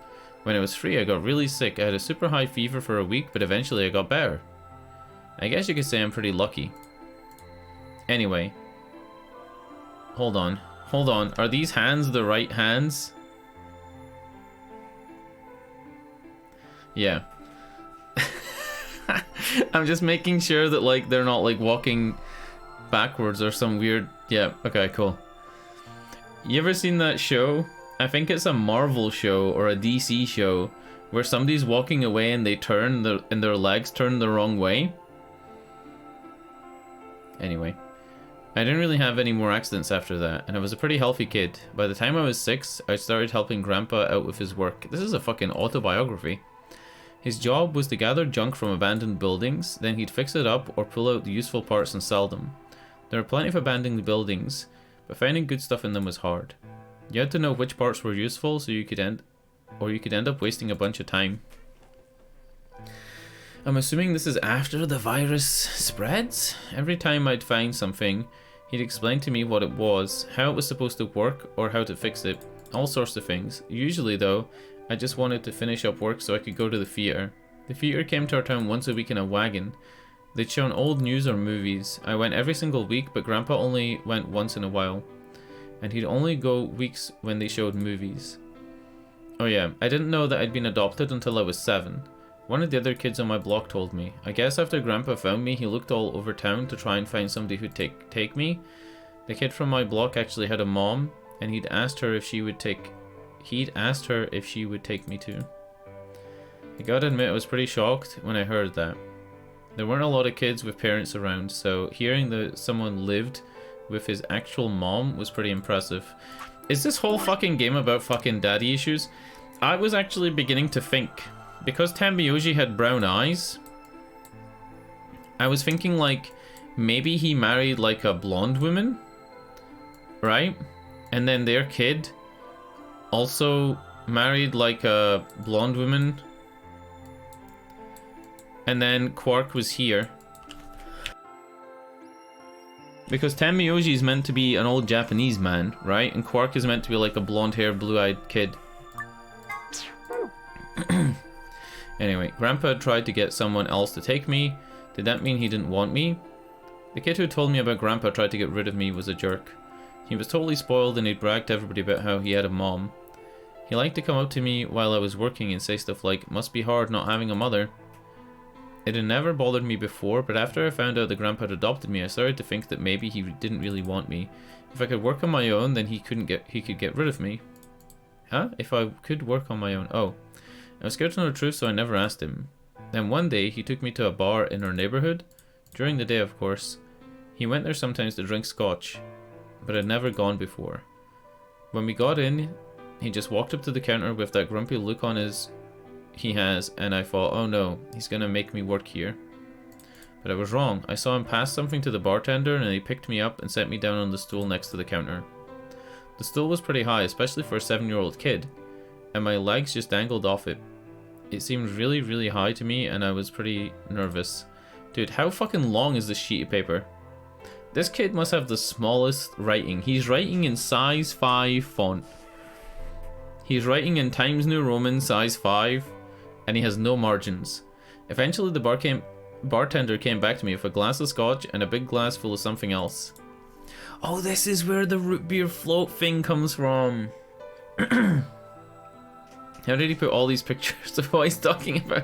When it was free, I got really sick. I had a super high fever for a week, but eventually I got better. I guess you could say I'm pretty lucky. Anyway. Hold on. Hold on. Are these hands the right hands? Yeah. I'm just making sure that, like, they're not, like, walking backwards or some weird... Yeah, okay, cool. You ever seen that show? I think it's a Marvel show or a DC show where somebody's walking away and they turn and their legs turn the wrong way. Anyway, I didn't really have any more accidents after that, and I was a pretty healthy kid. By the time I was 6, I started helping Grandpa out with his work. This is a fucking autobiography. His job was to gather junk from abandoned buildings, then he'd fix it up or pull out the useful parts and sell them. There were plenty of abandoned buildings, but finding good stuff in them was hard. You had to know which parts were useful, so you could end up wasting a bunch of time. I'm assuming this is after the virus spreads? Every time I'd find something, he'd explain to me what it was, how it was supposed to work, or how to fix it. All sorts of things. Usually though, I just wanted to finish up work so I could go to the theatre. The theatre came to our town once a week in a wagon. They'd shown old news or movies. I went every single week, but Grandpa only went once in a while. And he'd only go weeks when they showed movies. Oh yeah, I didn't know that I'd been adopted until I was 7. One of the other kids on my block told me. I guess after Grandpa found me, he looked all over town to try and find somebody who'd take me. The kid from my block actually had a mom, and he'd asked her if she would take me too. I gotta admit, I was pretty shocked when I heard that. There weren't a lot of kids with parents around, so hearing that someone lived with his actual mom was pretty impressive. Is this whole fucking game about fucking daddy issues? I was actually beginning to think, because Tamioji had brown eyes, I was thinking like, maybe he married like a blonde woman, right? And then their kid also married like a blonde woman. And then Quark was here. Because Tamioji is meant to be an old Japanese man, right? And Quark is meant to be like a blonde-haired, blue-eyed kid. Anyway, Grandpa tried to get someone else to take me. Did that mean he didn't want me? The kid who told me about Grandpa tried to get rid of me was a jerk. He was totally spoiled and he'd bragged to everybody about how he had a mom. He liked to come up to me while I was working and say stuff like, "Must be hard not having a mother." It had never bothered me before, but after I found out that Grandpa had adopted me, I started to think that maybe he didn't really want me. If I could work on my own, then he could get rid of me. Huh? If I could work on my own. Oh. I was scared to know the truth, so I never asked him. Then one day, he took me to a bar in our neighborhood. During the day, of course. He went there sometimes to drink scotch, but I'd never gone before. When we got in, he just walked up to the counter with that grumpy look on he has, and I thought, oh no, he's gonna make me work here. But I was wrong. I saw him pass something to the bartender and he picked me up and set me down on the stool next to the counter. The stool was pretty high, especially for a 7-year-old kid, and my legs just dangled off it. It seemed really, really high to me and I was pretty nervous. Dude, how fucking long is this sheet of paper? This kid must have the smallest writing. He's writing in size 5 font. He's writing in Times New Roman size 5. And he has no margins. Eventually the bartender came back to me with a glass of scotch and a big glass full of something else. Oh, this is where the root beer float thing comes from. How did he put all these pictures of what he's talking about?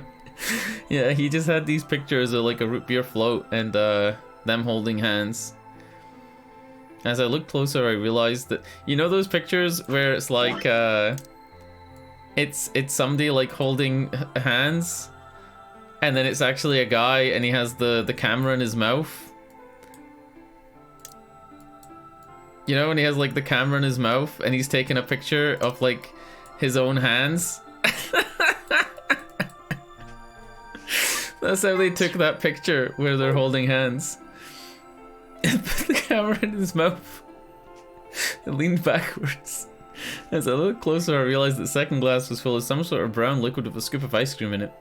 Yeah, he just had these pictures of like a root beer float and them holding hands. As I looked closer, I realized that, you know those pictures where it's like it's somebody like holding hands, and then it's actually a guy and he has the camera in his mouth. You know, when he has like the camera in his mouth and he's taking a picture of like his own hands. That's how they took that picture where they're holding hands. And put the camera in his mouth and leaned backwards. As I looked closer, I realized that the second glass was full of some sort of brown liquid with a scoop of ice cream in it.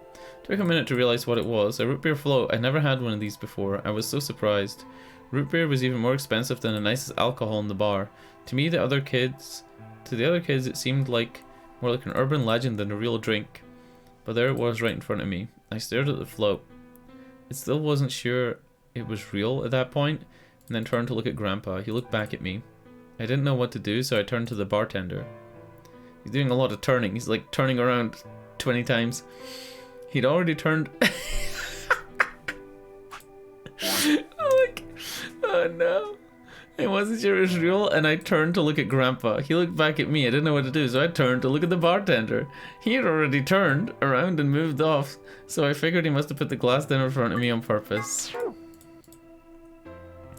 It took a minute to realize what it was. A root beer float. I never had one of these before. I was so surprised. Root beer was even more expensive than the nicest alcohol in the bar. To the other kids, it seemed like more like an urban legend than a real drink. But there it was right in front of me. I stared at the float. I still wasn't sure it was real at that point, and then turned to look at Grandpa. He looked back at me. I didn't know what to do, so I turned to the bartender. He's doing a lot of turning. He's like turning around 20 times. He'd already turned... Oh no. I wasn't sure it was real, and I turned to look at Grandpa. He looked back at me. I didn't know what to do, so I turned to look at the bartender. He had already turned around and moved off, so I figured he must have put the glass down in front of me on purpose.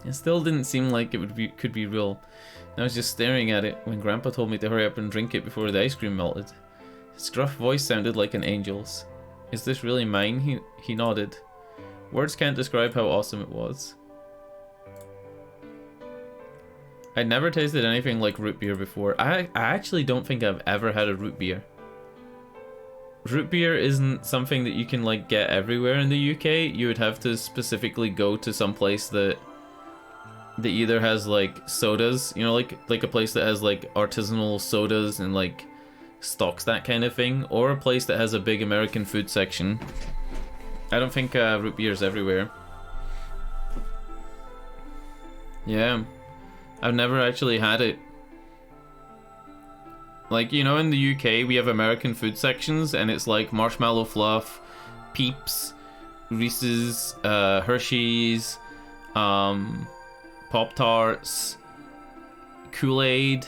It still didn't seem like it could be real. I was just staring at it when Grandpa told me to hurry up and drink it before the ice cream melted. His gruff voice sounded like an angel's. Is this really mine? He nodded. Words can't describe how awesome it was. I'd never tasted anything like root beer before. I actually don't think I've ever had a root beer. Root beer isn't something that you can like get everywhere in the UK. You would have to specifically go to some place that either has like sodas, you know, like a place that has like artisanal sodas and like stocks that kind of thing, or a place that has a big American food section. I don't think root beer is everywhere. Yeah, I've never actually had it. Like, you know, in the UK we have American food sections, and it's like marshmallow fluff, Peeps, Reese's, Hershey's, Pop-Tarts, Kool-Aid,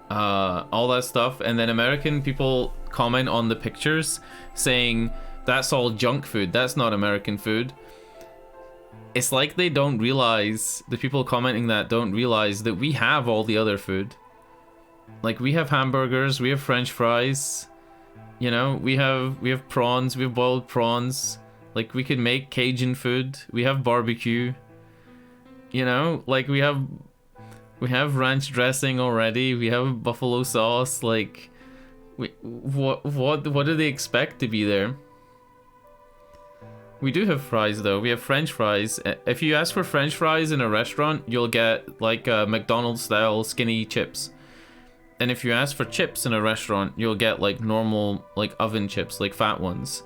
all that stuff, and then American people comment on the pictures saying that's all junk food, that's not American food. It's like they don't realize, the people commenting that don't realize that we have all the other food. Like, we have hamburgers, we have French fries, you know, we have prawns, we have boiled prawns, like we could make Cajun food, we have barbecue. You know, like we have ranch dressing already. We have buffalo sauce. Like, what do they expect to be there? We do have fries though. We have French fries. If you ask for French fries in a restaurant, you'll get like McDonald's style skinny chips. And if you ask for chips in a restaurant, you'll get like normal like oven chips, like fat ones.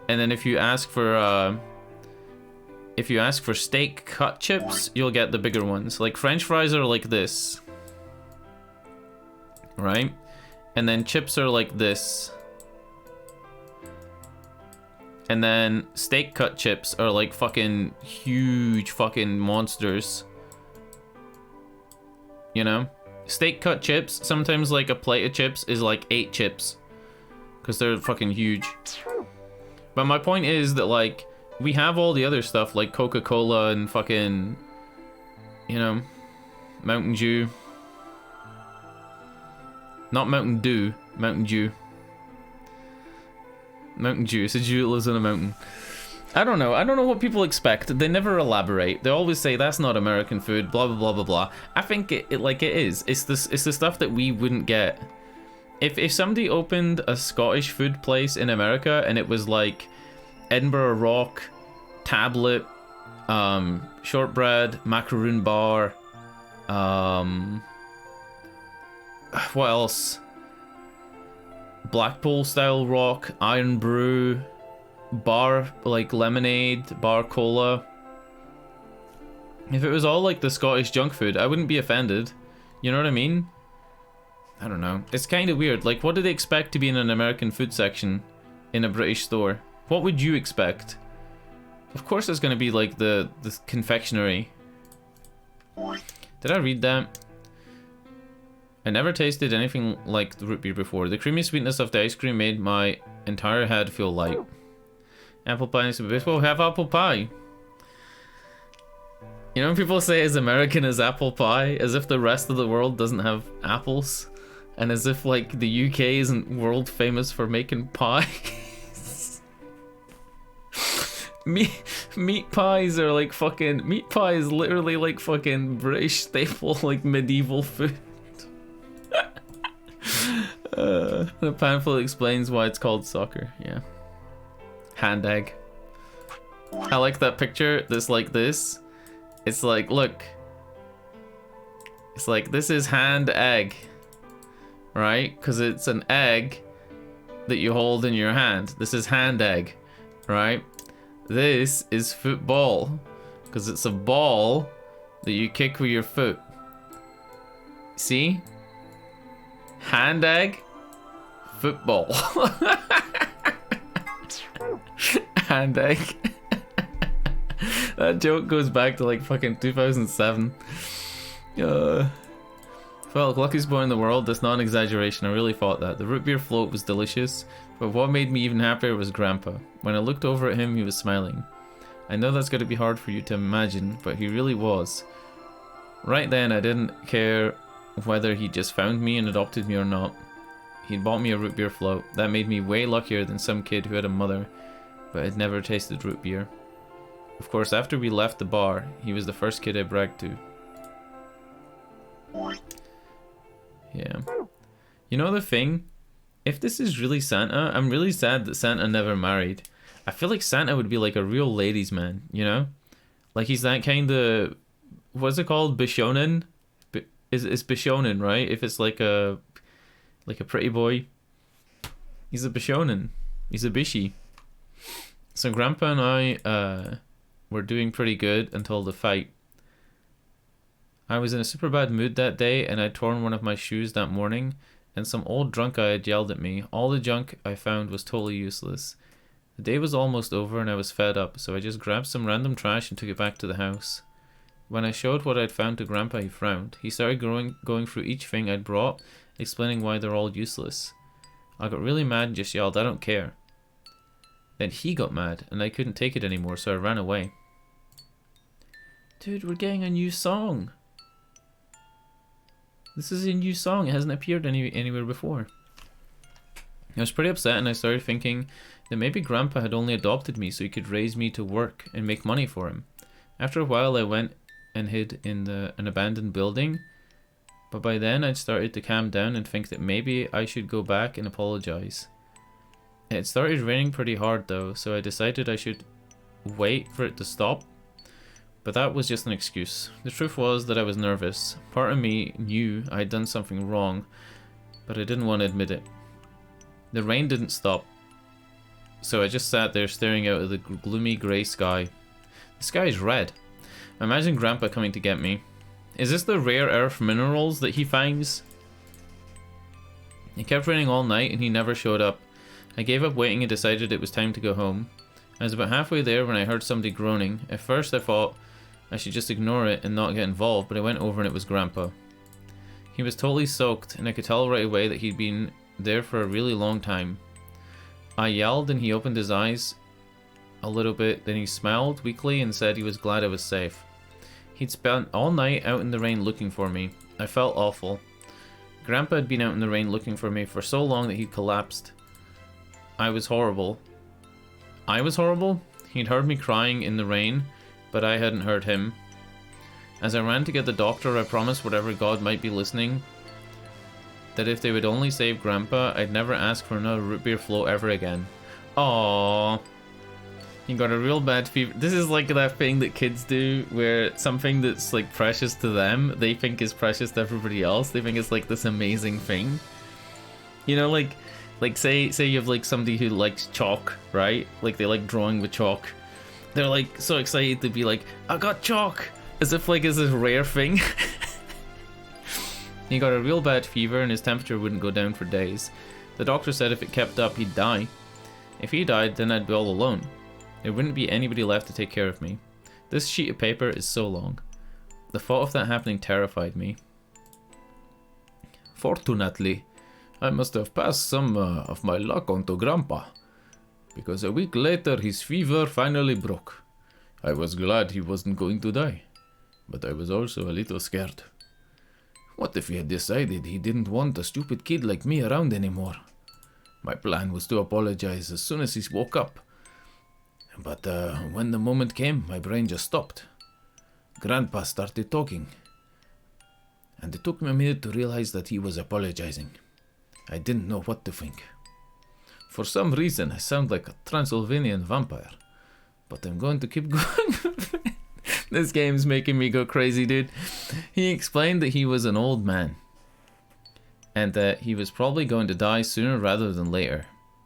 And then if you ask for steak cut chips, you'll get the bigger ones. Like French fries are like this, right? And then chips are like this. And then steak cut chips are like fucking huge fucking monsters. You know? Steak cut chips, sometimes like a plate of chips is like 8 chips. Because they're fucking huge. But my point is that like, we have all the other stuff like Coca-Cola and fucking, you know, Mountain Dew. Not Mountain Dew, Mountain Dew. Mountain Dew, it's a Jew that lives on a mountain. I don't know what people expect. They never elaborate. They always say that's not American food, blah blah blah blah blah. I think it is. It's the stuff that we wouldn't get. If somebody opened a Scottish food place in America and it was like Edinburgh Rock, tablet, shortbread, macaroon bar, what else? Blackpool style rock, iron brew, bar like lemonade, bar cola. If it was all like the Scottish junk food, I wouldn't be offended. You know what I mean? I don't know. It's kind of weird. Like, what do they expect to be in an American food section in a British store? What would you expect? Of course it's going to be like the confectionery. Did I read that? I never tasted anything like the root beer before. The creamy sweetness of the ice cream made my entire head feel light. Apple pie is the best. Well, have apple pie. You know when people say as American as apple pie, as if the rest of the world doesn't have apples, and as if like the UK isn't world famous for making pie. Meat pies are like fucking, meat pie is literally like fucking British staple, like medieval food. The pamphlet explains why it's called soccer. Yeah. Hand egg. I like that picture that's like this, It's like, look. It's like, this is hand egg. Right? Because it's an egg that you hold in your hand. This is hand egg. Right? This is football. Because it's a ball that you kick with your foot. See? Hand egg. Football. Hand egg. That joke goes back to like fucking 2007. Felt luckiest boy in the world, that's not an exaggeration, I really thought that. The root beer float was delicious, but what made me even happier was Grandpa. When I looked over at him, he was smiling. I know that's going to be hard for you to imagine, but he really was. Right then, I didn't care whether he just found me and adopted me or not. He'd bought me a root beer float. That made me way luckier than some kid who had a mother, but had never tasted root beer. Of course, after we left the bar, he was the first kid I bragged to. Yeah. You know the thing? If this is really Santa, I'm really sad that Santa never married. I feel like Santa would be like a real ladies' man, you know? Like he's that kind of... What's it called? Bishonen? It's Bishonen, right? If it's like a pretty boy. He's a Bishonen. He's a Bishi. So Grandpa and I were doing pretty good until the fight. I was in a super bad mood that day and I'd torn one of my shoes that morning and some old drunk guy had yelled at me. All the junk I found was totally useless. The day was almost over and I was fed up, so I just grabbed some random trash and took it back to the house. When I showed what I'd found to Grandpa, he frowned. He started going through each thing I'd brought, explaining why they're all useless. I got really mad and just yelled, "I don't care." Then he got mad and I couldn't take it anymore, so I ran away. Dude, we're getting a new song. This is a new song. It hasn't appeared anywhere before. I was pretty upset and I started thinking that maybe Grandpa had only adopted me so he could raise me to work and make money for him. After a while I went and hid in an abandoned building, but by then I'd started to calm down and think that maybe I should go back and apologize. It started raining pretty hard though, so I decided I should wait for it to stop. But that was just an excuse. The truth was that I was nervous. Part of me knew I had done something wrong, but I didn't want to admit it. The rain didn't stop, so I just sat there staring out at the gloomy grey sky. The sky is red. Imagine Grandpa coming to get me. Is this the rare earth minerals that he finds? It kept raining all night and he never showed up. I gave up waiting and decided it was time to go home. I was about halfway there when I heard somebody groaning. At first I thought I should just ignore it and not get involved, but I went over and it was Grandpa. He was totally soaked and I could tell right away that he'd been there for a really long time. I yelled and he opened his eyes a little bit, then he smiled weakly and said he was glad I was safe. He'd spent all night out in the rain looking for me. I felt awful. Grandpa had been out in the rain looking for me for so long that he'd collapsed. I was horrible. I was horrible? He'd heard me crying in the rain, but I hadn't heard him. As I ran to get the doctor, I promised whatever god might be listening that if they would only save Grandpa, I'd never ask for another root beer float ever again. Aww. He got a real bad fever. This is like that thing that kids do where something that's like precious to them, they think is precious to everybody else. They think it's like this amazing thing. You know, like say you have like somebody who likes chalk, right? Like they like drawing with chalk. They're like so excited to be like, I got chalk, as if like it's a rare thing. He got a real bad fever and his temperature wouldn't go down for days. The doctor said if it kept up, he'd die. If he died, then I'd be all alone. There wouldn't be anybody left to take care of me. This sheet of paper is so long. The thought of that happening terrified me. Fortunately, I must have passed some of my luck on to Grandpa, because a week later his fever finally broke. I was glad he wasn't going to die, but I was also a little scared. What if he had decided he didn't want a stupid kid like me around anymore? My plan was to apologize as soon as he woke up. But when the moment came, my brain just stopped. Grandpa started talking, and it took me a minute to realize that he was apologizing. I didn't know what to think. For some reason, I sound like a Transylvanian vampire, but I'm going to keep going. This game's making me go crazy, dude. He explained that he was an old man and that he was probably going to die sooner rather than later.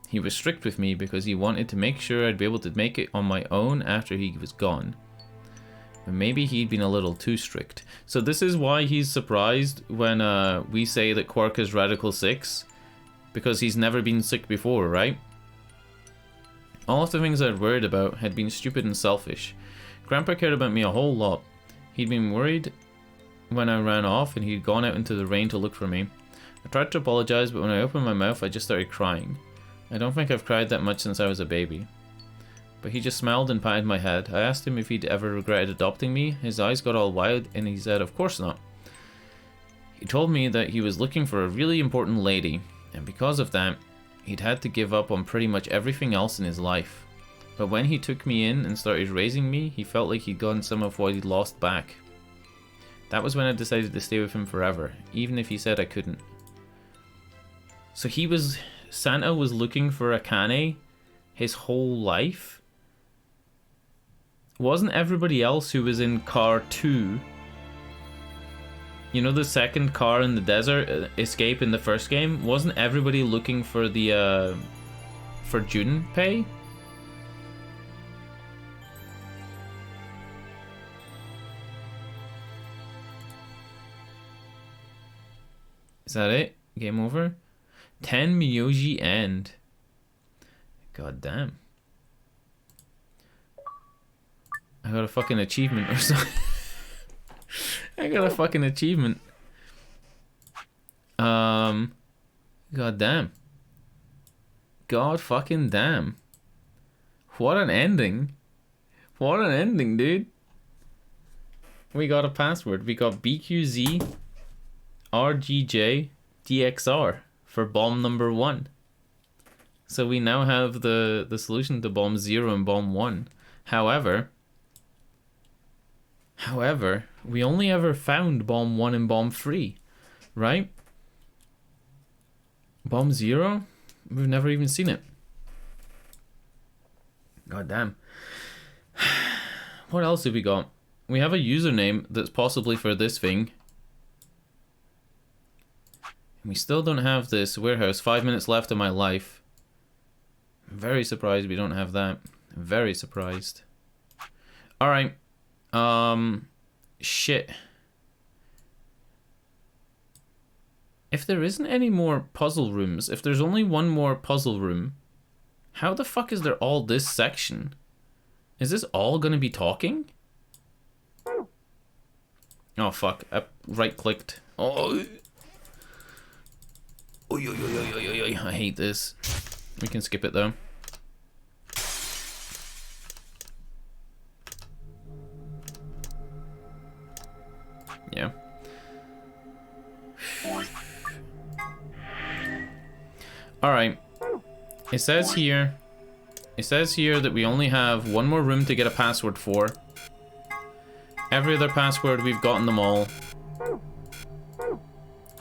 He was strict with me because he wanted to make sure I'd be able to make it on my own after he was gone. But maybe he'd been a little too strict. So this is why he's surprised when we say that Quark is Radical 6. Because he's never been sick before, right? All of the things I'd worried about had been stupid and selfish. Grandpa cared about me a whole lot. He'd been worried when I ran off and he'd gone out into the rain to look for me. I tried to apologize, but when I opened my mouth, I just started crying. I don't think I've cried that much since I was a baby. But he just smiled and patted my head. I asked him if he'd ever regretted adopting me. His eyes got all wide and he said, of course not. He told me that he was looking for a really important lady, and because of that, he'd had to give up on pretty much everything else in his life. But when he took me in and started raising me, he felt like he'd gotten some of what he'd lost back. That was when I decided to stay with him forever, even if he said I couldn't. So Santa was looking for Akane his whole life? Wasn't everybody else who was in car 2, you know, the second car in the desert escape in the first game, wasn't everybody looking for the for Junpei? Is that it? Game over? 10 Miyoji end. God damn. I got a fucking achievement or something. I got a fucking achievement. God damn. God fucking damn. What an ending. What an ending, dude. We got a password. We got BQZ RGJ DXR for bomb number 1. So we now have the solution to bomb 0 and bomb 1. However, we only ever found bomb 1 and bomb 3, right? Bomb 0? We've never even seen it. God damn. What else have we got? We have a username that's possibly for this thing. And we still don't have this warehouse. 5 minutes left of my life. I'm very surprised we don't have that. I'm very surprised. Alright. Shit. If there isn't any more puzzle rooms, if there's only one more puzzle room, how the fuck is there all this section? Is this all gonna be talking? Oh fuck, I right-clicked. Oh. I hate this. We can skip it though. Yeah. Alright. It says here that we only have one more room to get a password for. Every other password, we've gotten them all.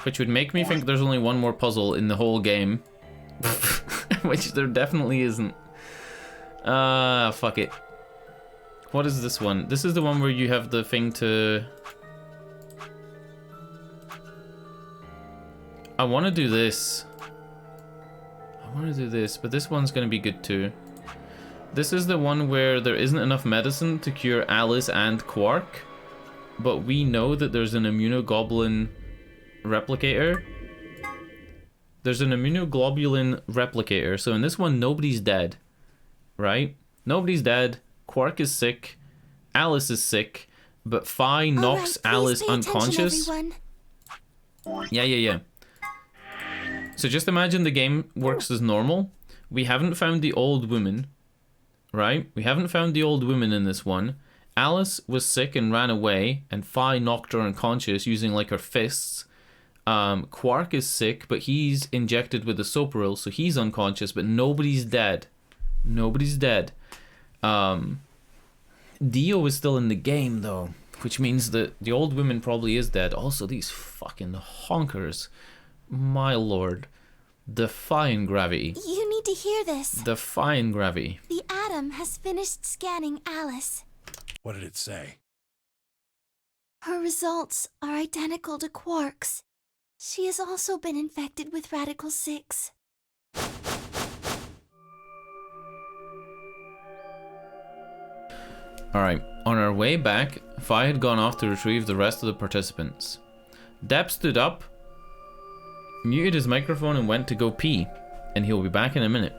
Which would make me think there's only one more puzzle in the whole game. Which there definitely isn't. Fuck it. What is this one? This is the one where you have the thing to... I want to do this. But this one's going to be good too. This is the one where there isn't enough medicine to cure Alice and Quark, but we know that there's an immunoglobulin replicator. There's an immunoglobulin replicator, so in this one, nobody's dead, right? Nobody's dead. Quark is sick. Alice is sick, but Phi knocks Alice unconscious. Yeah. So just imagine the game works as normal. We haven't found the old woman, right? We haven't found the old woman in this one. Alice was sick and ran away, and Phi knocked her unconscious using like her fists. Quark is sick, but he's injected with the Soparil, so he's unconscious, but nobody's dead. Nobody's dead. Dio is still in the game though, which means that the old woman probably is dead. Also, these fucking honkers. My lord. Defying gravity. You need to hear this. Defying gravity. The Atom has finished scanning Alice. What did it say? Her results are identical to Quark's. She has also been infected with Radical 6. Alright, on our way back, Phi had gone off to retrieve the rest of the participants. Depp stood up, muted his microphone and went to go pee, and he'll be back in a minute.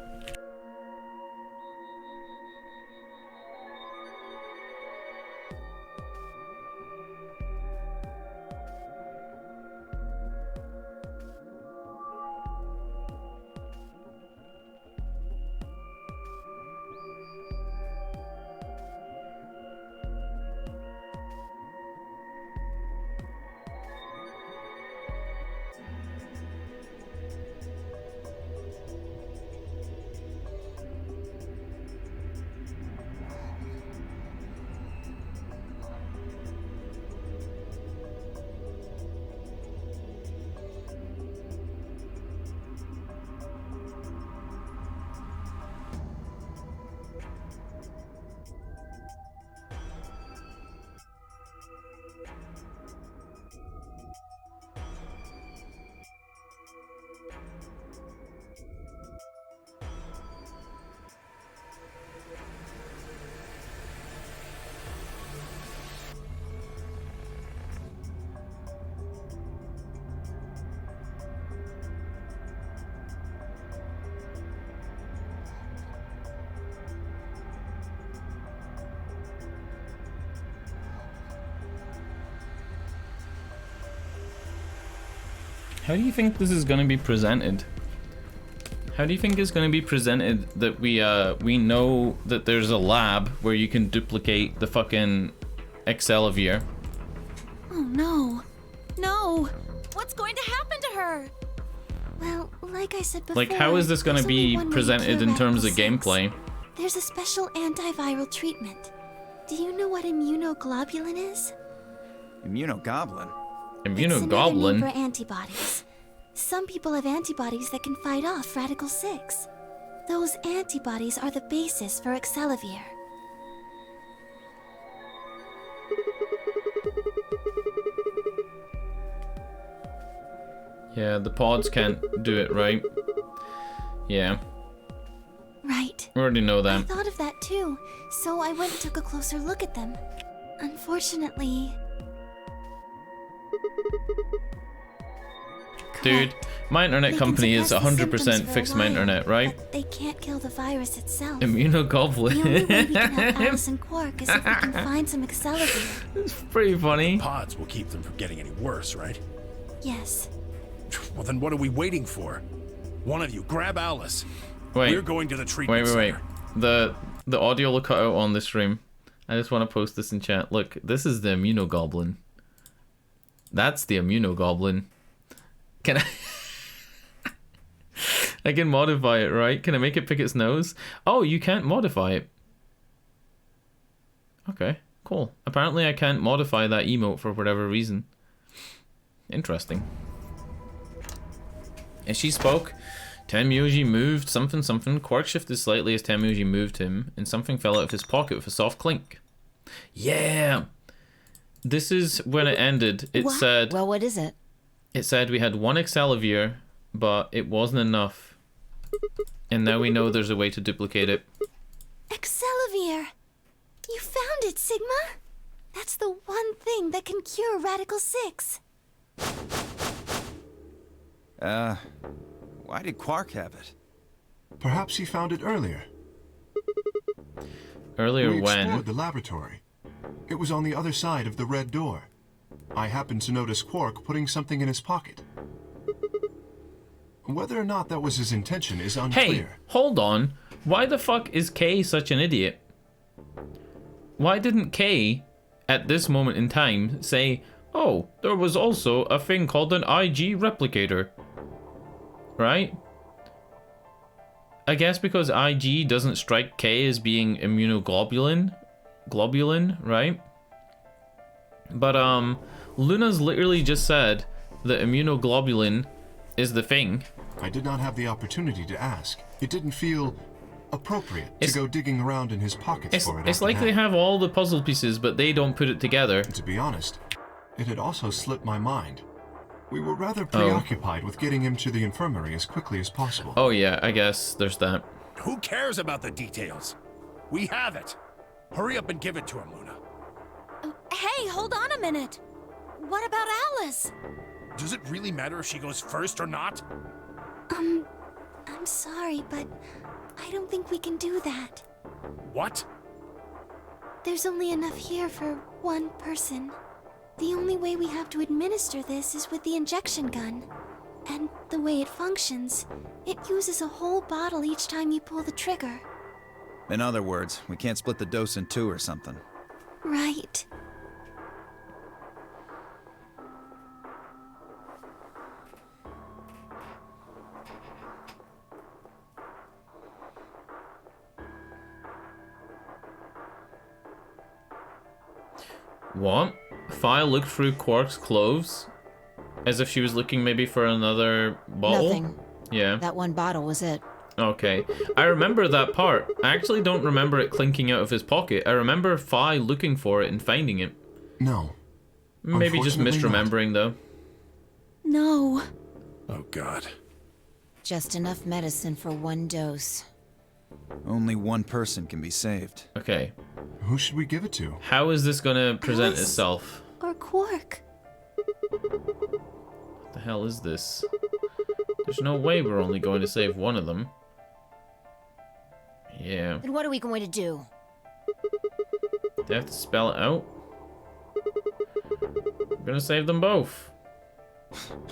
How do you think this is going to be presented? How do you think it's going to be presented that we know that there's a lab where you can duplicate the fucking Excelsior? Oh no. No! What's going to happen to her? Well, like I said before... Like, how is this going to there's only be one way to presented cure in terms of Radical 6. gameplay? There's a special antiviral treatment. Do you know what immunoglobulin is? Immunogoblin? It's another name Immunogoblin? for antibodies. Some people have antibodies that can fight off Radical 6. Those antibodies are the basis for Excelsior. Yeah, the pods can't do it, right? Yeah. Right. We already know I that. thought of that too, so I went and took a closer look at them. Unfortunately... Dude, Correct. my internet They can company is suppress the symptoms 100% for a fixed my while, internet, right? But they can't kill the virus itself. Immunogoblin. The only way we can help Alice and Quark is if we can find some Excelsior. It's pretty funny. Pods will keep them from getting any worse, right? Yes. Well, then what are we waiting for? One of you, grab Alice. Wait. We're going to the treatment Wait. center. The audio will cut out on the stream. I just want to post this in chat. Look, this is the Immunogoblin. That's the Immunogoblin. Can I... I can modify it, right? Can I make it pick its nose? Oh, you can't modify it. Okay, cool. Apparently I can't modify that emote for whatever reason. Interesting. As she spoke, Tenmyoji moved something. Quark shifted slightly as Tenmyoji moved him, and something fell out of his pocket with a soft clink. Yeah! This is when it ended. It What? said... Well, what is it? It said we had one Excelsior, but it wasn't enough. And now we know there's a way to duplicate it. Excelsior! You found it, Sigma! That's the one thing that can cure Radical 6. Why did Quark have it? Perhaps he found it earlier. Earlier We when? explored the laboratory. It was on the other side of the red door. I happened to notice Quark putting something in his pocket. Whether or not that was his intention is unclear. Hey, hold on. Why the fuck is Kay such an idiot? Why didn't Kay, at this moment in time, say, oh, there was also a thing called an IG replicator? Right? I guess because IG doesn't strike K as being immunoglobulin, right? But Luna's literally just said that immunoglobulin is the thing. I did not have the opportunity to ask. It didn't feel appropriate to go digging around in his pockets for it. It's like they have all the puzzle pieces, but they don't put it together. To be honest, it had also slipped my mind. We were rather preoccupied with getting him to the infirmary as quickly as possible. Oh yeah, I guess there's that. Who cares about the details? We have it. Hurry up and give it to him, Luna. Hey, hold on a minute. What about Alice? Does it really matter if she goes first or not? I'm sorry, but I don't think we can do that. What? There's only enough here for one person. The only way we have to administer this is with the injection gun. And the way it functions, it uses a whole bottle each time you pull the trigger. In other words, we can't split the dose in two or something. Right. What? File looked through Quark's clothes? As if she was looking maybe for another bottle? Nothing. Yeah. That one bottle was it. Okay. I remember that part. I actually don't remember it clinking out of his pocket. I remember Fi looking for it and finding it. No. Maybe just misremembering, though. No. Oh, God. Just enough medicine for one dose. Only one person can be saved. Okay. Who should we give it to? How is this gonna present Alice. itself? Or Quark. What the hell is this? There's no way we're only going to save one of them. Yeah. And what are we going to do? Do I have to spell it out? We're gonna save them both.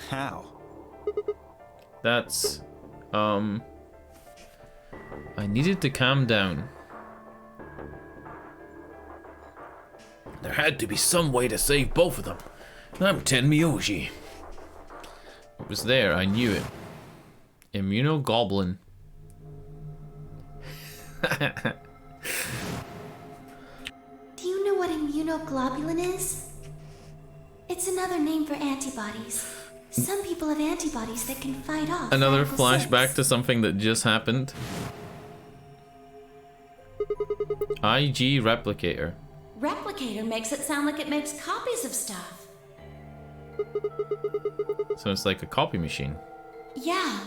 How? That's... I needed to calm down. There had to be some way to save both of them. I'm Ten Miyoshi. It was there, I knew it. Immunoglobulin. Do you know what immunoglobulin is? It's another name for antibodies. Some people have antibodies that can fight off Another Radical flashback 6. to something that just happened. IG replicator. Replicator makes it sound like it makes copies of stuff. So it's like a copy machine. Yeah.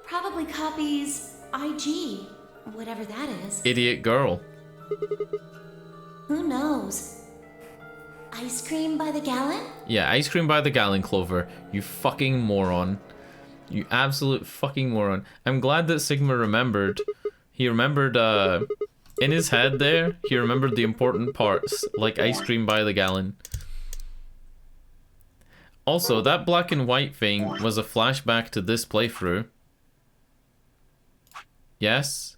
Probably copies IG, whatever that is. Idiot girl. Who knows? Ice cream by the gallon? Yeah, ice cream by the gallon, Clover. You fucking moron. You absolute fucking moron. I'm glad that Sigma remembered. He remembered, in his head there, he remembered the important parts, like ice cream by the gallon. Also, that black and white thing was a flashback to this playthrough. Yes?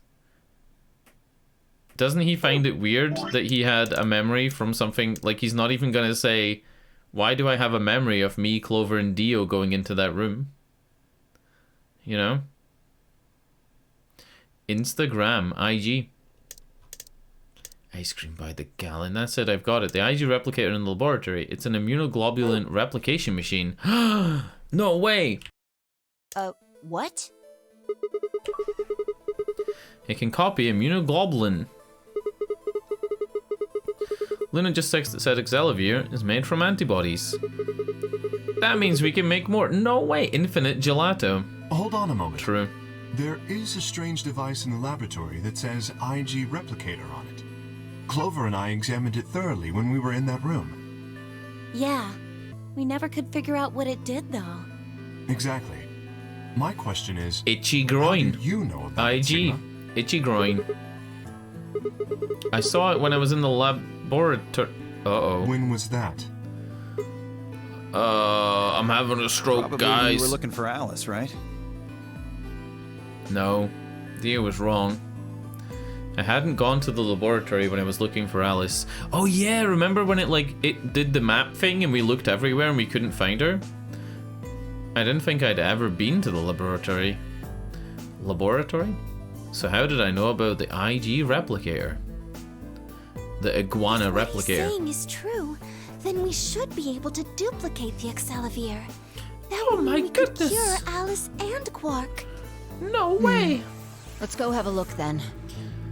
Doesn't he find it weird that he had a memory from something, like he's not even gonna say, why do I have a memory of me, Clover, and Dio going into that room? You know? Instagram, IG. Ice cream by the gallon. That's it, I've got it. The IG replicator in the laboratory. It's an immunoglobulin replication machine. No way! What? It can copy immunoglobulin. Luna just said Excelivir is made from antibodies. That means we can make more. No way! Infinite gelato. Hold on a moment. True. There is a strange device in the laboratory that says IG replicator on it. Clover and I examined it thoroughly when we were in that room. Yeah. We never could figure out what it did, though. Exactly. My question is, Itchy how groin. do you know about it, IG. Sigma? Itchy groin. I saw it when I was in the laboratory. Uh-oh. When was that? I'm having a stroke, Probably when guys. you were looking for Alice, right? No. Dio was wrong. I hadn't gone to the laboratory when I was looking for Alice. Oh yeah, remember when it did the map thing and we looked everywhere and we couldn't find her? I didn't think I'd ever been to the laboratory. Laboratory? So how did I know about the IG replicator? The iguana If what replicator. he's saying is true, then we should be able to duplicate the Excelivir. That Oh would mean my we could goodness. cure Alice and Quark. No way! Let's go have a look then.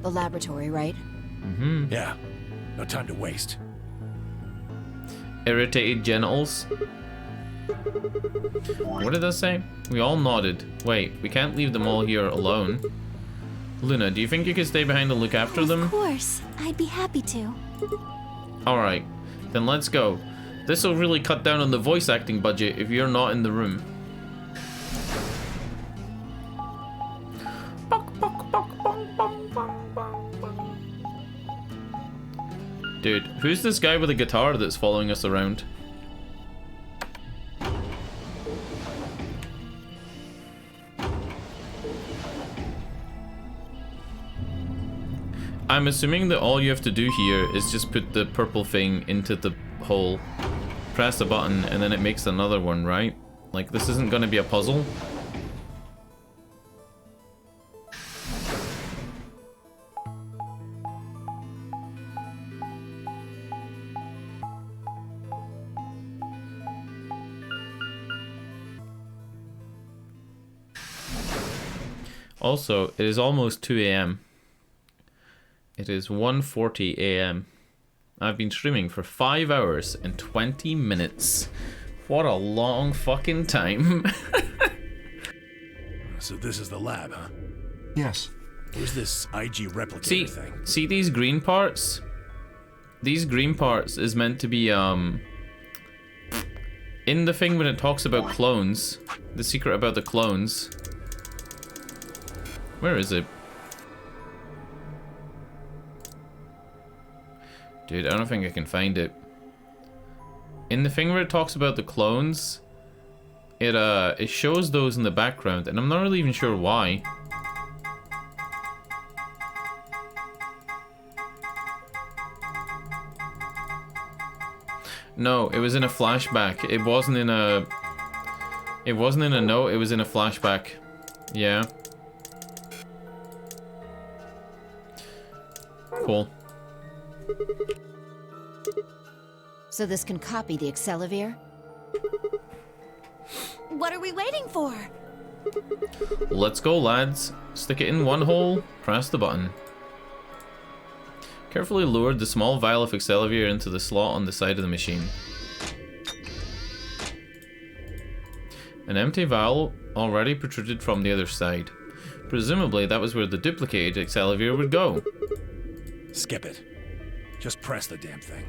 The laboratory, right? Mm-hmm. Yeah. No time to waste. Irritated genitals. What did that say? We all nodded. Wait, we can't leave them all here alone. Luna, do you think you could stay behind and look after them? Of course, I'd be happy to. Alright, then let's go. This will really cut down on the voice acting budget if you're not in the room. Dude, who's this guy with a guitar that's following us around? I'm assuming that all you have to do here is just put the purple thing into the hole, press the button, and then it makes another one, right? Like, this isn't gonna be a puzzle. Also, it is almost 2 AM. It is 1:40 AM. I've been streaming for 5 hours and 20 minutes. What a long fucking time. So this is the lab, huh? Yes. Where's this IG replicator thing? See these green parts? These green parts is meant to be, in the thing when it talks about clones, the secret about the clones. Where is it? Dude, I don't think I can find it. In the thing where it talks about the clones, it shows those in the background, and I'm not really even sure why. No, it was in a flashback. It wasn't in a note, it was in a flashback. Yeah. Cool. So this can copy the Accelavir? What are we waiting for? Let's go, lads. Stick it in one hole, press the button. Carefully lowered the small vial of Accelavir into the slot on the side of the machine. An empty vial already protruded from the other side. Presumably that was where the duplicated Accelavir would go. Skip it. Just press the damn thing.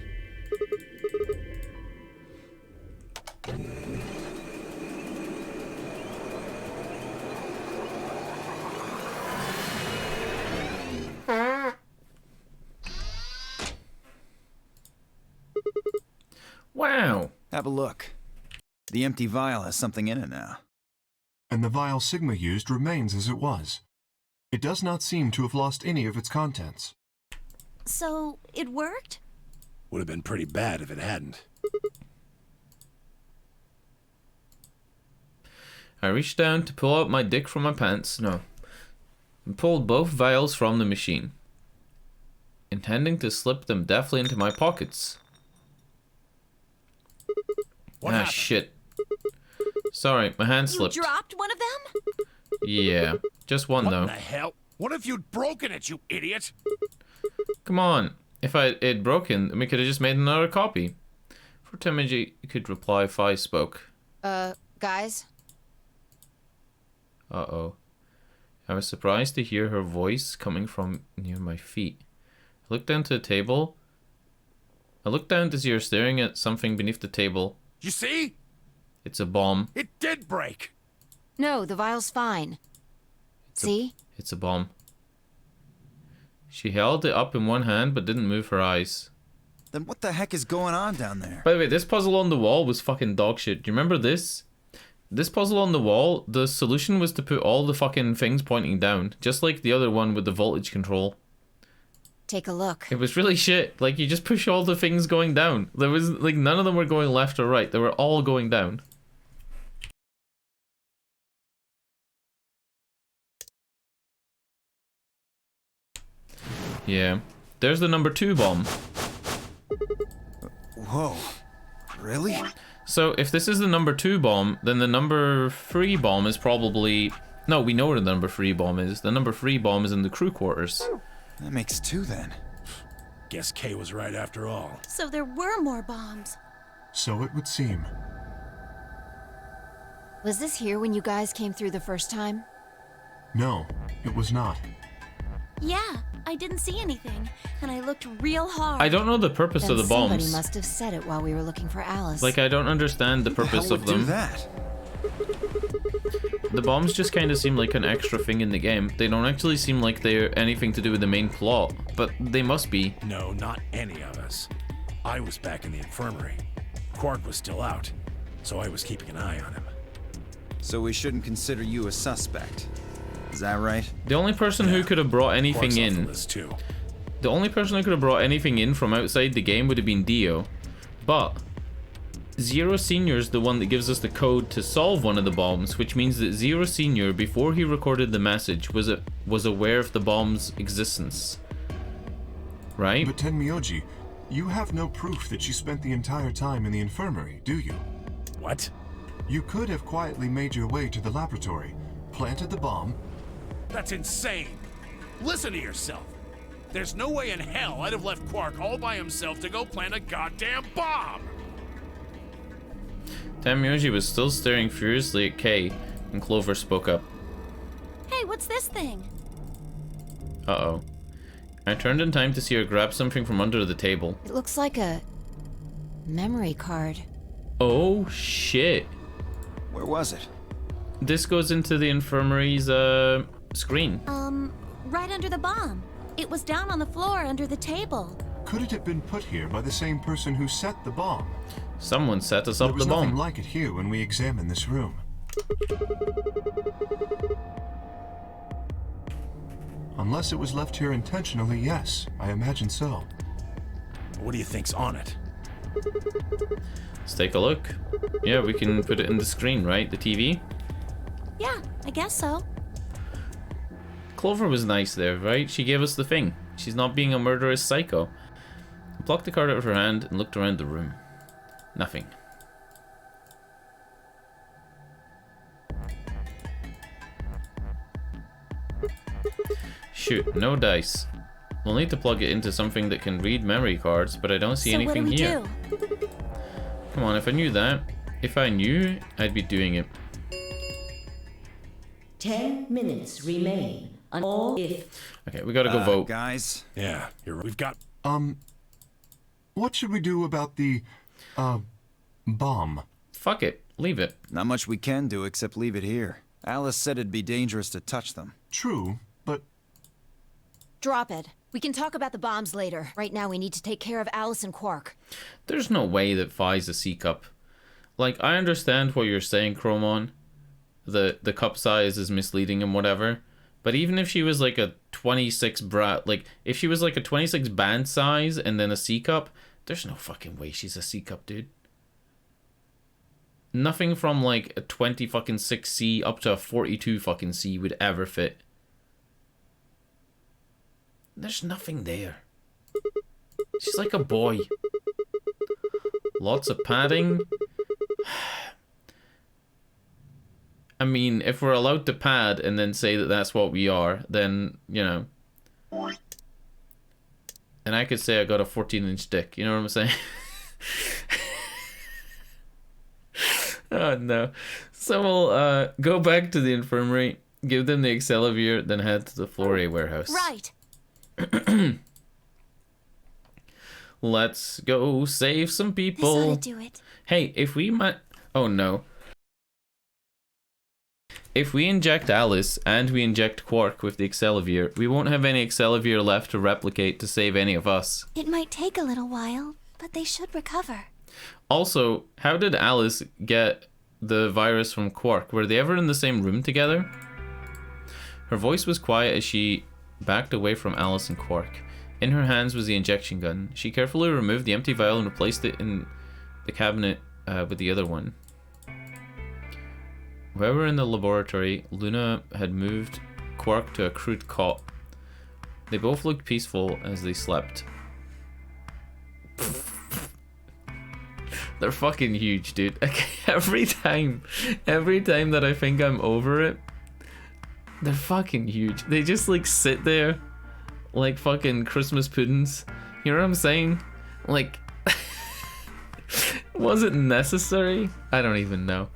Wow. Have a look. The empty vial has something in it now. And the vial Sigma used remains as it was. It does not seem to have lost any of its contents. So, it worked? Would have been pretty bad if it hadn't. I reached down to pull out my dick from my pants, and pulled both vials from the machine, intending to slip them deftly into my pockets. What happened? Shit. Sorry, my hand slipped. You dropped one of them? Yeah, just one though. What the hell? What if you'd broken it, you idiot? Come on. If it'd broken, then we could have just made another copy. For Timothy, you could reply Fi spoke. Guys? Uh-oh. I was surprised to hear her voice coming from near my feet. I looked down to the table. I looked down to see her staring at something beneath the table. You see? It's a bomb. It did break. No, the vial's fine. See? It's a bomb. She held it up in one hand but didn't move her eyes. Then what the heck is going on down there? By the way, this puzzle on the wall was fucking dog shit. Do you remember this? This puzzle on the wall, the solution was to put all the fucking things pointing down. Just like the other one with the voltage control. Take a look. It was really shit. Like, you just push all the things going down. There was, like, none of them were going left or right. They were all going down. Yeah. There's the number 2 bomb. Whoa. Really? So, if this is the number 2 bomb, then the number 3 bomb is probably... No, we know where the number 3 bomb is. The number 3 bomb is in the crew quarters. That makes 2 then. Guess Kay was right after all. So there were more bombs. So it would seem. Was this here when you guys came through the first time? No, it was not. Yeah, I didn't see anything, and I looked real hard. I don't know the purpose Then of the somebody bombs. must have said it while we were looking for Alice. Like, I don't understand the purpose of them. Do that? The bombs just kind of seem like an extra thing in the game. They don't actually seem like they're anything to do with the main plot, but they must be. No, not any of us. I was back in the infirmary. Quark was still out, so I was keeping an eye on him. So we shouldn't consider you a suspect. Is that right? The only person who could have brought anything Quark's off the in, list too. the only person who could have brought anything in from outside the game would have been Dio, but Zero Senior is the one that gives us the code to solve one of the bombs, which means that Zero Senior, before he recorded the message, was aware of the bomb's existence. Right? But Tenmyoji, you have no proof that you spent the entire time in the infirmary, do you? What? You could have quietly made your way to the laboratory, planted the bomb. That's insane! Listen to yourself! There's no way in hell I'd have left Quark all by himself to go plant a goddamn bomb! Tenmyoji was still staring furiously at Kay when Clover spoke up. Hey, what's this thing? Uh-oh. I turned in time to see her grab something from under the table. It looks like a memory card. Oh, shit. Where was it? This goes into the infirmary's, screen. Right under the bomb. It was down on the floor under the table. Could it have been put here by the same person who set the bomb? Someone set us There up was the nothing bomb. like it here when we examined this room. Unless it was left here intentionally, yes, I imagine so. What do you think's on it? Let's take a look. Yeah, we can put it in the screen, right? The TV? Yeah, I guess so. Clover was nice there, right? She gave us the thing. She's not being a murderous psycho. I plucked the card out of her hand and looked around the room. Nothing. Shoot, no dice. We'll need to plug it into something that can read memory cards, but I don't see anything what do we here. do? Come on, if I knew that, I'd be doing it. 10 minutes remain. All if Okay, we gotta go vote. Guys, Yeah, we've got... What should we do about the, bomb? Fuck it, leave it. not much we can do except leave it here. Alice said it'd be dangerous to touch them. True, but Drop it. We can talk about the bombs later. Right now we need to take care of Alice and Quark. There's no way that Phi's a C-cup. Like, I understand what you're saying, Chromon. The cup size is misleading and whatever. But even if she was like a 26 if she was like a 26 band size and then a C-cup, there's no fucking way she's a C-cup, dude. Nothing from like a 20 fucking 6C up to a 42 fucking C would ever fit. There's nothing there. She's like a boy. Lots of padding. I mean, if we're allowed to pad and then say that that's what we are, then, you know. And I could say I got a 14-inch dick, you know what I'm saying? Oh, no. So we'll go back to the infirmary, give them the Excelsior, then head to the Flore warehouse. Right. Let's go save some This people. ought to do it. Hey, if we might... Oh, no. If we inject Alice and we inject Quark with the Excelsior, we won't have any Excelsior left to replicate to save any of us. It might take a little while, but they should recover. Also, how did Alice get the virus from Quark? Were they ever in the same room together? Her voice was quiet as she backed away from Alice and Quark. In her hands was the injection gun. She carefully removed the empty vial and replaced it in the cabinet with the other one. While we were in the laboratory, Luna had moved Quark to a crude cot. They both looked peaceful as they slept. They're fucking huge, dude. Every time that I think I'm over it, they're fucking huge. They just like sit there like fucking Christmas puddings. You know what I'm saying? Like Was it necessary? I don't even know.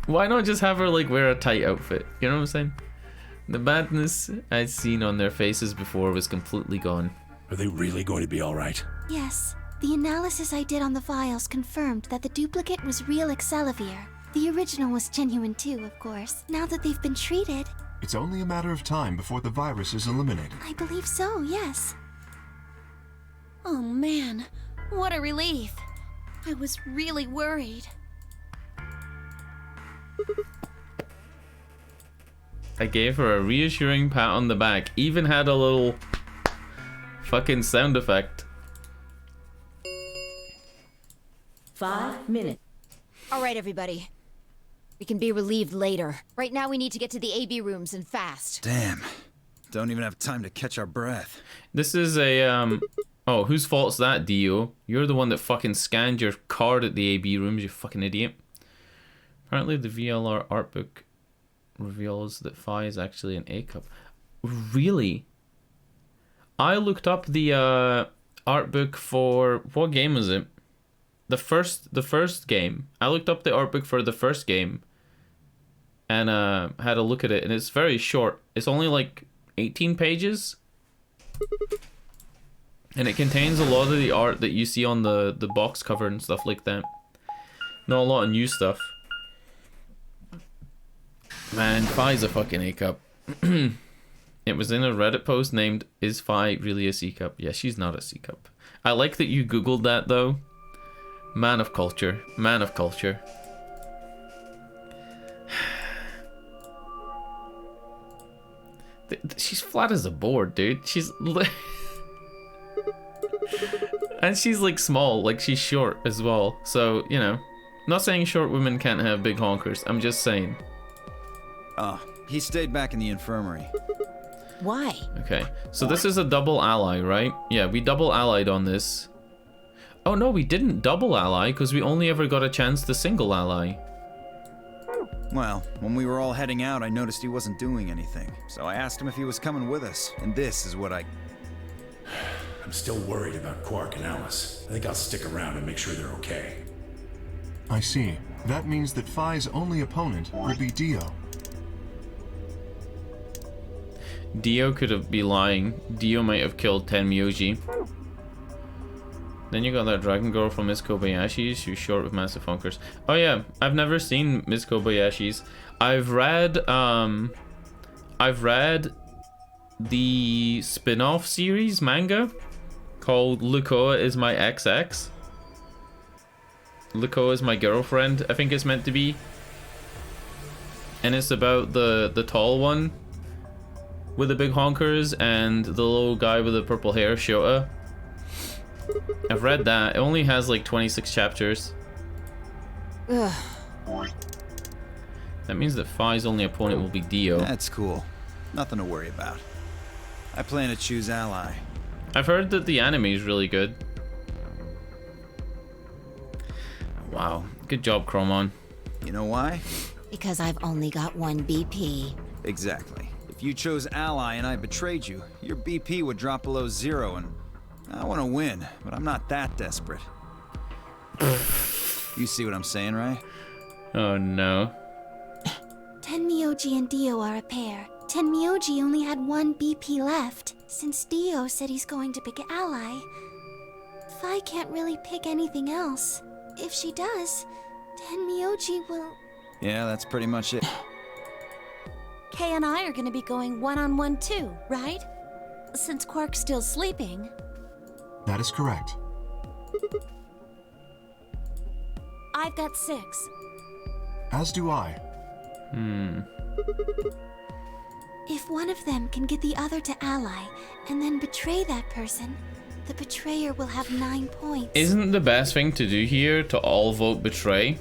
Why not just have her like wear a tight outfit? You know what I'm saying? The madness I'd seen on their faces before was completely gone. Are they really going to be alright? Yes. The analysis I did on the vials confirmed that the duplicate was real Excelivir. The original was genuine too, of course. Now that they've been treated... It's only a matter of time before the virus is eliminated. I believe so, yes. Oh man, what a relief. I was really worried. I gave her a reassuring pat on the back, even had a little fucking sound effect. 5 minutes. All right, everybody. We can be relieved later. Right now we need to get to the AB rooms and fast. Damn. Don't even have time to catch our breath. This is a, oh, whose fault's that, Dio? You're the one that fucking scanned your card at the AB rooms, you fucking idiot. Apparently the VLR art book reveals that Phi is actually an A cup. Really? I looked up the art book for... What game was it? The first game. I looked up the art book for the first game and had a look at it, and it's very short. It's only like 18 pages. And it contains a lot of the art that you see on the box cover and stuff like that. Not a lot of new stuff. Man, Phi's a fucking A cup. It was in a Reddit post named, "Is Phi really a C cup?" Yeah, she's not a C cup. I like that you googled that though. Man of culture. Man of culture. She's flat as a board, dude. She's... And she's like small, like she's short as well. So, you know, not saying short women can't have big honkers. I'm just saying. Oh, he stayed back in the infirmary. Why? Okay, so this is a double ally, right? Yeah, we double allied on this. Oh no, we didn't double ally because we only ever got a chance to single ally. Well, when we were all heading out, I noticed he wasn't doing anything. So I asked him if he was coming with us, and this is what I... I'm still worried about Quark and Alice. I think I'll stick around and make sure they're okay. I see. That means that Phi's only opponent will be Dio. Dio could be lying. Dio might have killed Tenmyoji. Then you got that dragon girl from Miss Kobayashi's who's short with massive honkers. Oh yeah, I've never seen Miss Kobayashi's. I've read the spin-off series manga called Lukoa is my XX. Lukoa is my girlfriend, I think it's meant to be. And it's about the tall one with the big honkers and the little guy with the purple hair, Shota. I've read that. It only has like 26 chapters. Ugh. That means that Phi's only opponent will be Dio. That's cool. Nothing to worry about. I plan to choose ally. I've heard that the anime is really good. Wow. Good job, Chromon. You know why? Because I've only got one BP. Exactly. If you chose ally and I betrayed you, your BP would drop below 0 and... I want to win, but I'm not that desperate. You see what I'm saying, right? Oh no. Tenmyoji and Dio are a pair. Tenmyoji only had one BP left, since Dio said he's going to pick an ally. Phi can't really pick anything else. If she does, Tenmyoji will... Yeah, that's pretty much it. Kay and I are gonna be going one-on-one too, right? Since Quark's still sleeping. That is correct. I've got 6. As do I. If one of them can get the other to ally, and then betray that person, the betrayer will have 9 points. Isn't the best thing to do here to all vote betray?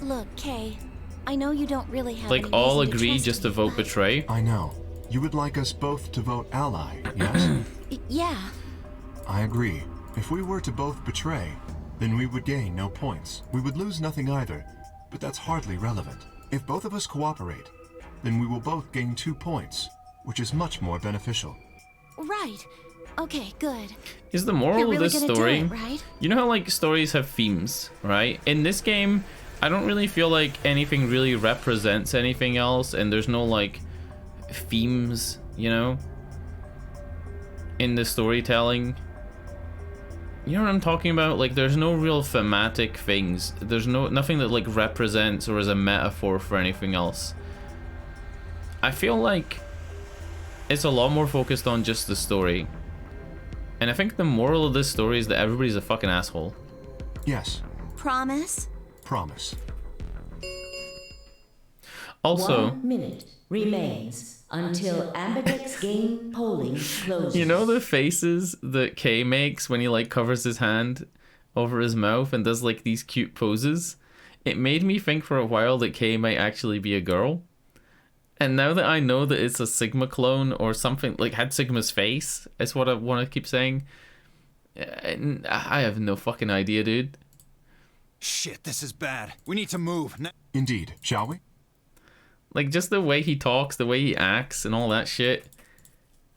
Look, Kay, I know you don't really have Like any all reason to agree trust just me, to vote but- betray? I know. You would like us both to vote ally, yes? Yeah. I agree. If we were to both betray, then we would gain no points. We would lose nothing either, but that's hardly relevant. If both of us cooperate, then we will both gain 2 points, which is much more beneficial. Right. Okay, good. Is the moral You're of really this gonna story? do it, right? You know how like stories have themes, right? In this game, I don't really feel like anything really represents anything else, and there's no like themes, you know, in the storytelling. You know what I'm talking about? Like, there's no real thematic things. There's nothing that like represents or is a metaphor for anything else. I feel like it's a lot more focused on just the story. And I think the moral of this story is that everybody's a fucking asshole. Yes. Promise? Promise. Also, 1 minute remains until Ambidex game polling closes. you know the faces that Kay makes when he like covers his hand over his mouth and does like these cute poses? It made me think for a while that Kay might actually be a girl. And now that I know that it's a Sigma clone or something, like had Sigma's face, is what I want to keep saying. I have no fucking idea, dude. Shit, this is bad. We need to move. Indeed. Shall we? Like, just the way he talks, the way he acts, and all that shit.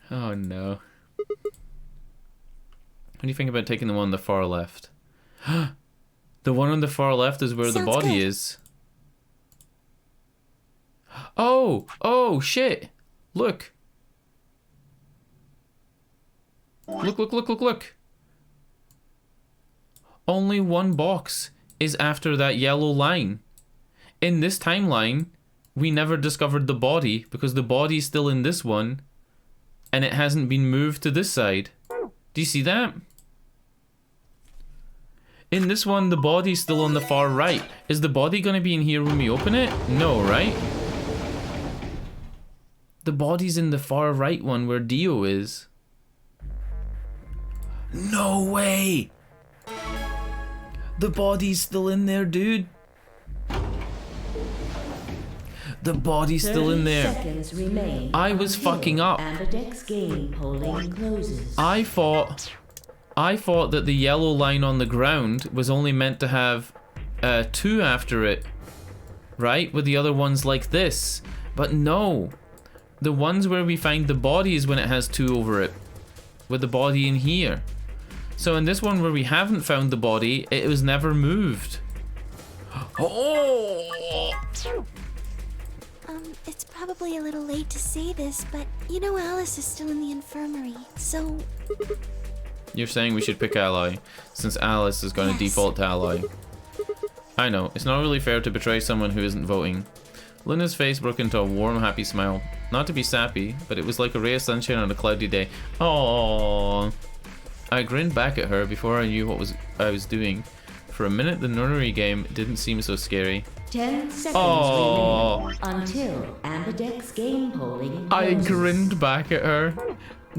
Oh, no. What do you think about taking the one on the far left? The one on the far left is where the body is. Oh, shit. Look. Look. Only one box is after that yellow line. In this timeline, we never discovered the body because the body's still in this one and it hasn't been moved to this side. Do you see that? In this one, the body's still on the far right. Is the body gonna be in here when we open it? No, right? The body's in the far right one where Dio is. No way! The body's still in there, dude. The body's still in there. Seconds remain I was fucking up. Ambidex game polling closes. I thought that the yellow line on the ground was only meant to have 2 after it, right? With the other ones like this. But no. The ones where we find the body is when it has 2 over it. With the body in here. So in this one where we haven't found the body, it was never moved. Oh! It's probably a little late to say this, but you know Alice is still in the infirmary, so... You're saying we should pick Ally, since Alice is going to default to Ally. I know, it's not really fair to betray someone who isn't voting. Luna's face broke into a warm, happy smile. Not to be sappy, but it was like a ray of sunshine on a cloudy day. Aww. I grinned back at her before I knew what I was doing. For a minute, the nonary game didn't seem so scary. 10 seconds remain until Ambidex game polling closes. I grinned back at her.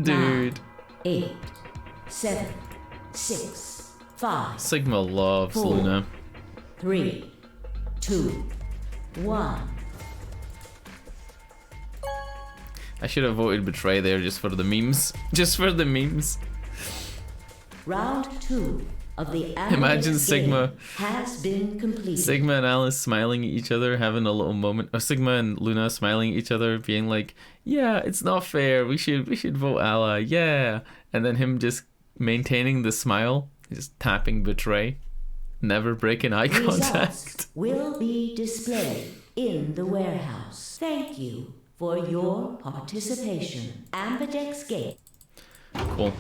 Dude. 9, 8, 7, 6, 5. Sigma loves 4, Luna. 3, 2, 1. I should have voted betray there just for the memes. Just for the memes. Round 2 of the Imagine Ambidex Sigma. game has been completed. Sigma and Alice smiling at each other, having a little moment. Or Sigma and Luna smiling at each other, being like, "Yeah, it's not fair. We should vote Ally. Yeah." And then him just maintaining the smile, just tapping betray, never breaking eye contact. Results will be displayed in the warehouse. Thank you for your participation. Ambidex game. Cool.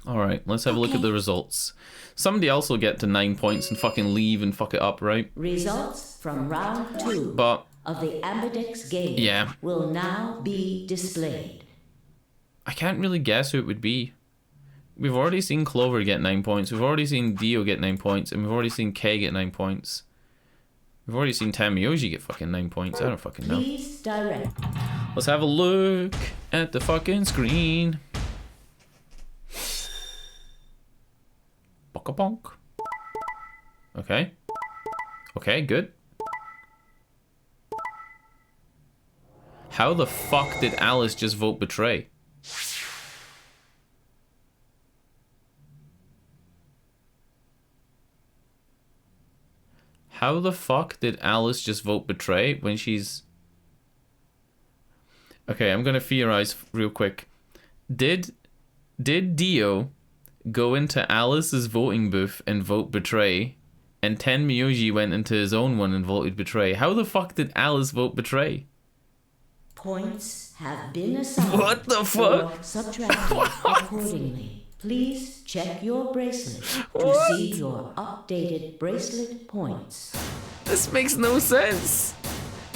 Alright, let's have a look at the results. Somebody else will get to 9 points and fucking leave and fuck it up, right? Results from round 2 But of the Ambidex game will now be displayed. I can't really guess who it would be. We've already seen Clover get 9 points, we've already seen Dio get 9 points, and we've already seen Kay get 9 points. We've already seen Tamiyoshi get fucking 9 points. I don't fucking know. Please direct. Let's have a look at the fucking screen. Bonk. Okay. Okay, good. How the fuck did Alice just vote betray? How the fuck did Alice just vote betray when she's... Okay, I'm gonna theorize real quick. Did Dio go into Alice's voting booth and vote betray, and Tenmyoji went into his own one and voted betray? How the fuck did Alice vote betray? Points have been assigned. What the fuck? Or subtracted accordingly. Please check your bracelet to see your updated bracelet points. This makes no sense.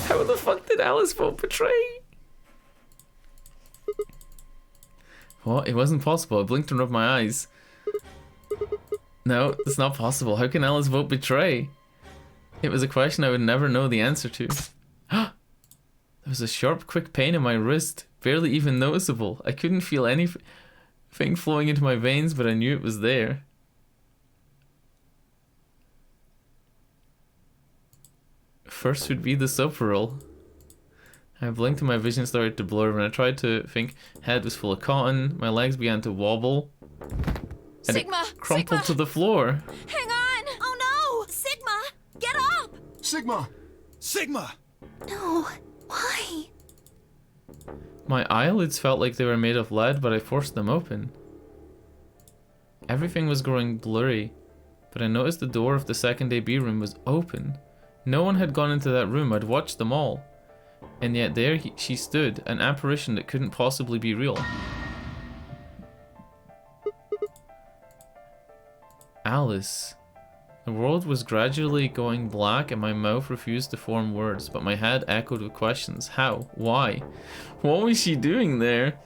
How the fuck did Alice vote betray? What? It wasn't possible. I blinked and rubbed my eyes. No, it's not possible. How can Alice vote betray? It was a question I would never know the answer to. There was a sharp, quick pain in my wrist, barely even noticeable. I couldn't feel anything flowing into my veins, but I knew it was there. First would be the subpearl. I blinked and my vision started to blur. When I tried to think, head was full of cotton, my legs began to wobble, and Sigma! it crumpled Sigma! to the floor. Hang on! Oh no! Sigma! Get up! Sigma! Sigma! No. Why? My eyelids felt like they were made of lead, but I forced them open. Everything was growing blurry, but I noticed the door of the second AB room was open. No one had gone into that room. I'd watched them all. And yet there she stood, an apparition that couldn't possibly be real. Alice. The world was gradually going black and my mouth refused to form words, but my head echoed with questions. How? Why? What was she doing there?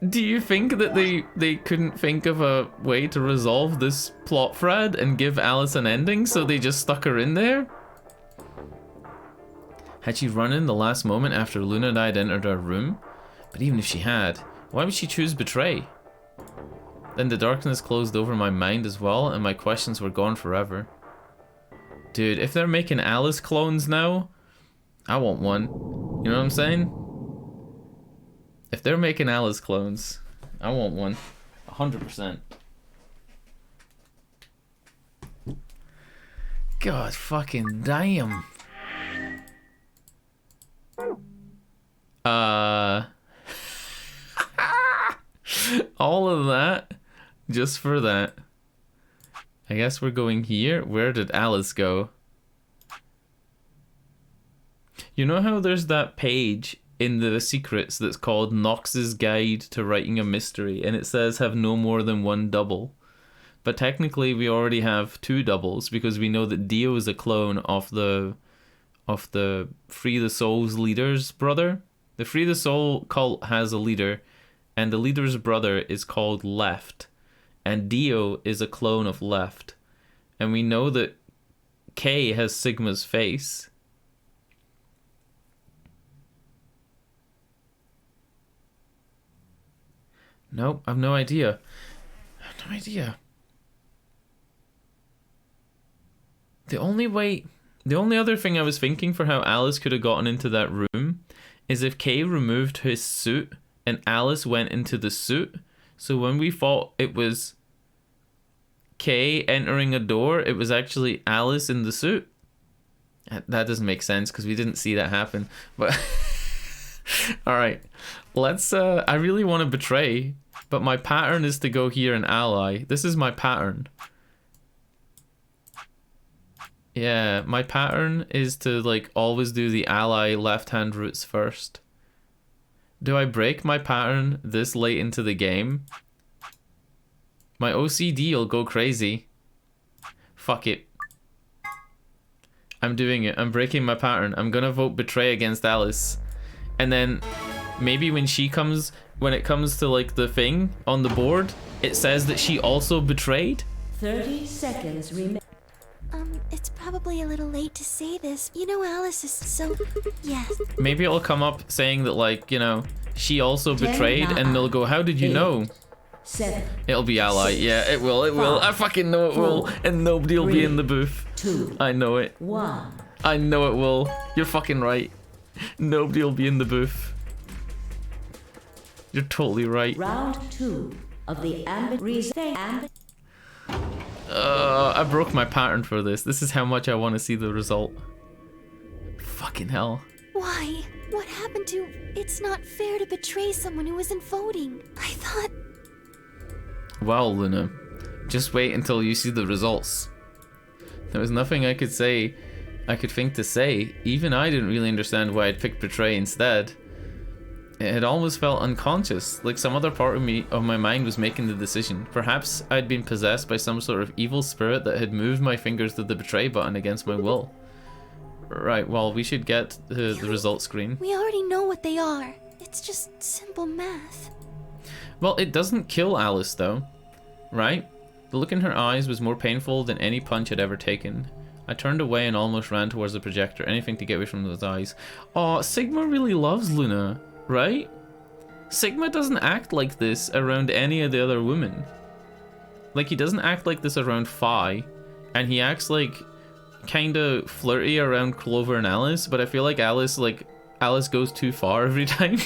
Do you think that they couldn't think of a way to resolve this plot thread and give Alice an ending, so they just stuck her in there? Had she run in the last moment after Luna and I had entered our room? But even if she had, why would she choose betray? Then the darkness closed over my mind as well, and my questions were gone forever. Dude, if they're making Alice clones now, I want one. You know what I'm saying? If they're making Alice clones, I want one. 100%. God fucking damn. All of that just for that. I guess we're going here. Where did Alice go? You know how there's that page in the secrets that's called Knox's Guide to Writing a Mystery, and it says have no more than one double? But technically we already have two doubles because we know that Dio is a clone of the Free the Soul's leader's brother. The Free the Soul cult has a leader, and the leader's brother is called Left, and Dio is a clone of Left. And we know that K has Sigma's face. Nope, I've no idea. I have no idea. The only other thing I was thinking for how Alice could have gotten into that room is if K removed his suit and Alice went into the suit. So when we thought it was K entering a door, it was actually Alice in the suit. That doesn't make sense because we didn't see that happen. But alright, let's I really want to betray, but my pattern is to go here and ally. This is my pattern. Yeah, my pattern is to like always do the ally left hand routes first. Do I break my pattern this late into the game? My OCD will go crazy. Fuck it. I'm doing it. I'm breaking my pattern. I'm gonna vote betray against Alice. And then maybe when it comes to like the thing on the board, it says that she also betrayed? 30 seconds remain. It's probably a little late to say this. You know, Alice is so... Yes. Maybe it'll come up saying that, like, you know, she also betrayed, and they'll go, how did you know? 7. It'll be ally. Yeah, it will. It will. I fucking know it will. And nobody will be in the booth. 2. I know it. 1. I know it will. You're fucking right. Nobody will be in the booth. You're totally right. Round 2 of the ambit reason. I broke my pattern for this. This is how much I want to see the result. Fucking hell. Why? What happened to... It's not fair to betray someone who isn't voting. I thought... Well, Luna, just wait until you see the results. There was nothing I could think to say. Even I didn't really understand why I'd picked betray instead. It had almost felt unconscious, like some other part of my mind was making the decision. Perhaps I'd been possessed by some sort of evil spirit that had moved my fingers to the betray button against my will. Right, well, we should get the result screen. We already know what they are. It's just simple math. Well, it doesn't kill Alice, though. Right? The look in her eyes was more painful than any punch I'd ever taken. I turned away and almost ran towards the projector, anything to get away from those eyes. Aw, Sigma really loves Luna, right? Sigma doesn't act like this around any of the other women. Like, he doesn't act like this around Fi, and he acts like kinda flirty around Clover and Alice, but I feel like Alice goes too far every time.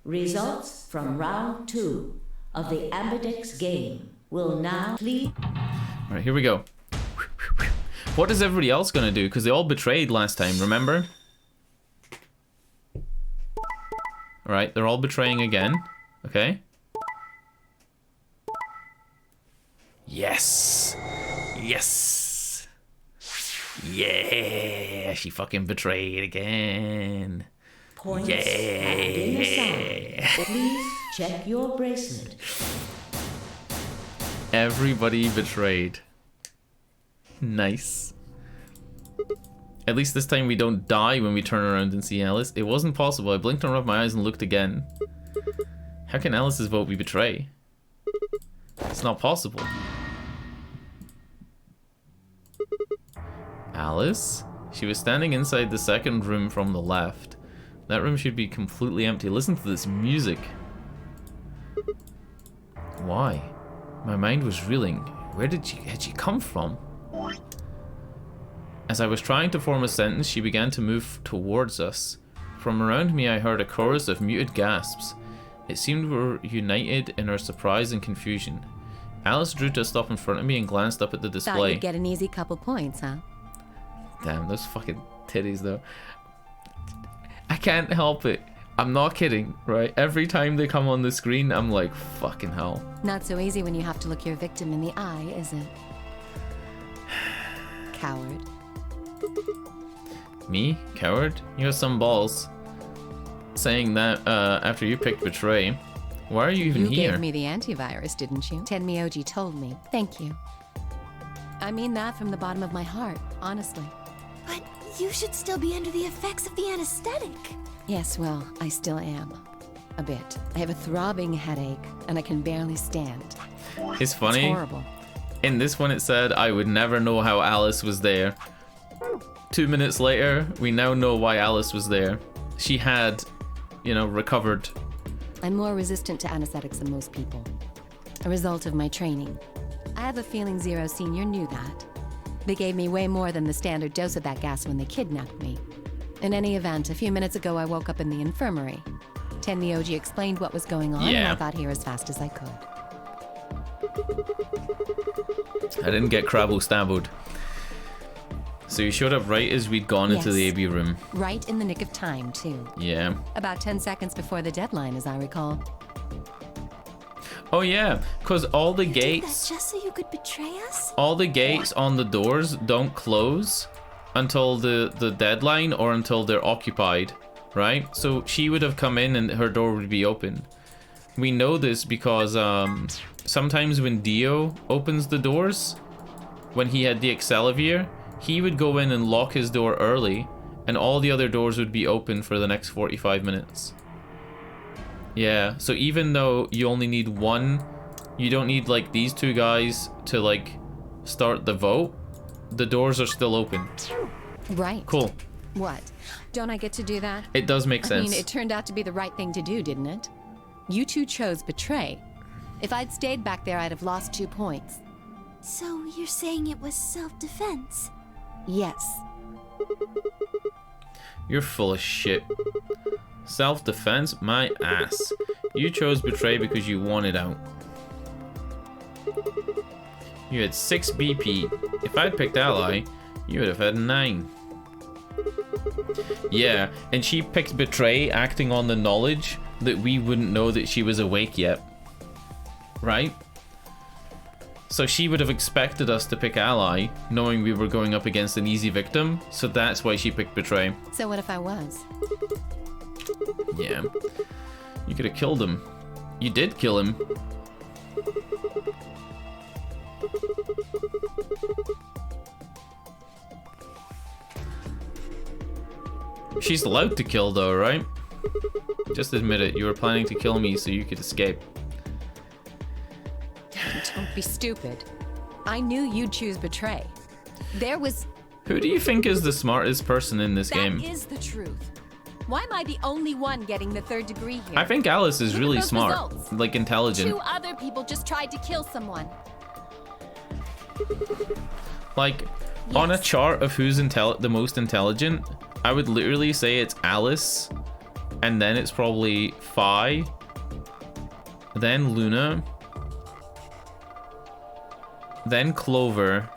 Results from round 2 of the Ambidex game will now please. Alright, here we go. What is everybody else gonna do? Because they all betrayed last time, remember? Alright, they're all betraying again. Okay. Yes! Yes! Yeah! She fucking betrayed again. Points yeah! Please check your bracelet. Everybody betrayed. Nice. At least this time we don't die when we turn around and see Alice. It wasn't possible. I blinked and rubbed my eyes and looked again. How can Alice's vote be betray? It's not possible. Alice? She was standing inside the second room from the left. That room should be completely empty. Listen to this music. Why? My mind was reeling. Where had she come from? As I was trying to form a sentence, she began to move towards us. From around me, I heard a chorus of muted gasps. It seemed we were united in our surprise and confusion. Alice drew to a stop in front of me and glanced up at the display. Thought you'd get an easy couple points, huh? Damn, those fucking titties, though. I can't help it. I'm not kidding, right? Every time they come on the screen, I'm like, fucking hell. Not so easy when you have to look your victim in the eye, is it? Coward. Me? Coward? You have some balls. Saying that after you picked betray. Why are you even here? You gave me the antivirus, didn't you? Tenmyoji told me. Thank you. I mean that from the bottom of my heart, honestly. But you should still be under the effects of the anesthetic. Yes, well, I still am. A bit. I have a throbbing headache, and I can barely stand. It's funny. It's horrible. In this one it said, I would never know how Alice was there. 2 minutes later, we now know why Alice was there. She had, you know, recovered. I'm more resistant to anesthetics than most people. A result of my training. I have a feeling Zero Senior knew that. They gave me way more than the standard dose of that gas when they kidnapped me. In any event, a few minutes ago I woke up in the infirmary. Tenmyoji explained what was going on, and I got here as fast as I could. I didn't get crabble-stabbled. So you showed up right as we'd gone into the AB room. Right in the nick of time, too. Yeah. About 10 seconds before the deadline, as I recall. Oh yeah, because all the gates... You did that just so you could betray us? All the gates on the doors don't close until the deadline or until they're occupied, right? So she would have come in and her door would be open. We know this because sometimes when Dio opens the doors, when he had the Excellivier, he would go in and lock his door early, and all the other doors would be open for the next 45 minutes. Yeah, so even though you only need one, you don't need like these two guys to like start the vote, the doors are still open. Right. Cool. What? Don't I get to do that? It does make sense. I mean, it turned out to be the right thing to do, didn't it? You two chose betray. If I'd stayed back there, I'd have lost 2 points. So you're saying it was self-defense? Yes. You're full of shit. Self-defense? My ass. You chose betray because you wanted out. You had 6 BP. If I'd picked ally, you would have had 9. Yeah, and she picked betray, acting on the knowledge that we wouldn't know that she was awake yet. Right? So she would have expected us to pick ally, knowing we were going up against an easy victim, so that's why she picked betray. So what if I was? Yeah. You could have killed him. You did kill him. She's allowed to kill though, right? Just admit it, you were planning to kill me so you could escape. Don't be stupid. I knew you'd choose betray. There was... Who do you think is the smartest person in this game? That is the truth. Why am I the only one getting the 3rd degree here? I think Alice is Look at really those smart. results. Like intelligent. 2 other people just tried to kill someone. Like, on a chart of who's the most intelligent, I would literally say it's Alice, and then it's probably Fi, then Luna, then Clover,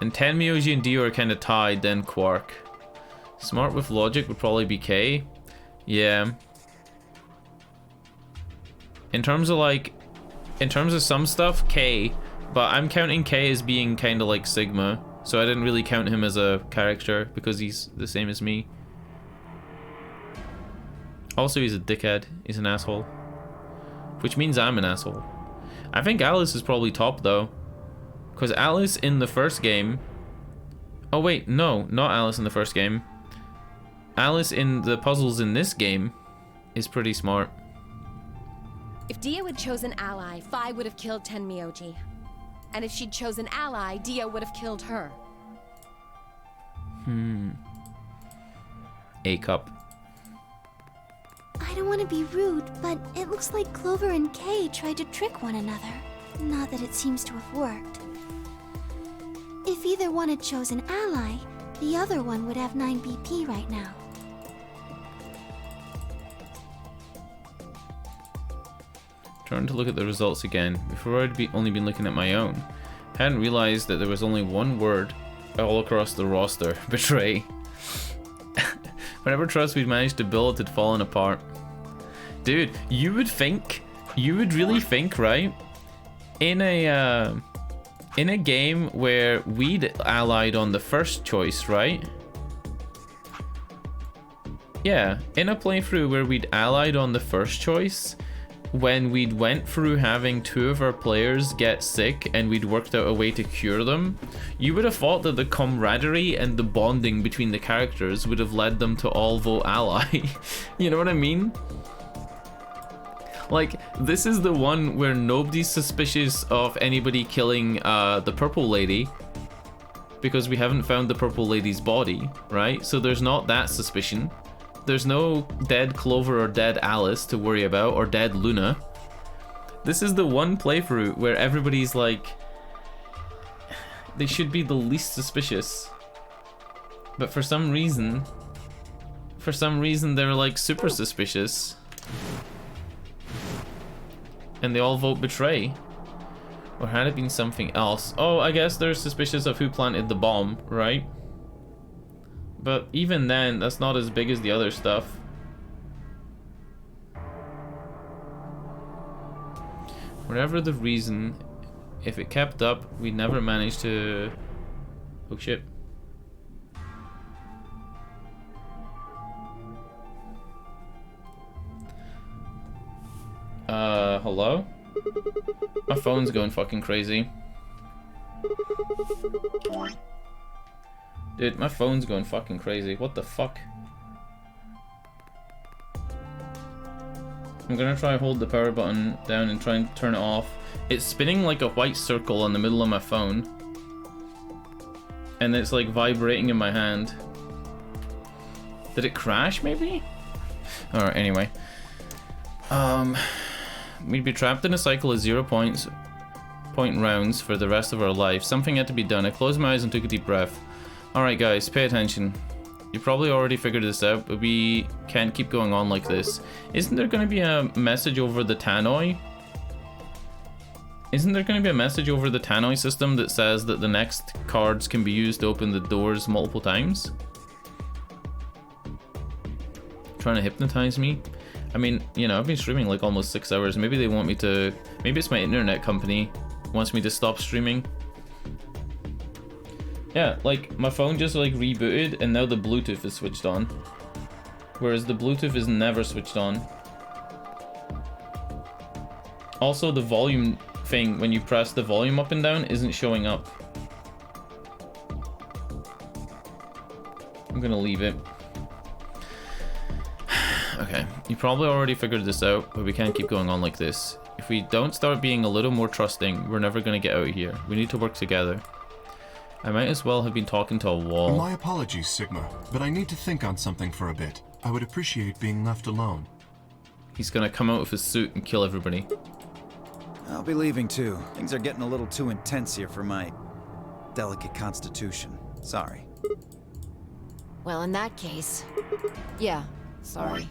and Tenmyoji and Dio are kind of tied, then Quark. Smart with logic would probably be K. Yeah. In terms of some stuff, K, but I'm counting K as being kind of like Sigma, so I didn't really count him as a character because he's the same as me. Also, he's a dickhead. He's an asshole. Which means I'm an asshole. I think Alice is probably top though, because Alice in the first game... Oh wait, no, not Alice in the first game. Alice in the puzzles in this game is pretty smart. If Dio had chosen ally, Fi would have killed Tenmyoji. And if she'd chosen ally, Dio would have killed her. A cup. I don't want to be rude, but it looks like Clover and Kay tried to trick one another. Not that it seems to have worked. If either one had chosen ally, the other one would have 9 BP right now. Trying to look at the results again. Before I'd only been looking at my own. Hadn't realized that there was only one word all across the roster. Betray. Whenever trust we'd managed to build had fallen apart. Dude, you would really think, right? In a game where we'd allied on the first choice, right? Yeah, in a playthrough where we'd allied on the first choice, when we'd went through having 2 of our players get sick and we'd worked out a way to cure them, you would have thought that the camaraderie and the bonding between the characters would have led them to all vote ally. You know what I mean? Like, this is the one where nobody's suspicious of anybody killing the purple lady, because we haven't found the purple lady's body, right? So there's not that suspicion. There's no dead Clover or dead Alice to worry about, or dead Luna. This is the one playthrough where everybody's like... They should be the least suspicious. But for some reason they're like super suspicious. And they all vote betray. Or had it been something else? Oh, I guess they're suspicious of who planted the bomb, right? But even then, that's not as big as the other stuff. Whatever the reason, if it kept up, we'd never manage to... Oh shit. Hello? My phone's going fucking crazy. Dude, my phone's going fucking crazy. What the fuck? I'm gonna try hold the power button down and try and turn it off. It's spinning like a white circle in the middle of my phone. And it's like vibrating in my hand. Did it crash maybe? Alright, anyway. We'd be trapped in a cycle of 0 point rounds for the rest of our life. Something had to be done. I closed my eyes and took a deep breath. Alright guys, pay attention. You probably already figured this out, but we can't keep going on like this. Isn't there going to be a message over the tannoy? Isn't there going to be a message over the tannoy system that says that the next cards can be used to open the doors multiple times? Trying to hypnotize me? I mean, you know, I've been streaming like almost 6 hours. Maybe they want me to... Maybe it's my internet company wants me to stop streaming. Yeah, like, my phone just like rebooted and now the Bluetooth is switched on. Whereas the Bluetooth is never switched on. Also, the volume thing, when you press the volume up and down, isn't showing up. I'm gonna leave it. Okay, you probably already figured this out, but we can't keep going on like this. If we don't start being a little more trusting, we're never gonna get out of here. We need to work together. I might as well have been talking to a wall. My apologies, Sigma, but I need to think on something for a bit. I would appreciate being left alone. He's gonna come out with his suit and kill everybody. I'll be leaving too. Things are getting a little too intense here for my delicate constitution. Sorry. Well, in that case, yeah, sorry.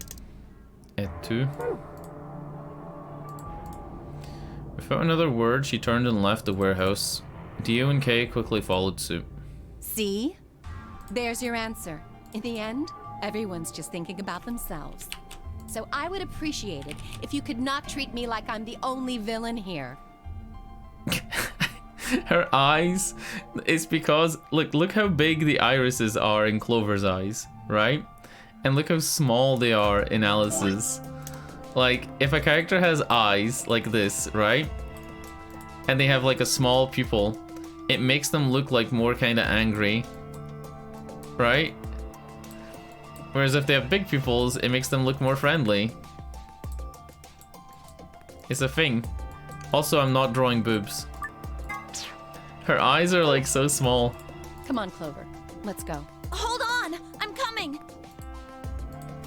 Et tu? Without another word, she turned and left the warehouse. Dio and Kay quickly followed suit. See? There's your answer. In the end, everyone's just thinking about themselves. So I would appreciate it if you could not treat me like I'm the only villain here. Her eyes, it's because, look how big the irises are in Clover's eyes, right? And look how small they are in Alice's. Like, if a character has eyes like this, right? And they have like a small pupil, it makes them look like more kind of angry, right? Whereas if they have big pupils, it makes them look more friendly. It's a thing. Also, I'm not drawing boobs. Her eyes are like so small. Come on, Clover. Let's go. Hold on! I'm coming!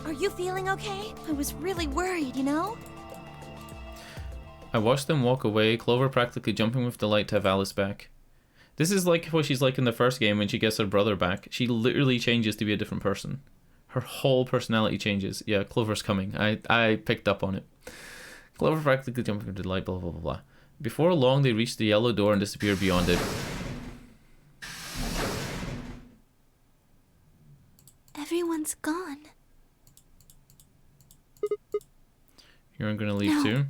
Are you feeling okay? I was really worried, you know? I watched them walk away, Clover practically jumping with delight to have Alice back. This is like what she's like in the first game when she gets her brother back. She literally changes to be a different person. Her whole personality changes. Yeah, Clover's coming. I picked up on it. Clover practically jumping with delight, blah, blah, blah, blah. Before long, they reached the yellow door and disappeared beyond it. Everyone's gone. You're gonna leave too?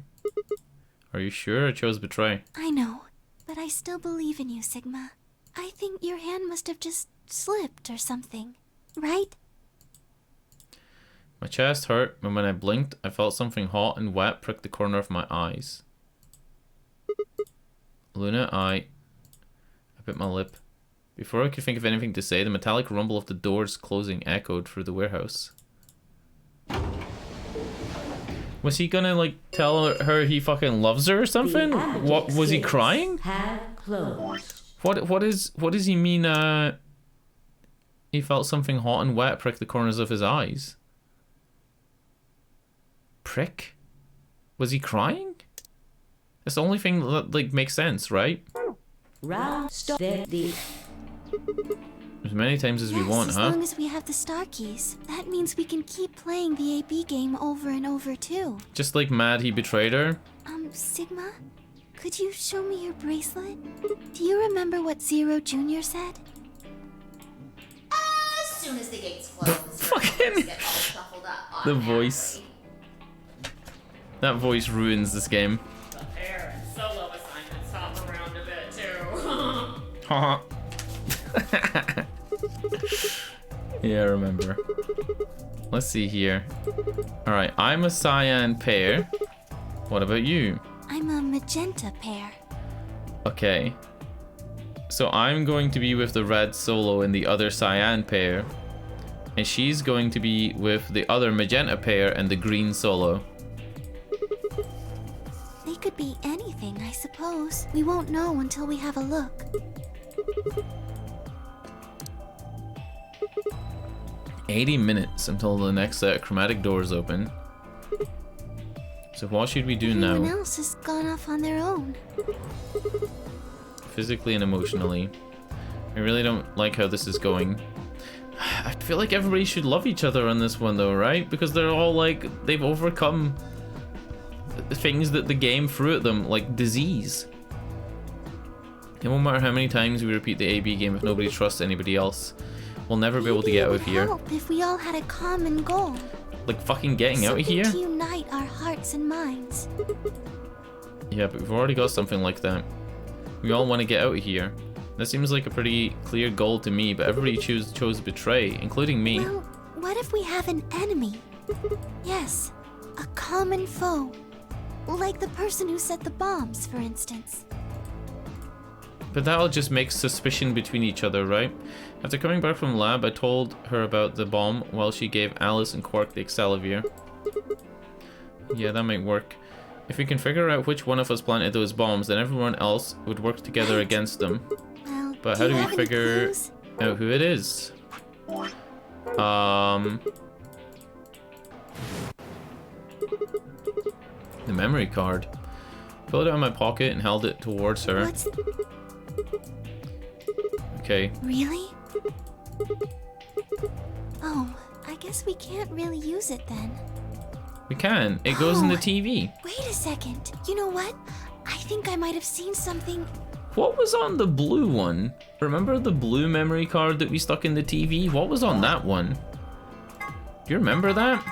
Are you sure? I chose betray. I know, but I still believe in you, Sigma. I think your hand must have just slipped or something, right? My chest hurt, and when I blinked, I felt something hot and wet prick the corner of my eyes. Luna, I bit my lip. Before I could think of anything to say, the metallic rumble of the doors closing echoed through the warehouse. Was he gonna, like, tell her he fucking loves her or something? What, was he crying? What does he mean, he felt something hot and wet prick the corners of his eyes? Prick? Was he crying? That's the only thing that, like, makes sense, right? As many times as we want, as huh? As long as we have the star keys. That means we can keep playing the AB game over and over, too. Just like mad he betrayed her? Sigma? Could you show me your bracelet? Do you remember what Zero Jr. said? As soon as the gates close, Fucking get all shuffled up the voice. That voice ruins this game. The pair and solo assignments hop around a bit too. Haha. Yeah, I remember. Let's see here. Alright, I'm a cyan pair. What about you? I'm a magenta pair. Okay. So I'm going to be with the red solo and the other cyan pair. And she's going to be with the other magenta pair and the green solo. They could be anything, I suppose. We won't know until we have a look. 80 minutes until the next set of chromatic doors open. So what should we do Everyone now? else has gone off on their own. Physically and emotionally. I really don't like how this is going. I feel like everybody should love each other on this one though, right? Because they're all like, they've overcome the things that the game threw at them, like disease. It won't matter how many times we repeat the AB game if nobody trusts anybody else. We'll never be able to get out of here. It would help if we all had a common goal. Like fucking getting out of here? Something to unite our hearts and minds. Yeah, but we've already got something like that. We all want to get out of here. That seems like a pretty clear goal to me, but everybody chose betray, including me. Well, what if we have an enemy? Yes, a common foe. Like the person who set the bombs, for instance. But that'll just make suspicion between each other, right? After coming back from lab, I told her about the bomb while she gave Alice and Quark the Excelsior. Yeah, that might work. If we can figure out which one of us planted those bombs, then everyone else would work together against them. Well, but how do we have any figure clues? out who it is? The memory card. Pulled it out of my pocket and held it towards her. What's... Okay. Really? Oh, I guess we can't really use it then. We can. It goes in the Oh. TV. Wait a second. You know what? I think I might have seen something. What was on the blue one? Remember the blue memory card that we stuck in the TV? What was on that one? Do you remember that?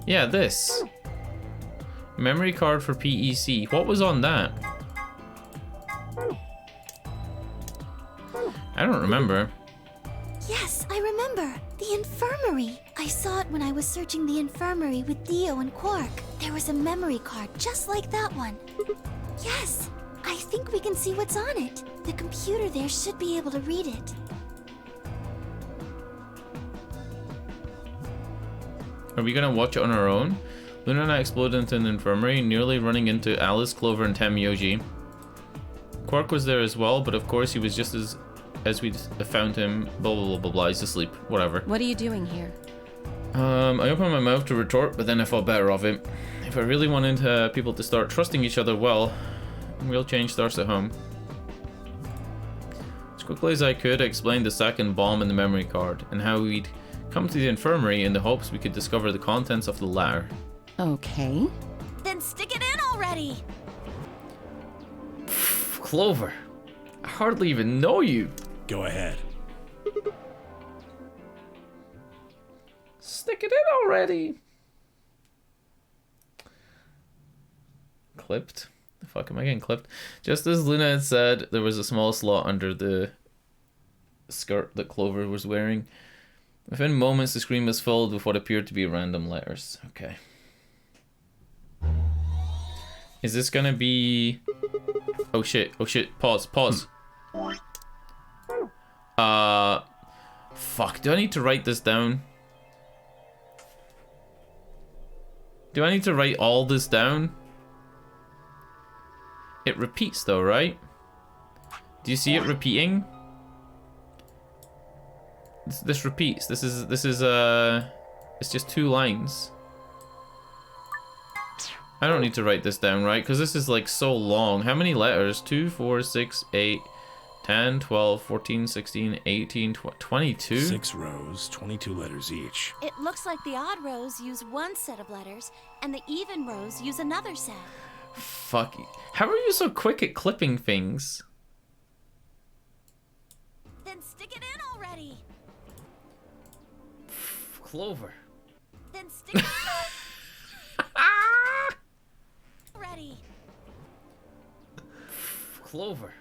Yeah, this. Memory card for PEC. What was on that? I don't remember. Yes, I remember. The infirmary. I saw it when I was searching the infirmary with Theo and Quark. There was a memory card just like that one. Yes, I think we can see what's on it. The computer there should be able to read it. Are we gonna watch it on our own? Luna and I exploded into an infirmary, nearly running into Alice, Clover, and Temyoji. Quark was there as well, but of course he was just as we found him. Blah blah blah blah blah. He's asleep. Whatever. What are you doing here? I opened my mouth to retort, but then I thought better of it. If I really wanted people to start trusting each other, well, real change starts at home. As quickly as I could, I explained the second bomb in the memory card and how we'd come to the infirmary in the hopes we could discover the contents of the lair. Okay. Then stick it in already! Clover, I hardly even know you. Go ahead. Stick it in already. Clipped. The fuck am I getting clipped? Just as Luna had said, there was a small slot under the skirt that Clover was wearing. Within moments, the screen was filled with what appeared to be random letters. Okay. Is this gonna be... Oh shit, oh shit, pause. Fuck, do I need to write this down? Do I need to write all this down? It repeats though, right? Do you see it repeating? This repeats. This is it's just 2 lines. I don't need to write this down, right? Because this is like so long. How many letters? 2, 4, 6, 8, 10, 12, 14, 16, 18, 22? 6 rows, 22 letters each. It looks like the odd rows use one set of letters, and the even rows use another set. Fuck. How are you so quick at clipping things? Then stick it in already! Clover. Then stick it in already! Clover.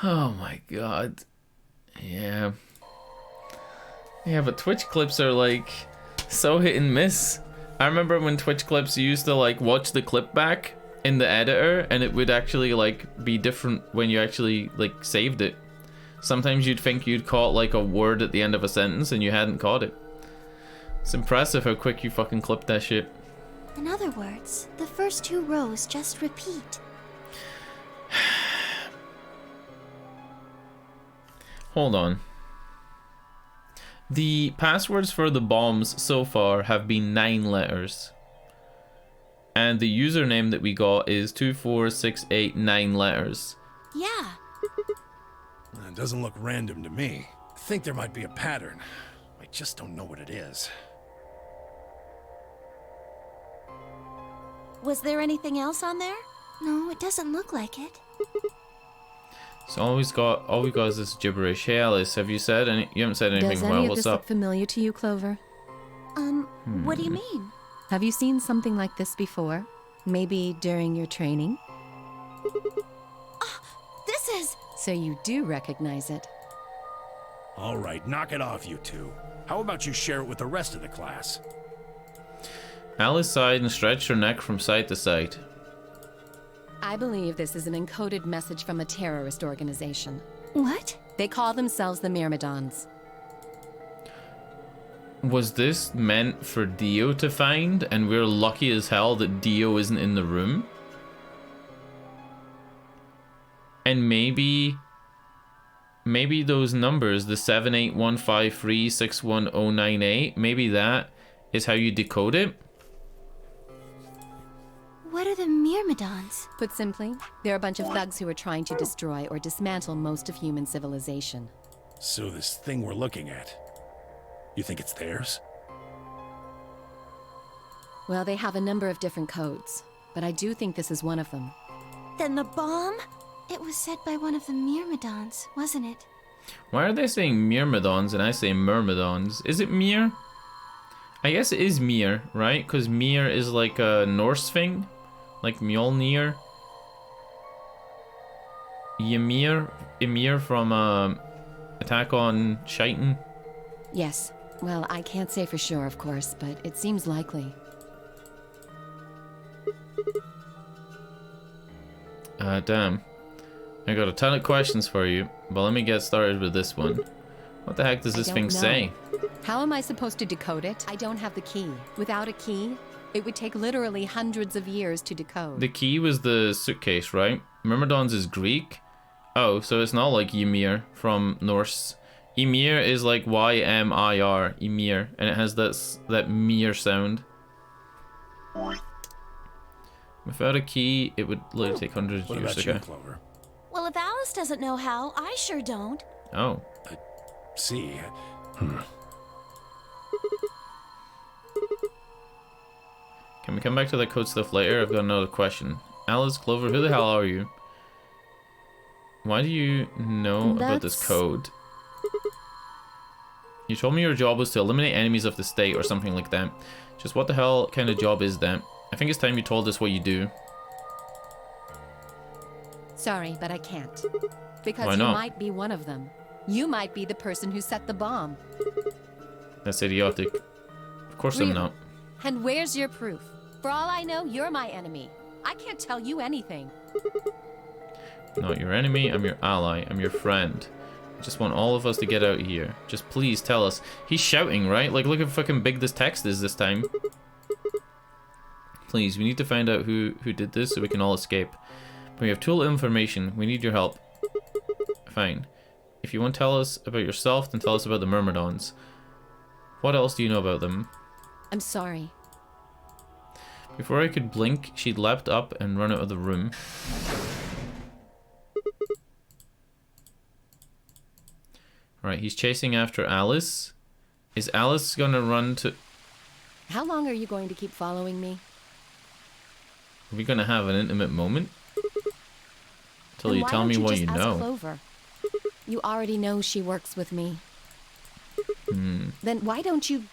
Oh my god. Yeah. Yeah, but Twitch clips are like so hit and miss. I remember when Twitch clips you used to like watch the clip back in the editor and it would actually like be different when you actually like saved it. Sometimes you'd think you'd caught like a word at the end of a sentence and you hadn't caught it. It's impressive how quick you fucking clipped that shit. In other words, the first 2 rows just repeat. Hold on. The passwords for the bombs so far have been 9 letters. And the username that we got is 24689 letters. Yeah. It doesn't look random to me. I think there might be a pattern. I just don't know what it is. Was there anything else on there? No, it doesn't look like it. So all we got is this gibberish. Hey Alice, have you said any? You haven't said anything Does about any of what's this up. look familiar to you, Clover? What do you mean? Have you seen something like this before? Maybe during your training? This is... So you do recognize it. All right, knock it off, you two. How about you share it with the rest of the class? Alice sighed and stretched her neck from side to side. I believe this is an encoded message from a terrorist organization. What? They call themselves the Myrmidons. Was this meant for Dio to find, and we're lucky as hell that Dio isn't in the room? And maybe those numbers, the 78153610098, maybe that is how you decode it? What are the Myrmidons? Put simply, they're a bunch of thugs who are trying to destroy or dismantle most of human civilization. So this thing we're looking at, you think it's theirs? Well, they have a number of different codes, but I do think this is one of them. Then the bomb? It was said by one of the Myrmidons, wasn't it? Why are they saying Myrmidons and I say Myrmidons? Is it Myr? I guess it is Myr, right? Because Myr is like a Norse thing. Like Mjolnir. Ymir from Attack on Titan. Yes. Well, I can't say for sure, of course, but it seems likely. Damn. I got a ton of questions for you, but let me get started with this one. What the heck does this thing say? How am I supposed to decode it? I don't have the key. Without a key, it would take literally hundreds of years to decode. The key was the suitcase, right? Myrmidons is Greek. Oh, so it's not like Ymir from Norse. Ymir is like Y-M-I-R, Ymir, and it has that Mir sound. Without a key, it would literally take hundreds of years to What about you, go. Clover? Well, if Alice doesn't know how, I sure don't. Oh. See. Can we come back to that code stuff later? I've got another question. Alice, Clover, who the hell are you? Why do you know about this code? You told me your job was to eliminate enemies of the state or something like that. Just what the hell kind of job is that? I think it's time you told us what you do. Sorry, but I can't. Because Why you not? might be one of them. You might be the person who set the bomb. That's idiotic. Of course Really? I'm not. And where's your proof? For all I know, you're my enemy. I can't tell you anything. I'm not your enemy, I'm your ally, I'm your friend. I just want all of us to get out of here. Just please tell us. He's shouting, right? Like, look how fucking big this text is this time. Please, we need to find out who did this so we can all escape. But we have too little information. We need your help. Fine. If you want to tell us about yourself, then tell us about the Myrmidons. What else do you know about them? I'm sorry. Before I could blink, she'd leapt up and run out of the room. Right, he's chasing after Alice. Is Alice gonna run to... How long are you going to keep following me? Are we gonna have an intimate moment? Until Then you why tell don't me you what just you ask know. Clover? You already know she works with me. Then why don't you...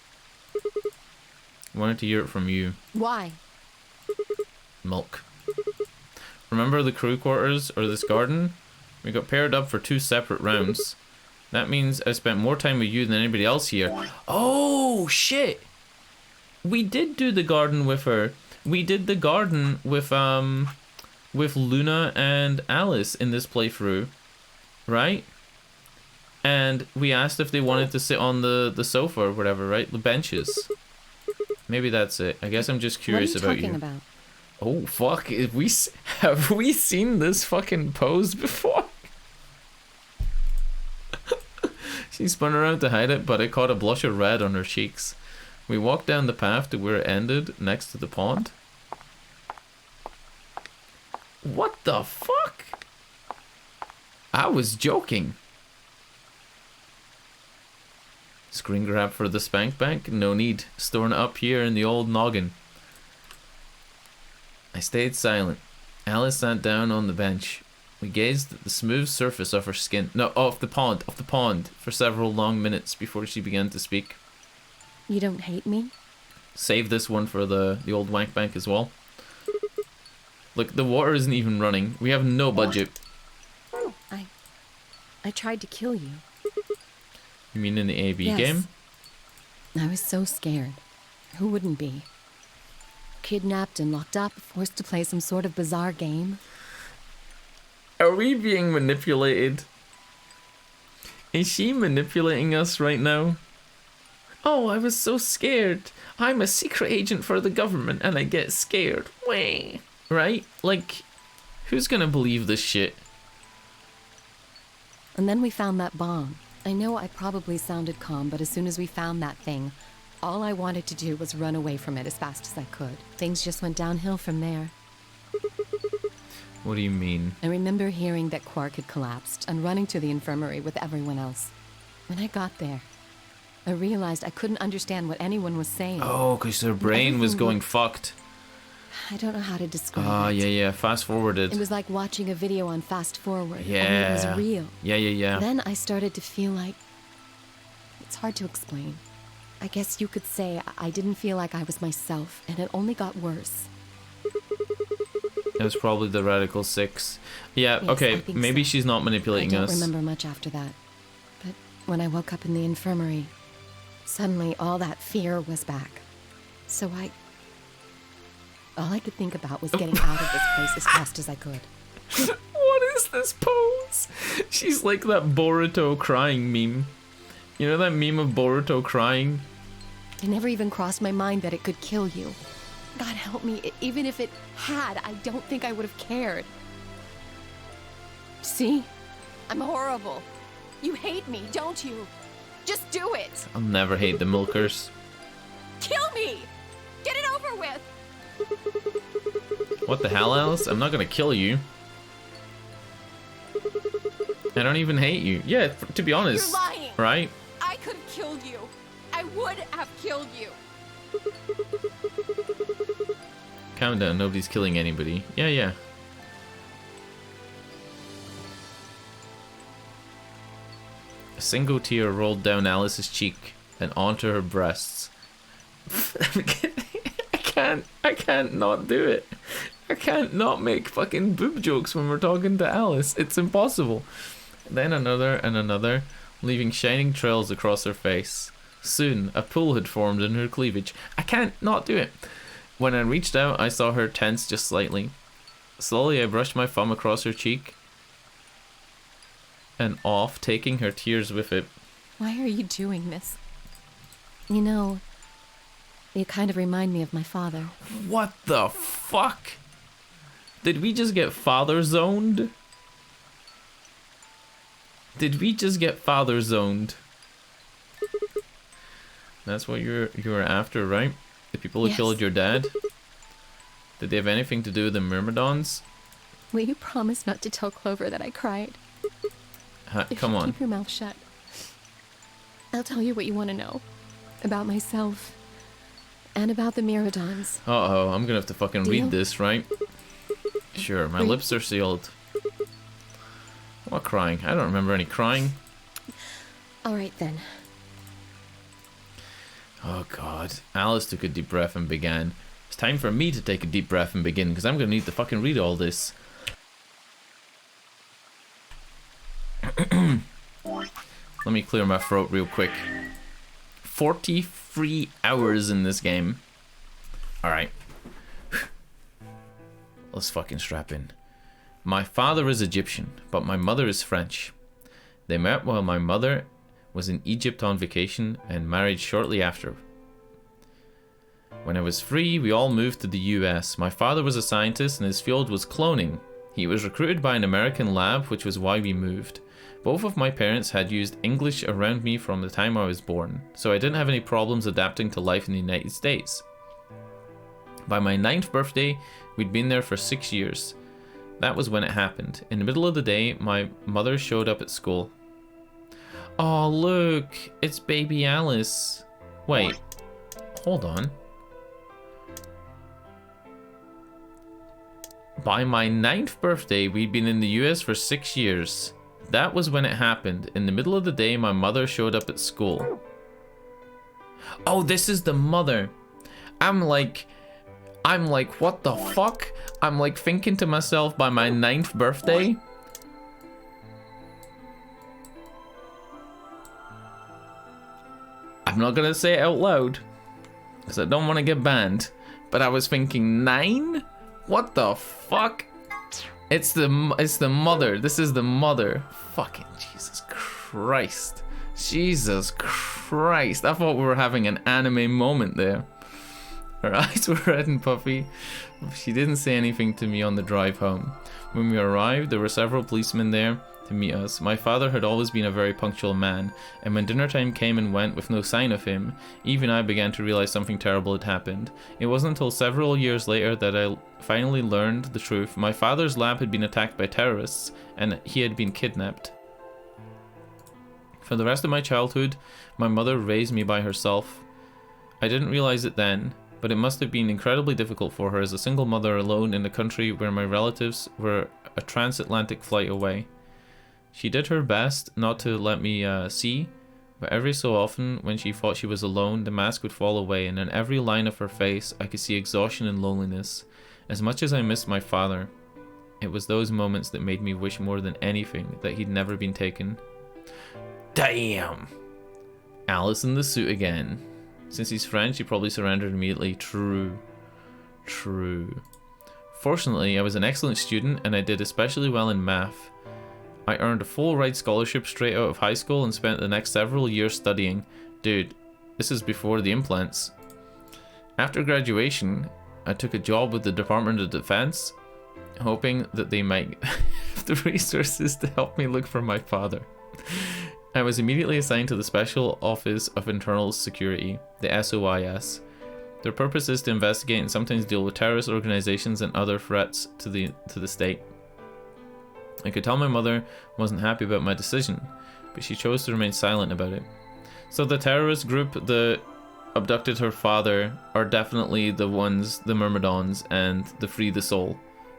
I wanted to hear it from you. Why? Milk. Remember the crew quarters or this garden? We got paired up for 2 separate rounds. That means I spent more time with you than anybody else here. Oh, shit! We did do the garden with her. We did the garden with Luna and Alice in this playthrough. Right? And we asked if they wanted to sit on the sofa or whatever, right? The benches. Maybe that's it. I guess I'm just curious what are you about talking about? Oh, fuck. Have we seen this fucking pose before? She spun around to hide it, but it caught a blush of red on her cheeks. We walked down the path to where it ended, next to the pond. What the fuck? I was joking. Screen grab for the spank bank? No need. Storing it up here in the old noggin. I stayed silent. Alice sat down on the bench. We gazed at the smooth surface of her skin. No, of the pond, for several long minutes before she began to speak. You don't hate me? Save this one for the old wank bank as well. Look, the water isn't even running. We have no budget. I tried to kill you. You mean in the AB Yes. game? I was so scared. Who wouldn't be? Kidnapped and locked up, forced to play some sort of bizarre game. Are we being manipulated? Is she manipulating us right now? Oh, I was so scared. I'm a secret agent for the government and I get scared. Wah. Right? Like, who's gonna believe this shit? And then we found that bomb. I know I probably sounded calm, but as soon as we found that thing, all I wanted to do was run away from it as fast as I could. Things just went downhill from there. What do you mean? I remember hearing that Quark had collapsed and running to the infirmary with everyone else. When I got there, I realized I couldn't understand what anyone was saying. Oh, because her brain was Everything going looked- fucked. I don't know how to describe Ah, it. yeah, fast forwarded. It was like watching a video on fast forward. Only Yeah. it was real. Yeah. Then I started to feel like... It's hard to explain. I guess you could say I didn't feel like I was myself, and it only got worse. It was probably the Radical 6. Yeah, Yes, okay, I think maybe so. she's not manipulating I don't us. remember much after that. But when I woke up in the infirmary, suddenly all that fear was back. So all I could think about was getting out of this place as fast as I could. What is this pose? She's like that Boruto crying meme. You know that meme of Boruto crying? It never even crossed my mind that it could kill you. God help me, even if it had, I don't think I would have cared. See? I'm horrible. You hate me, don't you? Just do it! I'll never hate the milkers. Kill me! Get it over with! What the hell, Alice? I'm not gonna kill you. I don't even hate you. Yeah, to be honest. You're lying! Right? I could have killed you. I would have killed you. Calm down, nobody's killing anybody. Yeah. A single tear rolled down Alice's cheek and onto her breasts. I can't not do it. I can't not make fucking boob jokes when we're talking to Alice. It's impossible. Then another and another, leaving shining trails across her face. Soon, a pool had formed in her cleavage. I can't not do it. When I reached out, I saw her tense just slightly. Slowly, I brushed my thumb across her cheek and off, taking her tears with it. Why are you doing this? You know, you kind of remind me of my father. What the fuck? Did we just get father zoned? Did we just get father zoned? That's what you were after, right? The people who Yes. killed your dad? Did they have anything to do with the Myrmidons? Will you promise not to tell Clover that I cried? If Come you on. Keep your mouth shut. I'll tell you what you want to know. About myself. And about the Myrmidons. Uh-oh, I'm gonna have to fucking Deal? read this, right? Sure, my Read. lips are sealed. What crying? I don't remember any crying. Alright then. Oh god. Alice took a deep breath and began. It's time for me to take a deep breath and begin, because I'm gonna need to fucking read all this. Let me clear my throat real quick. 43 hours in this game. Alright. Let's fucking strap in. My father is Egyptian, but my mother is French. They met while my mother was in Egypt on vacation and married shortly after. When I was free, we all moved to the US. My father was a scientist and his field was cloning. He was recruited by an American lab, which was why we moved. Both of my parents had used English around me from the time I was born, so I didn't have any problems adapting to life in the United States. By my 9th birthday, we'd been there for 6 years. That was when it happened. In the middle of the day, my mother showed up at school. Oh, look, it's baby Alice. Wait, hold on. By my 9th birthday, we'd been in the US for 6 years. That was when it happened. In the middle of the day, my mother showed up at school. Oh, this is the mother. I'm like, what the fuck? I'm like thinking to myself, by my 9th birthday? I'm not gonna say it out loud, because I don't want to get banned. But I was thinking, 9? What the fuck? It's the mother. This is the mother. Fucking Jesus Christ. Jesus Christ. I thought we were having an anime moment there. Her eyes were red and puffy. She didn't say anything to me on the drive home. When we arrived, there were several policemen there to meet us. My father had always been a very punctual man, and when dinner time came and went with no sign of him, even I began to realize something terrible had happened. It wasn't until several years later that I finally learned the truth. My father's lab had been attacked by terrorists, and he had been kidnapped. For the rest of my childhood, my mother raised me by herself. I didn't realize it then, but it must have been incredibly difficult for her as a single mother alone in a country where my relatives were a transatlantic flight away. She did her best not to let me see, but every so often when she thought she was alone, the mask would fall away, and in every line of her face I could see exhaustion and loneliness. As much as I missed my father, it was those moments that made me wish more than anything that he'd never been taken. Damn! Alice in the suit again. Since he's French, he probably surrendered immediately. True. True. Fortunately, I was an excellent student and I did especially well in math. I earned a full ride scholarship straight out of high school and spent the next several years studying. Dude, this is before the implants. After graduation, I took a job with the Department of Defense, hoping that they might have the resources to help me look for my father. I was immediately assigned to the Special Office of Internal Security, the SOIS. Their purpose is to investigate and sometimes deal with terrorist organizations and other threats to the state. I could tell my mother wasn't happy about my decision, but she chose to remain silent about it. So the terrorist group that abducted her father are definitely the ones, the Myrmidons and the Free the Soul,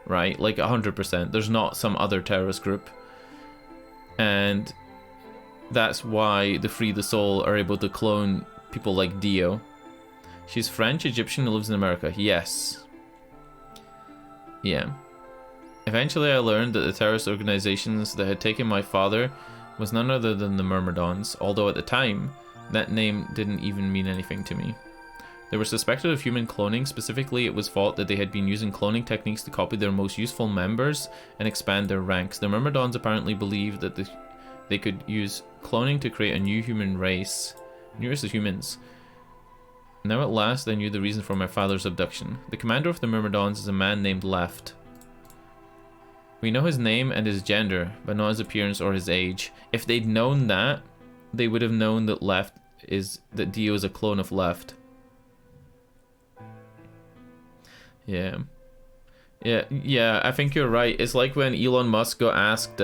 right? Like 100%. There's not some other terrorist group. And that's why the Free the Soul are able to clone people like Dio. She's French, Egyptian, and lives in America. Yes. Yeah. Eventually I learned that the terrorist organizations that had taken my father was none other than the Myrmidons, although at the time, that name didn't even mean anything to me. They were suspected of human cloning. Specifically, it was thought that they had been using cloning techniques to copy their most useful members and expand their ranks. The Myrmidons apparently believed that they could use cloning to create a new human race. New race of humans. Now at last I knew the reason for my father's abduction. The commander of the Myrmidons is a man named Left. We know his name and his gender, but not his appearance or his age. If they'd known that, they would have known that that Dio is a clone of Left. Yeah, I think you're right. It's like when Elon Musk got asked,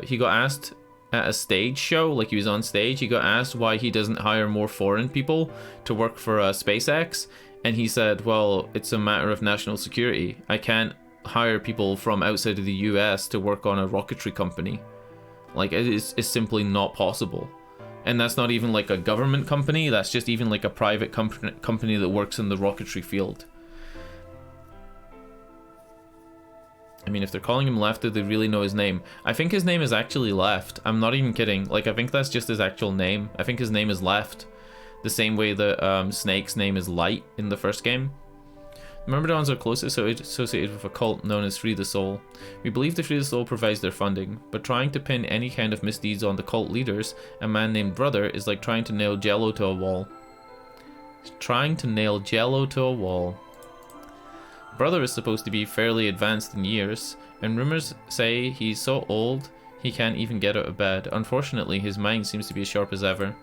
he got asked at a stage show, like he was on stage, he got asked why he doesn't hire more foreign people to work for SpaceX, and he said, well, it's a matter of national security. I can't hire people from outside of the US to work on a rocketry company. Like, it's simply not possible. And that's not even like a government company, that's just even like a private company that works in the rocketry field. I mean, if they're calling him Left, do they really know his name? I think his name is actually Left. I'm not even kidding. Like, I think that's just his actual name. I think his name is Left. The same way that Snake's name is Light in the first game. The Myrmidons are closely associated with a cult known as Free the Soul. We believe the Free the Soul provides their funding, but trying to pin any kind of misdeeds on the cult leaders, a man named Brother, is like trying to nail Jello to a wall. Trying to nail Jello to a wall. Brother is supposed to be fairly advanced in years, and rumors say he's so old he can't even get out of bed. Unfortunately, his mind seems to be as sharp as ever.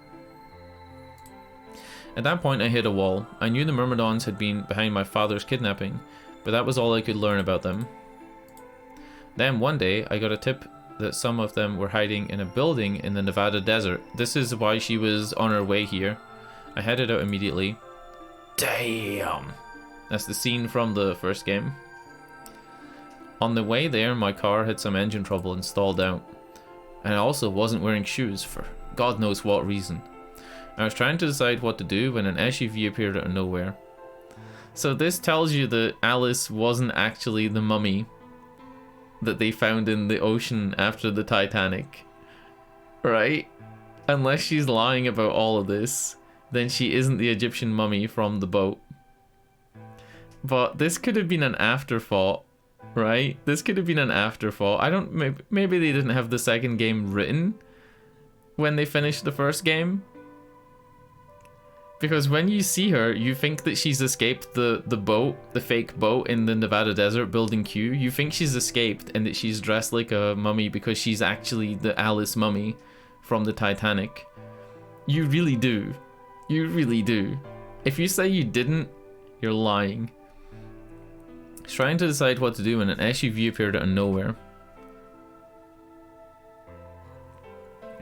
At that point, I hit a wall. I knew the Myrmidons had been behind my father's kidnapping, but that was all I could learn about them. Then one day, I got a tip that some of them were hiding in a building in the Nevada desert. This is why she was on her way here. I headed out immediately. Damn! That's the scene from the first game. On the way there, my car had some engine trouble and stalled out. And I also wasn't wearing shoes for God knows what reason. I was trying to decide what to do when an SUV appeared out of nowhere. So this tells you that Alice wasn't actually the mummy that they found in the ocean after the Titanic. Right? Unless she's lying about all of this, then she isn't the Egyptian mummy from the boat. But this could have been an afterthought, right? This could have been an afterthought. I don't, maybe they didn't have the second game written when they finished the first game. Because when you see her, you think that she's escaped the boat, the fake boat in the Nevada desert, Building Q. You think she's escaped and that she's dressed like a mummy because she's actually the Alice mummy from the Titanic. You really do. You really do. If you say you didn't, you're lying. Trying to decide what to do when an SUV appeared out of nowhere.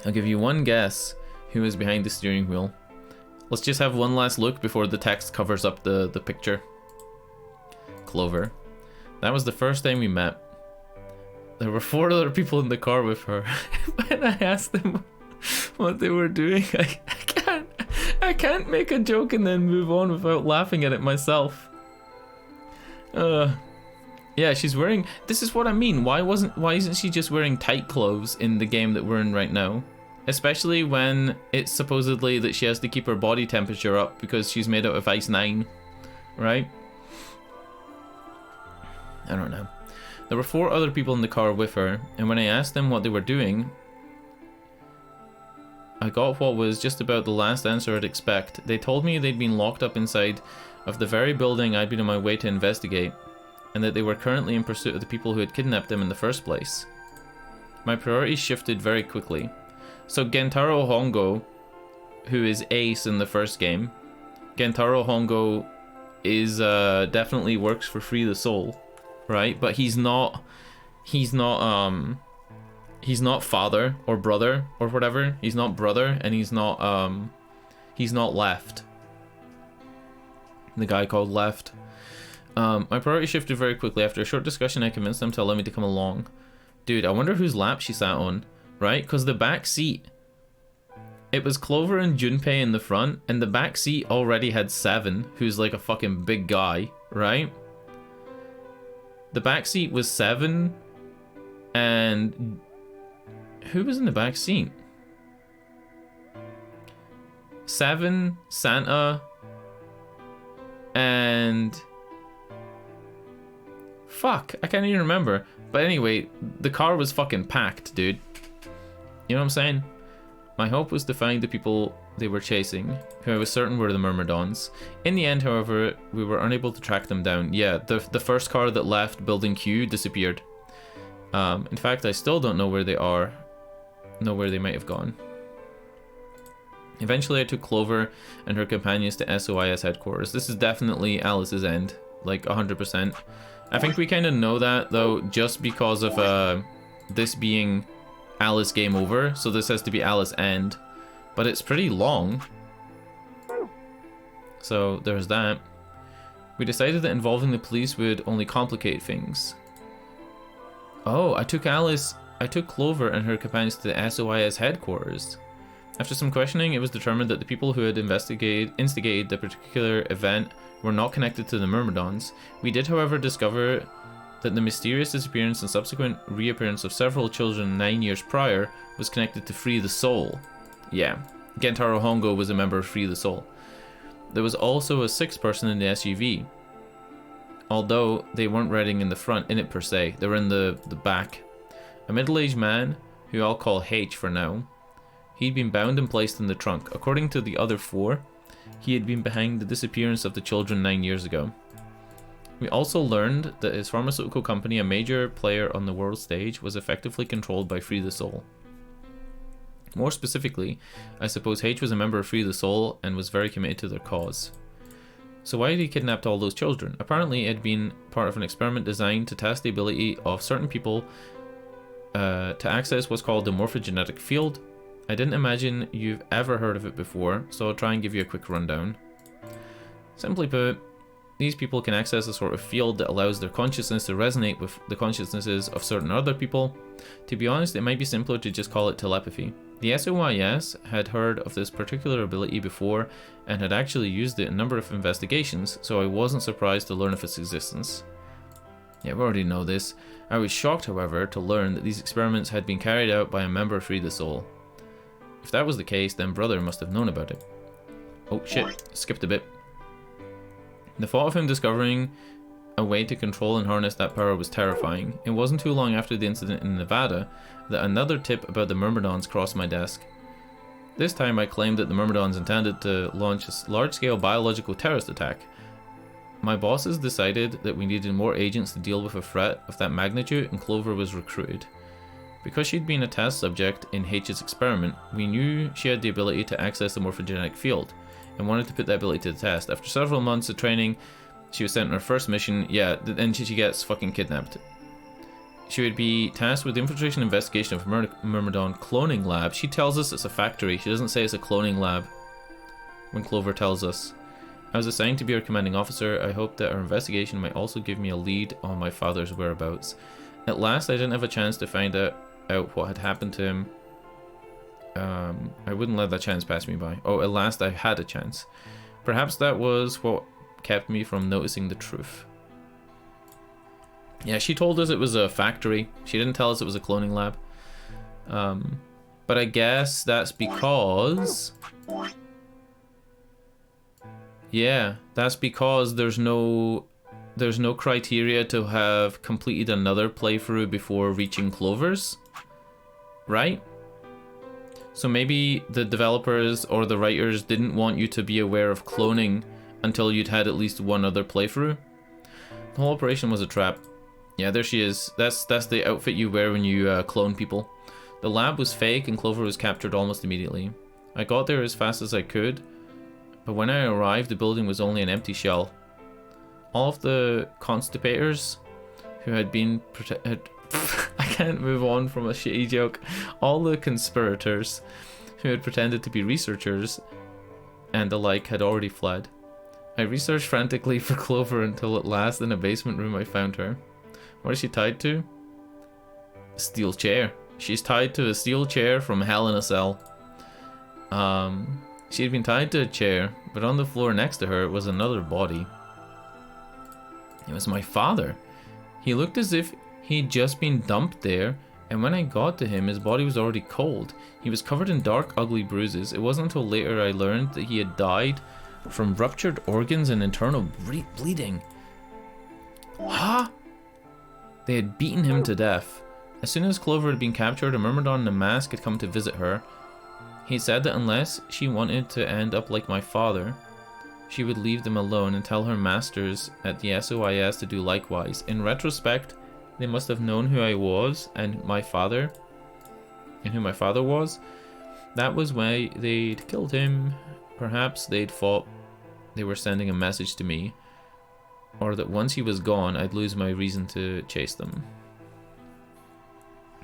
I'll give you one guess who is behind the steering wheel. Let's just have one last look before the text covers up the picture. Clover. That was the first time we met. There were 4 other people in the car with her. When I asked them what they were doing, I can't make a joke and then move on without laughing at it myself. Yeah, she's wearing, this is what I mean. Why isn't she just wearing tight clothes in the game that we're in right now? Especially when it's supposedly that she has to keep her body temperature up because she's made out of Ice 9, right? I don't know. There were 4 other people in the car with her, and when I asked them what they were doing, I got what was just about the last answer I'd expect. They told me they'd been locked up inside of the very building I'd been on my way to investigate, and that they were currently in pursuit of the people who had kidnapped them in the first place. My priorities shifted very quickly. So Gentaro Hongo, who is Ace in the first game, Gentaro Hongo is definitely works for Free the Soul, right? But he's not father or brother or whatever. He's not brother, and he's not Left. The guy called Left. My priority shifted very quickly. After a short discussion, I convinced them to allow me to come along. Dude, I wonder whose lap she sat on, right? Because the back seat, it was Clover and Junpei in the front, and the back seat already had Seven, who's like a fucking big guy, right? The back seat was Seven, and who was in the back seat? Seven, Santa, and fuck, I can't even remember. But anyway, the car was fucking packed, dude. You know what I'm saying? My hope was to find the people they were chasing, who I was certain were the Myrmidons. In the end, however, we were unable to track them down. Yeah, the first car that left Building Q disappeared. In fact, I still don't know where they are, know where they might have gone. Eventually, I took Clover and her companions to SOIS headquarters. This is definitely Alice's end, like 100%. I think we kind of know that, though, just because of this being Alice Game Over, so this has to be Alice End. But it's pretty long. So, there's that. We decided that involving the police would only complicate things. Oh, I took Clover and her companions to the SOIS headquarters. After some questioning, it was determined that the people who had instigated the particular event were not connected to the Myrmidons. We did, however, discover that the mysterious disappearance and subsequent reappearance of several children 9 years prior was connected to Free the Soul. Yeah, Gentaro Hongo was a member of Free the Soul. There was also a 6th person in the SUV. Although they weren't riding in the front in it per se, they were in the back. A middle-aged man, who I'll call H for now. He'd been bound and placed in the trunk. According to the other 4, he had been behind the disappearance of the children 9 years ago. We also learned that his pharmaceutical company, a major player on the world stage, was effectively controlled by Free the Soul. More specifically, I suppose H was a member of Free the Soul and was very committed to their cause. So why had he kidnapped all those children? Apparently it had been part of an experiment designed to test the ability of certain people to access what's called the morphogenetic field. I didn't imagine you've ever heard of it before, so I'll try and give you a quick rundown. Simply put, These people can access a sort of field that allows their consciousness to resonate with the consciousnesses of certain other people. To be honest, it might be simpler to just call it telepathy. The SOIS had heard of this particular ability before and had actually used it in a number of investigations, so I wasn't surprised to learn of its existence. Yeah, we already know this. I was shocked, however, to learn that these experiments had been carried out by a member of Free the Soul. If that was the case, then Brother must have known about it. Oh shit, skipped a bit. The thought of him discovering a way to control and harness that power was terrifying. It wasn't too long after the incident in Nevada that another tip about the Myrmidons crossed my desk. This time I claimed that the Myrmidons intended to launch a large-scale biological terrorist attack. My bosses decided that we needed more agents to deal with a threat of that magnitude, and Clover was recruited. Because she'd been a test subject in H's experiment, we knew she had the ability to access the morphogenetic field, and wanted to put that ability to the test. After several months of training, she was sent on her first mission. Yeah, then she gets fucking kidnapped. She would be tasked with the infiltration investigation of Myrmidon cloning lab. She tells us it's a factory. She doesn't say it's a cloning lab when Clover tells us. I was assigned to be her commanding officer. I hoped that her investigation might also give me a lead on my father's whereabouts. At last, I didn't have a chance to find out what had happened to him. I wouldn't let that chance pass me by. Oh, at last I had a chance. Perhaps that was what kept me from noticing the truth. Yeah, she told us it was a factory. She didn't tell us it was a cloning lab. But I guess that's because... Yeah, that's because there's no criteria to have completed another playthrough before reaching Clover's, right? So maybe the developers or the writers didn't want you to be aware of cloning until you'd had at least one other playthrough. The whole operation was a trap. Yeah, there she is. That's the outfit you wear when you clone people. The lab was fake and Clover was captured almost immediately. I got there as fast as I could, but when I arrived, the building was only an empty shell. All of the constipators who had been I can't move on from a shitty joke. All the conspirators who had pretended to be researchers and the like had already fled. I researched frantically for Clover until at last in a basement room I found her. What is she tied to? A steel chair. She's tied to a steel chair from Hell in a Cell. She had been tied to a chair, but on the floor next to her was another body. It was my father. He looked as if he'd just been dumped there, and when I got to him, his body was already cold. He was covered in dark, ugly bruises. It wasn't until later I learned that he had died from ruptured organs and internal bleeding. Huh? They had beaten him to death. As soon as Clover had been captured, a Myrmidon in a mask had come to visit her. He said that unless she wanted to end up like my father, she would leave them alone and tell her masters at the SOIS to do likewise. In retrospect, they must have known who I was and my father, and who my father was. That was why they'd killed him. Perhaps they'd thought they were sending a message to me, or that once he was gone, I'd lose my reason to chase them.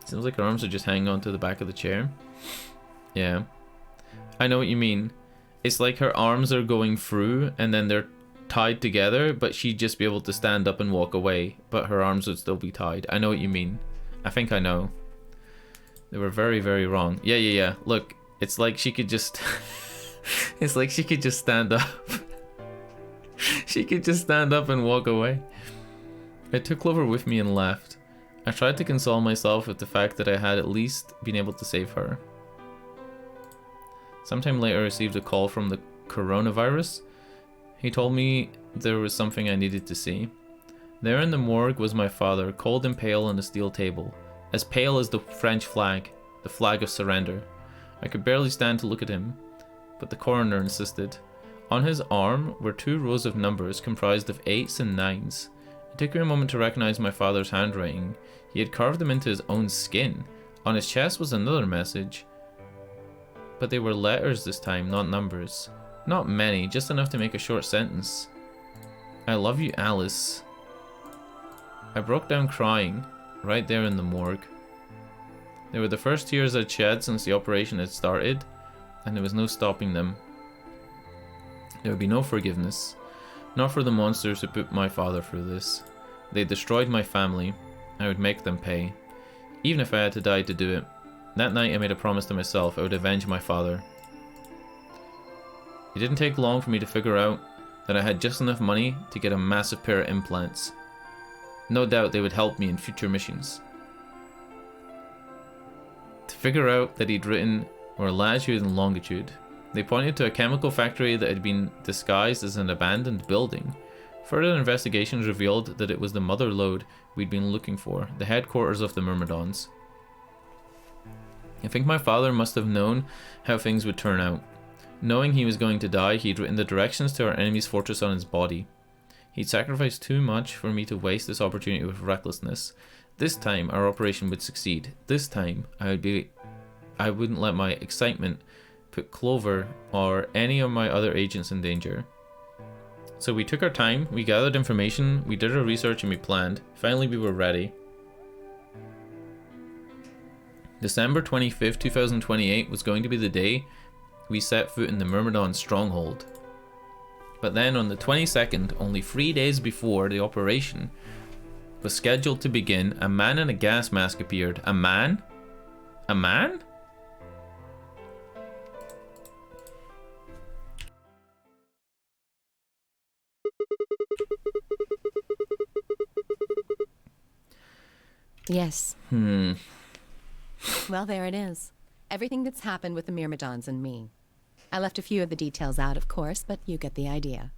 Seems like her arms are just hanging onto the back of the chair. Yeah. I know what you mean. It's like her arms are going through and then they're tied together, but she'd just be able to stand up and walk away, but her arms would still be tied. I know what you mean. I think I know. They were very, very wrong. Yeah. Look, it's like she could just... it's like she could just stand up. She could just stand up and walk away. I took Clover with me and left. I tried to console myself with the fact that I had at least been able to save her. Sometime later I received a call from the coronavirus. He told me there was something I needed to see. There in the morgue was my father, cold and pale on a steel table. As pale as the French flag, the flag of surrender. I could barely stand to look at him, but the coroner insisted. On his arm were 2 rows of numbers comprised of 8s and 9s. It took me a moment to recognize my father's handwriting. He had carved them into his own skin. On his chest was another message. But they were letters this time, not numbers. Not many, just enough to make a short sentence. I love you, Alice. I broke down crying, right there in the morgue. They were the first tears I'd shed since the operation had started, and there was no stopping them. There would be no forgiveness. Not for the monsters who put my father through this. They destroyed my family. I would make them pay. Even if I had to die to do it. That night I made a promise to myself I would avenge my father. It didn't take long for me to figure out that I had just enough money to get a massive pair of implants. No doubt they would help me in future missions. To figure out that he'd written were latitude and longitude. They pointed to a chemical factory that had been disguised as an abandoned building. Further investigations revealed that it was the mother lode we'd been looking for, the headquarters of the Myrmidons. I think my father must have known how things would turn out. Knowing he was going to die, he'd written the directions to our enemy's fortress on his body. He'd sacrificed too much for me to waste this opportunity with recklessness. This time, our operation would succeed. This time, I wouldn't let my excitement put Clover or any of my other agents in danger. So we took our time, we gathered information, we did our research and we planned. Finally, we were ready. December 25th, 2028 was going to be the day we set foot in the Myrmidon stronghold. But then on the 22nd, only 3 days before the operation was scheduled to begin, a man in a gas mask appeared. A man? A man? Yes. Well, there it is. Everything that's happened with the Myrmidons and me. I left a few of the details out, of course, but you get the idea.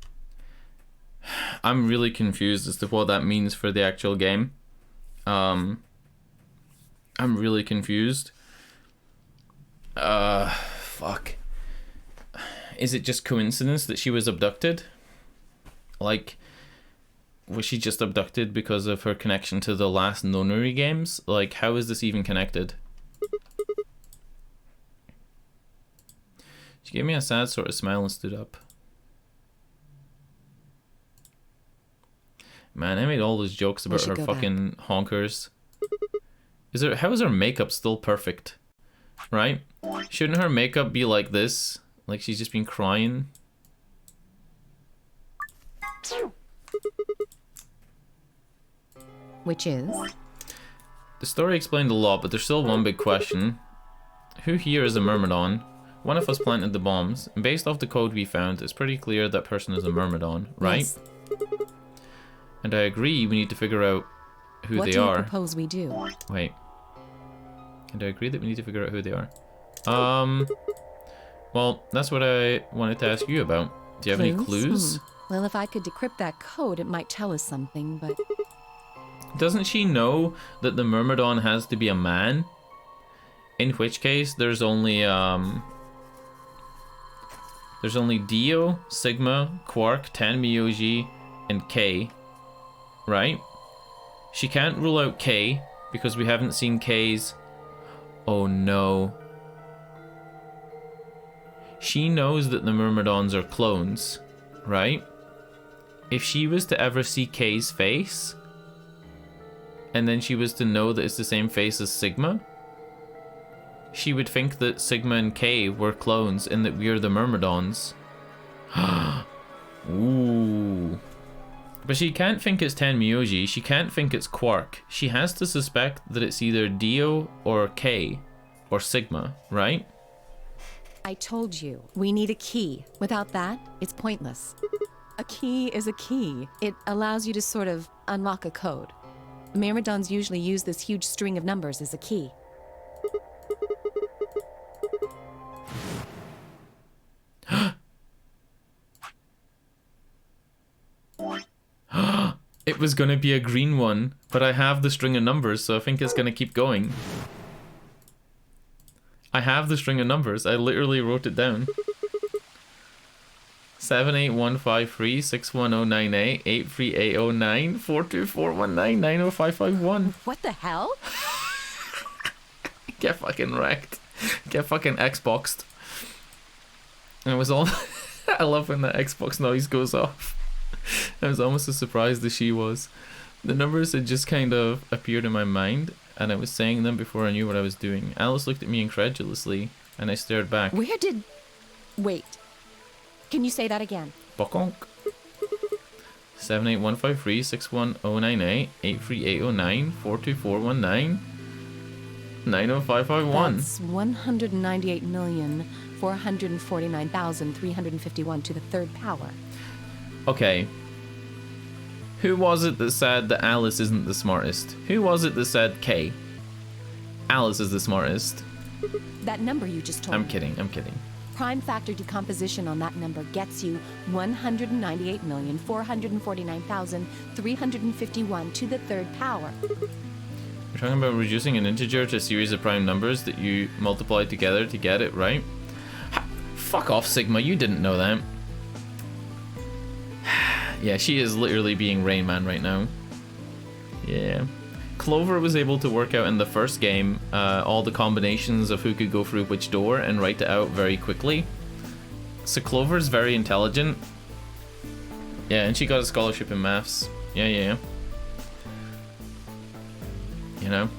I'm really confused as to what that means for the actual game. I'm really confused. Fuck. Is it just coincidence that she was abducted? Like, was she just abducted because of her connection to the last nonary games? Like, how is this even connected? She gave me a sad sort of smile and stood up. Man, I made all those jokes about her fucking honkers. How is her makeup still perfect? Right? Shouldn't her makeup be like this? Like she's just been crying? Which is? The story explained a lot, but there's still one big question. Who here is a Myrmidon? One of us planted the bombs, and based off the code we found, it's pretty clear that person is a Myrmidon, right? Yes. And I agree we need to figure out who they are. What do you propose we do? Wait. And I agree that we need to figure out who they are. Well, that's what I wanted to ask you about. Do you have any clues? Well, if I could decrypt that code, it might tell us something, but... Doesn't she know that the Myrmidon has to be a man? In which case, there's only Dio, Sigma, Quark, Tan Myoji, and K, right? She can't rule out K because we haven't seen K's. Oh no. She knows that the Myrmidons are clones, right? If she was to ever see K's face, and then she was to know that it's the same face as Sigma, she would think that Sigma and K were clones and that we're the Myrmidons. Ooh. But she can't think it's Tan Myoji, she can't think it's Quark. She has to suspect that it's either Dio or K or Sigma, right? I told you, we need a key. Without that, it's pointless. A key is a key. It allows you to sort of unlock a code. The Myrmidons usually use this huge string of numbers as a key. It was gonna be a green one, but I have the string of numbers, so I think it's gonna keep going. I have the string of numbers. I literally wrote it down. 78153610988 83809 42419 90551. What the hell? Get fucking wrecked. Get fucking Xboxed. And it was all... I love when that Xbox noise goes off. I was almost as surprised as she was. The numbers had just kind of appeared in my mind, and I was saying them before I knew what I was doing. Alice looked at me incredulously, and I stared back. Where did... Wait. Can you say that again? Bokonk. 78153 61098 83809 42419 90551. That's 198,449,351 to the third power. Okay. Who was it that said that Alice isn't the smartest? Who was it that said K? Alice is the smartest. That number you just told I'm me. kidding, I'm kidding. Prime factor decomposition on that number gets you 198,449,351 to the third power. We're talking about reducing an integer to a series of prime numbers that you multiply together to get it, right? Fuck off, Sigma, you didn't know that. Yeah, she is literally being Rain Man right now. Yeah. Clover was able to work out in the first game all the combinations of who could go through which door and write it out very quickly. So Clover's very intelligent. Yeah, and she got a scholarship in maths. Yeah. You know?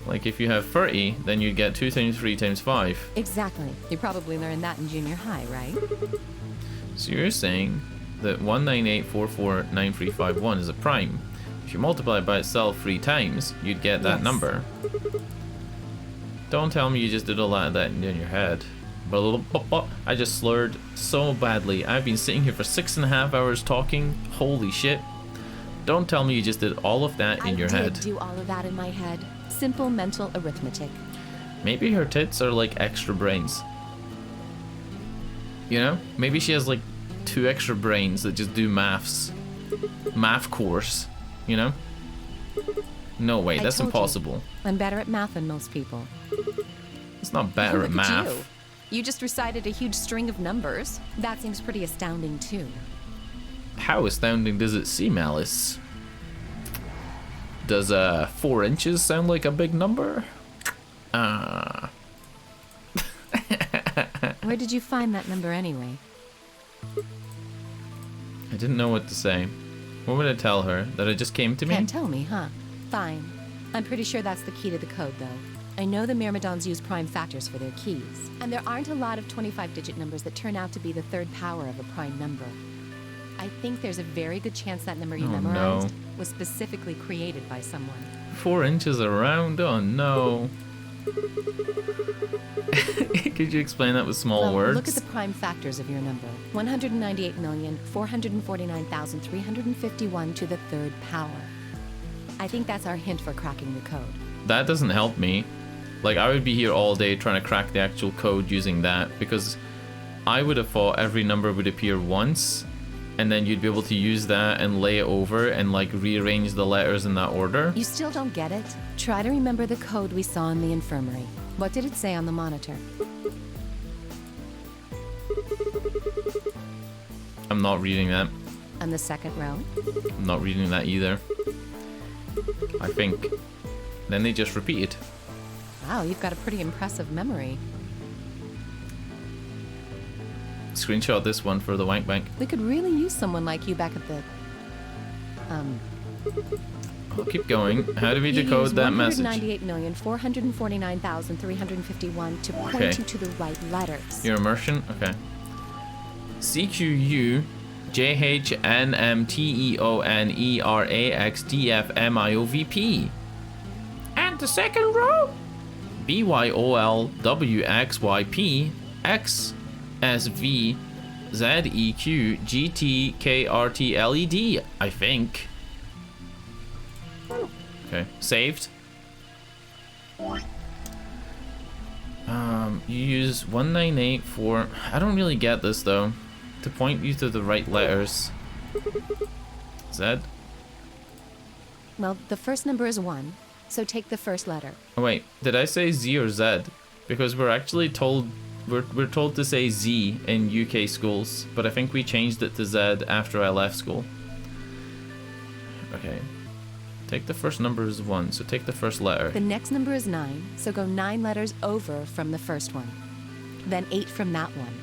Like if you have 30, then you'd get 2 times 3 times 5. Exactly. You probably learned that in junior high, right? So you're saying that 198449351 is a prime. If you multiply it by itself 3 times, you'd get that number. Don't tell me you just did all that in your head. I just slurred so badly. I've been sitting here for 6.5 hours talking. Holy shit. Don't tell me you just did all of that in your head. I did do all of that in my head. Simple mental arithmetic. Maybe her tits are like extra brains. You know? Maybe she has like 2 extra brains that just do maths. Math course. You know? No way, that's impossible. I'm better at math than most people. It's not better at math. You just recited a huge string of numbers. That seems pretty astounding too. How astounding does it seem, Alice? Does 4 inches sound like a big number? Where did you find that number anyway? I didn't know what to say. What would I tell her? That it just came to me? Can't tell me, huh? Fine. I'm pretty sure that's the key to the code, though. I know the Myrmidons use prime factors for their keys, and there aren't a lot of 25-digit numbers that turn out to be the third power of a prime number. I think there's a very good chance that number you memorized was specifically created by someone. 4 inches around? Oh no. Could you explain that with small words? Look at the prime factors of your number. 198,449,351 to the third power. I think that's our hint for cracking the code. That doesn't help me. Like, I would be here all day trying to crack the actual code using that, because I would have thought every number would appear once, and then you'd be able to use that and lay it over and like rearrange the letters in that order. You still don't get it? Try to remember the code we saw in the infirmary. What did it say on the monitor? I'm not reading that. On the second row? I'm not reading that either. I think. Then they just repeat it. Wow, you've got a pretty impressive memory. Screenshot this one for the wank bank. We could really use someone like you back at the... I'll keep going. How do we decode that message? 198,449,351 to point you to the right letters. Your immersion? Okay. CQU JHNMTEONERAXDFMIOVP. And the second row? BYOLWXYP XSVZEQGTKRTLED, I think. Okay, saved. You use 1984. I don't really get this though. To point you to the right letters. Z? Well, the first number is 1, so take the first letter. Oh wait, did I say Z or Z? Because we're actually told we're told to say Z in UK schools, but I think we changed it to Z after I left school. Okay. Take the first number as 1, so take the first letter. The next number is 9, so go 9 letters over from the first one. Then 8 from that one.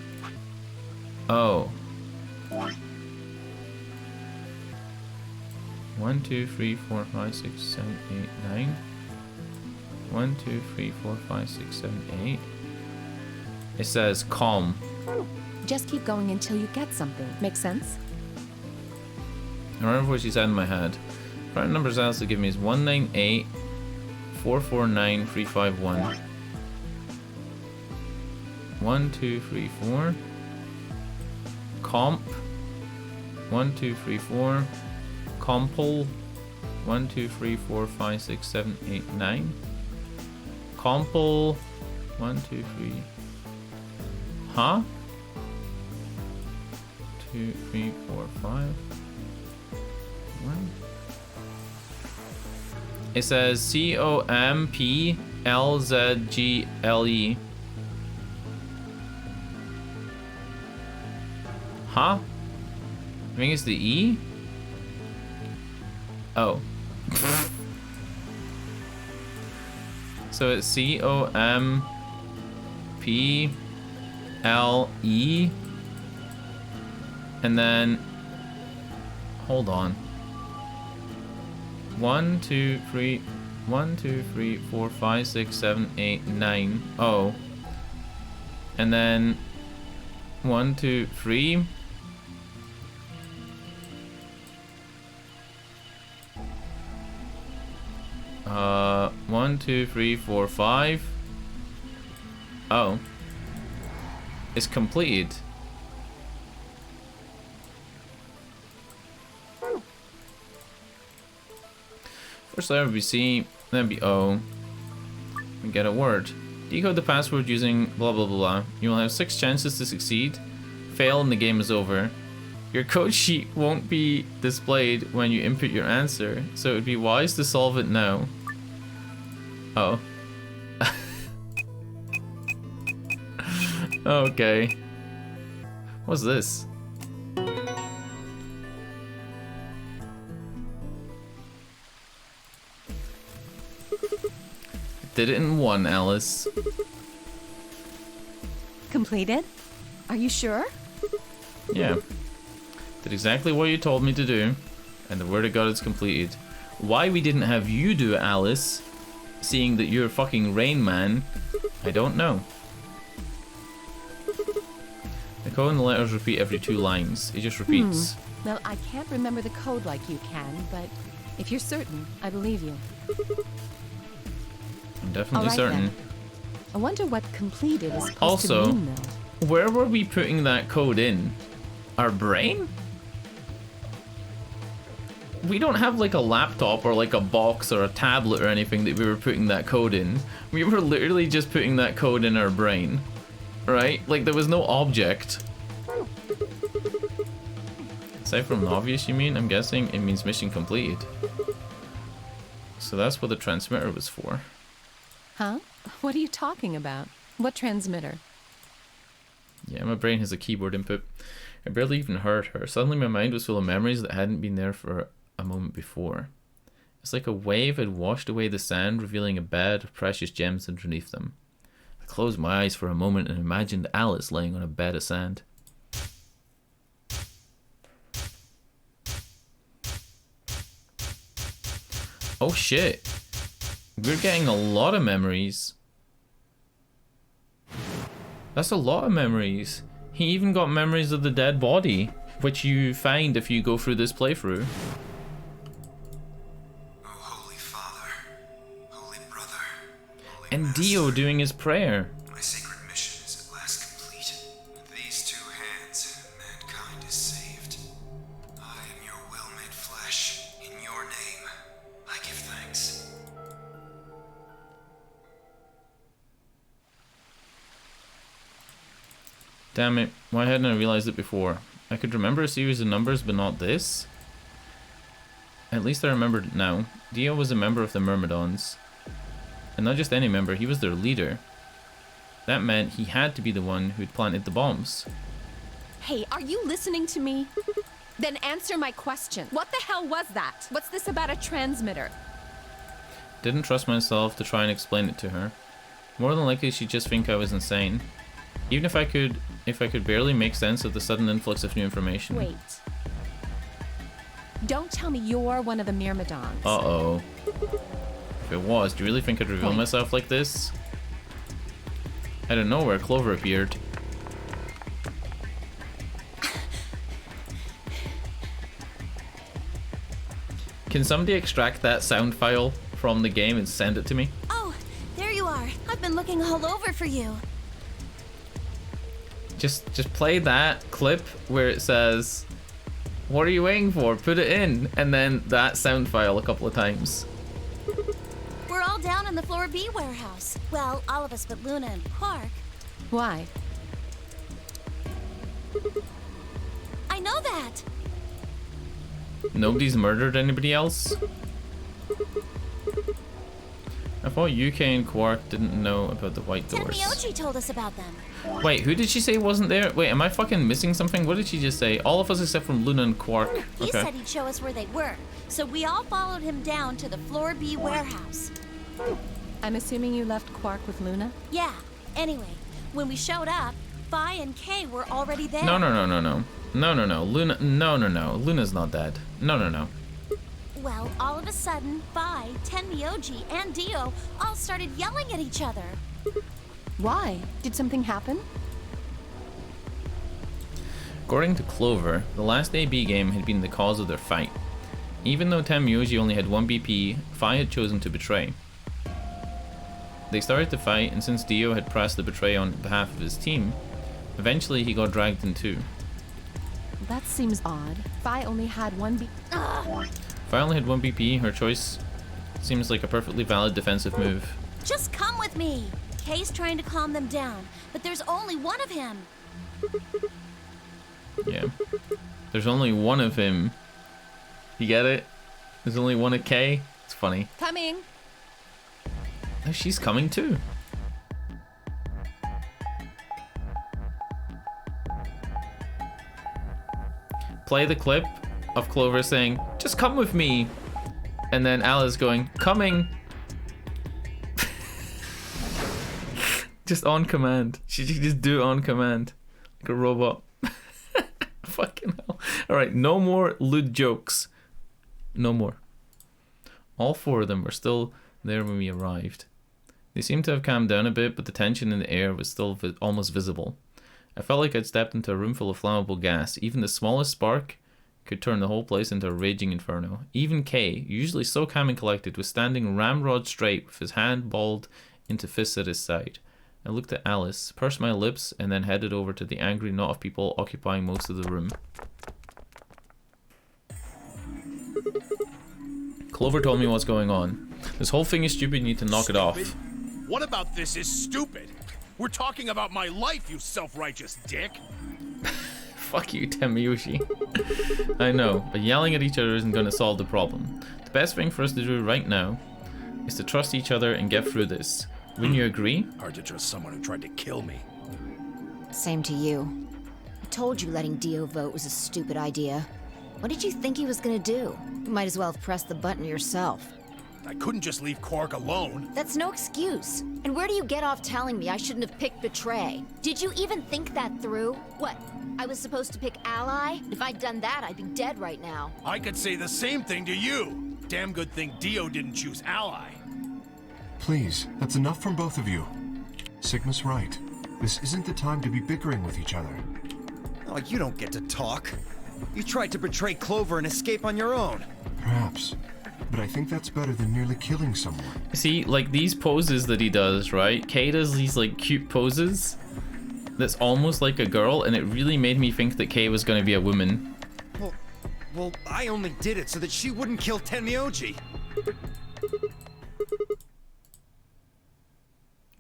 Oh. 1, 2, 3, 4, 5, 6, 7, 8, 9. 1, 2, 3, 4, 5, 6, 7, 8. It says calm. Just keep going until you get something. Make sense? remember what she said in my head. Current numbers Alice to give me is 198 449 351. 1, 2, 3, 4. Comp. 1, 2, 3, 4. Compol. 1, 2, 3, 4, 5, 6, 7, 8, 9. Compol. 1, 2, 3. Huh? 2, 3, 4, 5. 1. It says COMPLZGLE. Huh? I think it's the E? Oh. So it's COMPLE. And then, hold on. 1, 2, 3, 1, 2, 3, 4, 5, 6, 7, 8, 9. Oh. And then 1, 2, 3. Uh, 1, 2, 3, 4, 5. Oh. It's completed. First letter would be C, then be O. And get a word. Decode the password using blah blah blah blah. You will have 6 chances to succeed. Fail and the game is over. Your code sheet won't be displayed when you input your answer, so it would be wise to solve it now. Oh. Okay. What's this? Did it in 1, Alice. Completed? Are you sure? Yeah. Did exactly what you told me to do, and the word of God is completed. Why we didn't have you do it, Alice, seeing that you're fucking Rain Man, I don't know. The code and the letters repeat every 2 lines. It just repeats. Well, I can't remember the code like you can, but if you're certain, I believe you. I'm definitely All right, certain. then. I wonder what completed is supposed Also, to mean, though. where were we putting that code in? Our brain? We don't have like a laptop or like a box or a tablet or anything that we were putting that code in. We were literally just putting that code in our brain. Right? Like there was no object. Aside from the obvious, you mean? I'm guessing it means mission completed. So that's what the transmitter was for. Huh? What are you talking about? What transmitter? Yeah, my brain has a keyboard input. I barely even heard her. Suddenly my mind was full of memories that hadn't been there for a moment before. It's like a wave had washed away the sand, revealing a bed of precious gems underneath them. I closed my eyes for a moment and imagined Alice laying on a bed of sand. Oh shit. We're getting a lot of memories. That's a lot of memories. He even got memories of the dead body, which you find if you go through this playthrough. Oh, Holy Father, Holy Brother, Holy And Master, Dio doing his prayer. my sacred mission is at last complete. With these 2 hands, mankind is saved. I am your will made flesh. In your name, I give thanks. Damn it, why hadn't I realized it before? I could remember a series of numbers, but not this? At least I remembered it now. Dio was a member of the Myrmidons. And not just any member, he was their leader. That meant he had to be the one who'd planted the bombs. Hey, are you listening to me? Then answer my question. What the hell was that? What's this about a transmitter? Didn't trust myself to try and explain it to her. More than likely she'd just think I was insane. Even if I could barely make sense of the sudden influx of new information. Wait. Don't tell me you're one of the Myrmidons. Uh-oh. If it was, do you really think I'd reveal Wait. myself like this? Out of nowhere, Clover appeared. Can somebody extract that sound file from the game and send it to me? Oh, there you are. I've been looking all over for you. Just play that clip where it says, "What are you waiting for? Put it in," and then that sound file a couple of times. We're all down in the floor B warehouse. Well, all of us but Luna and Quark. Why? I know that. Nobody's murdered anybody else? I thought UK and Quark didn't know about the white doors. Tenmyoji told us about them. Wait, who did she say wasn't there? Wait, am I fucking missing something? What did she just say? All of us except from Luna and Quark. He said he'd show us where they were, so we all followed him down to the floor B warehouse. I'm assuming you left Quark with Luna? Yeah. Anyway, when we showed up, Phi and Kay were already there. No. Luna, no. Luna's not dead. No. Well, all of a sudden, Phi, Tenmyoji, and Dio all started yelling at each other. Why? Did something happen? According to Clover, the last AB game had been the cause of their fight. Even though Tenmyoji only had 1 BP, Phi had chosen to betray. They started to fight, and since Dio had pressed the betray on behalf of his team, eventually he got dragged in too. That seems odd. Phi only had 1 BP. Phi only had 1 BP, her choice seems like a perfectly valid defensive move. Just come with me. Kay's trying to calm them down, but there's only one of him. Yeah. There's only one of him. You get it? There's only one of Kay? It's funny. Coming! Oh, she's coming too. Play the clip of Clover saying, "Just come with me." And then Alice going, "Coming." Just on command. She should just do it on command. Like a robot. Fucking hell. Alright, no more lewd jokes. No more. All 4 of them were still there when we arrived. They seemed to have calmed down a bit, but the tension in the air was still almost visible. I felt like I'd stepped into a room full of flammable gas. Even the smallest spark could turn the whole place into a raging inferno. Even Kay, usually so calm and collected, was standing ramrod straight with his hand balled into fists at his side. I looked at Alice, pursed my lips, and then headed over to the angry knot of people occupying most of the room. Clover told me what's going on. This whole thing is stupid, you need to knock it off. What about this is stupid? We're talking about my life, you self-righteous dick. Fuck you, Tenmyoji. I know, but yelling at each other isn't going to solve the problem. The best thing for us to do right now is to trust each other and get through this. Wouldn't you agree? Hard to trust someone who tried to kill me. Same to you. I told you letting Dio vote was a stupid idea. What did you think he was gonna do? You might as well have pressed the button yourself. I couldn't just leave Quark alone. That's no excuse. And where do you get off telling me I shouldn't have picked Betray? Did you even think that through? What? I was supposed to pick Ally? If I'd done that, I'd be dead right now. I could say the same thing to you. Damn good thing Dio didn't choose Ally. Please, that's enough from both of you. Sigma's right. This isn't the time to be bickering with each other. Oh, you don't get to talk. You tried to betray Clover and escape on your own. Perhaps. But I think that's better than nearly killing someone. See, like these poses that he does, right? Kay does these like cute poses that's almost like a girl, and it really made me think that Kay was going to be a woman. Well, I only did it so that she wouldn't kill Tenmyoji.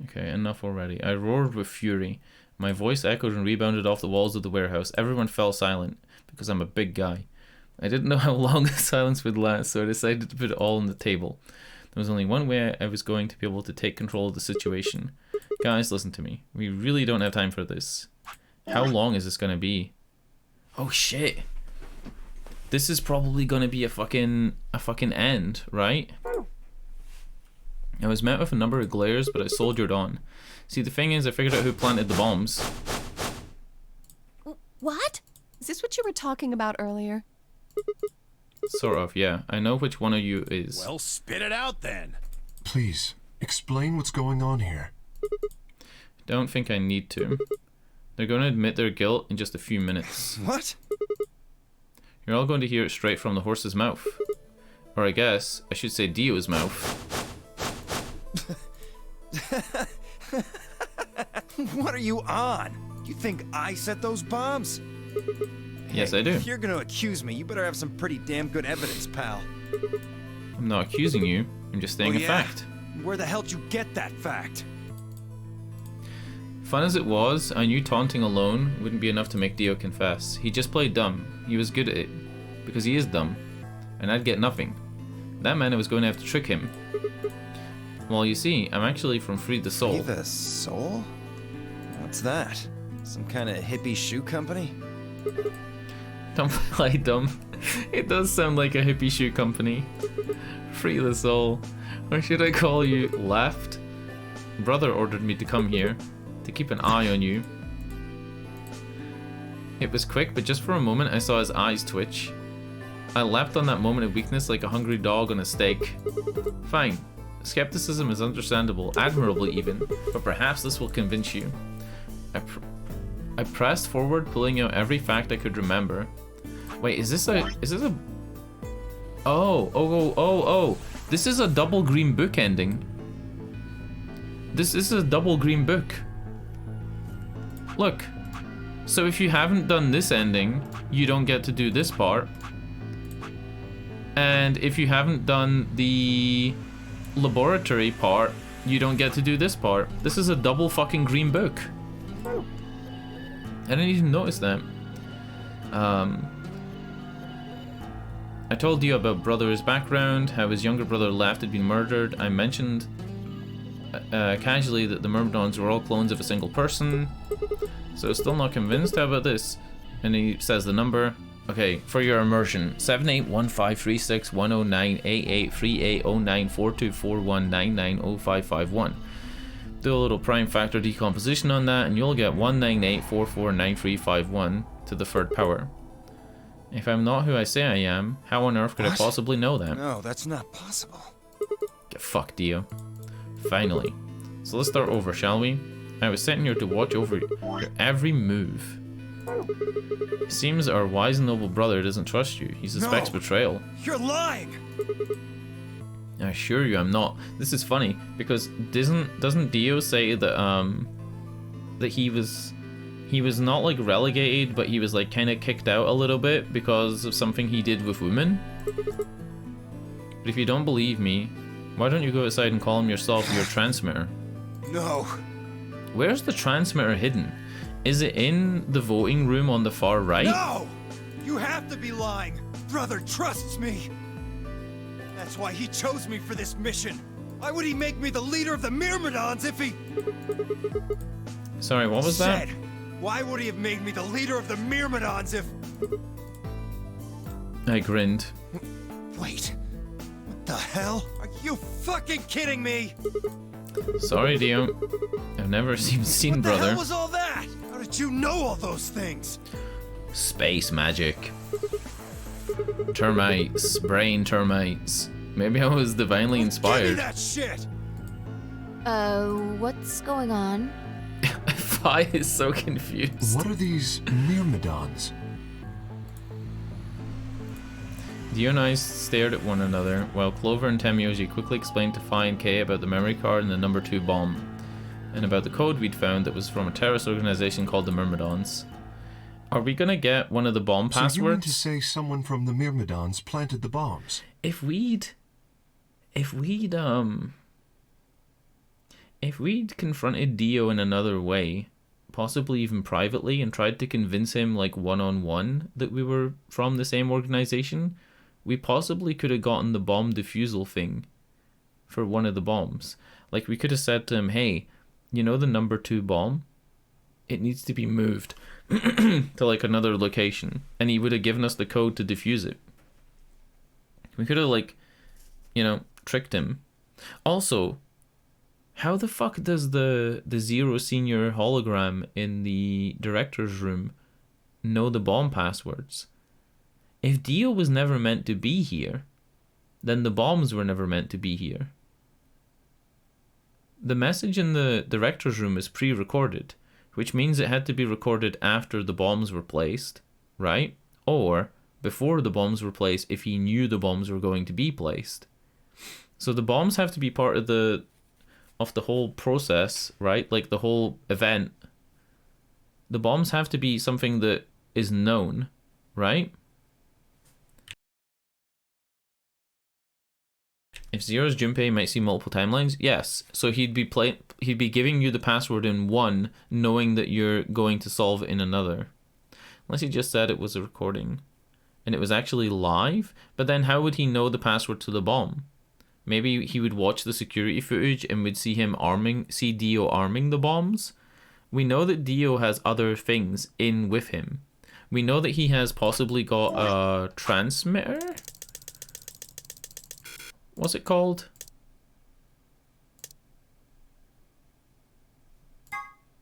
Okay, enough already. I roared with fury. My voice echoed and rebounded off the walls of the warehouse. Everyone fell silent, because I'm a big guy. I didn't know how long the silence would last, so I decided to put it all on the table. There was only one way I was going to be able to take control of the situation. Guys, listen to me. We really don't have time for this. How long is this going to be? Oh shit. This is probably going to be a fucking end, right? I was met with a number of glares, but I soldiered on. See, the thing is, I figured out who planted the bombs. What? Is this what you were talking about earlier? Sort of, yeah. I know which one of you is. Well, spit it out then. Please, explain what's going on here. Don't think I need to. They're going to admit their guilt in just a few minutes. What? You're all going to hear it straight from the horse's mouth. Or I guess I should say Dio's mouth. What are you on? You think I set those bombs? Yes, Hey, I do. If you're gonna accuse me, you better have some pretty damn good evidence, pal. I'm not accusing you. I'm just stating Oh, a yeah? fact. Where the hell'd you get that fact? Fun as it was, I knew taunting alone wouldn't be enough to make Dio confess. He just played dumb. He was good at it. Because he is dumb. And I'd get nothing. That meant I was going to have to trick him. Well, you see, I'm actually from Free the Soul. Free the Soul? What's that? Some kind of hippie shoe company? Don't play dumb. It does sound like a hippie shoe company. Free the Soul. Or should I call you Left? Brother ordered me to come here. To keep an eye on you. It was quick, but just for a moment I saw his eyes twitch. I leapt on that moment of weakness like a hungry dog on a steak. Fine. Skepticism is understandable, admirable even, but perhaps this will convince you. I pressed forward, pulling out every fact I could remember. Wait, is this a... Oh. This is a double green book ending. This is a double green book. Look. So if you haven't done this ending, you don't get to do this part. And if you haven't done the laboratory part, you don't get to do this part. This is a double fucking green book. I didn't even notice that. I told you about brother's background, how his younger brother Left had been murdered. I mentioned casually that the Myrmidons were all clones of a single person. So still not convinced. How about this? And he says the number. Okay, for your immersion, 78153610983838094241990551. Do a little prime factor decomposition on that, and you'll get 198449351 to the third power. If I'm not who I say I am, how on earth could I possibly know that? No, that's not possible. Get fucked, Dio. Finally. So let's start over, shall we? I was sent here to watch over your every move. It seems our wise and noble brother doesn't trust you. He suspects betrayal. You're lying! I assure you I'm not. This is funny, because doesn't Dio say that that he was not like relegated, but he was like kind of kicked out a little bit because of something he did with women? But if you don't believe me, why don't you go outside and call him yourself your transmitter? No. Where's the transmitter hidden? Is it in the voting room on the far right? No! You have to be lying! Brother trusts me! That's why he chose me for this mission! Why would he make me the leader of the Myrmidons if he... Sorry, what was that? Why would he have made me the leader of the Myrmidons if... I grinned. Wait. What the hell? Are you fucking kidding me? Sorry, Dio. I've never seen brother. What the hell was all that? How did you know all those things? Space magic. Termites. Brain termites. Maybe I was divinely Give me inspired. that shit! What's going on? Fi is so confused. What are these Myrmidons? Dio and I stared at one another, while Clover and Temyoji quickly explained to Fi and Kay about the memory card and the number 2 bomb, and about the code we'd found that was from a terrorist organization called the Myrmidons. Are we gonna get one of the bomb passwords? So you mean to say someone from the Myrmidons planted the bombs? If we'd confronted Dio in another way, possibly even privately, and tried to convince him like one-on-one that we were from the same organization, we possibly could have gotten the bomb defusal thing for one of the bombs. Like, we could have said to him, hey, you know the number 2 bomb? It needs to be moved to like another location, and he would have given us the code to defuse it. We could have, like, you know, tricked him. Also, how the fuck does the Zero Senior hologram in the director's room know the bomb passwords? If Dio was never meant to be here, then the bombs were never meant to be here. The message in the director's room is pre-recorded, which means it had to be recorded after the bombs were placed, right? Or before the bombs were placed if he knew the bombs were going to be placed. So the bombs have to be part of the whole process, right? Like the whole event. The bombs have to be something that is known, right? If Zero's Junpei might see multiple timelines, yes. So he'd be giving you the password in one, knowing that you're going to solve it in another. Unless he just said it was a recording, and it was actually live. But then how would he know the password to the bomb? Maybe he would watch the security footage and would see Dio arming the bombs. We know that Dio has other things in with him. We know that he has possibly got a transmitter. What's it called?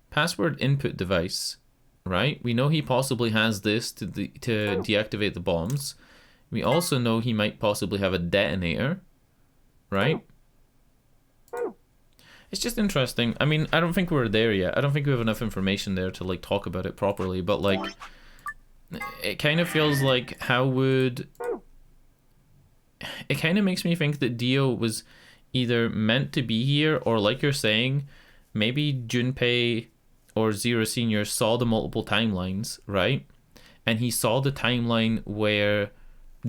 Password input device, right? We know he possibly has this to deactivate the bombs. We also know he might possibly have a detonator, right? It's just interesting. I mean, I don't think we're there yet. I don't think we have enough information there to like talk about it properly, but like it kind of feels like it kind of makes me think that Dio was either meant to be here, or like you're saying, maybe Junpei or Zero Senior saw the multiple timelines, right? And he saw the timeline where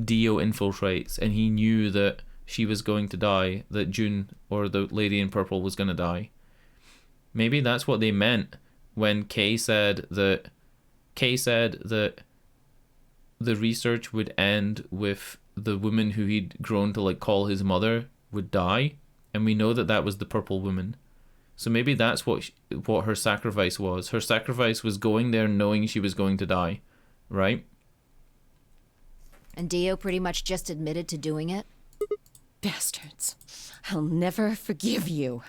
Dio infiltrates, and he knew that she was going to die, that June, or the lady in purple, was going to die. Maybe that's what they meant when Kay said that the research would end with the woman who he'd grown to like call his mother would die, and we know that that was the purple woman. So maybe that's what her sacrifice was. Her sacrifice was going there knowing she was going to die, right? And Dio pretty much just admitted to doing it? Bastards. I'll never forgive you.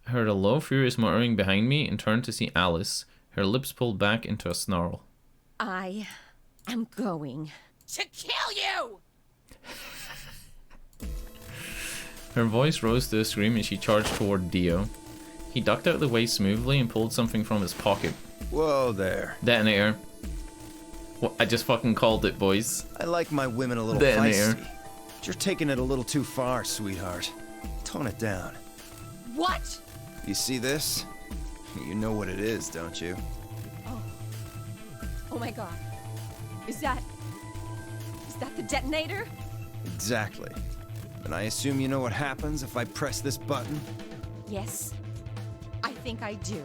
I heard a low, furious muttering behind me and turned to see Alice, her lips pulled back into a snarl. I am going to kill you! Her voice rose to a scream and she charged toward Dio. He ducked out of the way smoothly and pulled something from his pocket. Whoa there. Detonator. Well, I just fucking called it, boys. I like my women a little Detonator. feisty. But you're taking it a little too far, sweetheart. Tone it down. What? You see this? You know what it is, don't you? Oh my god. Is that the detonator? Exactly. And I assume you know what happens if I press this button? Yes, I think I do.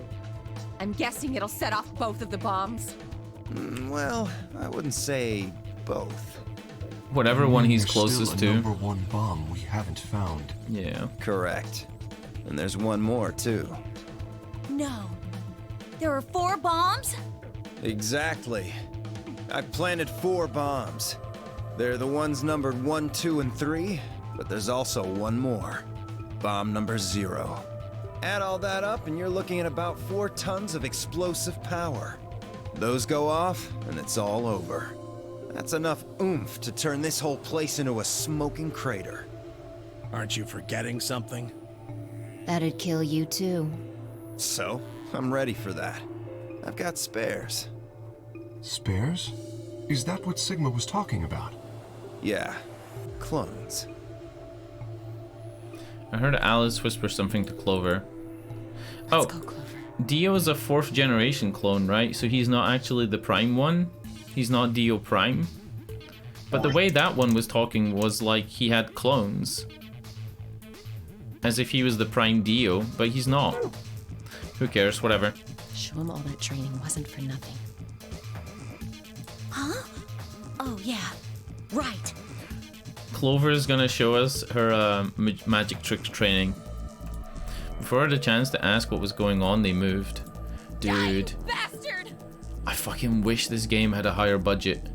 I'm guessing it'll set off both of the bombs. Well, I wouldn't say both. Whatever one he's There's closest still a to. number one bomb we haven't found. Yeah. Correct. And there's one more, too. No. There are 4 bombs? Exactly. I planted 4 bombs. They're the ones numbered 1, 2, and 3, but there's also one more. Bomb number 0. Add all that up and you're looking at about 4 tons of explosive power. Those go off and it's all over. That's enough oomph to turn this whole place into a smoking crater. Aren't you forgetting something? That'd kill you too. So, I'm ready for that. I've got spares. Spares? Is that what Sigma was talking about? Yeah, clones. I heard Alice whisper something to Clover. Let's go, Clover. Dio is a 4th generation clone, right? So he's not actually the Prime one. He's not Dio Prime. But the way that one was talking was like he had clones. As if he was the Prime Dio, but he's not. Who cares? Whatever. Show him all that training wasn't for nothing. Huh? Oh, yeah. Right. Clover is gonna show us her magic trick training. Before I had a chance to ask what was going on, they moved. Dude. Bastard! I fucking wish this game had a higher budget.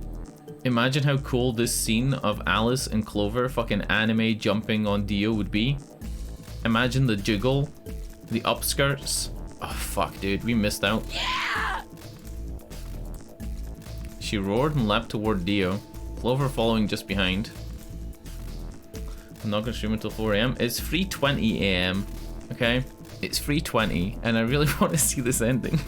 Imagine how cool this scene of Alice and Clover fucking anime jumping on Dio would be. Imagine the jiggle, the upskirts. Oh fuck, dude, we missed out. Yeah! She roared and leapt toward Dio, Clover following just behind. I'm not gonna stream until 4 AM. It's 3:20 AM, okay? It's 3:20, and I really want to see this ending.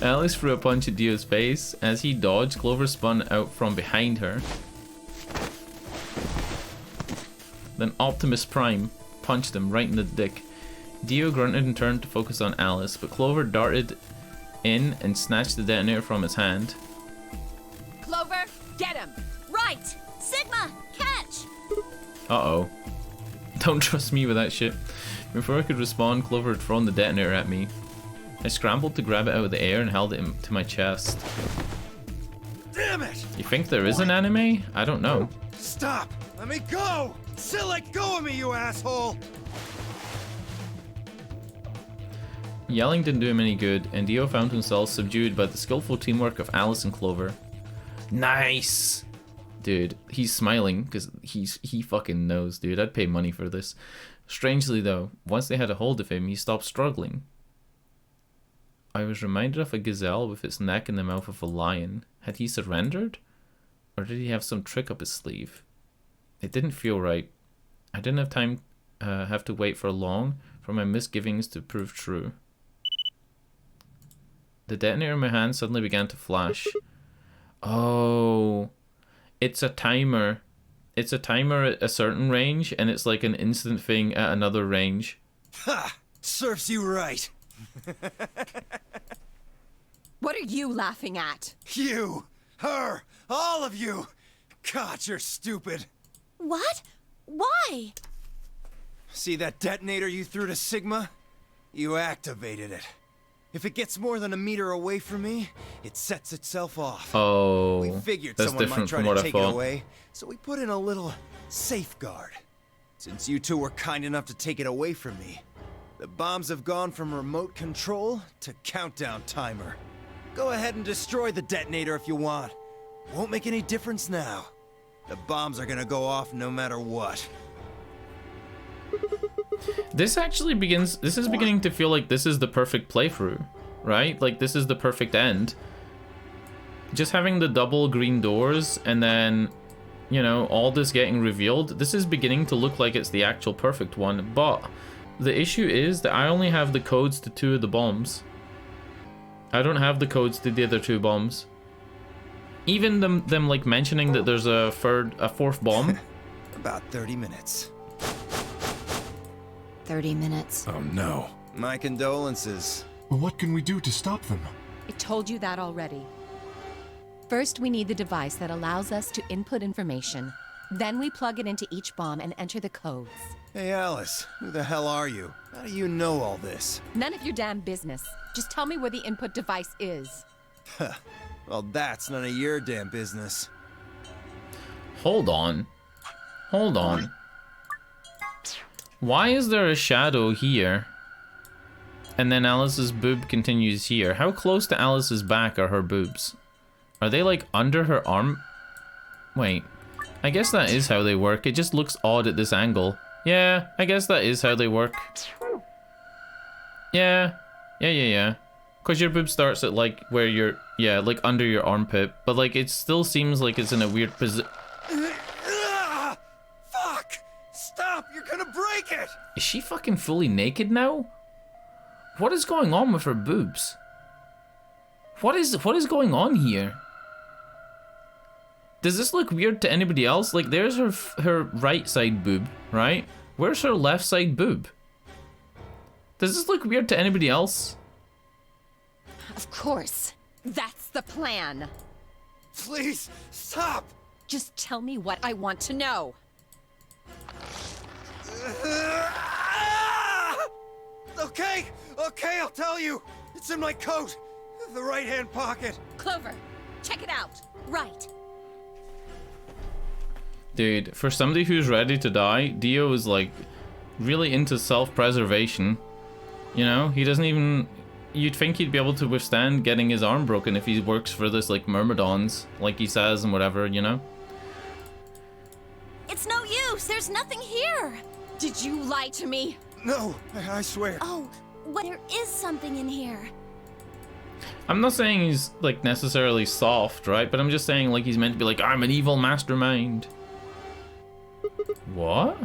Alice threw a punch at Dio's face. As he dodged, Clover spun out from behind her. Then Optimus Prime punched him right in the dick. Dio grunted and turned to focus on Alice, but Clover darted in and snatched the detonator from his hand. Clover, get him! Right! Sigma, catch! Uh-oh. Don't trust me with that shit. Before I could respond, Clover had thrown the detonator at me. I scrambled to grab it out of the air and held it to my chest. Damn it! You think there is an anime? I don't know. Stop! Let me go! Still let go of me, you asshole! Yelling didn't do him any good, and Dio found himself subdued by the skillful teamwork of Alice and Clover. Nice! Dude, he's smiling, because he fucking knows, dude. I'd pay money for this. Strangely though, once they had a hold of him, he stopped struggling. I was reminded of a gazelle with its neck in the mouth of a lion. Had he surrendered? Or did he have some trick up his sleeve? It didn't feel right. I didn't have to wait for long for my misgivings to prove true. The detonator in my hand suddenly began to flash. Oh, it's a timer. It's a timer at a certain range, and it's like an instant thing at another range. Ha! Serves you right. What are you laughing at? You! Her! All of you! God, you're stupid. What? Why? See that detonator you threw to Sigma? You activated it. If it gets more than a meter away from me, it sets itself off. Oh, we figured that's someone different might try from to what I take it thought. away, so we put in a little safeguard. Since you two were kind enough to take it away from me, the bombs have gone from remote control to countdown timer. Go ahead and destroy the detonator if you want. Won't make any difference now. The bombs are gonna go off no matter what. This is beginning to feel like this is the perfect playthrough, right? Like this is the perfect end. Just having the double green doors and then, you know, all this getting revealed, this is beginning to look like it's the actual perfect one. But the issue is that I only have the codes to 2 of the bombs. I don't have the codes to the other 2 bombs. Even them like mentioning that there's a fourth bomb. About 30 minutes. 30 minutes. Oh no. My condolences. What can we do to stop them? I told you that already. First, we need the device that allows us to input information. Then we plug it into each bomb and enter the codes. Hey Alice, who the hell are you? How do you know all this? None of your damn business. Just tell me where the input device is. Well, that's none of your damn business. Hold on. Hold on. Why is there a shadow here? And then Alice's boob continues here. How close to Alice's back are her boobs? Are they like under her arm? Wait. I guess that is how they work. It just looks odd at this angle. Yeah, I guess that is how they work. Yeah. Because your boob starts at like where you're, yeah, like under your armpit. But like it still seems like it's in a weird position. Fuck! Stop! You're gonna break it! Is she fucking fully naked now? What is going on with her boobs? What is going on here? Does this look weird to anybody else? Like there's her right side boob, right? Where's her left side boob? Does this look weird to anybody else? Of course. That's the plan. Please, stop! Just tell me what I want to know. Okay, I'll tell you. It's in my coat. The right-hand pocket. Clover, check it out. Right. Dude, for somebody who's ready to die, Dio is like really into self-preservation. You know, he doesn't even... You'd think he'd be able to withstand getting his arm broken if he works for this like Myrmidons, like he says and whatever, you know? It's no use. There's nothing here. Did you lie to me? No, I swear. Oh, well, there is something in here. I'm not saying he's like necessarily soft, right? But I'm just saying like he's meant to be like, I'm an evil mastermind. What?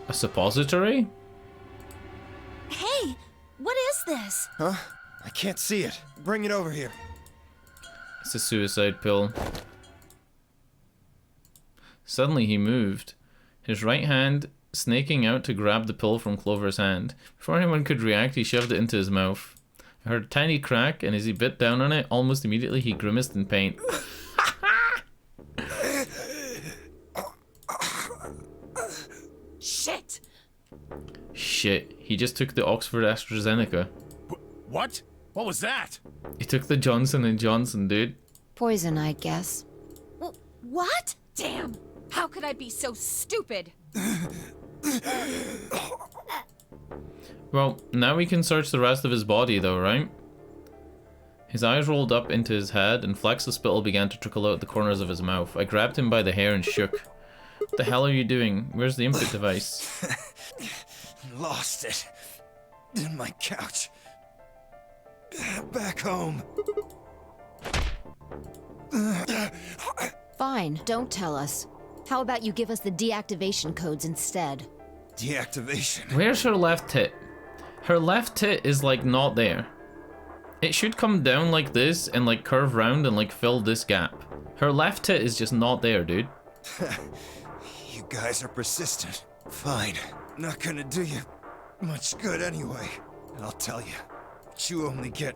A suppository? Hey, what is this? Huh? I can't see it. Bring it over here. It's a suicide pill. Suddenly he moved, his right hand snaking out to grab the pill from Clover's hand. Before anyone could react, he shoved it into his mouth. I heard a tiny crack, and as he bit down on it, almost immediately he grimaced in pain. Shit! Shit, he just took the Oxford AstraZeneca. What? What was that? He took the Johnson & Johnson, dude. Poison, I guess. What? Damn! How could I be so stupid? Well, now we can search the rest of his body though, right? His eyes rolled up into his head and flecks of spittle began to trickle out the corners of his mouth. I grabbed him by the hair and shook. What the hell are you doing? Where's the input device? Lost it. In my couch. Back home. Fine, don't tell us. How about you give us the deactivation codes instead? Deactivation? Where's her left tit? Her left tit is like not there. It should come down like this and like curve round and like fill this gap. Her left tit is just not there, dude. You guys are persistent. Fine. Not gonna do you much good anyway. I'll tell you. But you only get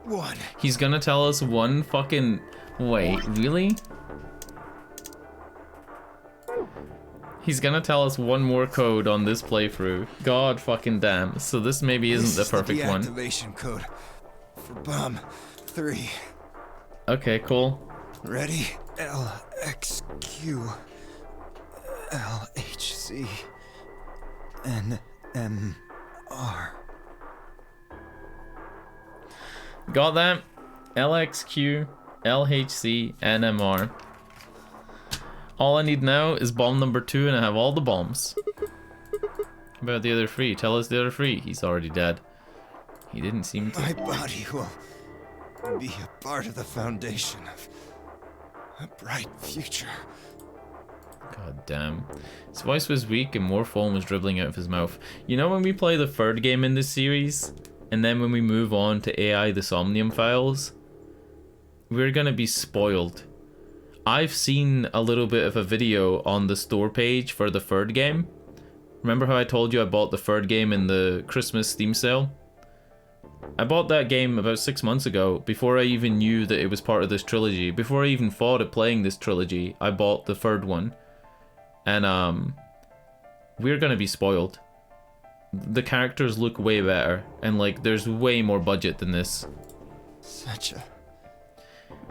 one. He's gonna tell us one fucking... Wait, really? He's gonna tell us one more code on this playthrough. God fucking damn. So this maybe isn't the perfect one. Deactivation code for bomb 3. Okay, cool. Ready? LXQ LHC NMR. Got that? LXQ LHC NMR. All I need now is bomb number 2 and I have all the bombs. What about the other 3? Tell us the other 3. He's already dead. He didn't seem to. My body will be a part of the foundation of a bright future. God damn. His voice was weak and more foam was dribbling out of his mouth. You know when we play the third game in this series? And then when we move on to AI the Somnium Files? We're gonna be spoiled. I've seen a little bit of a video on the store page for the third game. Remember how I told you I bought the third game in the Christmas Steam sale? I bought that game about 6 months ago, before I even knew that it was part of this trilogy. Before I even thought of playing this trilogy, I bought the third one. And we're gonna be spoiled. The characters look way better, and like there's way more budget than this. Such a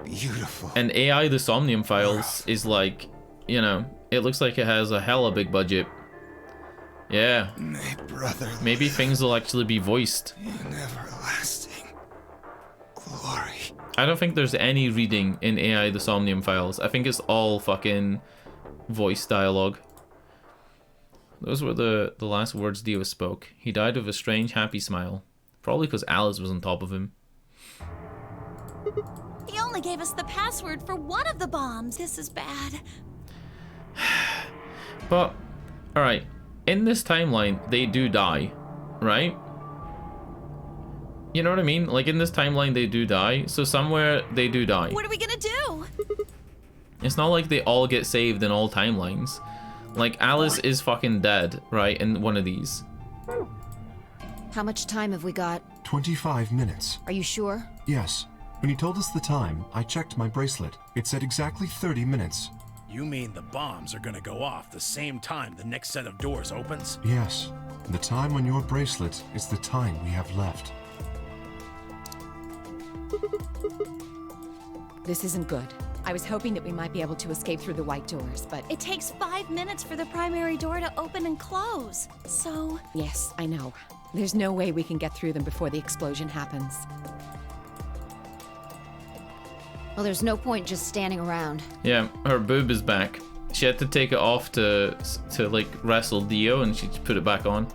beautiful. And AI the Somnium Files is like, you know, it looks like it has a hella big budget. Yeah. May brother maybe things will actually be voiced. in everlasting glory. I don't think there's any reading in AI the Somnium Files. I think it's all fucking voice dialogue. Those were the last words Dio spoke. He died with a strange, happy smile. Probably because Alice was on top of him. He only gave us the password for one of the bombs. This is bad. But, alright. In this timeline, they do die, right? You know what I mean? Like, in this timeline, they do die. So somewhere, they do die. What are we gonna do? It's not like they all get saved in all timelines. Like, Alice is fucking dead, right, in one of these. How much time have we got? 25 minutes. Are you sure? Yes. When he told us the time, I checked my bracelet. It said exactly 30 minutes. You mean the bombs are gonna go off the same time the next set of doors opens? Yes. The time on your bracelet is the time we have left. This isn't good. I was hoping that we might be able to escape through the white doors, but... It takes 5 minutes for the primary door to open and close. So... Yes, I know. There's no way we can get through them before the explosion happens. Well, there's no point just standing around. Yeah, her boob is back. She had to take it off to like wrestle Dio, and she put it back on.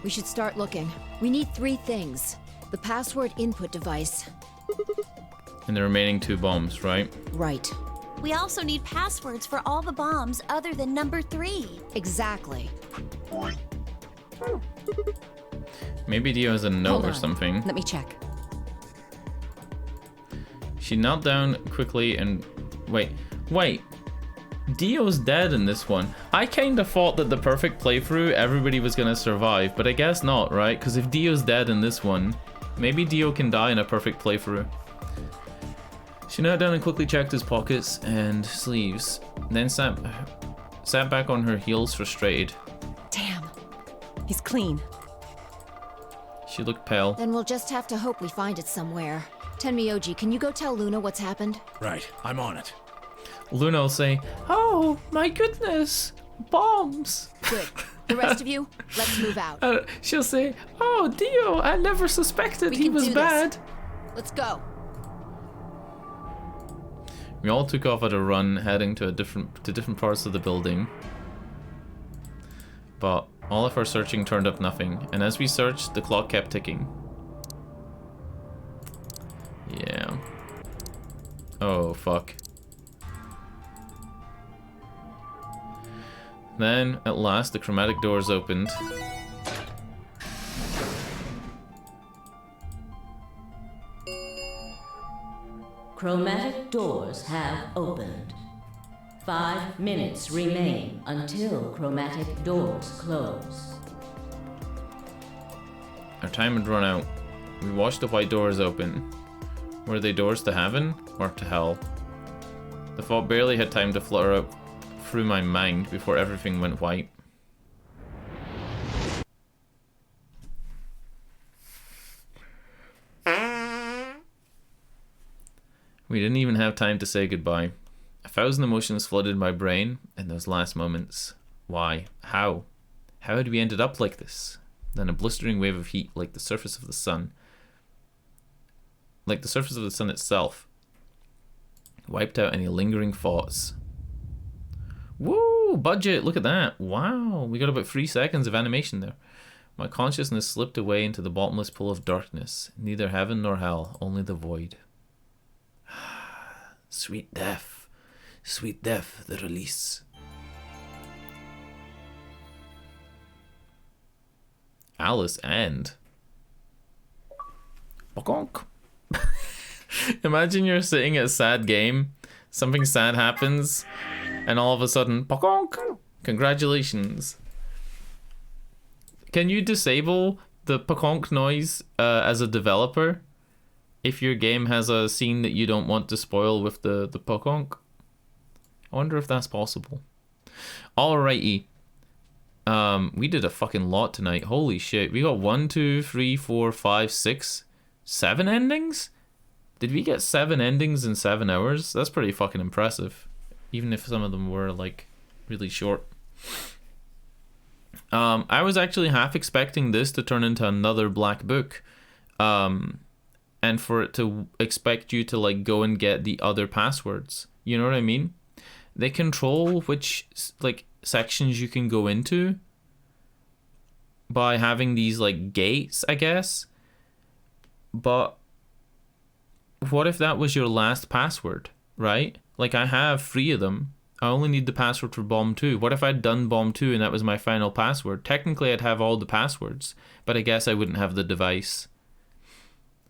We should start looking. We need 3 things. The password input device. And the remaining 2 bombs, right? Right. We also need passwords for all the bombs other than number 3. Exactly. Maybe Dio has a note or something. Let me check. She knelt down quickly and... Wait. Dio's dead in this one. I kind of thought that the perfect playthrough, everybody was going to survive, but I guess not, right? Because if Dio's dead in this one, maybe Dio can die in a perfect playthrough. She knelt down and quickly checked his pockets and sleeves, then sat back on her heels frustrated. Damn. He's clean. She looked pale. Then we'll just have to hope we find it somewhere. Tenmyoji, can you go tell Luna what's happened? Right, I'm on it. Luna will say, "Oh, my goodness, bombs." Good. The rest of you, let's move out. She'll say, "Oh, Dio, I never suspected he was bad." Let's go. We all took off at a run, heading to different parts of the building. But all of our searching turned up nothing, and as we searched, the clock kept ticking. Yeah. Oh, fuck. Then, at last, the chromatic doors opened. Chromatic doors have opened. 5 minutes remain until chromatic doors close. Our time had run out. We watched the white doors open. Were they doors to heaven or to hell? The thought barely had time to flutter up through my mind before everything went white. We didn't even have time to say goodbye. 1,000 emotions flooded my brain in those last moments. Why? How? How had we ended up like this? Then a blistering wave of heat, like the surface of the sun. Like the surface of the sun itself. Wiped out any lingering thoughts. Woo! Budget! Look at that! Wow! We got about 3 seconds of animation there. My consciousness slipped away into the bottomless pool of darkness. Neither heaven nor hell, only the void. Sweet death. Sweet death, the release. Alice and... Bokonk. Imagine you're sitting at a sad game, something sad happens, and all of a sudden, Bokonk! Congratulations. Can you disable the Bokonk noise as a developer? If your game has a scene that you don't want to spoil with the Bokonk? I wonder if that's possible. Alrighty. We did a fucking lot tonight. Holy shit. We got 1, 2, 3, 4, 5, 6, 7 endings? Did we get 7 endings in 7 hours? That's pretty fucking impressive. Even if some of them were, like, really short. I was actually half expecting this to turn into another black book. And for it to expect you to, like, go and get the other passwords. You know what I mean? They control which, like, sections you can go into by having these, like, gates, I guess. But what if that was your last password, right? Like, I have 3 of them. I only need the password for Bomb 2. What if I'd done Bomb 2 and that was my final password? Technically, I'd have all the passwords, but I guess I wouldn't have the device.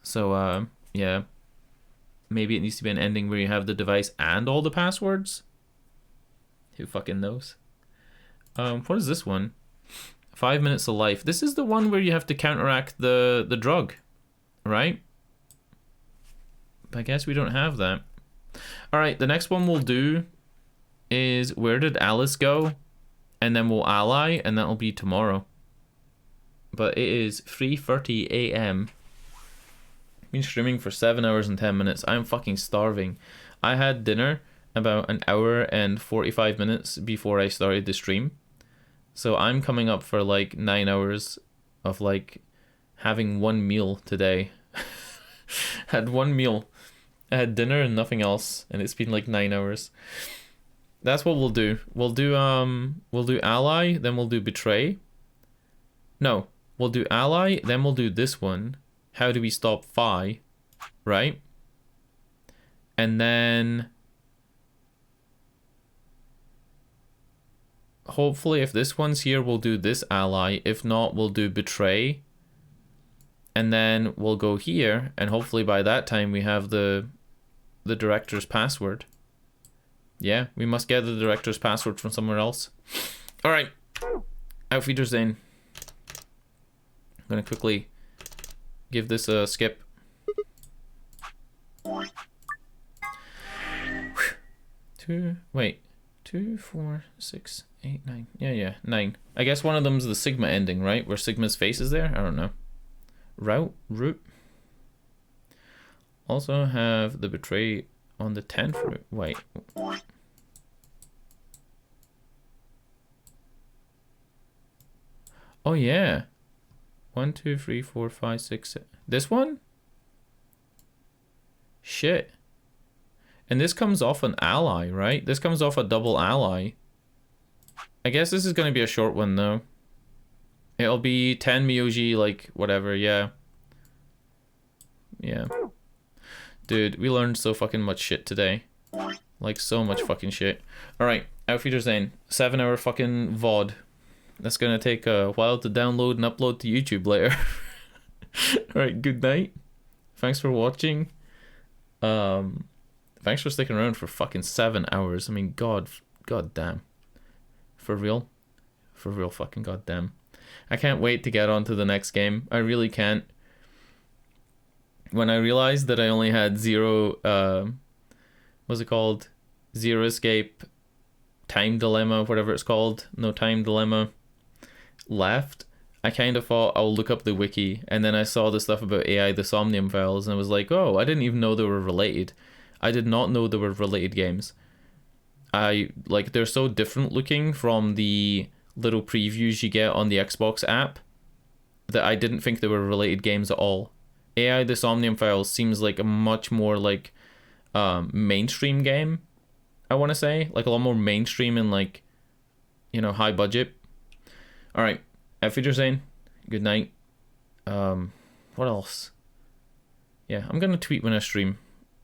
So, yeah. Maybe it needs to be an ending where you have the device and all the passwords? Who fucking knows? What is this one? 5 minutes of life. This is the one where you have to counteract the drug, right? I guess we don't have that. Alright, the next one we'll do is where did Alice go? And then we'll ally, and that'll be tomorrow. But it is 3:30 a.m. Been streaming for 7 hours and 10 minutes. I'm fucking starving. I had dinner about an hour and 45 minutes before I started the stream. So I'm coming up for like 9 hours of like having one meal today. Had one meal. I had dinner and nothing else, and it's been like 9 hours. That's what we'll do. We'll do ally, then we'll do betray. No, we'll do ally, then we'll do this one. How do we stop Phi? Right? And then hopefully if this one's here, we'll do this ally. If not, we'll do betray. And then we'll go here, and hopefully by that time we have the the director's password. Yeah, we must get the director's password from somewhere else. Alright. Outfeeder's in. I'm gonna quickly give this a skip. Wait. 2, 4, 6, 8, 9. Yeah, 9. I guess one of them's the Sigma ending, right? Where Sigma's face is there? I don't know. Route. Also have the betray on the 10th route. Wait. Oh yeah. 1, 2, 3, 4, 5, 6, 7. This one? Shit. And this comes off an ally, right? This comes off a double ally. I guess this is going to be a short one, though. It'll be 10 Miyoji, like, whatever, yeah. Yeah. Dude, we learned so fucking much shit today. Like, so much fucking shit. Alright, Outfeeder's in. 7-hour fucking VOD. That's going to take a while to download and upload to YouTube later. Alright, good night. Thanks for watching. Thanks for sticking around for fucking 7 hours. I mean, god damn. For real? For real fucking goddamn. I can't wait to get on to the next game. I really can't. When I realized that I only had 0, what's it called? Zero Escape, Time Dilemma, whatever it's called. No Time Dilemma left. I kind of thought I'll look up the wiki, and then I saw the stuff about AI, the Somnium Files, and I was like, oh, I didn't even know they were related. I did not know they were related games. They're so different looking from the little previews you get on the Xbox app that I didn't think they were related games at all. AI, the Somnium Files seems like a much more like mainstream game, I want to say. Like a lot more mainstream and like, you know, high budget. Alright, Outfeeder's in. Good night. What else? Yeah, I'm gonna tweet when I stream,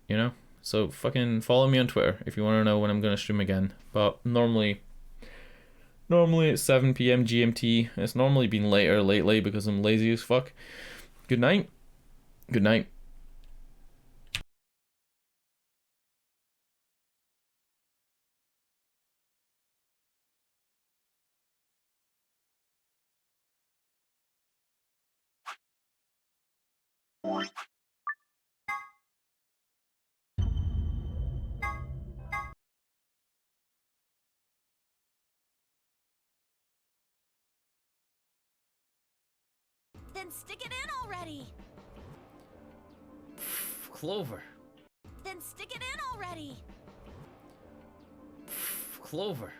you know? So fucking follow me on Twitter if you want to know when I'm gonna stream again. But normally it's 7 PM GMT. It's normally been later lately because I'm lazy as fuck. Good night. Good night. Then stick it in already. Clover. Then stick it in already. Clover.